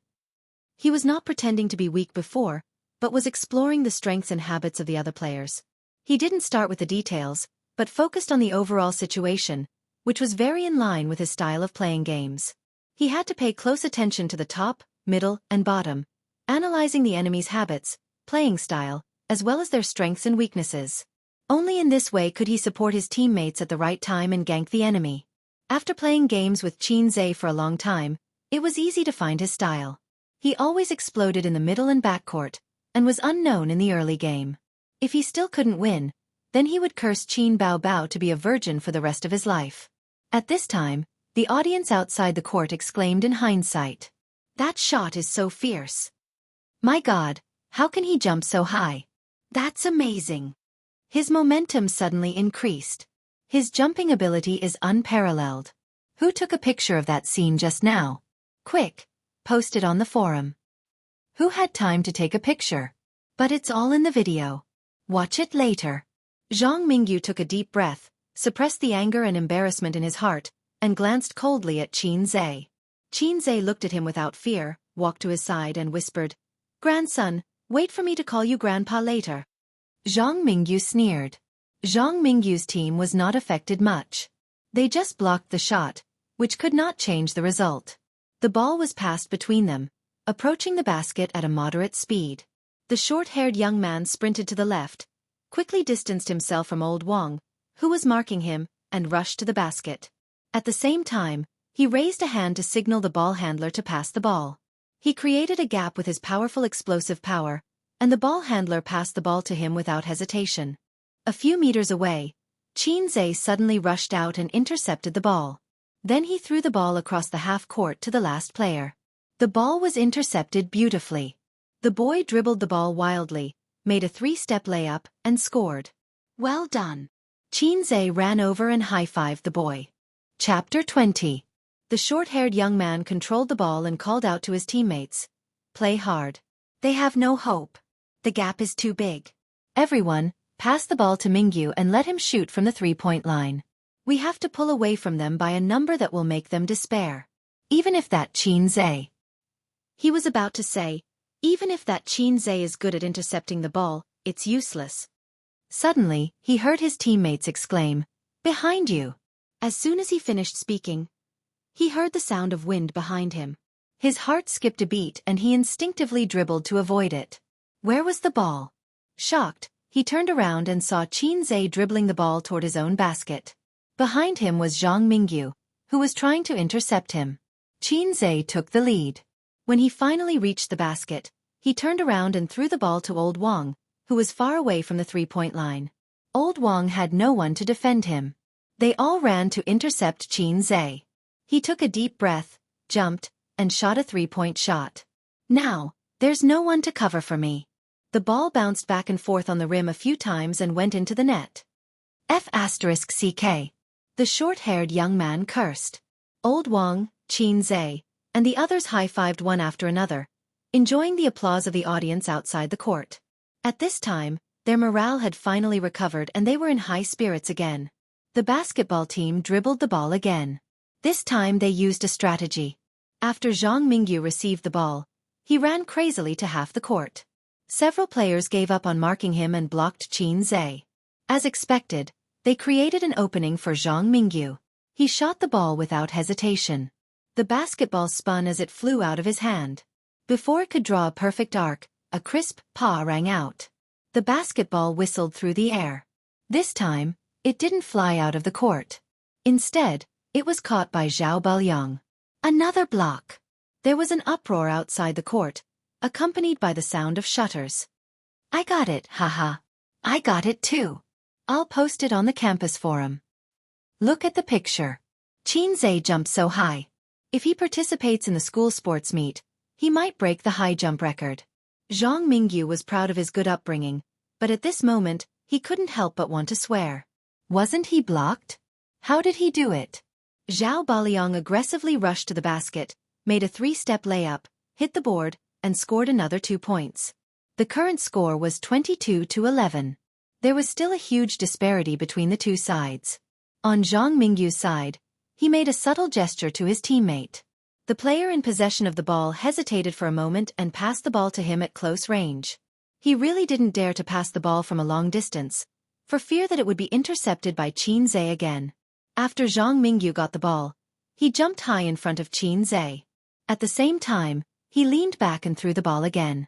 He was not pretending to be weak before, but was exploring the strengths and habits of the other players. He didn't start with the details, but focused on the overall situation, which was very in line with his style of playing games. He had to pay close attention to the top, middle, and bottom, analyzing the enemy's habits, playing style, as well as their strengths and weaknesses. Only in this way could he support his teammates at the right time and gank the enemy. After playing games with Xianxia for a long time, it was easy to find his style. He always exploded in the middle and backcourt, and was unknown in the early game. If he still couldn't win, then he would curse Qin Bao Bao to be a virgin for the rest of his life. At this time, the audience outside the court exclaimed in hindsight, "That shot is so fierce. My God, how can he jump so high? That's amazing." His momentum suddenly increased. His jumping ability is unparalleled. Who took a picture of that scene just now? Quick, post it on the forum. Who had time to take a picture? But it's all in the video. Watch it later. Zhang Mingyu took a deep breath, suppressed the anger and embarrassment in his heart, and glanced coldly at Xianxia. Xianxia looked at him without fear, walked to his side and whispered, "Grandson, wait for me to call you Grandpa later." Zhang Mingyu sneered. Zhang Mingyu's team was not affected much. They just blocked the shot, which could not change the result. The ball was passed between them, approaching the basket at a moderate speed. The short-haired young man sprinted to the left, quickly distanced himself from old Wang, who was marking him, and rushed to the basket. At the same time, he raised a hand to signal the ball handler to pass the ball. He created a gap with his powerful explosive power, and the ball handler passed the ball to him without hesitation. A few meters away, Xianxia suddenly rushed out and intercepted the ball. Then he threw the ball across the half-court to the last player. The ball was intercepted beautifully. The boy dribbled the ball wildly, made a three-step layup, and scored. Well done. Xianxia ran over and high-fived the boy. Chapter 20. The short-haired young man controlled the ball and called out to his teammates, "Play hard. They have no hope. The gap is too big. Everyone, pass the ball to Mingyu and let him shoot from the three-point line. We have to pull away from them by a number that will make them despair. Even if that Xianxia." He was about to say, "Even if that Xianxia is good at intercepting the ball, it's useless." Suddenly, he heard his teammates exclaim, "Behind you!" As soon as he finished speaking, he heard the sound of wind behind him. His heart skipped a beat and he instinctively dribbled to avoid it. Where was the ball? Shocked, he turned around and saw Xianxia dribbling the ball toward his own basket. Behind him was Zhang Mingyu, who was trying to intercept him. Xianxia took the lead. When he finally reached the basket, he turned around and threw the ball to old Wang, who was far away from the three-point line. Old Wang had no one to defend him. They all ran to intercept Xianxia. He took a deep breath, jumped, and shot a three-point shot. "Now, there's no one to cover for me." The ball bounced back and forth on the rim a few times and went into the net. F***CK. The short-haired young man cursed. Old Wang, Xianxia, and the others high-fived one after another, enjoying the applause of the audience outside the court. At this time, their morale had finally recovered and they were in high spirits again. The basketball team dribbled the ball again. This time they used a strategy. After Zhang Mingyu received the ball, he ran crazily to half the court. Several players gave up on marking him and blocked Qin Zhe. As expected, they created an opening for Zhang Mingyu. He shot the ball without hesitation. The basketball spun as it flew out of his hand. Before it could draw a perfect arc, a crisp "pa" rang out. The basketball whistled through the air. This time, it didn't fly out of the court. Instead, it was caught by Zhao Baoyang. Another block. There was an uproar outside the court, accompanied by the sound of shutters. I got it, haha. I got it too. I'll post it on the campus forum. Look at the picture. Qin Zhe jumped so high. If he participates in the school sports meet, he might break the high jump record. Zhang Mingyu was proud of his good upbringing, but at this moment, he couldn't help but want to swear. Wasn't he blocked? How did he do it? Zhao Baoyang aggressively rushed to the basket, made a 3-step layup, hit the board, and scored another 2 points. The current score was 22-11. There was still a huge disparity between the two sides. On Zhang Mingyu's side, he made a subtle gesture to his teammate. The player in possession of the ball hesitated for a moment and passed the ball to him at close range. He really didn't dare to pass the ball from a long distance, for fear that it would be intercepted by Qin Zhe again. After Zhang Mingyu got the ball, he jumped high in front of Qin Zhe. At the same time, he leaned back and threw the ball again.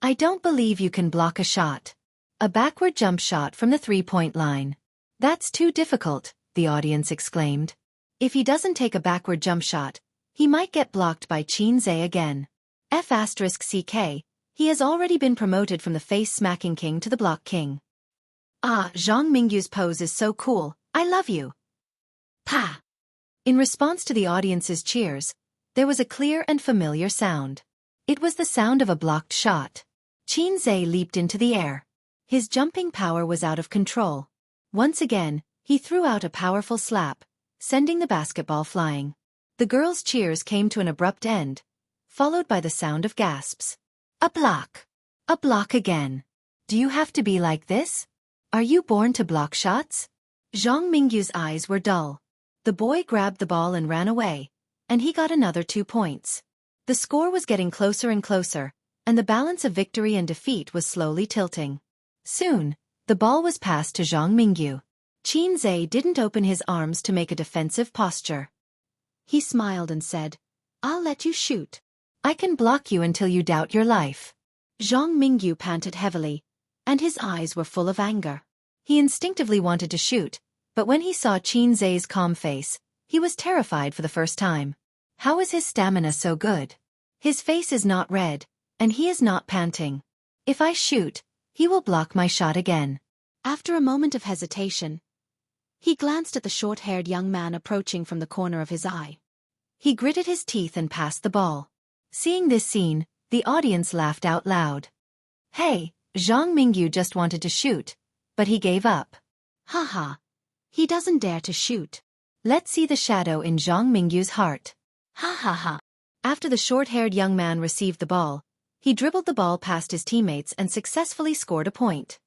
I don't believe you can block a shot. A backward jump shot from the 3-point line. That's too difficult, the audience exclaimed. If he doesn't take a backward jump shot, he might get blocked by Qin Zhe again. F***ck, he has already been promoted from the face-smacking king to the block king. Ah, Zhang Mingyu's pose is so cool, I love you. Pa! In response to the audience's cheers, there was a clear and familiar sound. It was the sound of a blocked shot. Qin Zhe leaped into the air. His jumping power was out of control. Once again, he threw out a powerful slap, sending the basketball flying. The girls' cheers came to an abrupt end, followed by the sound of gasps. A block! A block again! Do you have to be like this? Are you born to block shots? Zhang Mingyu's eyes were dull. The boy grabbed the ball and ran away, and he got another 2 points. The score was getting closer and closer, and the balance of victory and defeat was slowly tilting. Soon, the ball was passed to Zhang Mingyu. Qin Zhe didn't open his arms to make a defensive posture. He smiled and said, I'll let you shoot. I can block you until you doubt your life. Zhang Mingyu panted heavily, and his eyes were full of anger. He instinctively wanted to shoot, but when he saw Qin Zhe's calm face, he was terrified for the first time. How is his stamina so good? His face is not red, and he is not panting. If I shoot, he will block my shot again. After a moment of hesitation, he glanced at the short-haired young man approaching from the corner of his eye. He gritted his teeth and passed the ball. Seeing this scene, the audience laughed out loud. Hey, Zhang Mingyu just wanted to shoot, but he gave up. Haha. He doesn't dare to shoot. Let's see the shadow in Zhang Mingyu's heart. Ha ha ha. After the short-haired young man received the ball, he dribbled the ball past his teammates and successfully scored a point.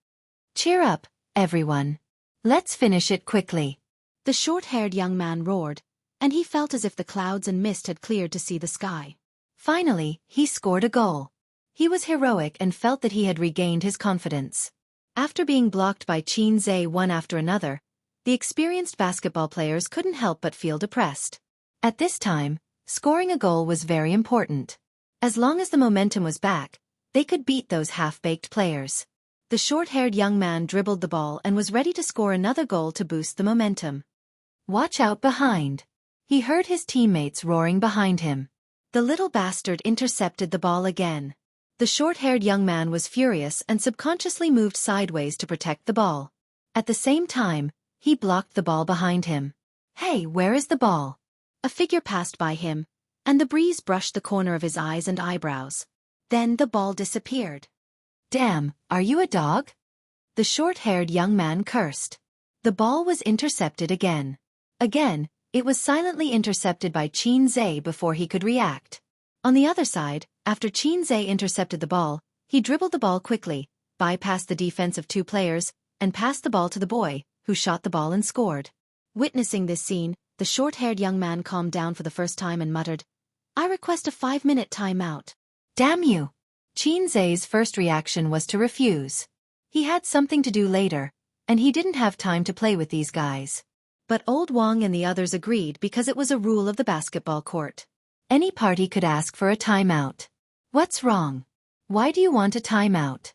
Cheer up, everyone. Let's finish it quickly. The short-haired young man roared, and he felt as if the clouds and mist had cleared to see the sky. Finally, he scored a goal. He was heroic and felt that he had regained his confidence. After being blocked by Qin Zhe one after another, the experienced basketball players couldn't help but feel depressed. At this time, scoring a goal was very important. As long as the momentum was back, they could beat those half-baked players. The short-haired young man dribbled the ball and was ready to score another goal to boost the momentum. Watch out behind. He heard his teammates roaring behind him. The little bastard intercepted the ball again. The short-haired young man was furious and subconsciously moved sideways to protect the ball. At the same time, he blocked the ball behind him. Hey, where is the ball? A figure passed by him, and the breeze brushed the corner of his eyes and eyebrows. Then the ball disappeared. Damn, are you a dog? The short-haired young man cursed. The ball was intercepted again. Again, it was silently intercepted by Qin Zhe before he could react. On the other side, after Qin Zhe intercepted the ball, he dribbled the ball quickly, bypassed the defense of 2 players, and passed the ball to the boy, who shot the ball and scored. Witnessing this scene, the short-haired young man calmed down for the first time and muttered, I request a 5-minute timeout. Damn you! Qin Zai's first reaction was to refuse. He had something to do later, and he didn't have time to play with these guys. But Old Wang and the others agreed because it was a rule of the basketball court. Any party could ask for a timeout. What's wrong? Why do you want a timeout?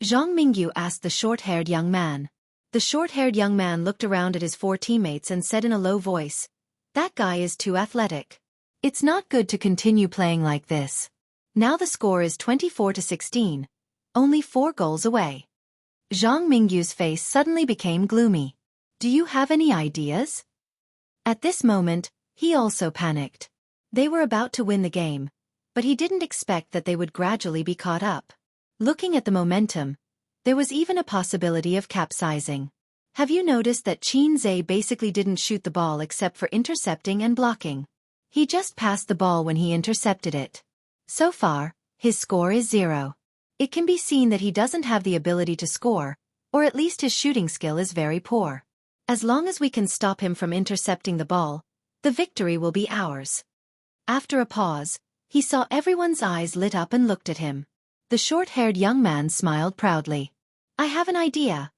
Zhang Mingyu asked the short-haired young man. The short-haired young man looked around at his 4 teammates and said in a low voice, "That guy is too athletic. It's not good to continue playing like this." Now the score is 24-16, only 4 goals away. Zhang Mingyu's face suddenly became gloomy. Do you have any ideas? At this moment, he also panicked. They were about to win the game, but he didn't expect that they would gradually be caught up. Looking at the momentum, there was even a possibility of capsizing. Have you noticed that Qin Zai basically didn't shoot the ball except for intercepting and blocking? He just passed the ball when he intercepted it. So far, his score is 0. It can be seen that he doesn't have the ability to score, or at least his shooting skill is very poor. As long as we can stop him from intercepting the ball, the victory will be ours. After a pause, he saw everyone's eyes lit up and looked at him. The short-haired young man smiled proudly. I have an idea.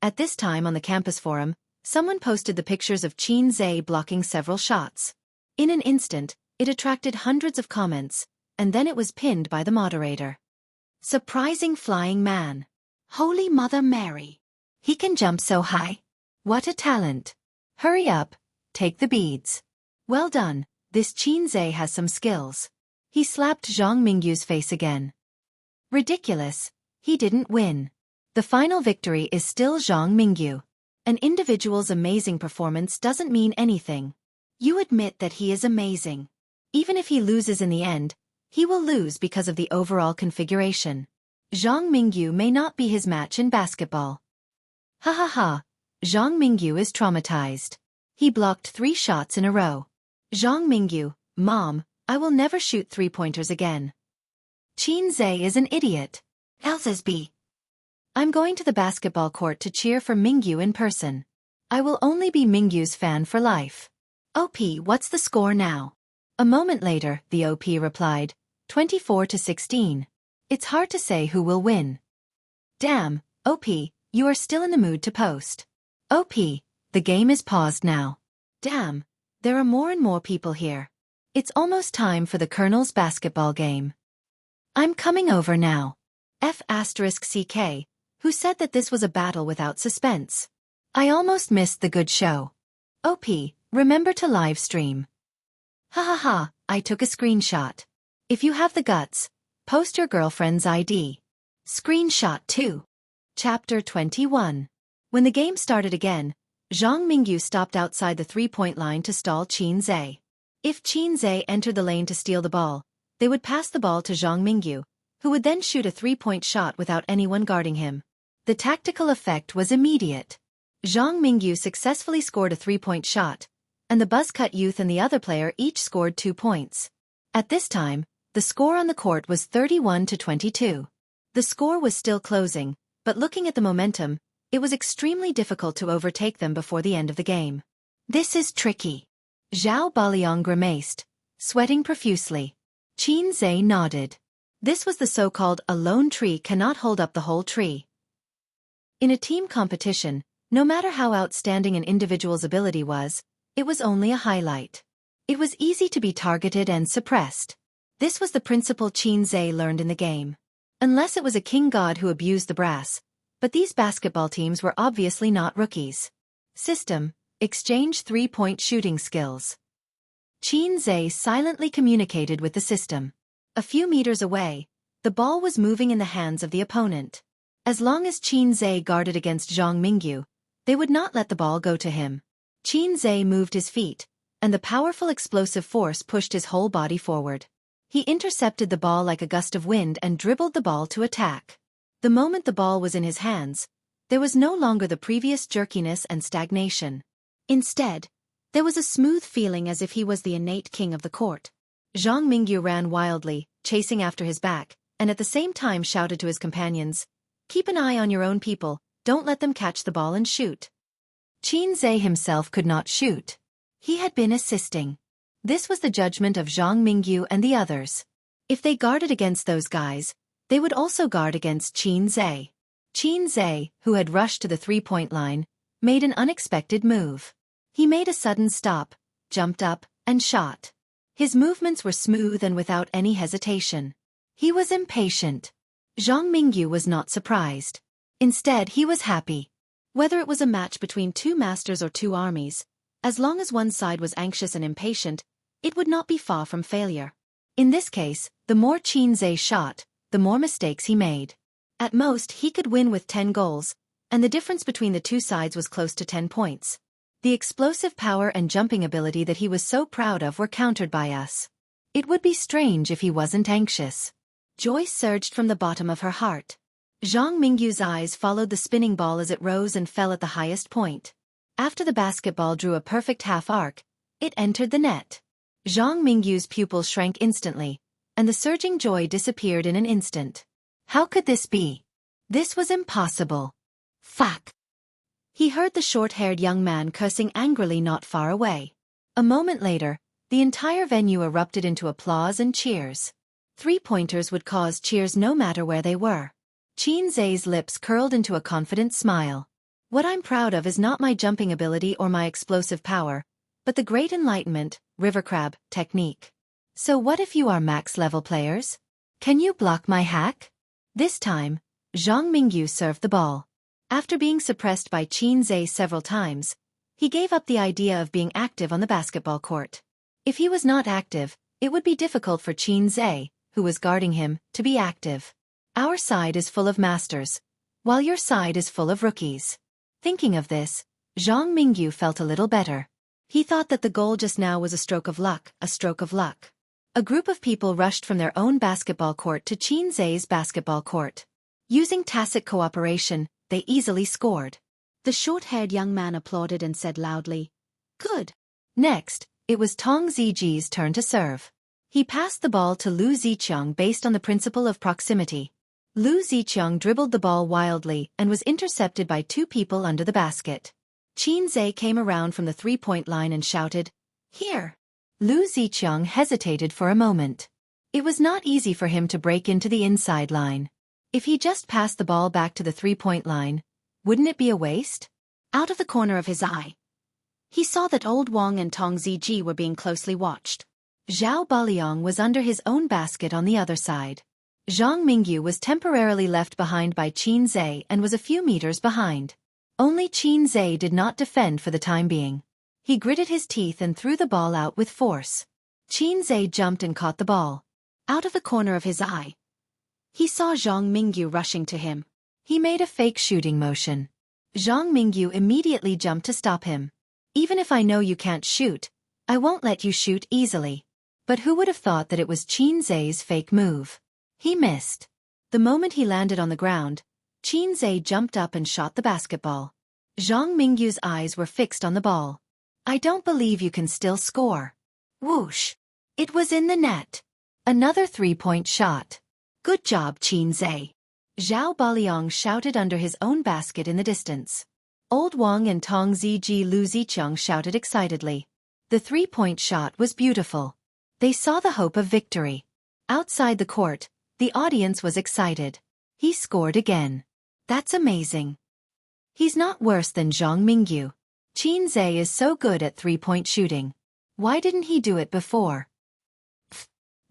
At this time on the campus forum, someone posted the pictures of Qin Zai blocking several shots. In an instant, it attracted hundreds of comments, and then it was pinned by the moderator. Surprising flying man. Holy Mother Mary. He can jump so high. What a talent. Hurry up, take the beads. Well done, this Qin Zai has some skills. He slapped Zhang Mingyu's face again. Ridiculous, he didn't win. The final victory is still Zhang Mingyu. An individual's amazing performance doesn't mean anything. You admit that he is amazing. Even if he loses in the end, he will lose because of the overall configuration. Zhang Mingyu may not be his match in basketball. Ha ha ha, Zhang Mingyu is traumatized. He blocked 3 shots in a row. Zhang Mingyu, Mom, I will never shoot 3-pointers again. Qin Zai is an idiot. Elsesby. I'm going to the basketball court to cheer for Mingyu in person. I will only be Mingyu's fan for life. OP, what's the score now? A moment later, the OP replied, 24-16. It's hard to say who will win. Damn, OP, you are still in the mood to post. OP, the game is paused now. Damn, there are more and more people here. It's almost time for the Colonel's basketball game. I'm coming over now. F*CK, who said that this was a battle without suspense. I almost missed the good show. OP, remember to live stream. Ha ha ha, I took a screenshot. If you have the guts, post your girlfriend's ID. Screenshot 2. Chapter 21. When the game started again, Zhang Mingyu stopped outside the 3-point line to stall Qin Zai. If Qin Zai entered the lane to steal the ball, they would pass the ball to Zhang Mingyu, who would then shoot a 3-point shot without anyone guarding him. The tactical effect was immediate. Zhang Mingyu successfully scored a 3-point shot, and the buzzcut youth and the other player each scored 2 points. At this time, the score on the court was 31-22. The score was still closing, but looking at the momentum, it was extremely difficult to overtake them before the end of the game. This is tricky. Zhao Baliang grimaced, sweating profusely. Qin Zai nodded. This was the so-called a lone tree cannot hold up the whole tree. In a team competition, no matter how outstanding an individual's ability was, it was only a highlight. It was easy to be targeted and suppressed. This was the principle Qin Zai learned in the game. Unless it was a king god who abused the brass, but these basketball teams were obviously not rookies. System: exchange 3-point shooting skills. Qin Zai silently communicated with the system. A few meters away, the ball was moving in the hands of the opponent. As long as Qin Zai guarded against Zhang Mingyu, they would not let the ball go to him. Qin Zai moved his feet, and the powerful explosive force pushed his whole body forward. He intercepted the ball like a gust of wind and dribbled the ball to attack. The moment the ball was in his hands, there was no longer the previous jerkiness and stagnation. Instead, there was a smooth feeling as if he was the innate king of the court. Zhang Mingyu ran wildly, chasing after his back, and at the same time shouted to his companions, "Keep an eye on your own people, don't let them catch the ball and shoot." Qin Zai himself could not shoot. He had been assisting. This was the judgment of Zhang Mingyu and the others. If they guarded against those guys, They would also guard against Xianxia. Xianxia, who had rushed to the three-point line, made an unexpected move. He made a sudden stop, jumped up, and shot. His movements were smooth and without any hesitation. He was impatient. Zhang Mingyu was not surprised. Instead, he was happy. Whether it was a match between two masters or two armies, as long as one side was anxious and impatient, it would not be far from failure. In this case, the more Xianxia shot, the more mistakes he made. At most, he could win with 10 goals, and the difference between the two sides was close to 10 points. The explosive power and jumping ability that he was so proud of were countered by us. It would be strange if he wasn't anxious. Joy surged from the bottom of her heart. Zhang Mingyu's eyes followed the spinning ball as it rose and fell at the highest point. After the basketball drew a perfect half-arc, it entered the net. Zhang Mingyu's pupils shrank instantly, and the surging joy disappeared in an instant. How could this be? This was impossible. Fuck! He heard the short-haired young man cursing angrily not far away. A moment later, the entire venue erupted into applause and cheers. Three-pointers would cause cheers no matter where they were. Xianxia's lips curled into a confident smile. What I'm proud of is not my jumping ability or my explosive power, but the great enlightenment, river crab, technique. So what if you are max-level players? Can you block my hack? This time, Zhang Mingyu served the ball. After being suppressed by Xianxia several times, he gave up the idea of being active on the basketball court. If he was not active, it would be difficult for Xianxia, who was guarding him, to be active. Our side is full of masters, while your side is full of rookies. Thinking of this, Zhang Mingyu felt a little better. He thought that the goal just now was a stroke of luck, a stroke of luck. A group of people rushed from their own basketball court to Xianxia's basketball court. Using tacit cooperation, they easily scored. The short-haired young man applauded and said loudly, "Good." Next, it was Tong Ziji's turn to serve. He passed the ball to Lu Ziqiang based on the principle of proximity. Lu Ziqiang dribbled the ball wildly and was intercepted by two people under the basket. Xianxia came around from the three-point line and shouted, "Here!" Lu Ziqiang hesitated for a moment. It was not easy for him to break into the inside line. If he just passed the ball back to the three-point line, wouldn't it be a waste? Out of the corner of his eye, he saw that Old Wang and Tong Ziji were being closely watched. Zhao Baliang was under his own basket on the other side. Zhang Mingyu was temporarily left behind by Xianxia and was a few meters behind. Only Xianxia did not defend for the time being. He gritted his teeth and threw the ball out with force. Xianxia jumped and caught the ball. Out of the corner of his eye, he saw Zhang Mingyu rushing to him. He made a fake shooting motion. Zhang Mingyu immediately jumped to stop him. "Even if I know you can't shoot, I won't let you shoot easily." But who would have thought that it was Xianxia's fake move? He missed. The moment he landed on the ground, Xianxia jumped up and shot the basketball. Zhang Mingyu's eyes were fixed on the ball. "I don't believe you can still score." Whoosh! It was in the net. Another three-point shot. "Good job, Xianxia." Zhao Baliang shouted under his own basket in the distance. Old Wang and Tong Ziji Lu Ziqiang shouted excitedly. The three-point shot was beautiful. They saw the hope of victory. Outside the court, the audience was excited. He scored again. That's amazing. He's not worse than Zhang Mingyu. Xianxia is so good at three-point shooting. Why didn't he do it before?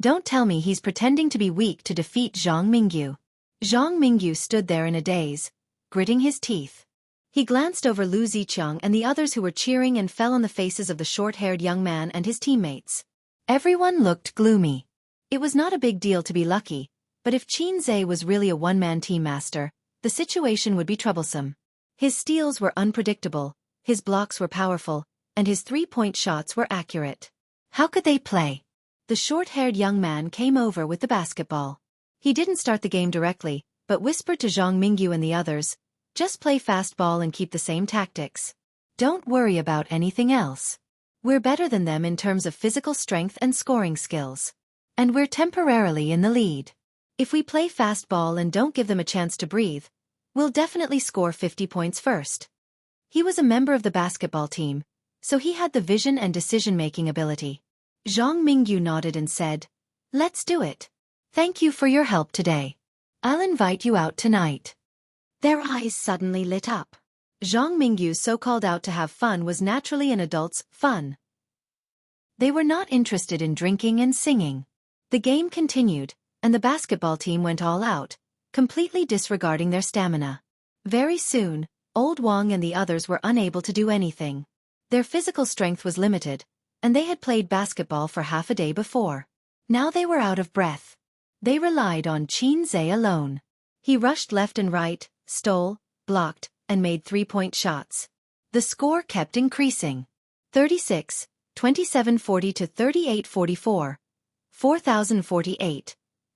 Don't tell me he's pretending to be weak to defeat Zhang Mingyu. Zhang Mingyu stood there in a daze, gritting his teeth. He glanced over Lu Ziqiang and the others who were cheering and fell on the faces of the short-haired young man and his teammates. Everyone looked gloomy. It was not a big deal to be lucky, but if Xianxia was really a one-man team master, the situation would be troublesome. His steals were unpredictable, his blocks were powerful, and his three-point shots were accurate. How could they play? The short-haired young man came over with the basketball. He didn't start the game directly, but whispered to Zhang Mingyu and the others, "Just play fast ball and keep the same tactics. Don't worry about anything else. We're better than them in terms of physical strength and scoring skills. And we're temporarily in the lead. If we play fast ball and don't give them a chance to breathe, we'll definitely score 50 points first." He was a member of the basketball team, so he had the vision and decision-making ability. Zhang Mingyu nodded and said, "Let's do it. Thank you for your help today." I'll invite you out tonight. Their eyes suddenly lit up. Zhang Mingyu's so-called out to have fun was naturally an adult's fun. They were not interested in drinking and singing. The game continued, and the basketball team went all out, completely disregarding their stamina. Very soon, Old Wang and the others were unable to do anything. Their physical strength was limited, and they had played basketball for half a day before. Now they were out of breath. They relied on Xianxia alone. He rushed left and right, stole, blocked, and made three-point shots. The score kept increasing. 36, 27-40 to 38-44. 4048.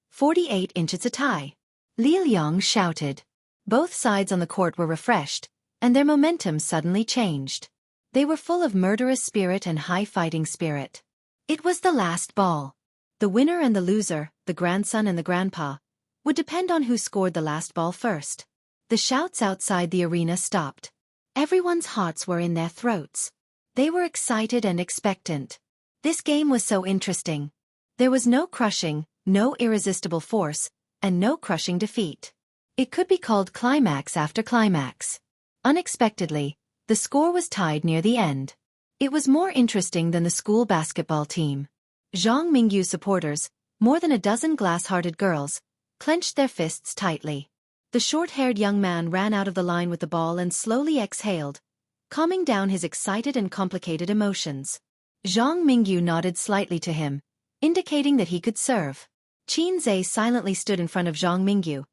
48 inches a tie. Li Liang shouted. Both sides on the court were refreshed, and their momentum suddenly changed. They were full of murderous spirit and high fighting spirit. It was the last ball. The winner and the loser, the grandson and the grandpa, would depend on who scored the last ball first. The shouts outside the arena stopped. Everyone's hearts were in their throats. They were excited and expectant. This game was so interesting. There was no crushing, no irresistible force, and no crushing defeat. It could be called climax after climax. Unexpectedly, the score was tied near the end. It was more interesting than the school basketball team. Zhang Mingyu supporters, more than a dozen glass-hearted girls, clenched their fists tightly. The short-haired young man ran out of the line with the ball and slowly exhaled, calming down his excited and complicated emotions. Zhang Mingyu nodded slightly to him, indicating that he could serve. Qin Zhe silently stood in front of Zhang Mingyu,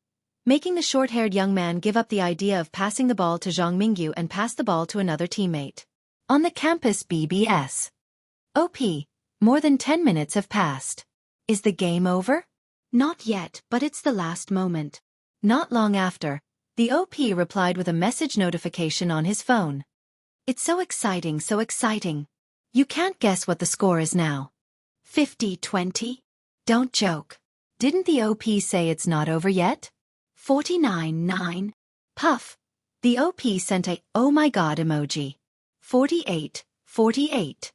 making the short-haired young man give up the idea of passing the ball to Zhang Mingyu and pass the ball to another teammate. On the campus BBS. OP. More than 10 minutes have passed. Is the game over? Not yet, but it's the last moment. Not long after, the OP replied with a message notification on his phone. It's so exciting, so exciting. You can't guess what the score is now. 50-20? Don't joke. Didn't the OP say it's not over yet? 49-9. Puff. The OP sent a "oh my god" emoji. 48-48.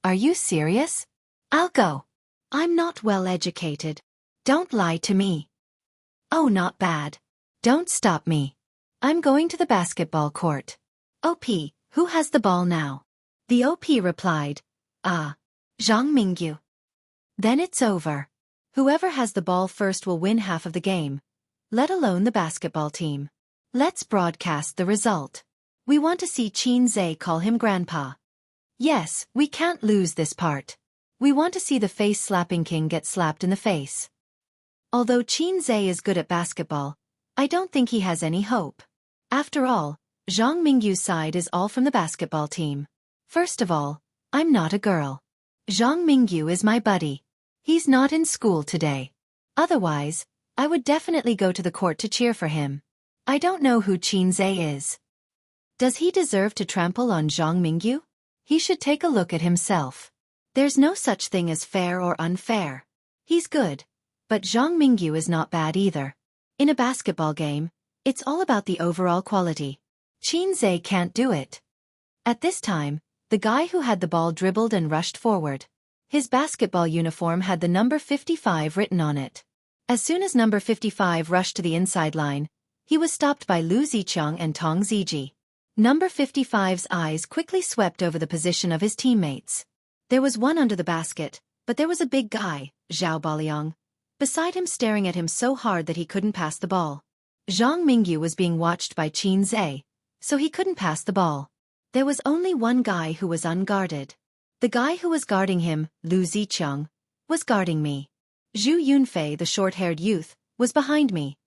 Are you serious? I'll go. I'm not well educated. Don't lie to me. Oh, not bad. Don't stop me. I'm going to the basketball court. OP, who has the ball now? The OP replied, Zhang Mingyu. Then it's over. Whoever has the ball first will win half of the game, let alone the basketball team. Let's broadcast the result. We want to see Qin Zhe call him grandpa. Yes, we can't lose this part. We want to see the face-slapping king get slapped in the face. Although Qin Zhe is good at basketball, I don't think he has any hope. After all, Zhang Mingyu's side is all from the basketball team. First of all, I'm not a girl. Zhang Mingyu is my buddy. He's not in school today. Otherwise, I would definitely go to the court to cheer for him. I don't know who Qin Zhe is. Does he deserve to trample on Zhang Mingyu? He should take a look at himself. There's no such thing as fair or unfair. He's good, but Zhang Mingyu is not bad either. In a basketball game, it's all about the overall quality. Qin Zhe can't do it. At this time, the guy who had the ball dribbled and rushed forward. His basketball uniform had the number 55 written on it. As soon as number 55 rushed to the inside line, he was stopped by Lu Zicheng and Tong Ziji. Number 55's eyes quickly swept over the position of his teammates. There was one under the basket, but there was a big guy, Zhao Baliang, beside him staring at him so hard that he couldn't pass the ball. Zhang Mingyu was being watched by Qin Zhe, so he couldn't pass the ball. There was only one guy who was unguarded. The guy who was guarding him, Lu Zicheng, was guarding me. Zhu Yunfei, the short-haired youth, was behind me.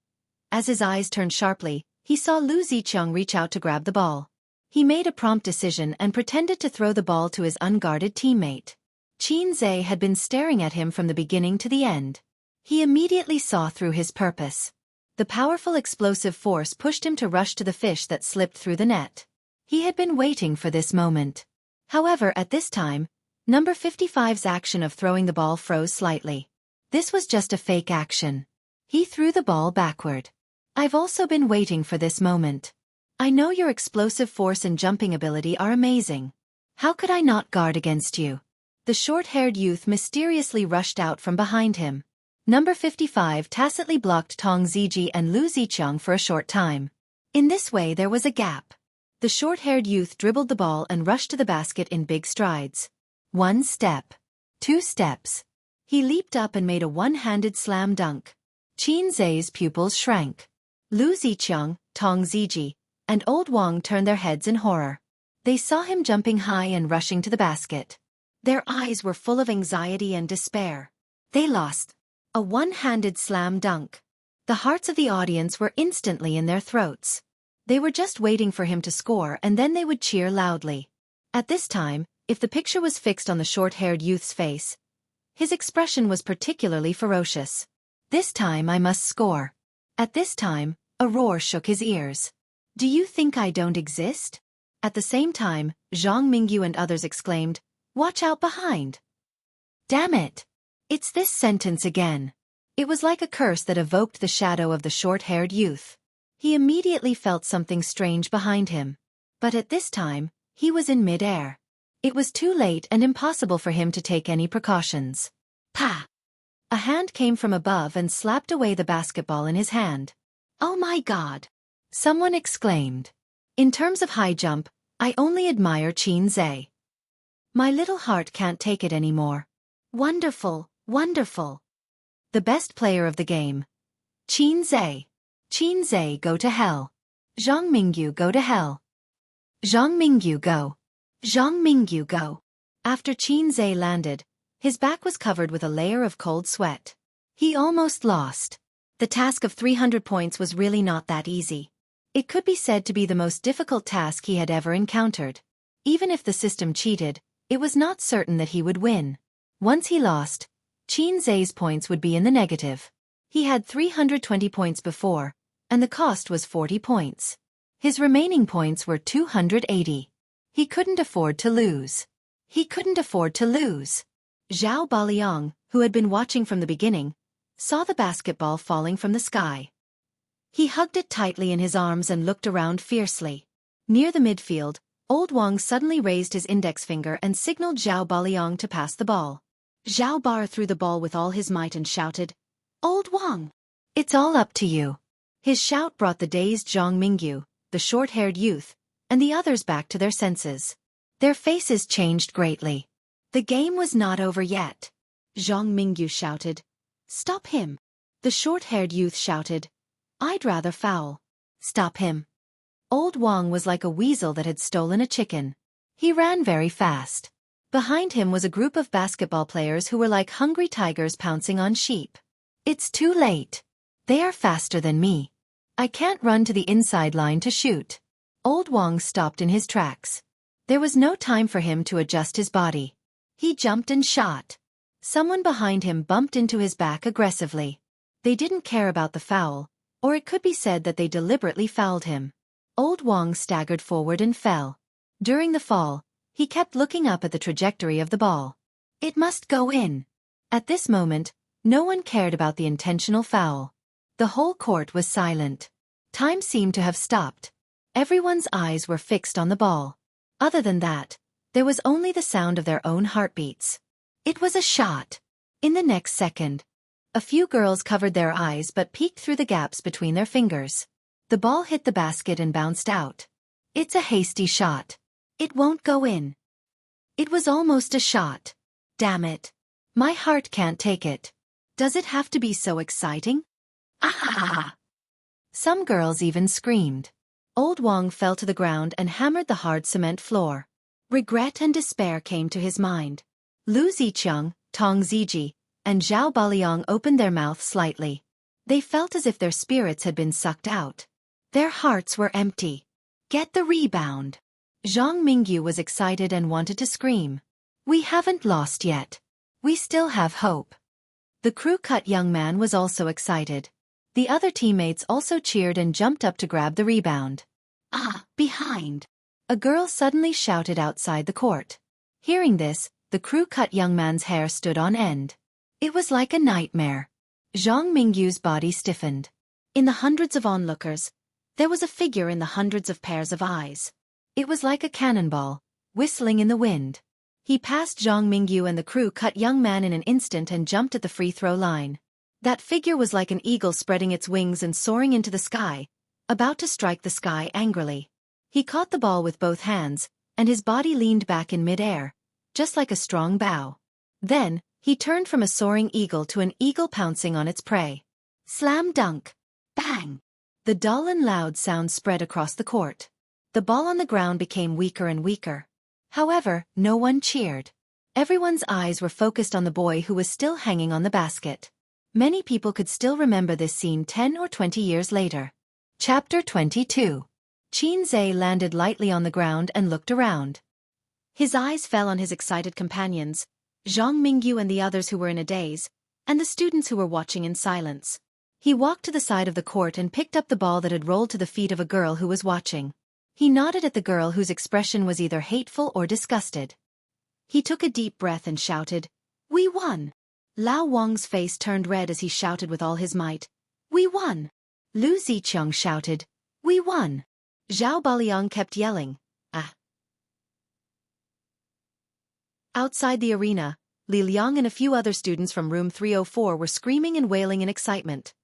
As his eyes turned sharply, he saw Lu Zicheng reach out to grab the ball. He made a prompt decision and pretended to throw the ball to his unguarded teammate. Qin Zhe had been staring at him from the beginning to the end. He immediately saw through his purpose. The powerful explosive force pushed him to rush to the fish that slipped through the net. He had been waiting for this moment. However, at this time, number 55's action of throwing the ball froze slightly. This was just a fake action. He threw the ball backward. I've also been waiting for this moment. I know your explosive force and jumping ability are amazing. How could I not guard against you? The short-haired youth mysteriously rushed out from behind him. Number 55 tacitly blocked Tong Ziji and Lu Ziqiang for a short time. In this way there was a gap. The short-haired youth dribbled the ball and rushed to the basket in big strides. 1 step. 2 steps. He leaped up and made a one-handed slam dunk. Qin Zai's pupils shrank. Lu Ziqiang, Tong Ziji, and Old Wang turned their heads in horror. They saw him jumping high and rushing to the basket. Their eyes were full of anxiety and despair. They lost. A one-handed slam dunk. The hearts of the audience were instantly in their throats. They were just waiting for him to score and then they would cheer loudly. At this time, if the picture was fixed on the short-haired youth's face, his expression was particularly ferocious. This time I must score. At this time, a roar shook his ears. Do you think I don't exist? At the same time, Zhang Mingyu and others exclaimed, Watch out behind! Damn it! It's this sentence again. It was like a curse that evoked the shadow of the short-haired youth. He immediately felt something strange behind him. But at this time, he was in mid-air. It was too late and impossible for him to take any precautions. Pa! A hand came from above and slapped away the basketball in his hand. Oh my God! Someone exclaimed. In terms of high jump, I only admire Qin Zai. My little heart can't take it anymore. Wonderful, wonderful. The best player of the game. Qin Zai. Qin Zai, go to hell. Zhang Mingyu, go to hell. Zhang Mingyu, go. Zhang Mingyu, go. After Qin Zai landed, his back was covered with a layer of cold sweat. He almost lost. The task of 300 points was really not that easy. It could be said to be the most difficult task he had ever encountered. Even if the system cheated, it was not certain that he would win. Once he lost, Qin Zai's points would be in the negative. He had 320 points before, and the cost was 40 points. His remaining points were 280. He couldn't afford to lose. He couldn't afford to lose. Zhao Baliang, who had been watching from the beginning, saw the basketball falling from the sky. He hugged it tightly in his arms and looked around fiercely. Near the midfield, Old Wang suddenly raised his index finger and signaled Zhao Baliang to pass the ball. Zhao Bar threw the ball with all his might and shouted, Old Wang! It's all up to you. His shout brought the dazed Zhang Mingyu, the short-haired youth, and the others back to their senses. Their faces changed greatly. The game was not over yet. Zhang Mingyu shouted, Stop him! The short-haired youth shouted, I'd rather foul. Stop him. Old Wang was like a weasel that had stolen a chicken. He ran very fast. Behind him was a group of basketball players who were like hungry tigers pouncing on sheep. It's too late. They are faster than me. I can't run to the inside line to shoot. Old Wang stopped in his tracks. There was no time for him to adjust his body. He jumped and shot. Someone behind him bumped into his back aggressively. They didn't care about the foul, or it could be said that they deliberately fouled him. Old Wang staggered forward and fell. During the fall, he kept looking up at the trajectory of the ball. It must go in. At this moment, no one cared about the intentional foul. The whole court was silent. Time seemed to have stopped. Everyone's eyes were fixed on the ball. Other than that, there was only the sound of their own heartbeats. It was a shot. In the next second, a few girls covered their eyes but peeked through the gaps between their fingers. The ball hit the basket and bounced out. It's a hasty shot. It won't go in. It was almost a shot. Damn it. My heart can't take it. Does it have to be so exciting? Ah! Some girls even screamed. Old Wang fell to the ground and hammered the hard cement floor. Regret and despair came to his mind. Lu Ziqiang, Tong Ziji, and Zhao Baliang opened their mouths slightly. They felt as if their spirits had been sucked out. Their hearts were empty. Get the rebound. Zhang Mingyu was excited and wanted to scream. We haven't lost yet. We still have hope. The crew-cut young man was also excited. The other teammates also cheered and jumped up to grab the rebound. Ah, behind! A girl suddenly shouted outside the court. Hearing this, the crew-cut young man's hair stood on end. It was like a nightmare. Zhang Mingyu's body stiffened. In the hundreds of onlookers, there was a figure in the hundreds of pairs of eyes. It was like a cannonball, whistling in the wind. He passed Zhang Mingyu and the crew-cut young man in an instant and jumped at the free throw line. That figure was like an eagle spreading its wings and soaring into the sky, about to strike the sky angrily. He caught the ball with both hands, and his body leaned back in mid-air, just like a strong bow. Then, he turned from a soaring eagle to an eagle pouncing on its prey. Slam dunk! Bang! The dull and loud sound spread across the court. The ball on the ground became weaker and weaker. However, no one cheered. Everyone's eyes were focused on the boy who was still hanging on the basket. Many people could still remember this scene 10 or 20 years later. Chapter 22. Xianxia landed lightly on the ground and looked around. His eyes fell on his excited companions, Zhang Mingyu and the others who were in a daze, and the students who were watching in silence. He walked to the side of the court and picked up the ball that had rolled to the feet of a girl who was watching. He nodded at the girl whose expression was either hateful or disgusted. He took a deep breath and shouted, "We won!" Lao Wang's face turned red as he shouted with all his might, "We won!" Lu Ziqiang shouted, "We won!" Zhao Baliang kept yelling, "Ah!" Outside the arena, Li Liang and a few other students from room 304 were screaming and wailing in excitement.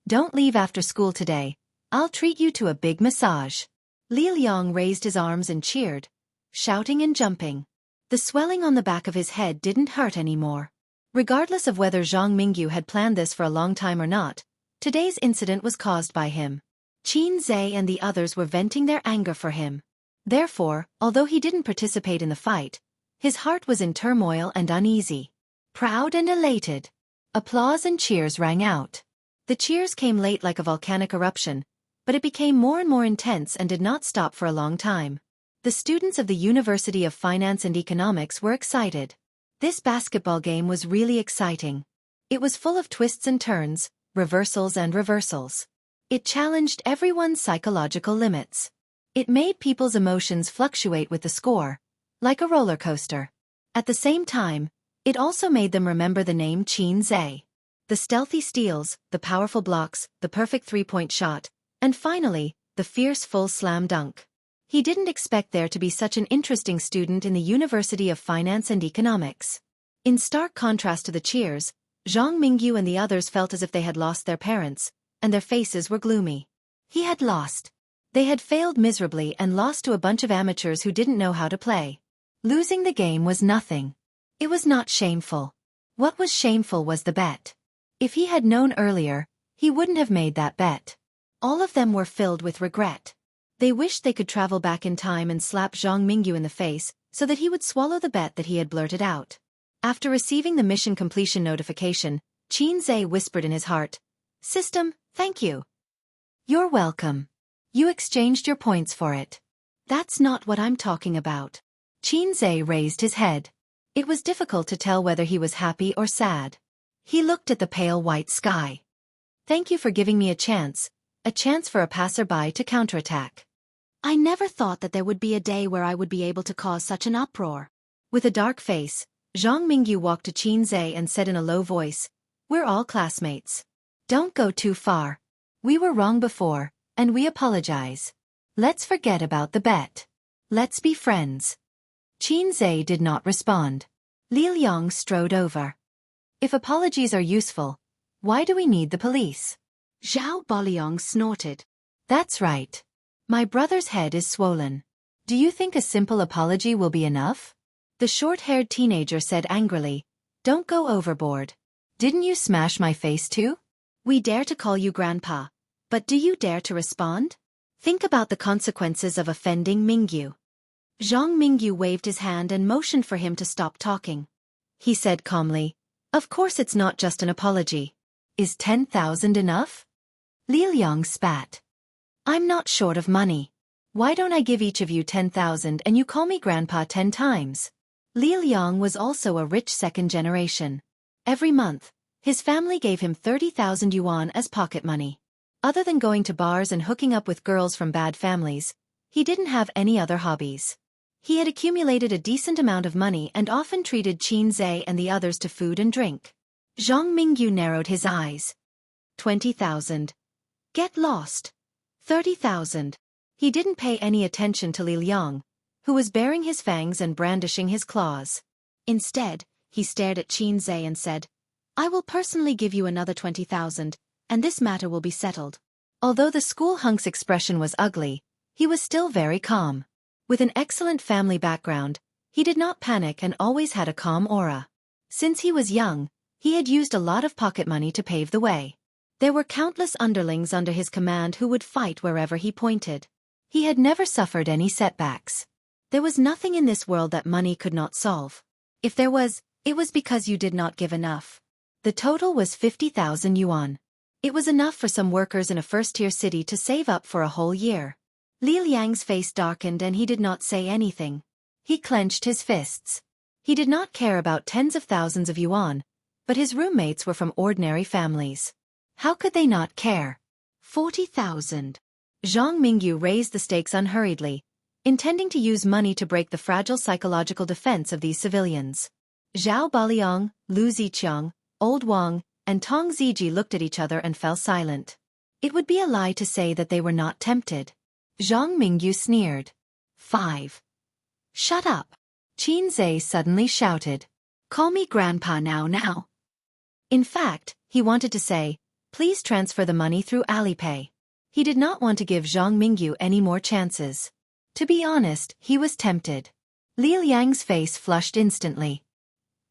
"Don't leave after school today. I'll treat you to a big massage." Li Liang raised his arms and cheered, shouting and jumping. The swelling on the back of his head didn't hurt anymore. Regardless of whether Zhang Mingyu had planned this for a long time or not, today's incident was caused by him. Xianxia and the others were venting their anger for him. Therefore, although he didn't participate in the fight, his heart was in turmoil and uneasy. Proud and elated. Applause and cheers rang out. The cheers came late like a volcanic eruption, but it became more and more intense and did not stop for a long time. The students of the University of Finance and Economics were excited. This basketball game was really exciting. It was full of twists and turns, reversals and reversals. It challenged everyone's psychological limits. It made people's emotions fluctuate with the score, like a roller coaster. At the same time, it also made them remember the name Xianxia. The stealthy steals, the powerful blocks, the perfect three-point shot, and finally, the fierce full slam dunk. He didn't expect there to be such an interesting student in the University of Finance and Economics. In stark contrast to the cheers, Zhang Mingyu and the others felt as if they had lost their parents, and their faces were gloomy. He had lost. They had failed miserably and lost to a bunch of amateurs who didn't know how to play. Losing the game was nothing. It was not shameful. What was shameful was the bet. If he had known earlier, he wouldn't have made that bet. All of them were filled with regret. They wished they could travel back in time and slap Zhang Mingyu in the face so that he would swallow the bet that he had blurted out. After receiving the mission completion notification, Xianxia whispered in his heart, "System, thank you. You're welcome. You exchanged your points for it." "That's not what I'm talking about." Xianxia raised his head. It was difficult to tell whether he was happy or sad. He looked at the pale white sky. "Thank you for giving me a chance for a passerby to counterattack. I never thought that there would be a day where I would be able to cause such an uproar." With a dark face, Zhang Mingyu walked to Xianxia and said in a low voice, "We're all classmates. Don't go too far. We were wrong before, and we apologize. Let's forget about the bet. Let's be friends." Xianxia did not respond. Li Liang strode over. "If apologies are useful, why do we need the police?" Zhao Baliang snorted. "That's right. My brother's head is swollen. Do you think a simple apology will be enough?" The short-haired teenager said angrily, "Don't go overboard. Didn't you smash my face too? We dare to call you grandpa, but do you dare to respond? Think about the consequences of offending Mingyu." Zhang Mingyu waved his hand and motioned for him to stop talking. He said calmly, "Of course it's not just an apology. Is 10,000 enough?" Li Liang spat. "I'm not short of money. Why don't I give each of you 10,000 and you call me grandpa 10 times? Li Liang was also a rich second generation. Every month, his family gave him 30,000 yuan as pocket money. Other than going to bars and hooking up with girls from bad families, he didn't have any other hobbies. He had accumulated a decent amount of money and often treated Xianxia and the others to food and drink. Zhang Mingyu narrowed his eyes. 20,000. Get lost. 30,000. He didn't pay any attention to Li Liang, who was baring his fangs and brandishing his claws. Instead, he stared at Xianxia and said, I will personally give you another 20,000, and this matter will be settled. Although the school hunk's expression was ugly, he was still very calm. With an excellent family background, he did not panic and always had a calm aura. Since he was young, he had used a lot of pocket money to pave the way. There were countless underlings under his command who would fight wherever he pointed. He had never suffered any setbacks. There was nothing in this world that money could not solve. If there was, it was because you did not give enough. The total was 50,000 yuan. It was enough for some workers in a first-tier city to save up for a whole year. Li Liang's face darkened and he did not say anything. He clenched his fists. He did not care about tens of thousands of yuan, but his roommates were from ordinary families. How could they not care? 40,000. Zhang Mingyu raised the stakes unhurriedly, intending to use money to break the fragile psychological defense of these civilians. Zhao Baliang, Lu Ziqiang, Old Wang, and Tong Ziji looked at each other and fell silent. It would be a lie to say that they were not tempted. Zhang Mingyu sneered. 5. Shut up. Qin Zhe suddenly shouted. Call me Grandpa now. In fact, he wanted to say, please transfer the money through Alipay. He did not want to give Zhang Mingyu any more chances. To be honest, he was tempted. Li Liang's face flushed instantly.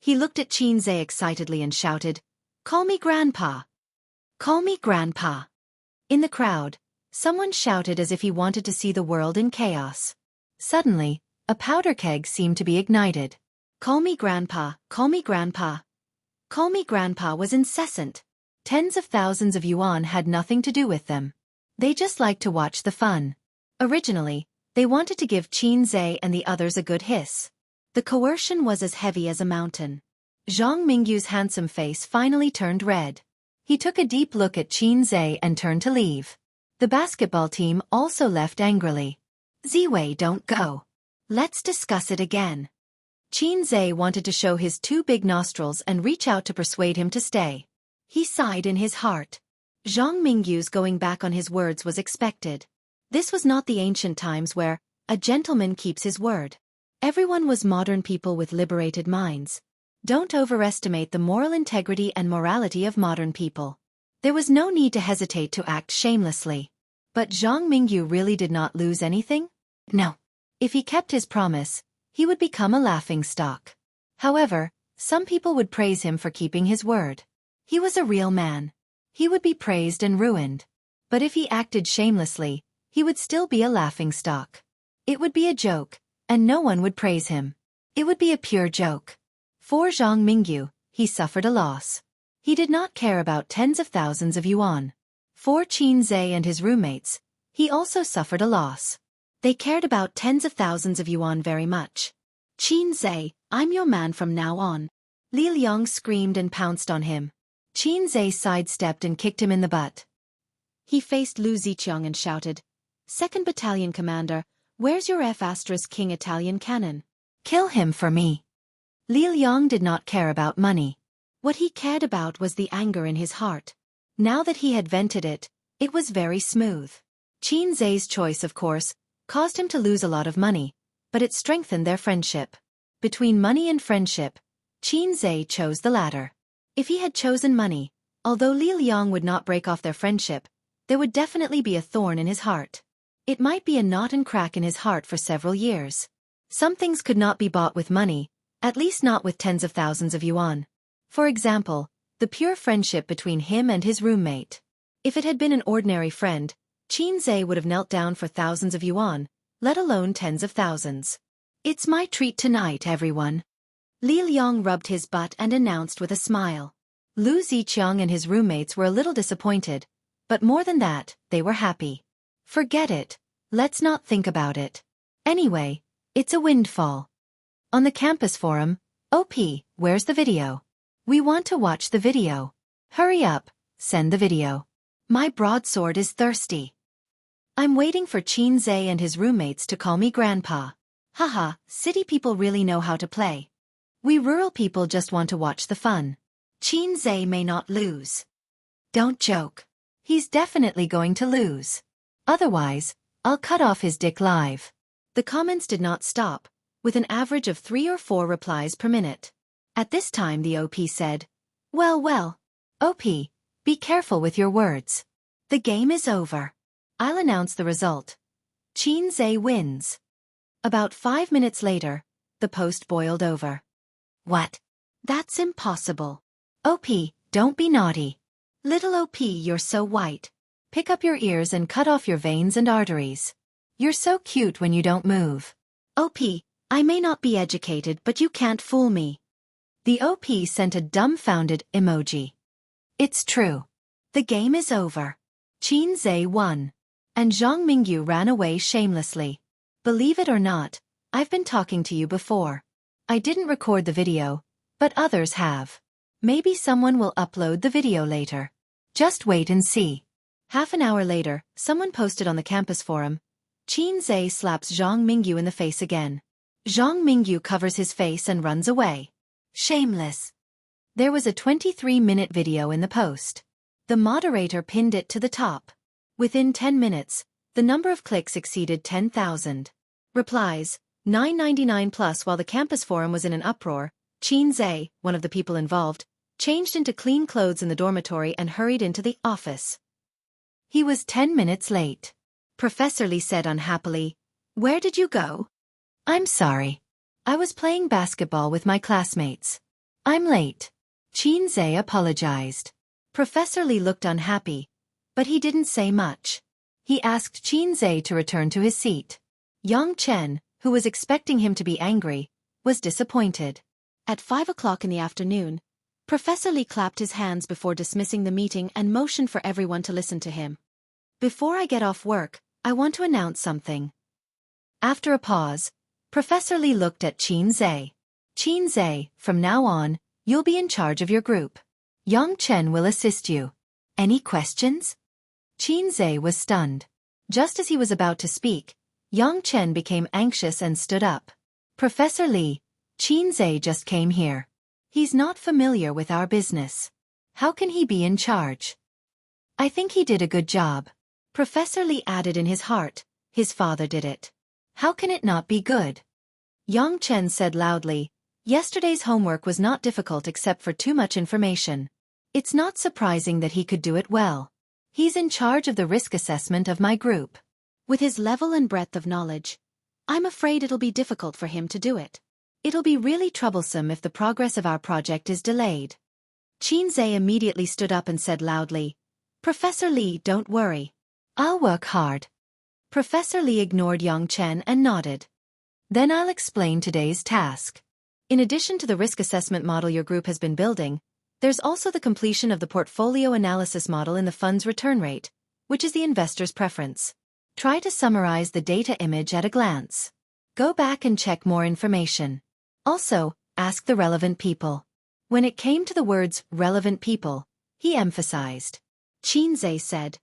He looked at Qin Zhe excitedly and shouted, Call me Grandpa. Call me Grandpa. In the crowd, someone shouted as if he wanted to see the world in chaos. Suddenly, a powder keg seemed to be ignited. Call me Grandpa, call me Grandpa. Call me Grandpa was incessant. Tens of thousands of yuan had nothing to do with them. They just liked to watch the fun. Originally, they wanted to give Qin Zhe and the others a good hiss. The coercion was as heavy as a mountain. Zhang Mingyu's handsome face finally turned red. He took a deep look at Qin Zhe and turned to leave. The basketball team also left angrily. Ziwei, don't go. Let's discuss it again. Qin Zhe wanted to show his two big nostrils and reach out to persuade him to stay. He sighed in his heart. Zhang Mingyu's going back on his words was expected. This was not the ancient times where a gentleman keeps his word. Everyone was modern people with liberated minds. Don't overestimate the moral integrity and morality of modern people. There was no need to hesitate to act shamelessly. But Zhang Mingyu really did not lose anything? No. If he kept his promise, he would become a laughingstock. However, some people would praise him for keeping his word. He was a real man. He would be praised and ruined. But if he acted shamelessly, he would still be a laughingstock. It would be a joke, and no one would praise him. It would be a pure joke. For Zhang Mingyu, he suffered a loss. He did not care about tens of thousands of yuan. For Qin Zhe and his roommates, he also suffered a loss. They cared about tens of thousands of yuan very much. Qin Zhe, I'm your man from now on. Li Liang screamed and pounced on him. Qin Zhe sidestepped and kicked him in the butt. He faced Lu Ziqiang and shouted, 2nd Battalion Commander, where's your F*King Italian cannon? Kill him for me. Li Liang did not care about money. What he cared about was the anger in his heart. Now that he had vented it, it was very smooth. Qin Zhe's choice, of course, caused him to lose a lot of money, but it strengthened their friendship. Between money and friendship, Qin Zhe chose the latter. If he had chosen money, although Li Liang would not break off their friendship, there would definitely be a thorn in his heart. It might be a knot and crack in his heart for several years. Some things could not be bought with money, at least not with tens of thousands of yuan. For example, the pure friendship between him and his roommate. If it had been an ordinary friend, Qin Zhe would have knelt down for thousands of yuan, let alone tens of thousands. It's my treat tonight, everyone. Li Liang rubbed his butt and announced with a smile. Lu Ziqiang and his roommates were a little disappointed, but more than that, they were happy. Forget it. Let's not think about it. Anyway, it's a windfall. On the campus forum, OP, where's the video? We want to watch the video. Hurry up, send the video. My broadsword is thirsty. I'm waiting for Qin Zhe and his roommates to call me Grandpa. Haha, city people really know how to play. We rural people just want to watch the fun. Qin Zhe may not lose. Don't joke. He's definitely going to lose. Otherwise, I'll cut off his dick live. The comments did not stop, with an average of 3 or 4 replies per minute. At this time the OP said, Well, well. OP, be careful with your words. The game is over. I'll announce the result. Xianxia wins. About 5 minutes later, the post boiled over. What? That's impossible. OP, don't be naughty. Little OP, you're so white. Pick up your ears and cut off your veins and arteries. You're so cute when you don't move. OP, I may not be educated, but you can't fool me. The OP sent a dumbfounded emoji. It's true. The game is over. Xianxia won. And Zhang Mingyu ran away shamelessly. Believe it or not, I've been talking to you before. I didn't record the video, but others have. Maybe someone will upload the video later. Just wait and see. Half an hour later, someone posted on the campus forum. Xianxia slaps Zhang Mingyu in the face again. Zhang Mingyu covers his face and runs away. Shameless. There was a 23-minute video in the post. The moderator pinned it to the top. Within 10 minutes, the number of clicks exceeded 10,000. Replies, 999 plus. While the campus forum was in an uproar, Xianxia, one of the people involved, changed into clean clothes in the dormitory and hurried into the office. He was 10 minutes late. Professor Li said unhappily, "Where did you go?" "I'm sorry. I was playing basketball with my classmates. I'm late." Xianxia apologized. Professor Li looked unhappy, but he didn't say much. He asked Xianxia to return to his seat. Yang Chen, who was expecting him to be angry, was disappointed. At 5 o'clock in the afternoon, Professor Li clapped his hands before dismissing the meeting and motioned for everyone to listen to him. "Before I get off work, I want to announce something." After a pause, Professor Li looked at Xianxia. "Xianxia, from now on, you'll be in charge of your group. Yang Chen will assist you. Any questions?" Xianxia was stunned. Just as he was about to speak, Yang Chen became anxious and stood up. "Professor Li, Xianxia just came here. He's not familiar with our business. How can he be in charge?" "I think he did a good job." Professor Li added in his heart, "His father did it. How can it not be good?" Yang Chen said loudly, "Yesterday's homework was not difficult except for too much information. It's not surprising that he could do it well. He's in charge of the risk assessment of my group. With his level and breadth of knowledge, I'm afraid it'll be difficult for him to do it. It'll be really troublesome if the progress of our project is delayed." Xianxia immediately stood up and said loudly, "Professor Li, don't worry. I'll work hard." Professor Li ignored Yang Chen and nodded. "Then I'll explain today's task. In addition to the risk assessment model your group has been building, there's also the completion of the portfolio analysis model in the fund's return rate, which is the investor's preference. Try to summarize the data image at a glance. Go back and check more information. Also, ask the relevant people." When it came to the words relevant people, he emphasized. Xianxia said,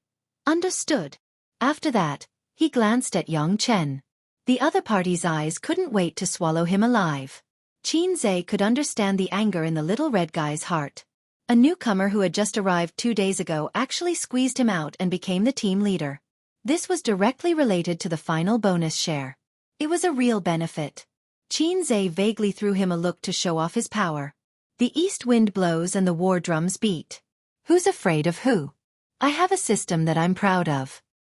"Understood." After that, he glanced at Yang Chen. The other party's eyes couldn't wait to swallow him alive. Xianxia could understand the anger in the little red guy's heart. A newcomer who had just arrived 2 days ago actually squeezed him out and became the team leader. This was directly related to the final bonus share. It was a real benefit. Xianxia vaguely threw him a look to show off his power. The east wind blows and the war drums beat. Who's afraid of who? I have a system that I'm proud of.